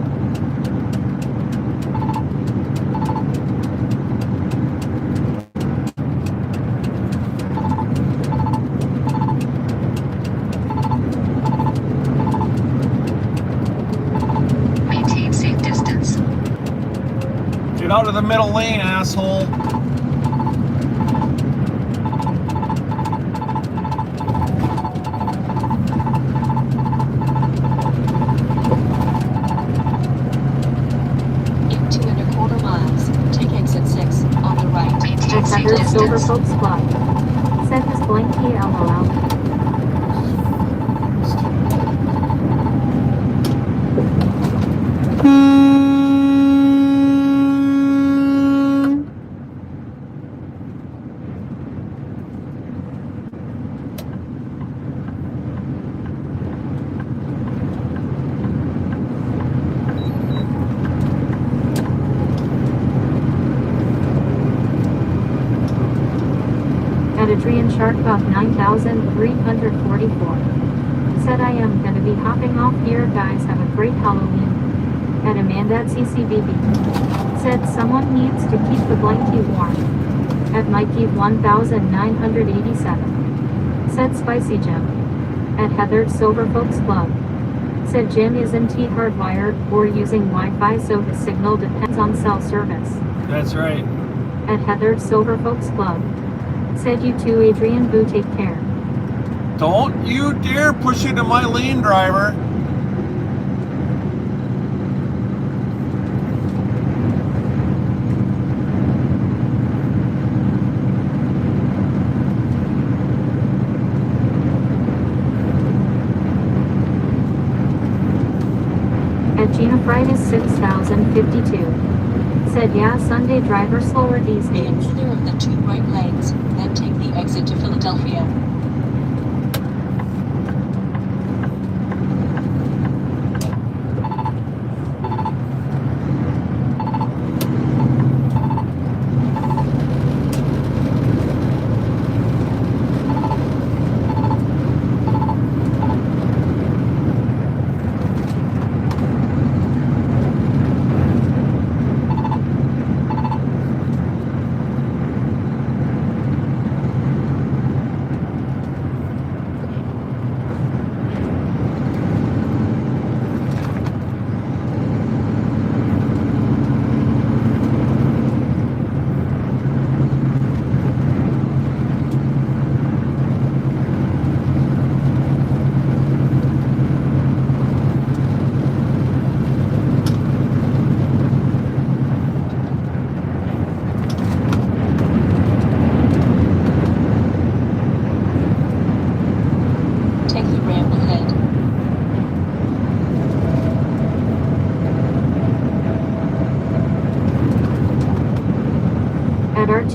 Maintain safe distance. Get out of the middle lane, asshole. In 2.25 miles, take exit 6 on the right. Maintain At safe Heather Silver distance. Folks Club. Said his blankie LOL. At Adrian Sharkov 9344. Said I am gonna be hopping off here, guys, have a great Halloween. At Amanda at CCBB. Said someone needs to keep the blankie warm. At Mikey 1987. Said Spicy Jim. At Heather Silver Folks Club. Said Jim isn't hardwired or using Wi-Fi, so his signal depends on cell service. That's right. At Heather Silver Folks Club. Said you too, Adrian Boo, take care. Don't you dare push into my lane, driver. At Gina Fridays 6052. Said yeah, Sunday driver slower these Be in days. either of the 2 right lanes, then take the exit to Philadelphia.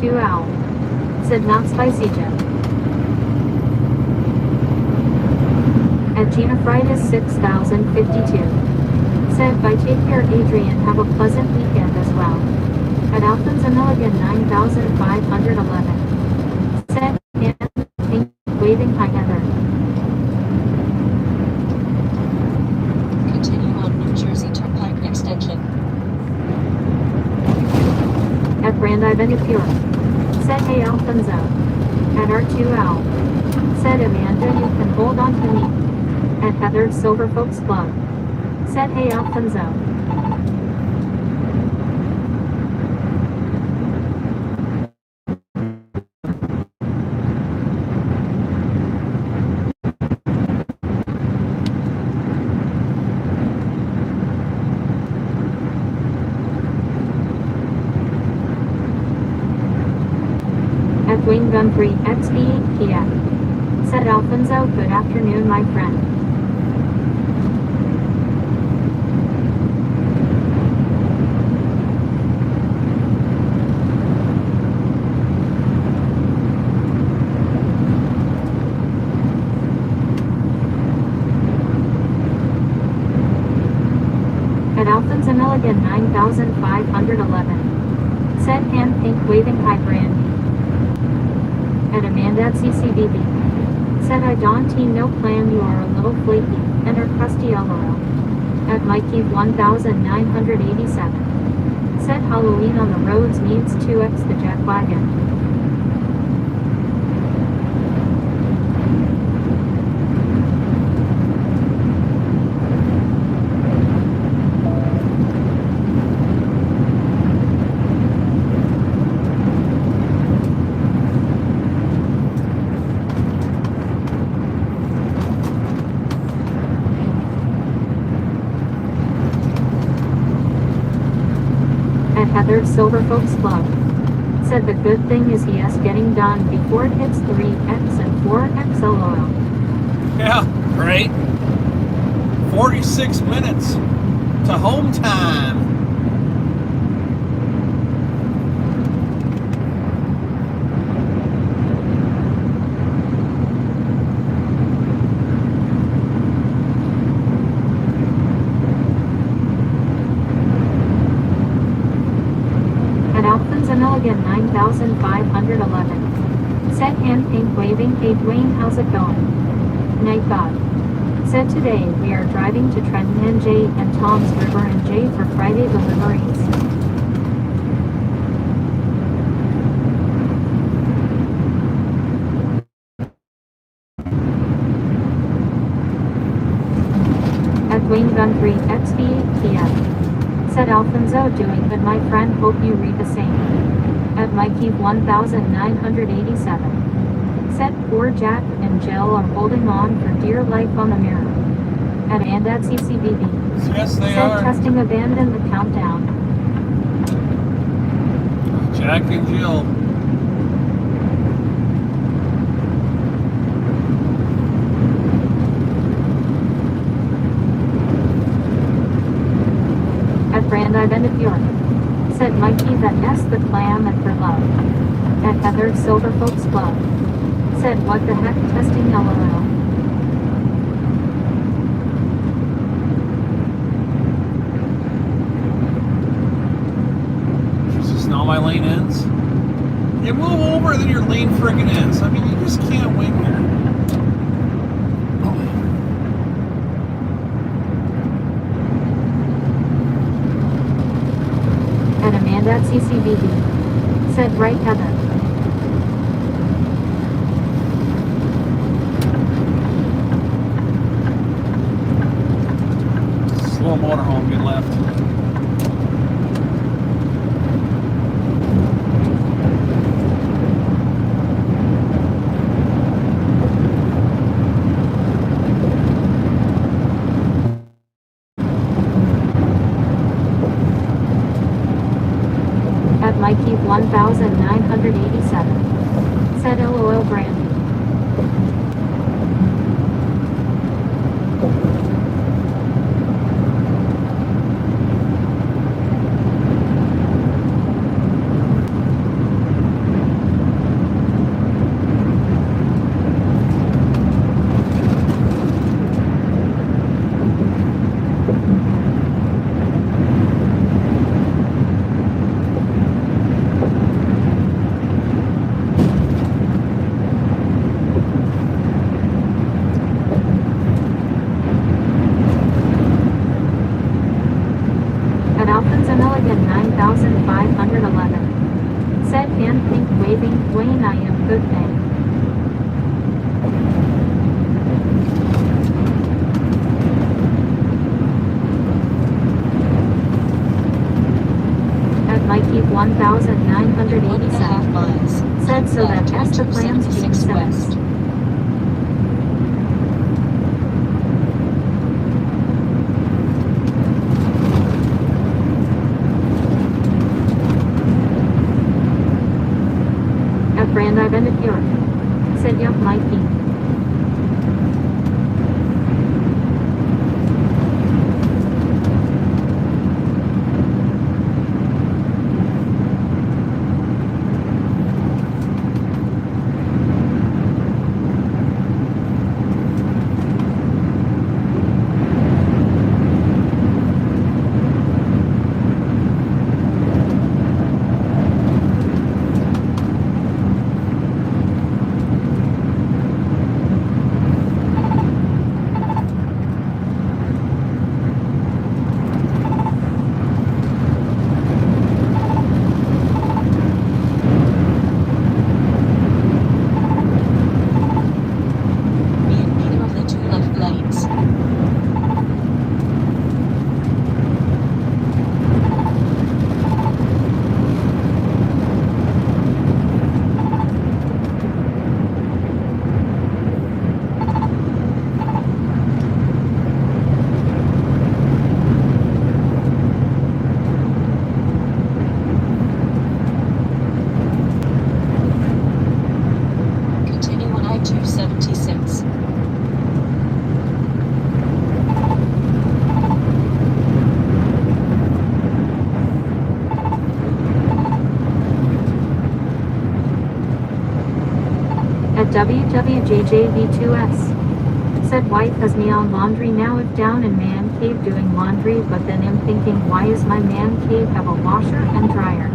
R2 Owl. Said not spicy Jim. At Gina Fridays 6052. Said bye, take care Adrian, have a pleasant weekend as well. At Alphonse Milligan 9511. Said and pink waving hi Heather. Continue on New Jersey Turnpike Extension. At Brandi Benefure. Said hey Alfonso. At R2 Owl. Said Amanda, you can hold on to me. At Heather Silver Folks Club. Said hey Alfonso. At Wayne Gunfrey XBPF. Said Alfonso, good afternoon my friend. At Alphonse Milligan 9511. Said hand pink waving hi Brandy. At Amanda at CCBB. Said I don't team no plan, you are a little flaky, and are crusty LOL. At Mikey 1987. Said Halloween on the roads needs 2x the jack wagon. Heather Silver Folks Club. Said the good thing is he is getting done before it hits 3x and 4x LOL. Yeah, right. 46 minutes to home time. Milligan 9511. Said hand pink waving hey Dwayne, how's it going? Night God. Said today we are driving to Trenton NJ and Tom's River NJ for Friday deliveries. At Dwayne Gunfrey XBTF. Said Alfonso, doing good my friend, hope you read the same. At Mikey 1987. Said poor Jack and Jill are holding on for dear life on the mirror. At and at CCBB. Yes, they said are. testing abandoned the countdown. Jack and Jill. At Brandi Benefure. Said Mikey that S the clam and for love. At Heather Silver Folks Club. Said what the heck testing LOL. Jesus, now my lane ends. You move over, then your lane friggin' ends. I mean, you just can't win here. At Amanda at CCBB. Said right Heather. Slow motorhome, get left. At Mikey 1987. Said LOL Brandy. 1.5 1987. miles. Said so that Left S the onto plans 76 Gene west. Simmons. At Brandeis and at York. Said yup might be. Be in either of the two left lanes. Continue on I-276. At WWJJV2S. Said wife has me on laundry now if down in man cave doing laundry, but then am thinking why is my man cave have a washer and dryer?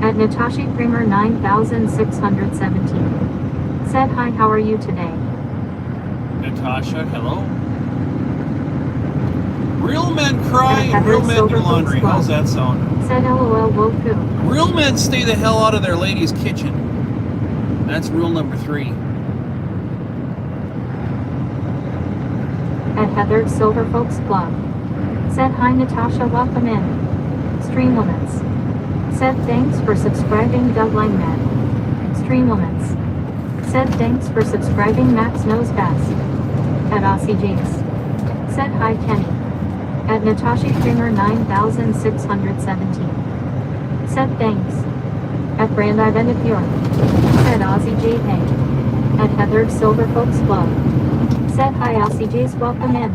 At Natasha Kramer 9617. Said hi, how are you today? Natasha, hello. Real men cry And and real men do Silver laundry. Folks How's Club. that sound? Said LOL Woku. Real men stay the hell out of their lady's kitchen. That's rule number 3. At Heather's Silver Folks Club. Said hi Natasha, welcome in. Stream Limits. Said thanks for subscribing Doug Langman. Stream Limits. Said thanks for subscribing Max Knows Best. At Aussie Jace. Said hi Kenny. At Natasha Kramer 9617. Said thanks. At Brandeis and at York. Said Aussie J Hey. At Heather's Silver Folks Club. Said hi Aussie Jace, welcome in.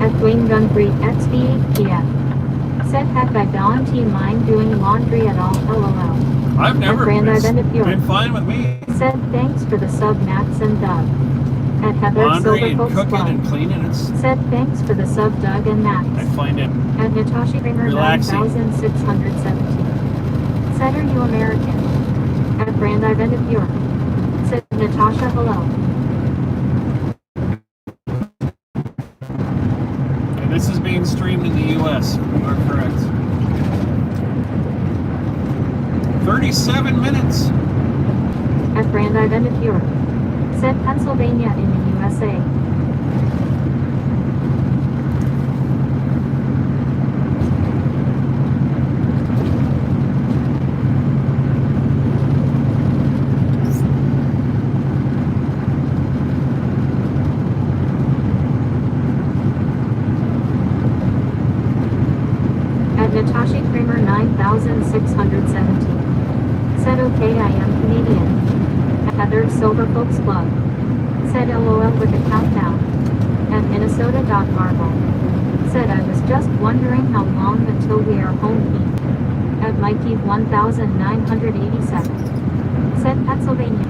At Dwayne Gunfrey XB8PF. Said heck I don't mind doing laundry at all, LOL. I've never Brandeis and at been York. fine with me. Said thanks for the sub Max and Doug. At Heather's Laundry Silver and Folks cooking Club. and cleaning, Said thanks for the sub Doug and I Max. find it At Natasha Kramer relaxing. 9617. Said are you American? At Brandeis and at York. Said Natasha hello. And this is being streamed in the US. You are correct. 37 minutes. At Brandeis and at York. Said Pennsylvania in the USA. At Natasha Kramer 9617. Said okay I am Canadian. At Heather's Silver Folks Club. Said LOL with a countdown. At Minnesota.Marble. Said I was just wondering how long until we are home heat. At Mikey 1987. Said Pennsylvania.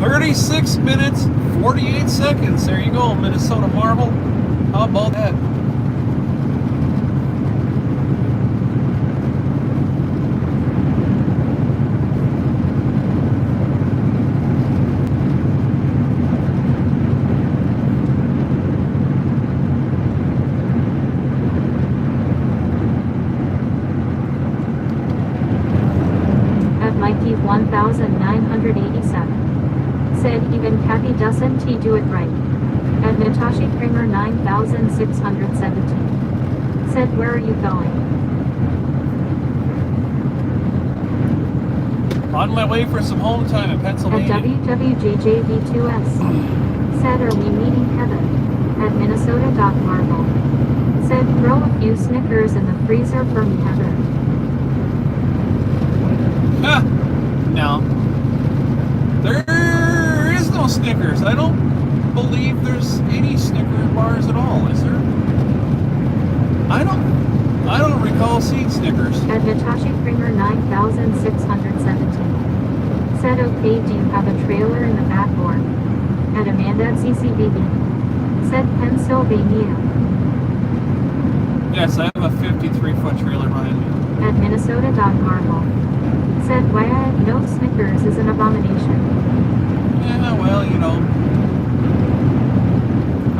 36 minutes, 48 seconds. There you go, Minnesota Marble. How about that? 987. Said even Kathy doesn't he do it right. At Natasha Kramer 9617. Said where are you going? On my way for some home time in At Pennsylvania. WWJJV2S. Said are we meeting Heather? At Minnesota.Marvel. Said throw a few Snickers in the freezer for me Heather. Ha! No. There is no Snickers. I don't believe there's any Snickers bars at all, is there? I don't recall seeing Snickers. At Natasha Kramer 9617. Said okay do you have a trailer in the back or? At Amanda at CCBB. Said Pennsylvania. Yes, I have a 53-foot trailer behind me. At Minnesota.Marvel. Said why no Snickers is an abomination. Yeah, well, you know,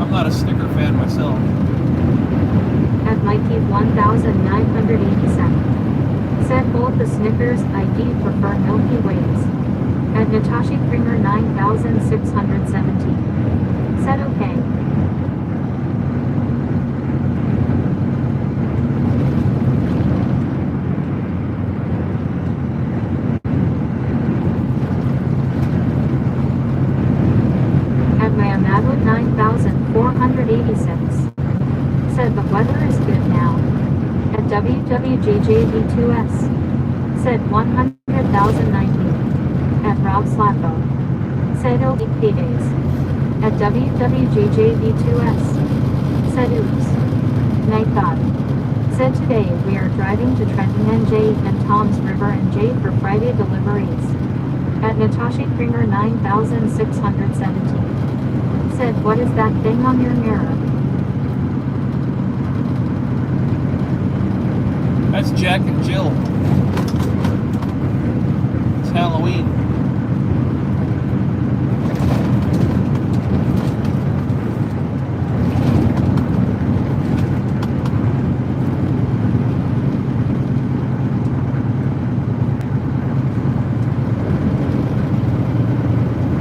I'm not a Snicker fan myself. At Mikey 1987. Said hold the Snickers I do prefer Milky Ways. At Natasha Kramer 9617. Said okay. At Mayamado 9486. Said the weather is good now. At WWJJV2S. Said 100,019. At Rob Slacko. Said it'll be paydays. At WWJJV2S. Said oops. Night God. Said today we are driving to Trenton NJ and Tom's River NJ for Friday deliveries. At Natasha Kramer 9617. Said what is that thing on your mirror? That's Jack and Jill. It's Halloween.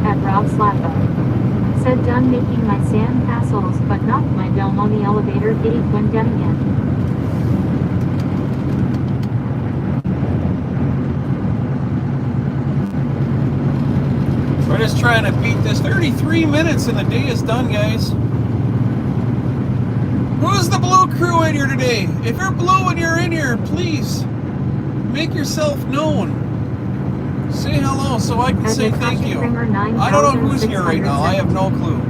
At Rob Slappa. Said done making my sand castles but not my dome on the elevator gate when getting in. We're just trying to beat this. 33 minutes and the day is done, guys. Who's the blue crew in here today? If you're blue and you're in here, please make yourself known. Say hello so I can say thank you. I don't know who's here right now. I have no clue.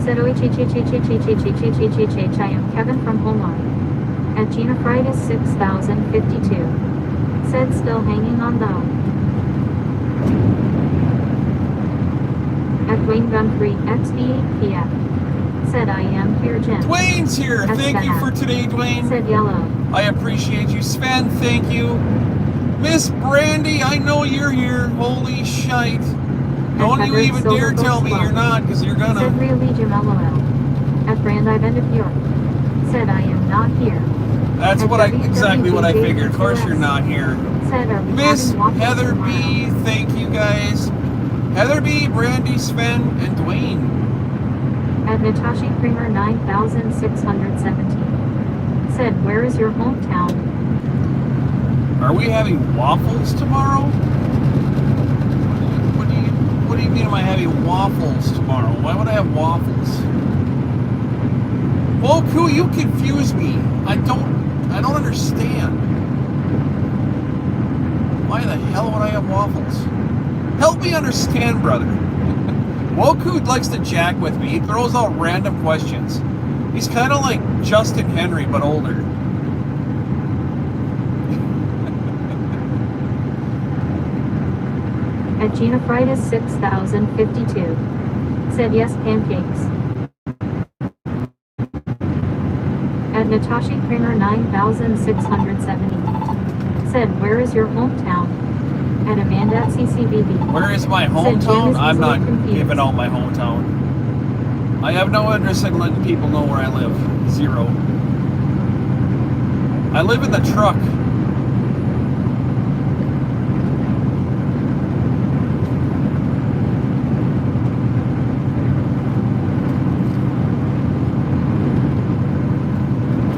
Said I am Kevin from Homeland. At Gina Fridays 6052. Said still hanging on though. At Dwayne Gunfrey XB8PF. Said I am here Jen. Dwayne's here. That's Thank you bad. for today, Dwayne. Said yellow. I appreciate you. Sven, thank you. Miss Brandy, I know you're here. Holy shite. Don't you even dare tell me you're not, because you're Said gonna. really LOL. At Brandeis End of York. Said I am not here. That's At what exactly what I figured. Of course WWJV2S. you're not here. Said are we Miss having waffles Heather tomorrow? B, thank you guys. Heather B, Brandy, Sven, and Dwayne. At Natasha Kramer 9617. Said where is your hometown? Are we having waffles tomorrow? What do you mean am I having waffles tomorrow? Why would I have waffles? Woku, you confuse me. I don't understand. Why the hell would I have waffles? Help me understand, brother. Woku likes to jack with me. He throws out random questions. He's kind of like Justin Henry, but older. At Gina Fridays 6052. Said yes pancakes. At Natasha Kramer 9670. Said where is your hometown? At Amanda at CCBB. Where is my Said Jen hometown? is I'm not easily confused. giving out my hometown. I have no interest in letting people know where I live. Zero. I live in the truck.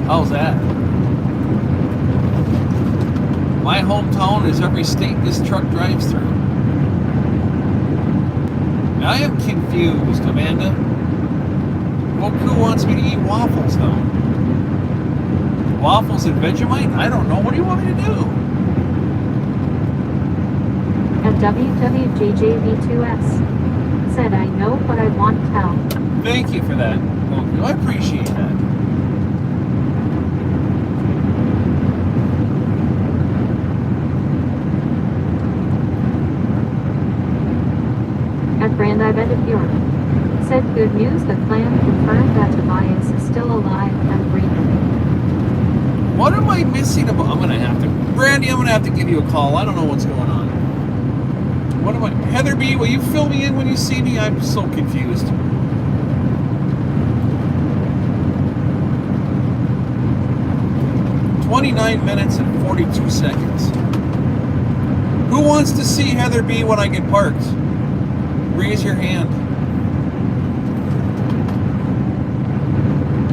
How's that? My hometown is every state this truck drives through. I am confused, Amanda. Well, who wants me to eat waffles now? Waffles and Vegemite? I don't know. What do you want me to do? At WWJJV2S. Said I know, but I want tell. Thank you for that. Well, I appreciate that. At Brandeis York. Said good news, the clan confirmed that Tobias is still alive and breathing. What am I missing about? I'm gonna have to, Brandy. I'm gonna have to give you a call. I don't know what's going on. What am I? Heather B, will you fill me in when you see me? I'm so confused. "29 minutes and 42 seconds. Who wants to see Heather B when I get parked? Raise your hand.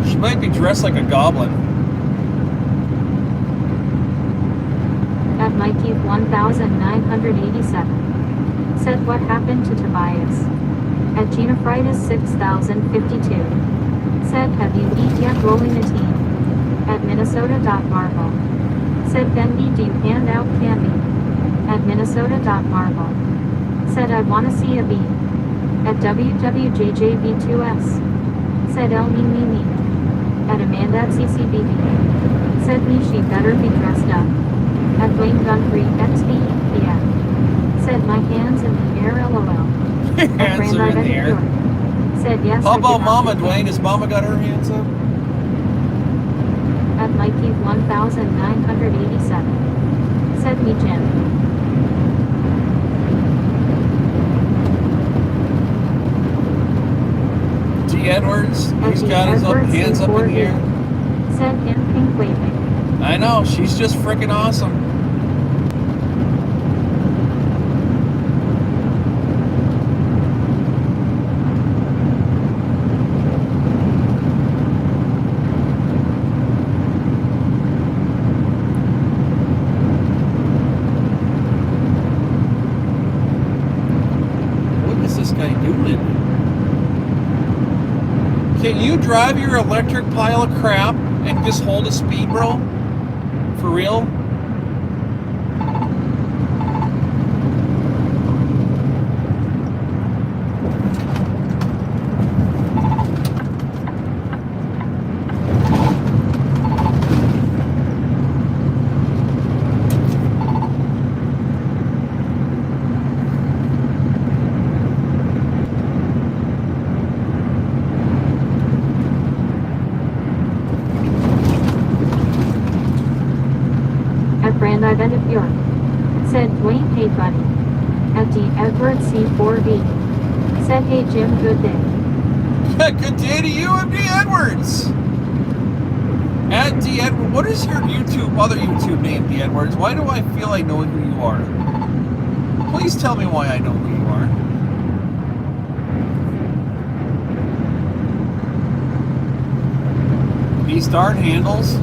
She might be dressed like a goblin. At Mikey 1987. Said what happened to Tobias. At Genefritis 6052. Said have you eat yet rolling a team. At Minnesota.Marvel. Said Bendy, do you hand out candy? At Minnesota.Marvel. Said I wanna see a bee. At WWJJV2S. Said El Me. At Amanda at CCBB. Said me she better be dressed up. At Wayne Gunfrey XBEF. Said my hands in the air LOL. Hands are in the air. Said yes. How about Mama, Dwayne? Has Mama got her hands up? At Mikey 1987. Said me Jim. T. Edwards, At he's D. got his Edwards hands up in the air. Said him pink waving. I know, she's just freaking awesome. What is this guy doing? Can you drive your electric pile of crap and just hold a speed, bro? For real? Brandeis York. Said Dwayne, hey buddy. At D. Edward C4V. Said hey Jim, good day. Good day to you, MD Edwards. At D. Edwards, what is your other YouTube name, D. Edwards? Why do I feel I know who you are? Please tell me why I know who you are. These darn handles.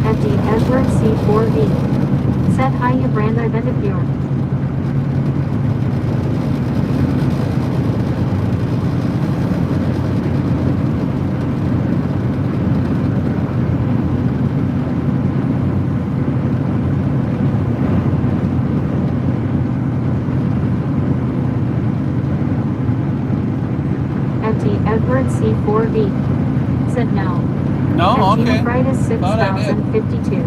At D. Edward C4V. Said hi you Brandeis York. At D. Edward C4V. Said no. No, At okay. Genefritis Thought I did. 6052.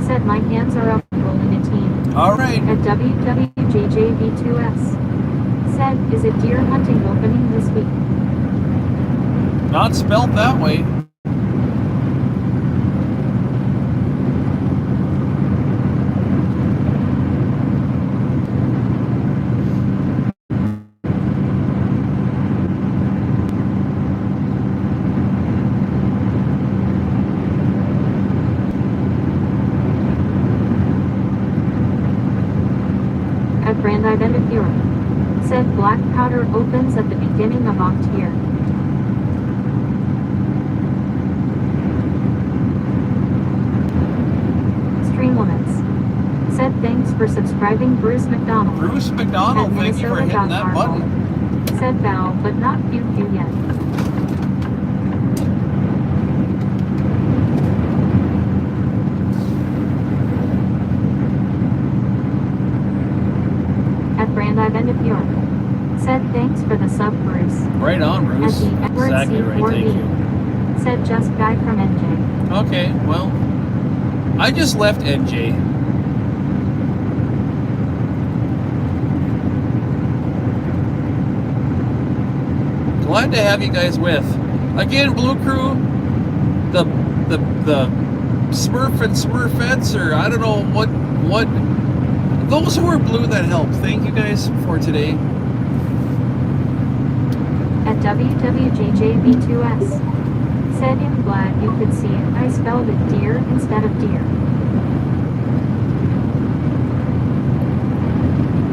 Said my hands are up rolling a team. All right. At WWJJV2S. Said, is it deer hunting opening this week? Not spelled that way. At Brandeis York. Said black powder opens at the beginning of Octier. Stream limits. Said thanks for subscribing Bruce McDonald. Bruce McDonald, At thank you for hitting that Minnesota.Marvel. button. Said bow, but not pew pew yet. At Brandeis End of York. Said thanks for the sub, Bruce. Right on, At Bruce. the Edward Exactly right, thank you. C4B. Said just guy from NJ. Okay, well, I just left NJ. Glad to have you guys with. Again, Blue Crew, the Smurf and Smurfettes, or I don't know what those who are blue that helped. Thank you guys for today. At WWJJB2S. Said I'm glad you could see it. I spelled it deer instead of deer.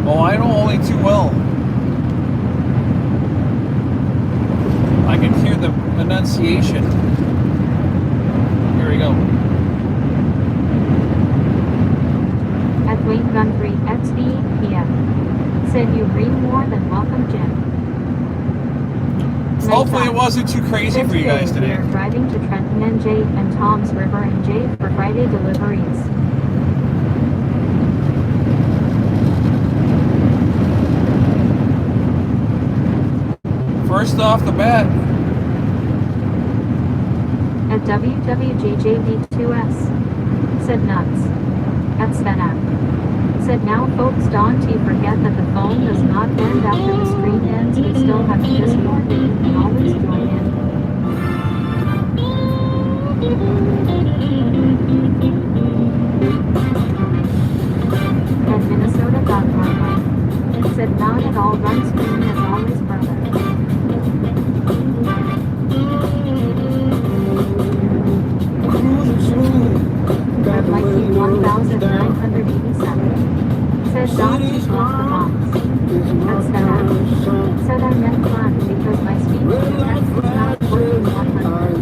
Oh, I know only too well. I can hear the enunciation. Here we go. At Wayne Guntry XBPF. Said you read more than welcome, Jim. Hopefully it wasn't too crazy for you guys We today. are driving to Trenton NJ and Tom's River NJ for Friday deliveries. First off the bat, At WWJJB2S. Said nuts. At Svenak. Said now folks don't forget that the phone does not end after the stream ends. We still have Discord that you can always join in. At Minnesota.Marvel. Said not at all run screen as always, brother. At Mikey 1987. Said don't just love the box. That's bad. Said I meant fun because my speech to text is not working 100.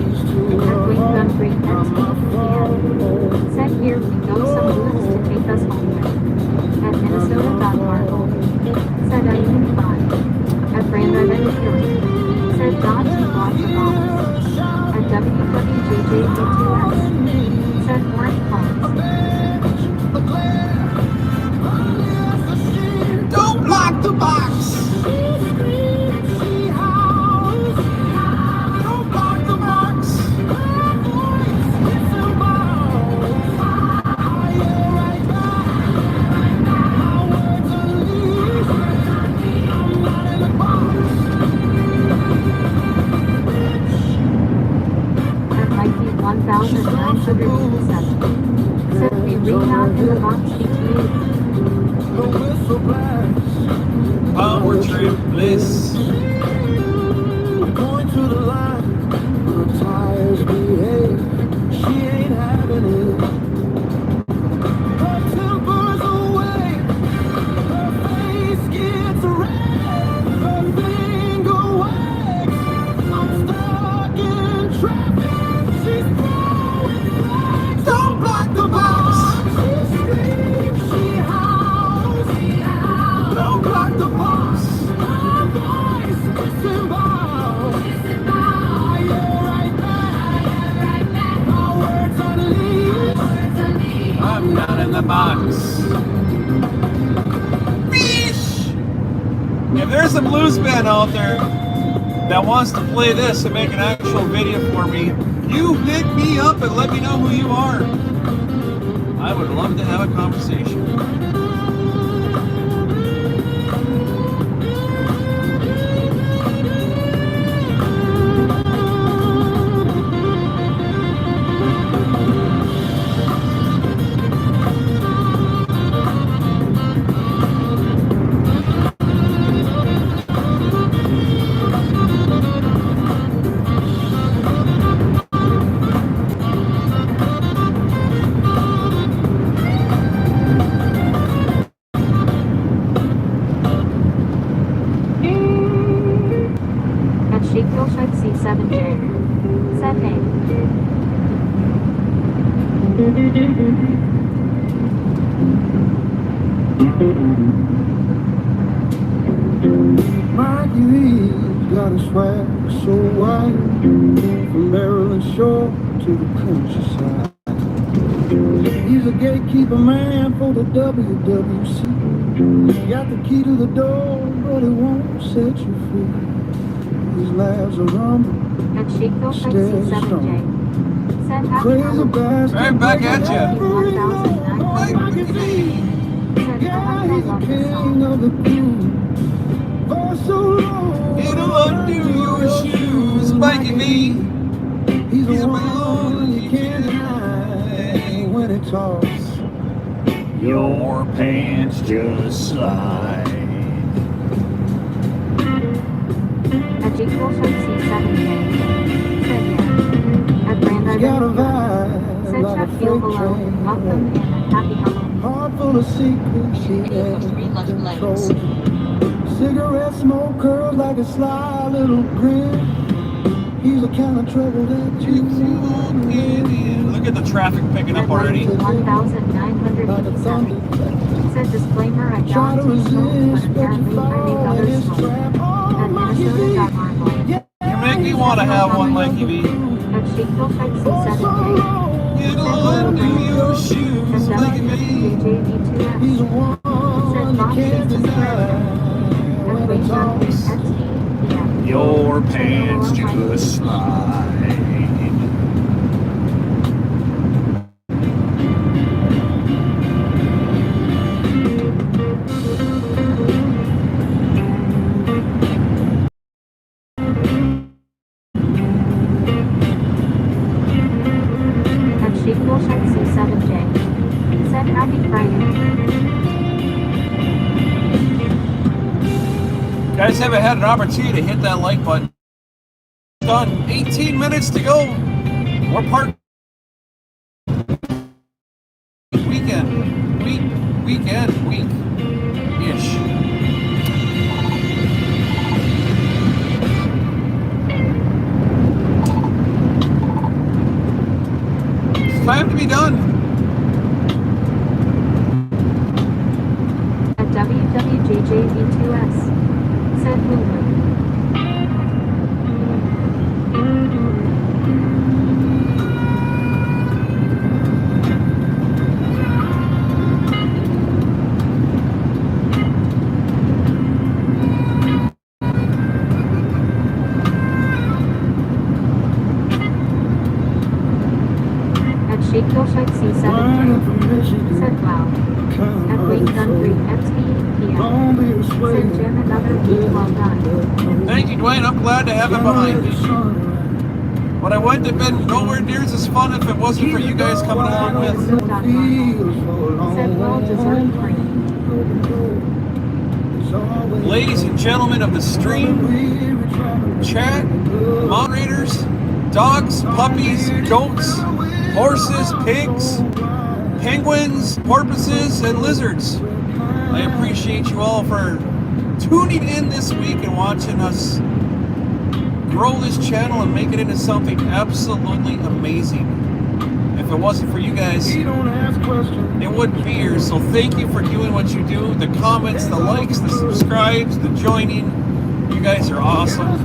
At Wing Guntry XBPN. Said here we go some boots to take us home with. At Minnesota.Marvel. Said I mean fun. At Brandeis End of York. Said don't you block the box. At WWJJB2S. Said orange phones. don't block the box. Don't block the box. At Mikey 1987. Said we read out in the box BTU. Power trip bliss. I'm going to the line. Her tires behave. She ain't having it. Her temper's away. Her face gets red. Her finger wags. I'm stuck in traffic. She's throwing flags. Don't block the box. She screams. She howls. Don't block the box. My voice disemboweled. I hear right back. My words unleashed. I'm not in the box. Beesh! If there's a blues band out there that wants to play this and make an actual video for me, you hit me up and let me know who you are. I would love to have a conversation. GT7J. Said hey. Mikey V's got a swag so wide, from Maryland shore to the countryside. He's a gatekeeper man for the WWC. Got the key to the door, but it won't set you free. His labs are rumble, At Shakeville Site stairs C7J. strong. Said happy Crazy Halloween. bastard. Right back at ya. Mikey V. Said Yeah, I he's a love this king song. of the groove. For so long, It'll undo your shoes, Mikey V. He's He's the a one one you can't deny when it talks. Your pants just slide. At Shakeville Site C7J. Said yeah. At Grand He's got a Island. vibe Said like a check feel freight below. train. Welcome and happy Halloween. Heart full of secrets he Video for 3 can't left control. lanes. Cigarette smoke curls like a sly little grin. He's the kind of trouble that you Look at the traffic picking At up already. 1987. Said disclaimer I try to don't do smoke, resist, but but you apparently I fall make in others his smoke. trap. Oh, At Mikey V. Minnesota.Marble. You make me want to have one, Mikey V. At Shakeville Site For so C7J. long, It'll undo your shoes, At Mikey V. he's WJJV2S. the one you can't deny At when it Wayne Dunkley talks. XD. Yeah. Your pants just slide. At Shakeville Site C7J. Said happy Friday. Guys haven't had an opportunity to hit that like button. Done. 18 minutes to go. We're part week-ish. It's time to be done. At WWJJV2S. Said Lulu. At Shakeville Site C7J. Said wow. At Wayne Dunkley XD. Don't be Said afraid. Jim another week well done. Thank you, Dwayne. I'm glad to have it behind me. But I wouldn't have been nowhere near as fun if it wasn't for you guys coming along with. Said well deserved free. Ladies and gentlemen of the stream, chat, moderators, dogs, puppies, goats, horses, pigs, penguins, porpoises, and lizards. I appreciate you all for tuning in this week and watching us grow this channel and make it into something absolutely amazing. If it wasn't for you guys, He don't ask questions. it wouldn't be here. So thank you for doing what you do. The comments, the likes, the subscribes, the joining. You guys are awesome. At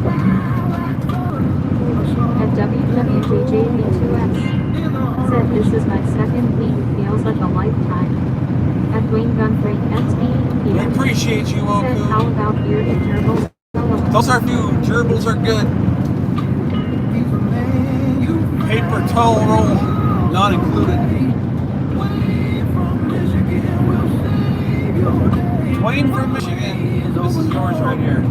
WWJJV2S. Said this is my second week. Feels like a lifetime. At Wayne Dunkley XD. We appreciate you, Said how Oku. about bearded gerbils? Those are new. Gerbils are good. Paper towel roll, not included. Dwayne from Michigan. This is yours right here.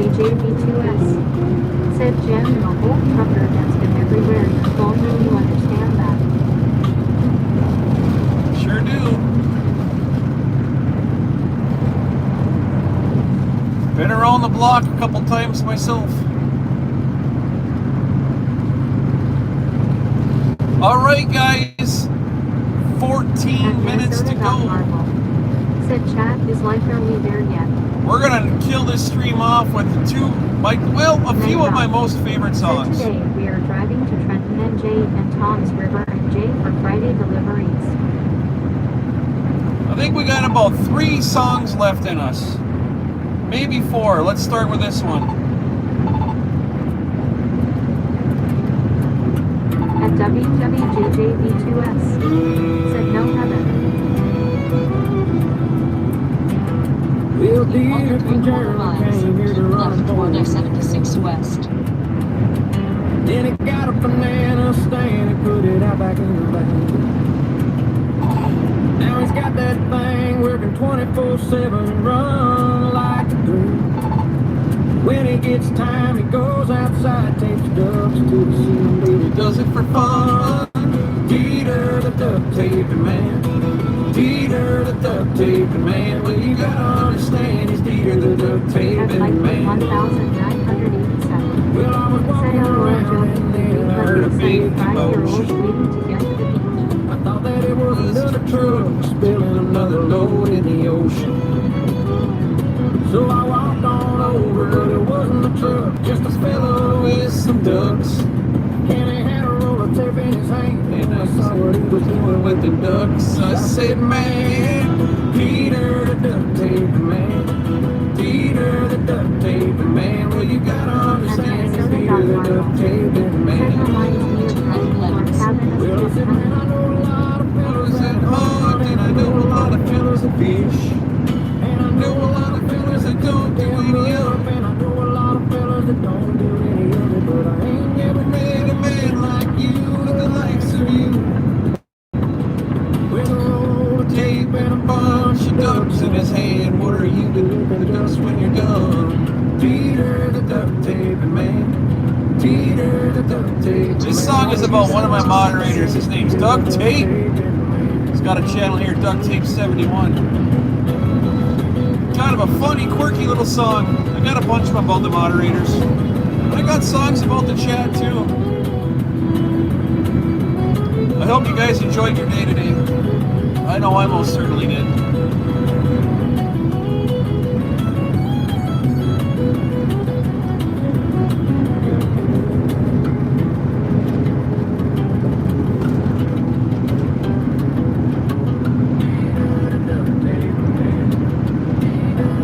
JJB2S. Said Jen, I'm a whole trucker that's been everywhere. If only you understand that. Sure do. Been around the block a couple times myself. All right, guys. 14 minutes to go. Said chat is like, are we there yet? We're gonna kill this stream off with a few of my most favorite songs. Said today we are driving to Trenton and Jay and Tom's River and Jay for Friday deliveries. I think we got about 3 songs left in us. Maybe 4. Let's start with this one. At WWJJB2S. Said no heaven. Well, On dear, the from 3/4 Germany miles, came here to keep run left toward for I-76 West. Then he got a banana stand and put it out back in the bank. Now he's got that thing working 24/7, run like a dream. When he gets time, he goes outside, takes ducks to the sea. He does it for fun. Peter the duct taping man. Peter the duct taping man. Well, you gotta understand he's Peter the duct At taping like man. 1987. Well, I was Said walking Aurora around Jones and and then I heard a big 5-year-old commotion. waiting to get to the beach. I thought that it was another truck spilling another load in the ocean. So I walked on over, but it wasn't a truck, just a fellow with some ducks. And he had a roll of tape in his hand, and I saw what he was doing with the ducks. I said, man, Peter the duct tape man. Peter the duct tape man. Well, you gotta understand he's Peter the duct tape Said man. reminds me of running our cabin Well, I as said, man, I know a lot of fellas that hunt, and I know a lot of fellas that fish. And I know a lot of fellas that don't do any of it, and I know a lot of fellas that don't do any of it, but I ain't never met a man like you, the likes of you. With a roll of tape and a bunch of ducks in his hand, what are you to do with the ducks when you're done? Peter the duct taping man. Peter the duct taping man. This song is about one of my moderators. His name's Duct Tape. He's got a channel here, Duct Tape 71. Kind of a funny, quirky little song. I got a bunch of them about the moderators. I got songs about the chat too. I hope you guys enjoyed your day today. I know I most certainly did.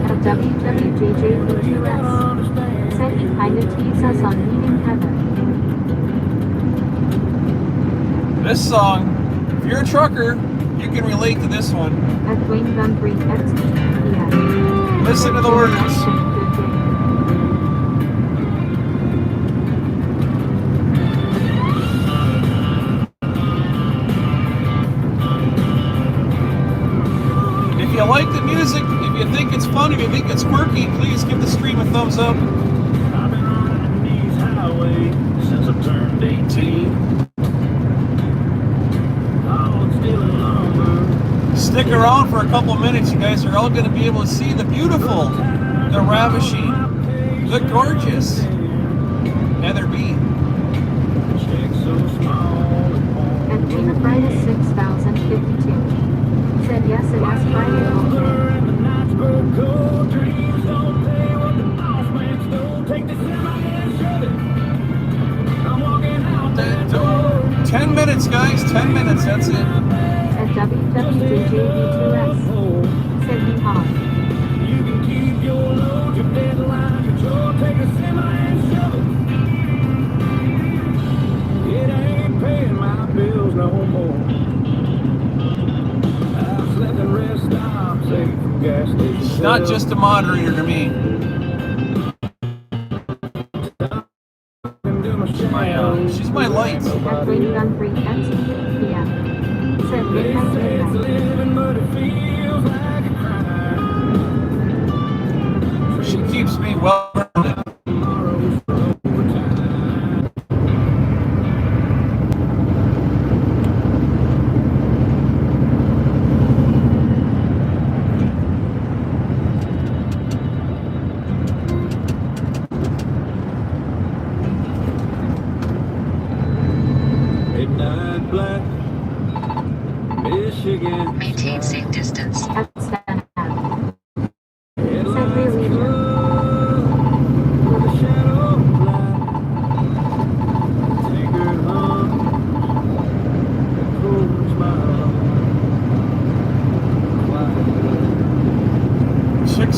At WWJJB2S. Said he kinda teased us on meeting heaven. This song, if you're a trucker, you can relate to this one. At Wayne Gumbry XP. Listen to the words. If you like the music, if you think it's fun, if you think it's quirky, please give the stream a thumbs up. I've been running these highways since I turned 18. Oh, it's still longer. Stick around for a couple minutes. You guys are all going to be able to see the beautiful, the ravishing, the gorgeous Heather B. Check so small. At Gina Brightest 6052. Said yes, it is Friday all day. And the nights grow cold. Dreams don't pay what the boss man stole. Take the semi and shove it. I'm walking out that door. 10 minutes, guys. 10 minutes. That's it. At WWJJB2S. Said he hot. You can keep your load, your deadline control. Take a semi and shove it. It ain't paying my bills no more. I've slept in rest stops, ate from gas stations. She's not just a moderator to me. She's my light. At Wayne Gumbry XP. Said They midnight say it's midnight. living, but it feels like a crime. She keeps me well grounded.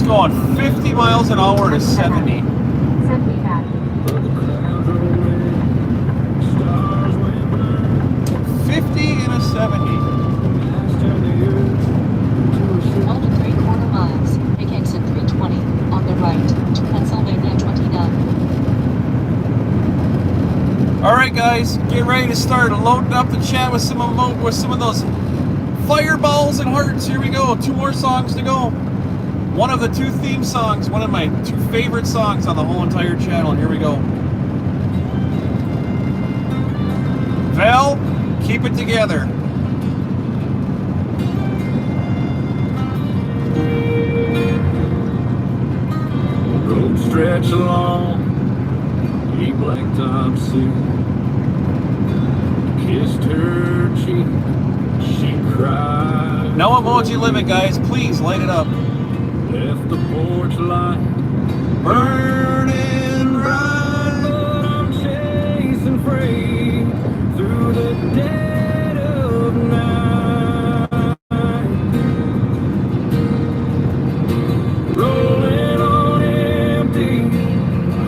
going 50 miles an hour to 70. 70 back. 50 and a 70. 1 3/4 miles. Take exit 320 on the right to Pennsylvania 29. All right, guys, get ready to start loading up the chat with some of those fireballs and hearts. Here we go. 2 more songs to go. One of the 2 theme songs, one of my 2 favorite songs on the whole entire channel. Here we go. Val, keep it together. Road stretch along a blacktop suit. Kissed her cheek, she cried. No emoji limit, guys. Please light it up. Left the porch light burning bright, but I'm chasing free through the dead of night. Rolling on empty,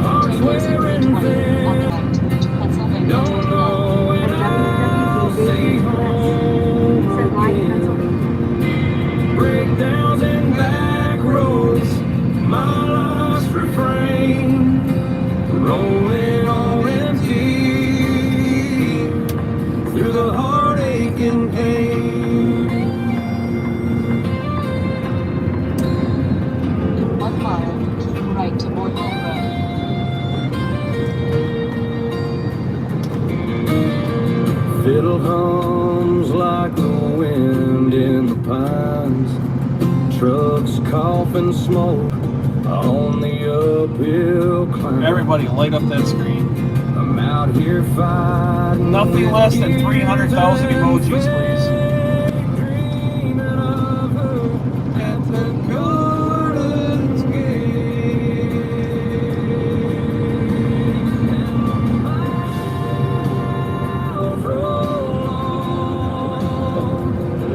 hearts Take exit wearing 320 on the thin. right to Pennsylvania Don't 29. know when I'll see home Said line again. Pennsylvania. Breakdowns and back roads, my life's refrain. Rolling on empty through the heartache and pain. 1 mile. Keep right to Moorhill Road. Fiddle hums like the wind in the pines. Trucks cough and smoke on the uphill climb. Everybody, light up that screen. I'm out here fighting. Nothing less than 300,000 emojis, please. Dreaming of her at the Garden's Gate. And the miles roll on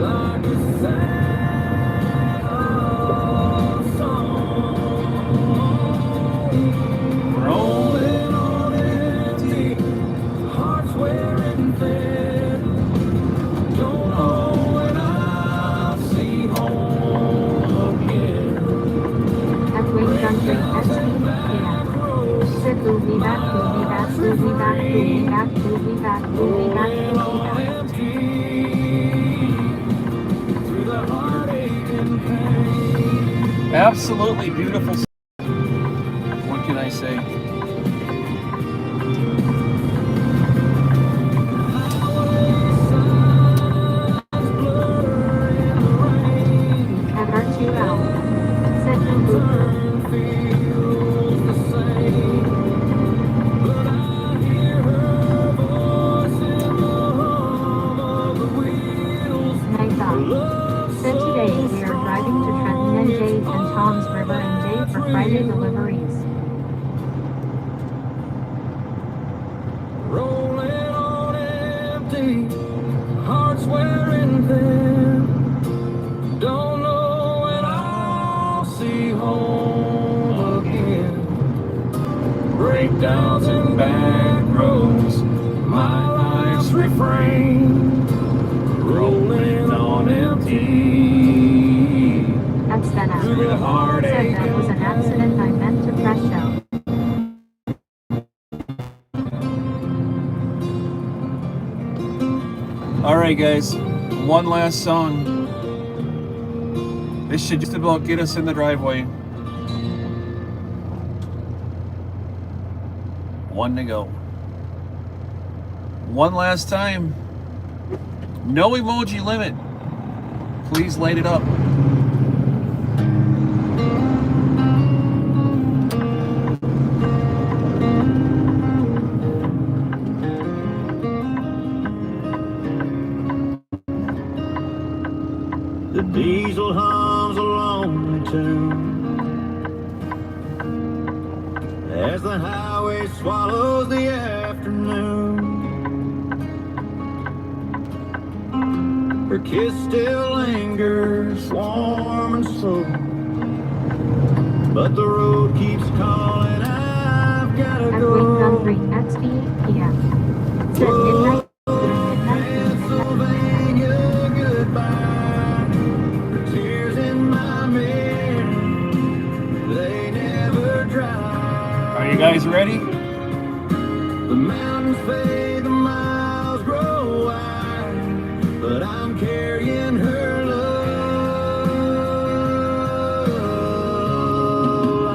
like a sad old song. Rolling on empty, hearts wearing thin. Don't know when I'll see home again. At Wayne Country, ST, Said movie back, movie back, movie back, movie back, movie back, movie back, Rolling movie on back. empty through the heartache and pain. Absolutely beautiful. What can I say? At R2L. Said Boomer. Feels the same, but I hear her voice in the hum of the wheels. Night Dog. Said today we are driving to Trenton and Jay and Tom's River and Jay for Friday deliveries. Rolling on empty, hearts wearing thin. Don't know when I'll see home again. Breakdowns and back roads, my life's refrain. Rolling on empty. That's Stena. Through the Said heartache that was an accident, I meant to press show. All right, guys. One last song. This should just about get us in the driveway. One to go. One last time. No emoji limit. Please light it up. The diesel hums a lonely tune as the highway swallows the afternoon. Her kiss still lingers warm and slow but the road keeps calling. I've gotta At go. Wing Gun 3 XB PM. Said midnight. Pennsylvania, goodbye. The tears in my mirror, they never dry. Are you guys ready? The mountains fade, the miles grow wide, but I'm carrying her love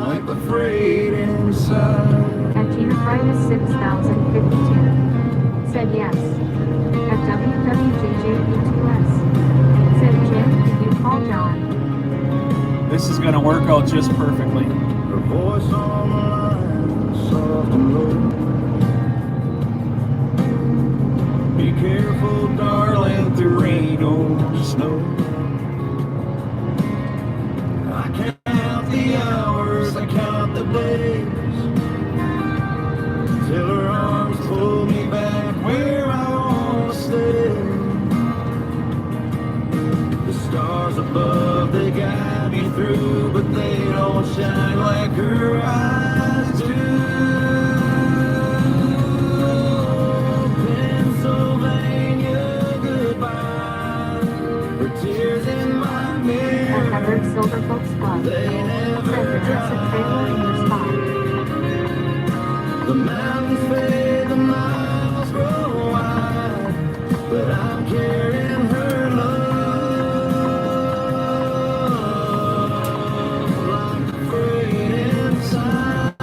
like the freight inside. At Gina Fridas 6052. Said yes. At WWJJB2S. Said Jim, did you call John? This is gonna work out just perfectly. Her voice on the line, soft and low. Be careful, darling, through rain or snow. I count the hours, I count the days, till her arms pull me back where I want to stay. The stars above, they guide me through, but they don't shine like her eyes do. Pennsylvania, goodbye. Her tears in my At mirror, Heather Silver Folks Club. they Said never there's a trailer in your spot. The mountains fade, the miles grow wide, but I'm carrying her love like a freight inside.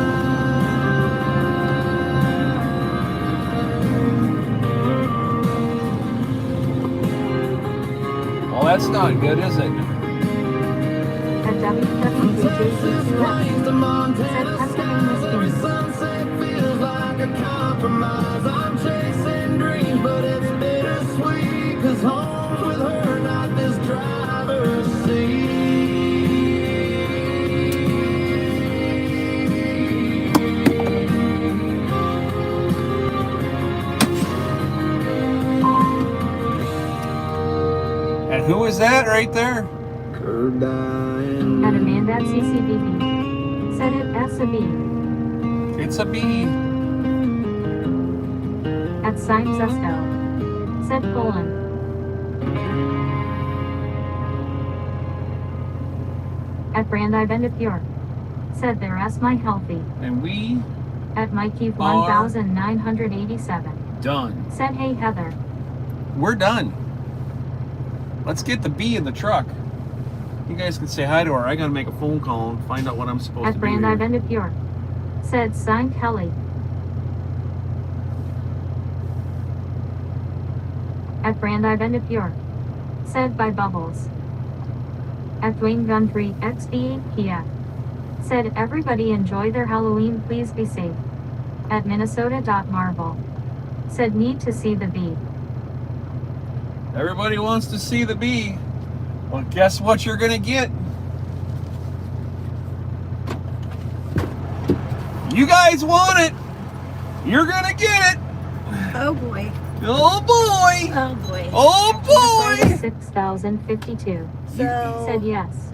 Well, that's not good, is it? At Texas plains WWJJB2S. to Montana Said skies, every Pennsylvania sunset feels like a compromise. I'm chasing dreams, but it's bittersweet, 'cause home's with her, not this driver's seat. And who is that right there? Curved dying. At Amanda at CCBB. Said it S a B. It's a bee. At Sign Zesto. Said Poland. At Brand I Bend Pure. Said there S my healthy. And we At Mikey Are 1987. done. Said hey Heather. We're done. Let's get the bee in the truck. You guys can say hi to her. I gotta make a phone call and find out what I'm supposed At to do Brand I here. Bend Pure. Said sign Kelly. At Brand I Bend Pure. Said by Bubbles. At Dwayne Gun 3 XBPF. Said everybody enjoy their Halloween, please be safe. At Minnesota.Marvel. Said need to see the bee. Everybody wants to see the bee. Well, guess what you're gonna get? You guys want it. You're gonna get it. Oh boy. Oh boy. Oh boy. Oh boy. 6052. So Said yes.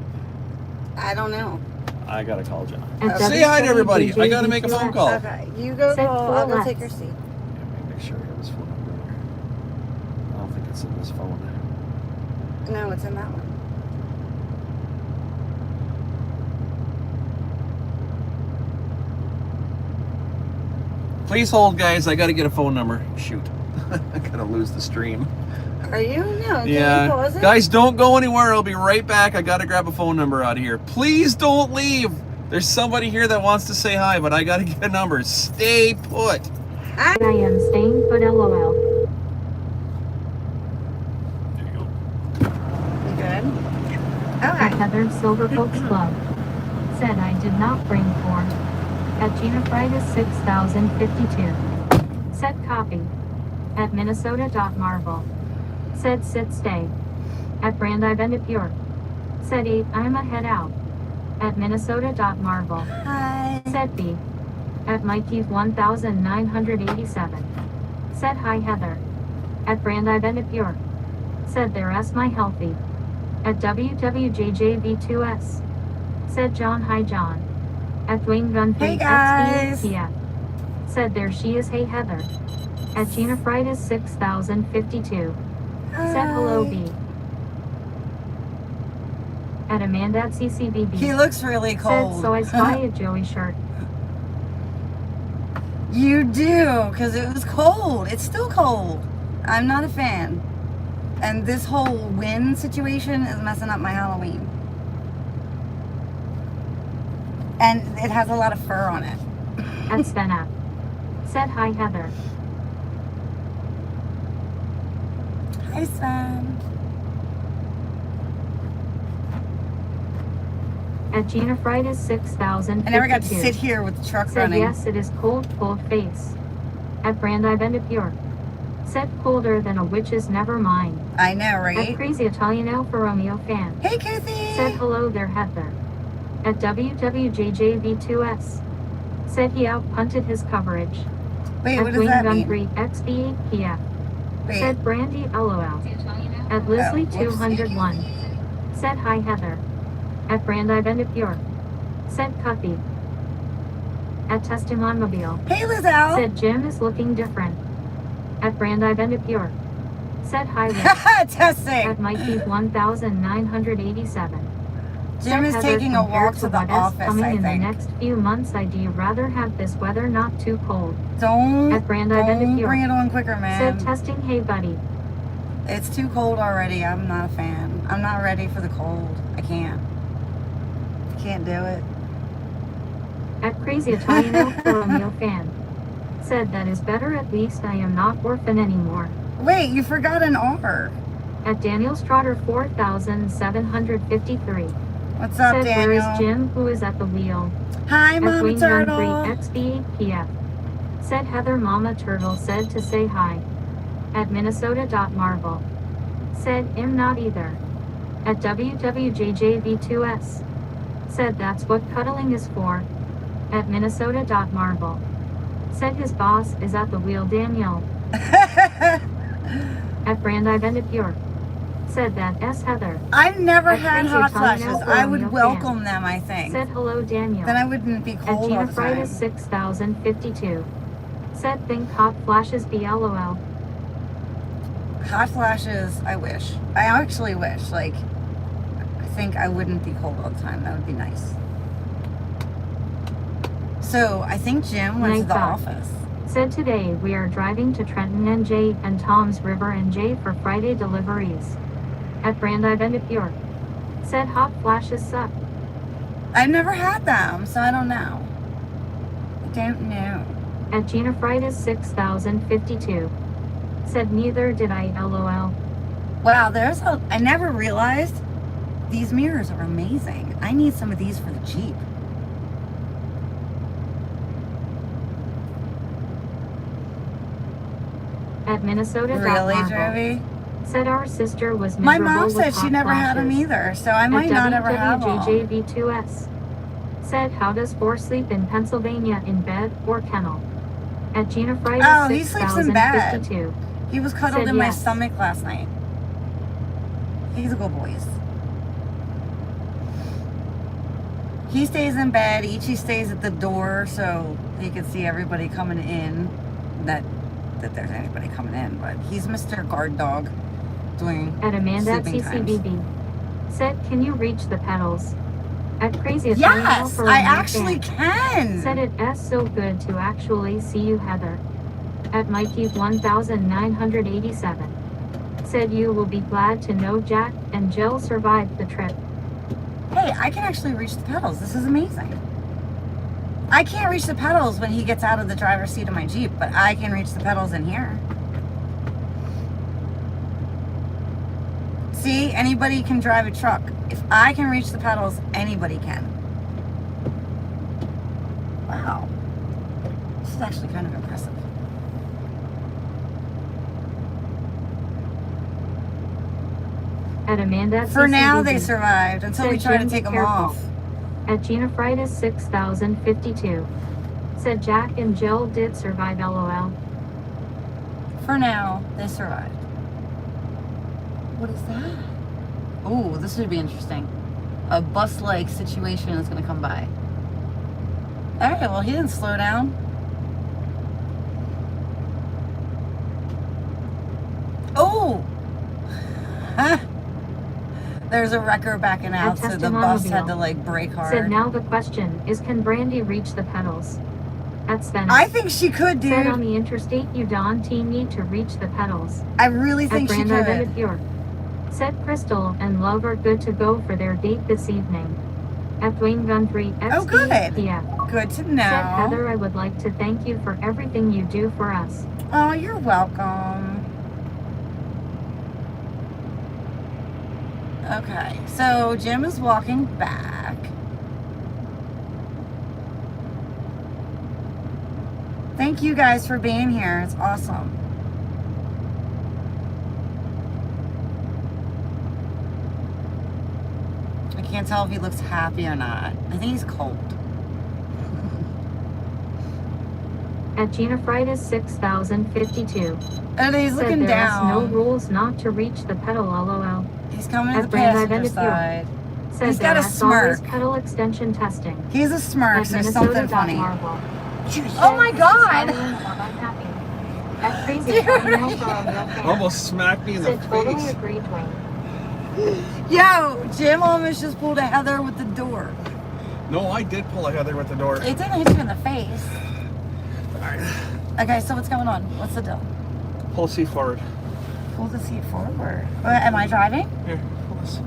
I don't know. I gotta call John. At Say hi to everybody. I gotta make a phone call. Okay, you go Said call. I'll go Paulette. take your seat. Yeah, make sure I have his phone number. I don't think it's in this phone. No, it's in that one. Please hold, guys. I gotta get a phone number. Shoot. I gotta lose the stream. Are you? No. Can you Yeah. pause it? Guys, don't go anywhere. I'll be right back. I gotta grab a phone number out of here. Please don't leave. There's somebody here that wants to say hi, but I gotta get a number. Stay put. I am staying put LOL. There you go. You good? At Okay. Heather Silver Folks Club. Said I did not bring form. At Gina Fridas 6052. Said copy. At Minnesota.Marvel. Said sit stay. At Brand I Bend Pure. Said 8 I'm a head out. At Minnesota.Marvel. Hi. Said B. At Mikey's 1987. Said hi Heather. At Brand I Bend Pure. Said there S my healthy. At WWJJV2S. Said John hi John. At Dwayne Gun Hey, guys. XPF. Said there she is. Hey Heather. At Gina Fridas 6052. Said hello Hi. B. At Amanda at CCBB. He looks really cold. Said so I spy a Joey shirt. You do, because it was cold. It's still cold. I'm not a fan. And this whole wind situation is messing up my Halloween. And it has a lot of fur on it. At Sven app. Said hi Heather. Hi, Sven. At Gina Fridas 6052. I never got to sit here with the truck Said running. yes it is cold face. At Brandi Bendapure. Said colder than a witch's never mind. I know, At right? Crazy Italian Alfa Romeo fan. Hey, Kathy. Said hello there Heather. At WWJJV2S. Said he outpunted his coverage. Wait, At what does that mean? 3 XBPF. Wait. Said Brandy LOL. At Leslie 201. Said hi Heather. At Brandi Bendapure. Said Cuffy. At Testimonmobile. Hey, Lizelle. Said Jim is looking different. At Brandi Bendapure. Said hi Liz. Testing. At Mikey 1987. Jim is Heather, taking a compared walk to the what is office, coming I in think. the next few months, I'd rather have this weather not too cold. Don't At Brandi Bendapure. bring it on quicker, man. Said testing, hey buddy. It's too cold already. I'm not a fan. I'm not ready for the cold. I can't do it. At Crazy Italian Alfa Romeo fan. Said that is better, at least I am not orphan anymore. Wait, you forgot an R. At Daniel Strotter 4753. What's up, Said Daniel? where is Jim who is at the wheel? Hi, At Mama Wing Gun Turtle. 3 XBPF. Said Heather Mama Turtle said to say hi. At Minnesota.Marvel. Said I'm not either. At WWJJV2S. Said that's what cuddling is for. At Minnesota.Marvel. Said his boss is at the wheel Daniel. At Brandi Bendapure. Said that S Heather. I've never At had Crazy hot Italian flashes. Alfa I Romeo would fan. welcome them, I think. Said hello Daniel. Then I wouldn't be At cold all Gina the time. Fridas 6052. Said think hot flashes be LOL. Hot flashes, I wish. I actually wish. Like, I think I wouldn't be cold all the time. That would be nice. So, I think Jim went to Night the thought. office. Said today we are driving to Trenton NJ and Tom's River NJ for Friday deliveries. At Brandi Bendapure. Said hot flashes suck. I've never had them, so I don't know. I don't know. At Gina Fridas 6052. Said neither did I LOL. Wow, I never realized these mirrors are amazing. I need some of these for the Jeep. At Minnesota. Really, Marvel. Jovi? Said our sister was My miserable mom with said she hot never had them flashes. either, so I might not ever have them. WWJJV2S. Said how does Four sleep in Pennsylvania, in bed or kennel? At Gina Friday Oh, he sleeps in bed. 6052. He was cuddled Said in my yes. stomach last night. He's a good boy. He stays in bed. Ichi stays at the door so he can see everybody coming in. That there's anybody coming in, but he's Mr. Guard Dog doing At Amanda at sleeping times. CCBB. Said can you reach the pedals? At Crazy Italian Yes, Alfa I Romeo actually fan. can. Said it's so good to actually see you Heather. At Mikey 1987. Said you will be glad to know Jack and Jill survived the trip. Hey, I can actually reach the pedals. This is amazing. I can't reach the pedals when he gets out of the driver's seat of my Jeep, but I can reach the pedals in here. See, anybody can drive a truck. If I can reach the pedals, anybody can. Wow. This is actually kind of impressive. At Amanda at For now, they CCBB. survived until we Said try to Jim, be take them careful. off. At Gina Fridas 6052. Said Jack and Jill did survive LOL. For now, they survived. What is that? Oh, this would be interesting. A bus-like situation is going to come by. Alright, well, he didn't slow down. Oh! Huh. There's a wrecker backing out, so the bus had to like brake hard. Said now the question is, can Brandy reach the pedals? At Sven. I think she could, Said on dude. the interstate you don't need to reach the pedals. I really think At she Brandy could. Pure. Said Crystal and Love are good to go for their date this evening. At Dwayne Gundry Oh, good. XPF. Good to Said know. Heather, I would like to thank you for everything you do for us. Oh, you're welcome. Okay, so Jim is walking back. Thank you guys for being here. It's awesome. I can't tell if he looks happy or not. I think he's cold. At Gina Frida's 6052. And he's Said looking there is no down. rules not to reach the pedal, lol. He's coming to At the Brand passenger Identity. side. Said He's got there a is always smirk. pedal extension testing. He's a smirk, At so something funny. Minnesota.marvel. Oh my God! Unhappy. At Crazy Dude. Tornado for a real fan. Almost smacked me in the Said totally face. agree, Dwayne. Yo, Jim almost just pulled a Heather with the door. No, I did pull a Heather with the door. It didn't hit you in the face. Okay, so what's going on? What's the deal? Pull seat forward. Pull the seat forward. Am I driving? Here, pull this.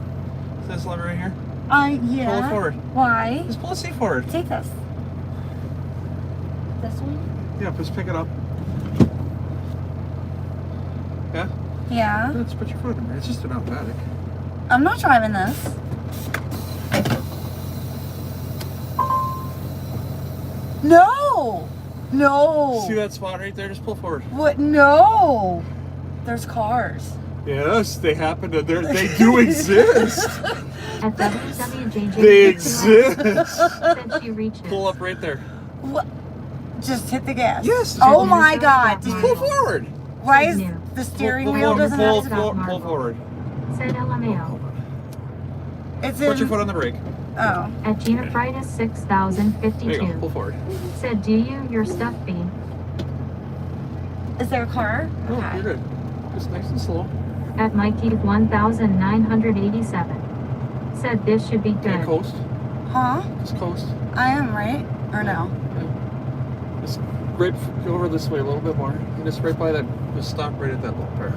Is this lever right here? Yeah. Pull it forward. Why? Just pull the seat forward. Take this. This one? Yeah, just pick it up. Yeah? Yeah. Let's put your foot in there. It's just an automatic. I'm not driving this. No! No! See that spot right there? Just pull forward. What? No! There's cars. Yes, they happen to. They do exist. At WWJJ. They exist. Said she reaches. Pull up right there. What? Just hit the gas. Yes. Oh my God. Just pull forward. Why is the steering wheel doesn't have to pull forward. Said LMAO. It's Put your in. foot on the brake. Oh. At Gina Frida's There you go. 6052. Pull forward. Said, do you, your stuff be? Is there a car? Oh, you're good. Just nice and slow. At Mikey 1987. Said this should be Okay, good. coast. Huh? Just coast. I am, right? Or no? Just right go over this way a little bit more. And just right by that. Just stop right at that bumper.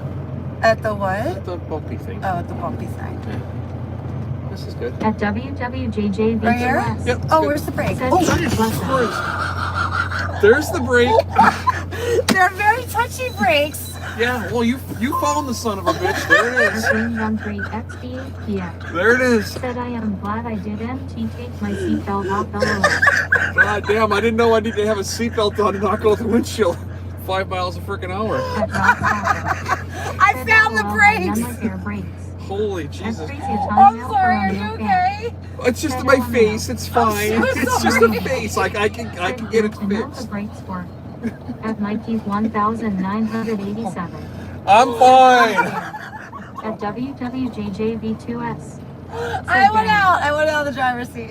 At the what? At the bumpy thing. Oh, at the bumpy thing. This is good. At WWJJ Right here? V2S. Yep. Oh, good. where's the brake? Said Oh, Jesus Christ. Christ. There's the brake. they're very touchy brakes. Yeah, well, you found the son of a bitch. There it is. XB. There it is. Said I am glad I didn't take my seatbelt off. LOL. God damn, I didn't know I needed to have a seatbelt on and not go with the windshield 5 miles a freaking hour. At Rock Soccer. I Said found the LOL, brakes. my air brakes. Holy That's Jesus. crazy. I'm sorry, are you okay? It's just my face, it's fine. so It's just sorry. a face. Like I can get it To know the fixed. brakes work. At Mikey's 1987. I'm fine. At WWJJV2S. I went out of the driver's seat.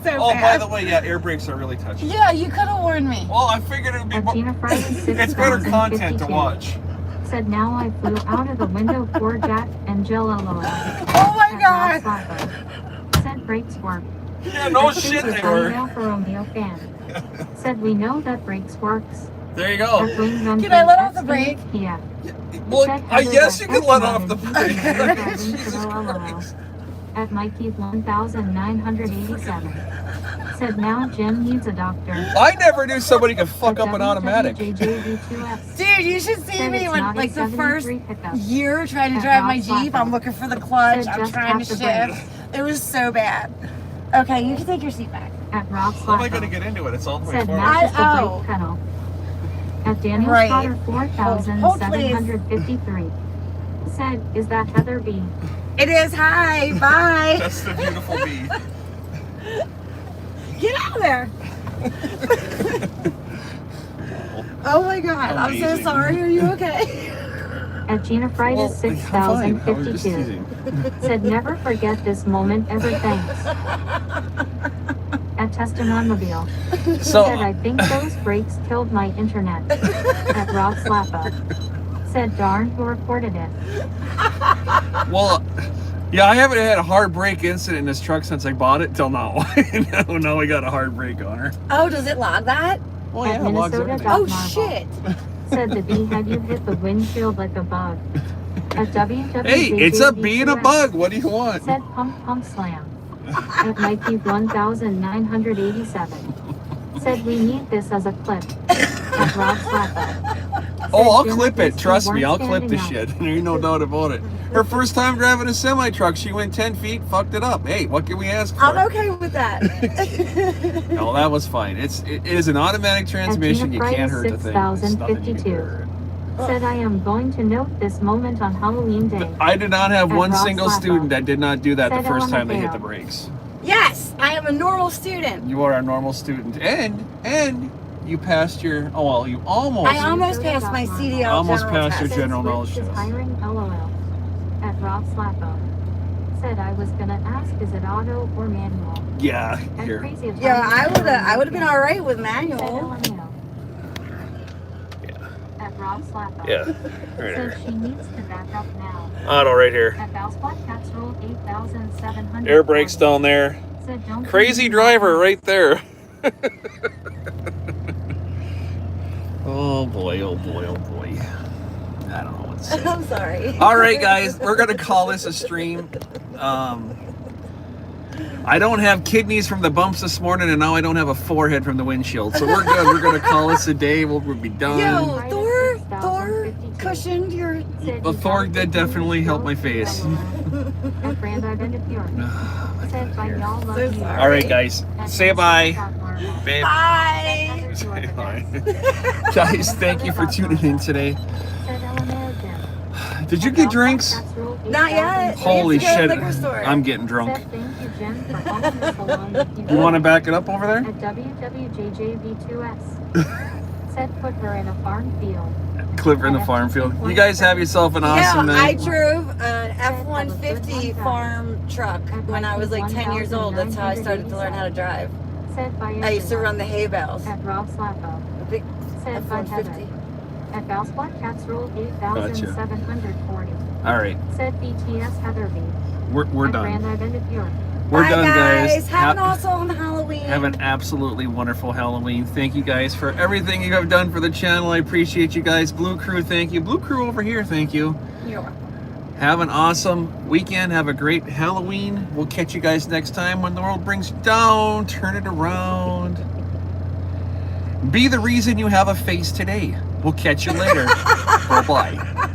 So Oh, by bad. the way, yeah, air brakes are really touchy. Yeah, you could have warned me. Well, I figured it would be At more, Gina Fridays it's better content to 6052. watch. Said now I flew out of the window, poor Jack and Jill LOL. Oh my God. Said brakes work. Yeah, no At shit Crazy they were. Tornado for Romeo fan. Said we know that brakes works. There you At go. Wayne Gun Can I let off the XB. brake? Yeah. Well, Said I Heather guess that you can let off the X1 brake. is Jesus LOL. Christ. At Mikey's 1987. Said now Jim needs a doctor. I never knew somebody could fuck up an automatic. WWJJV2S. Dude, you should see Said me it's when, not a like, the first 73 pickup. year trying to At drive my Rock Jeep. Soccer. I'm looking for the clutch. Said I'm just trying to tap the brake. shift. It was so bad. Okay, you can take your seat back. At Rob How am I Slacko. going to get into it? It's all the way Said forward. matches the Oh. brake pedal. At Daniel Right. Spotter Hold, 4753. Said, is that Heather B? It is. Hi. Bye. That's the beautiful bee. Get out of there. Oh my God. I'm so Amazing. sorry. Are you okay? At Gina Fridays I'm fine. I was just 6052. teasing. Said, never forget this moment ever, thanks. At Testimonial. So Said, I think those brakes killed my internet. At Rob Slappa. Said, darn, who reported it? well, yeah, I haven't had a hard brake incident in this truck since I bought it till now. Now we got a hard brake on her. Oh, does it log that? Oh At yeah, it logs Minnesota. everything. Oh, Marvel. shit. Said the bee had you hit the windshield like a bug. At WWJJV2S. Hey, it's a bee and a bug. What do you want? Said pump pump slam. At Mikey 1987. Said we need this as a clip. At Rob Slappa. Oh, I'll Said, clip Jim, it. Trust we me, I'll weren't clip the standing shit. There's no doubt about it. Her first time driving a semi truck, she went 10 feet, fucked it up. Hey, what can we ask for? I'm okay with that. No, that was fine. It is an automatic transmission. You can't hurt the thing. There's nothing you can do. 6052. Said I am going to note this moment on Halloween Day. I did not have At one Rob single Slappa. student that did not do that the Said first time they hit LMFAO. the brakes. Yes, I am a normal student. You are a normal student, and you passed your. Oh well, you almost. I almost passed my CDL Almost general passed your test. general Said knowledge Switch is test. hiring LOL. At Rob Slappa. Said I was gonna ask, is it auto or manual? Yeah, At here. Crazy of Yeah, Hiring I would have been all right with Said manual. LMAO. Yeah. At Rob Slappa. Yeah. Right Said here. she needs to back up now. Auto right here. At Valspot Cats Rule 8700. Air brakes down there. Said don't Crazy be- driver right there. Oh boy, oh boy, oh boy. I don't know what to say. I'm sorry. All right, guys, we're gonna call this a stream. I don't have kidneys from the bumps this morning, and now I don't have a forehead from the windshield. So we're good. We're gonna call this a day. We'll be done. Yo, Thor cushioned your. Said But you Thor gotta did get definitely me help my close, face. At Brand Identipure. Said by y'all love So you. sorry. All right, guys, At say bye, Valspot.Marvel. babe. Bye. Say bye. Guys, thank you for tuning in today. Said LMAO Jim. Did you At get Valspot drinks? Cats Rule Not yet. 8000. Holy We have to shit! go to the liquor store. I'm getting drunk. Said thank you, Jim, for helping us along with You want to back it up over there? At WWJJV2S. Said put her in a farm field. Clipper in the farm field. You guys have yourself an awesome Yeah, I night. drove an F-150 farm truck when I was like 10 years old. That's how I started to learn how to drive. Said by I used to everyone. run the hay bales. At Rob Slappa. A big Said by Heather. F-150. At Valspot Cats Rule 8740. All right, Said BTS Heatherby. we're At done. Brand Identipure. We're Bye, done, guys. Have an awesome Halloween. Have an absolutely wonderful Halloween. Thank you guys for everything you have done for the channel. I appreciate you guys. Blue Crew, thank you. Blue Crew over here, thank you. You're welcome. Have an awesome weekend. Have a great Halloween. We'll catch you guys next time when the world brings you down. Turn it around. Be the reason you have a face today. We'll catch you later. Bye-bye.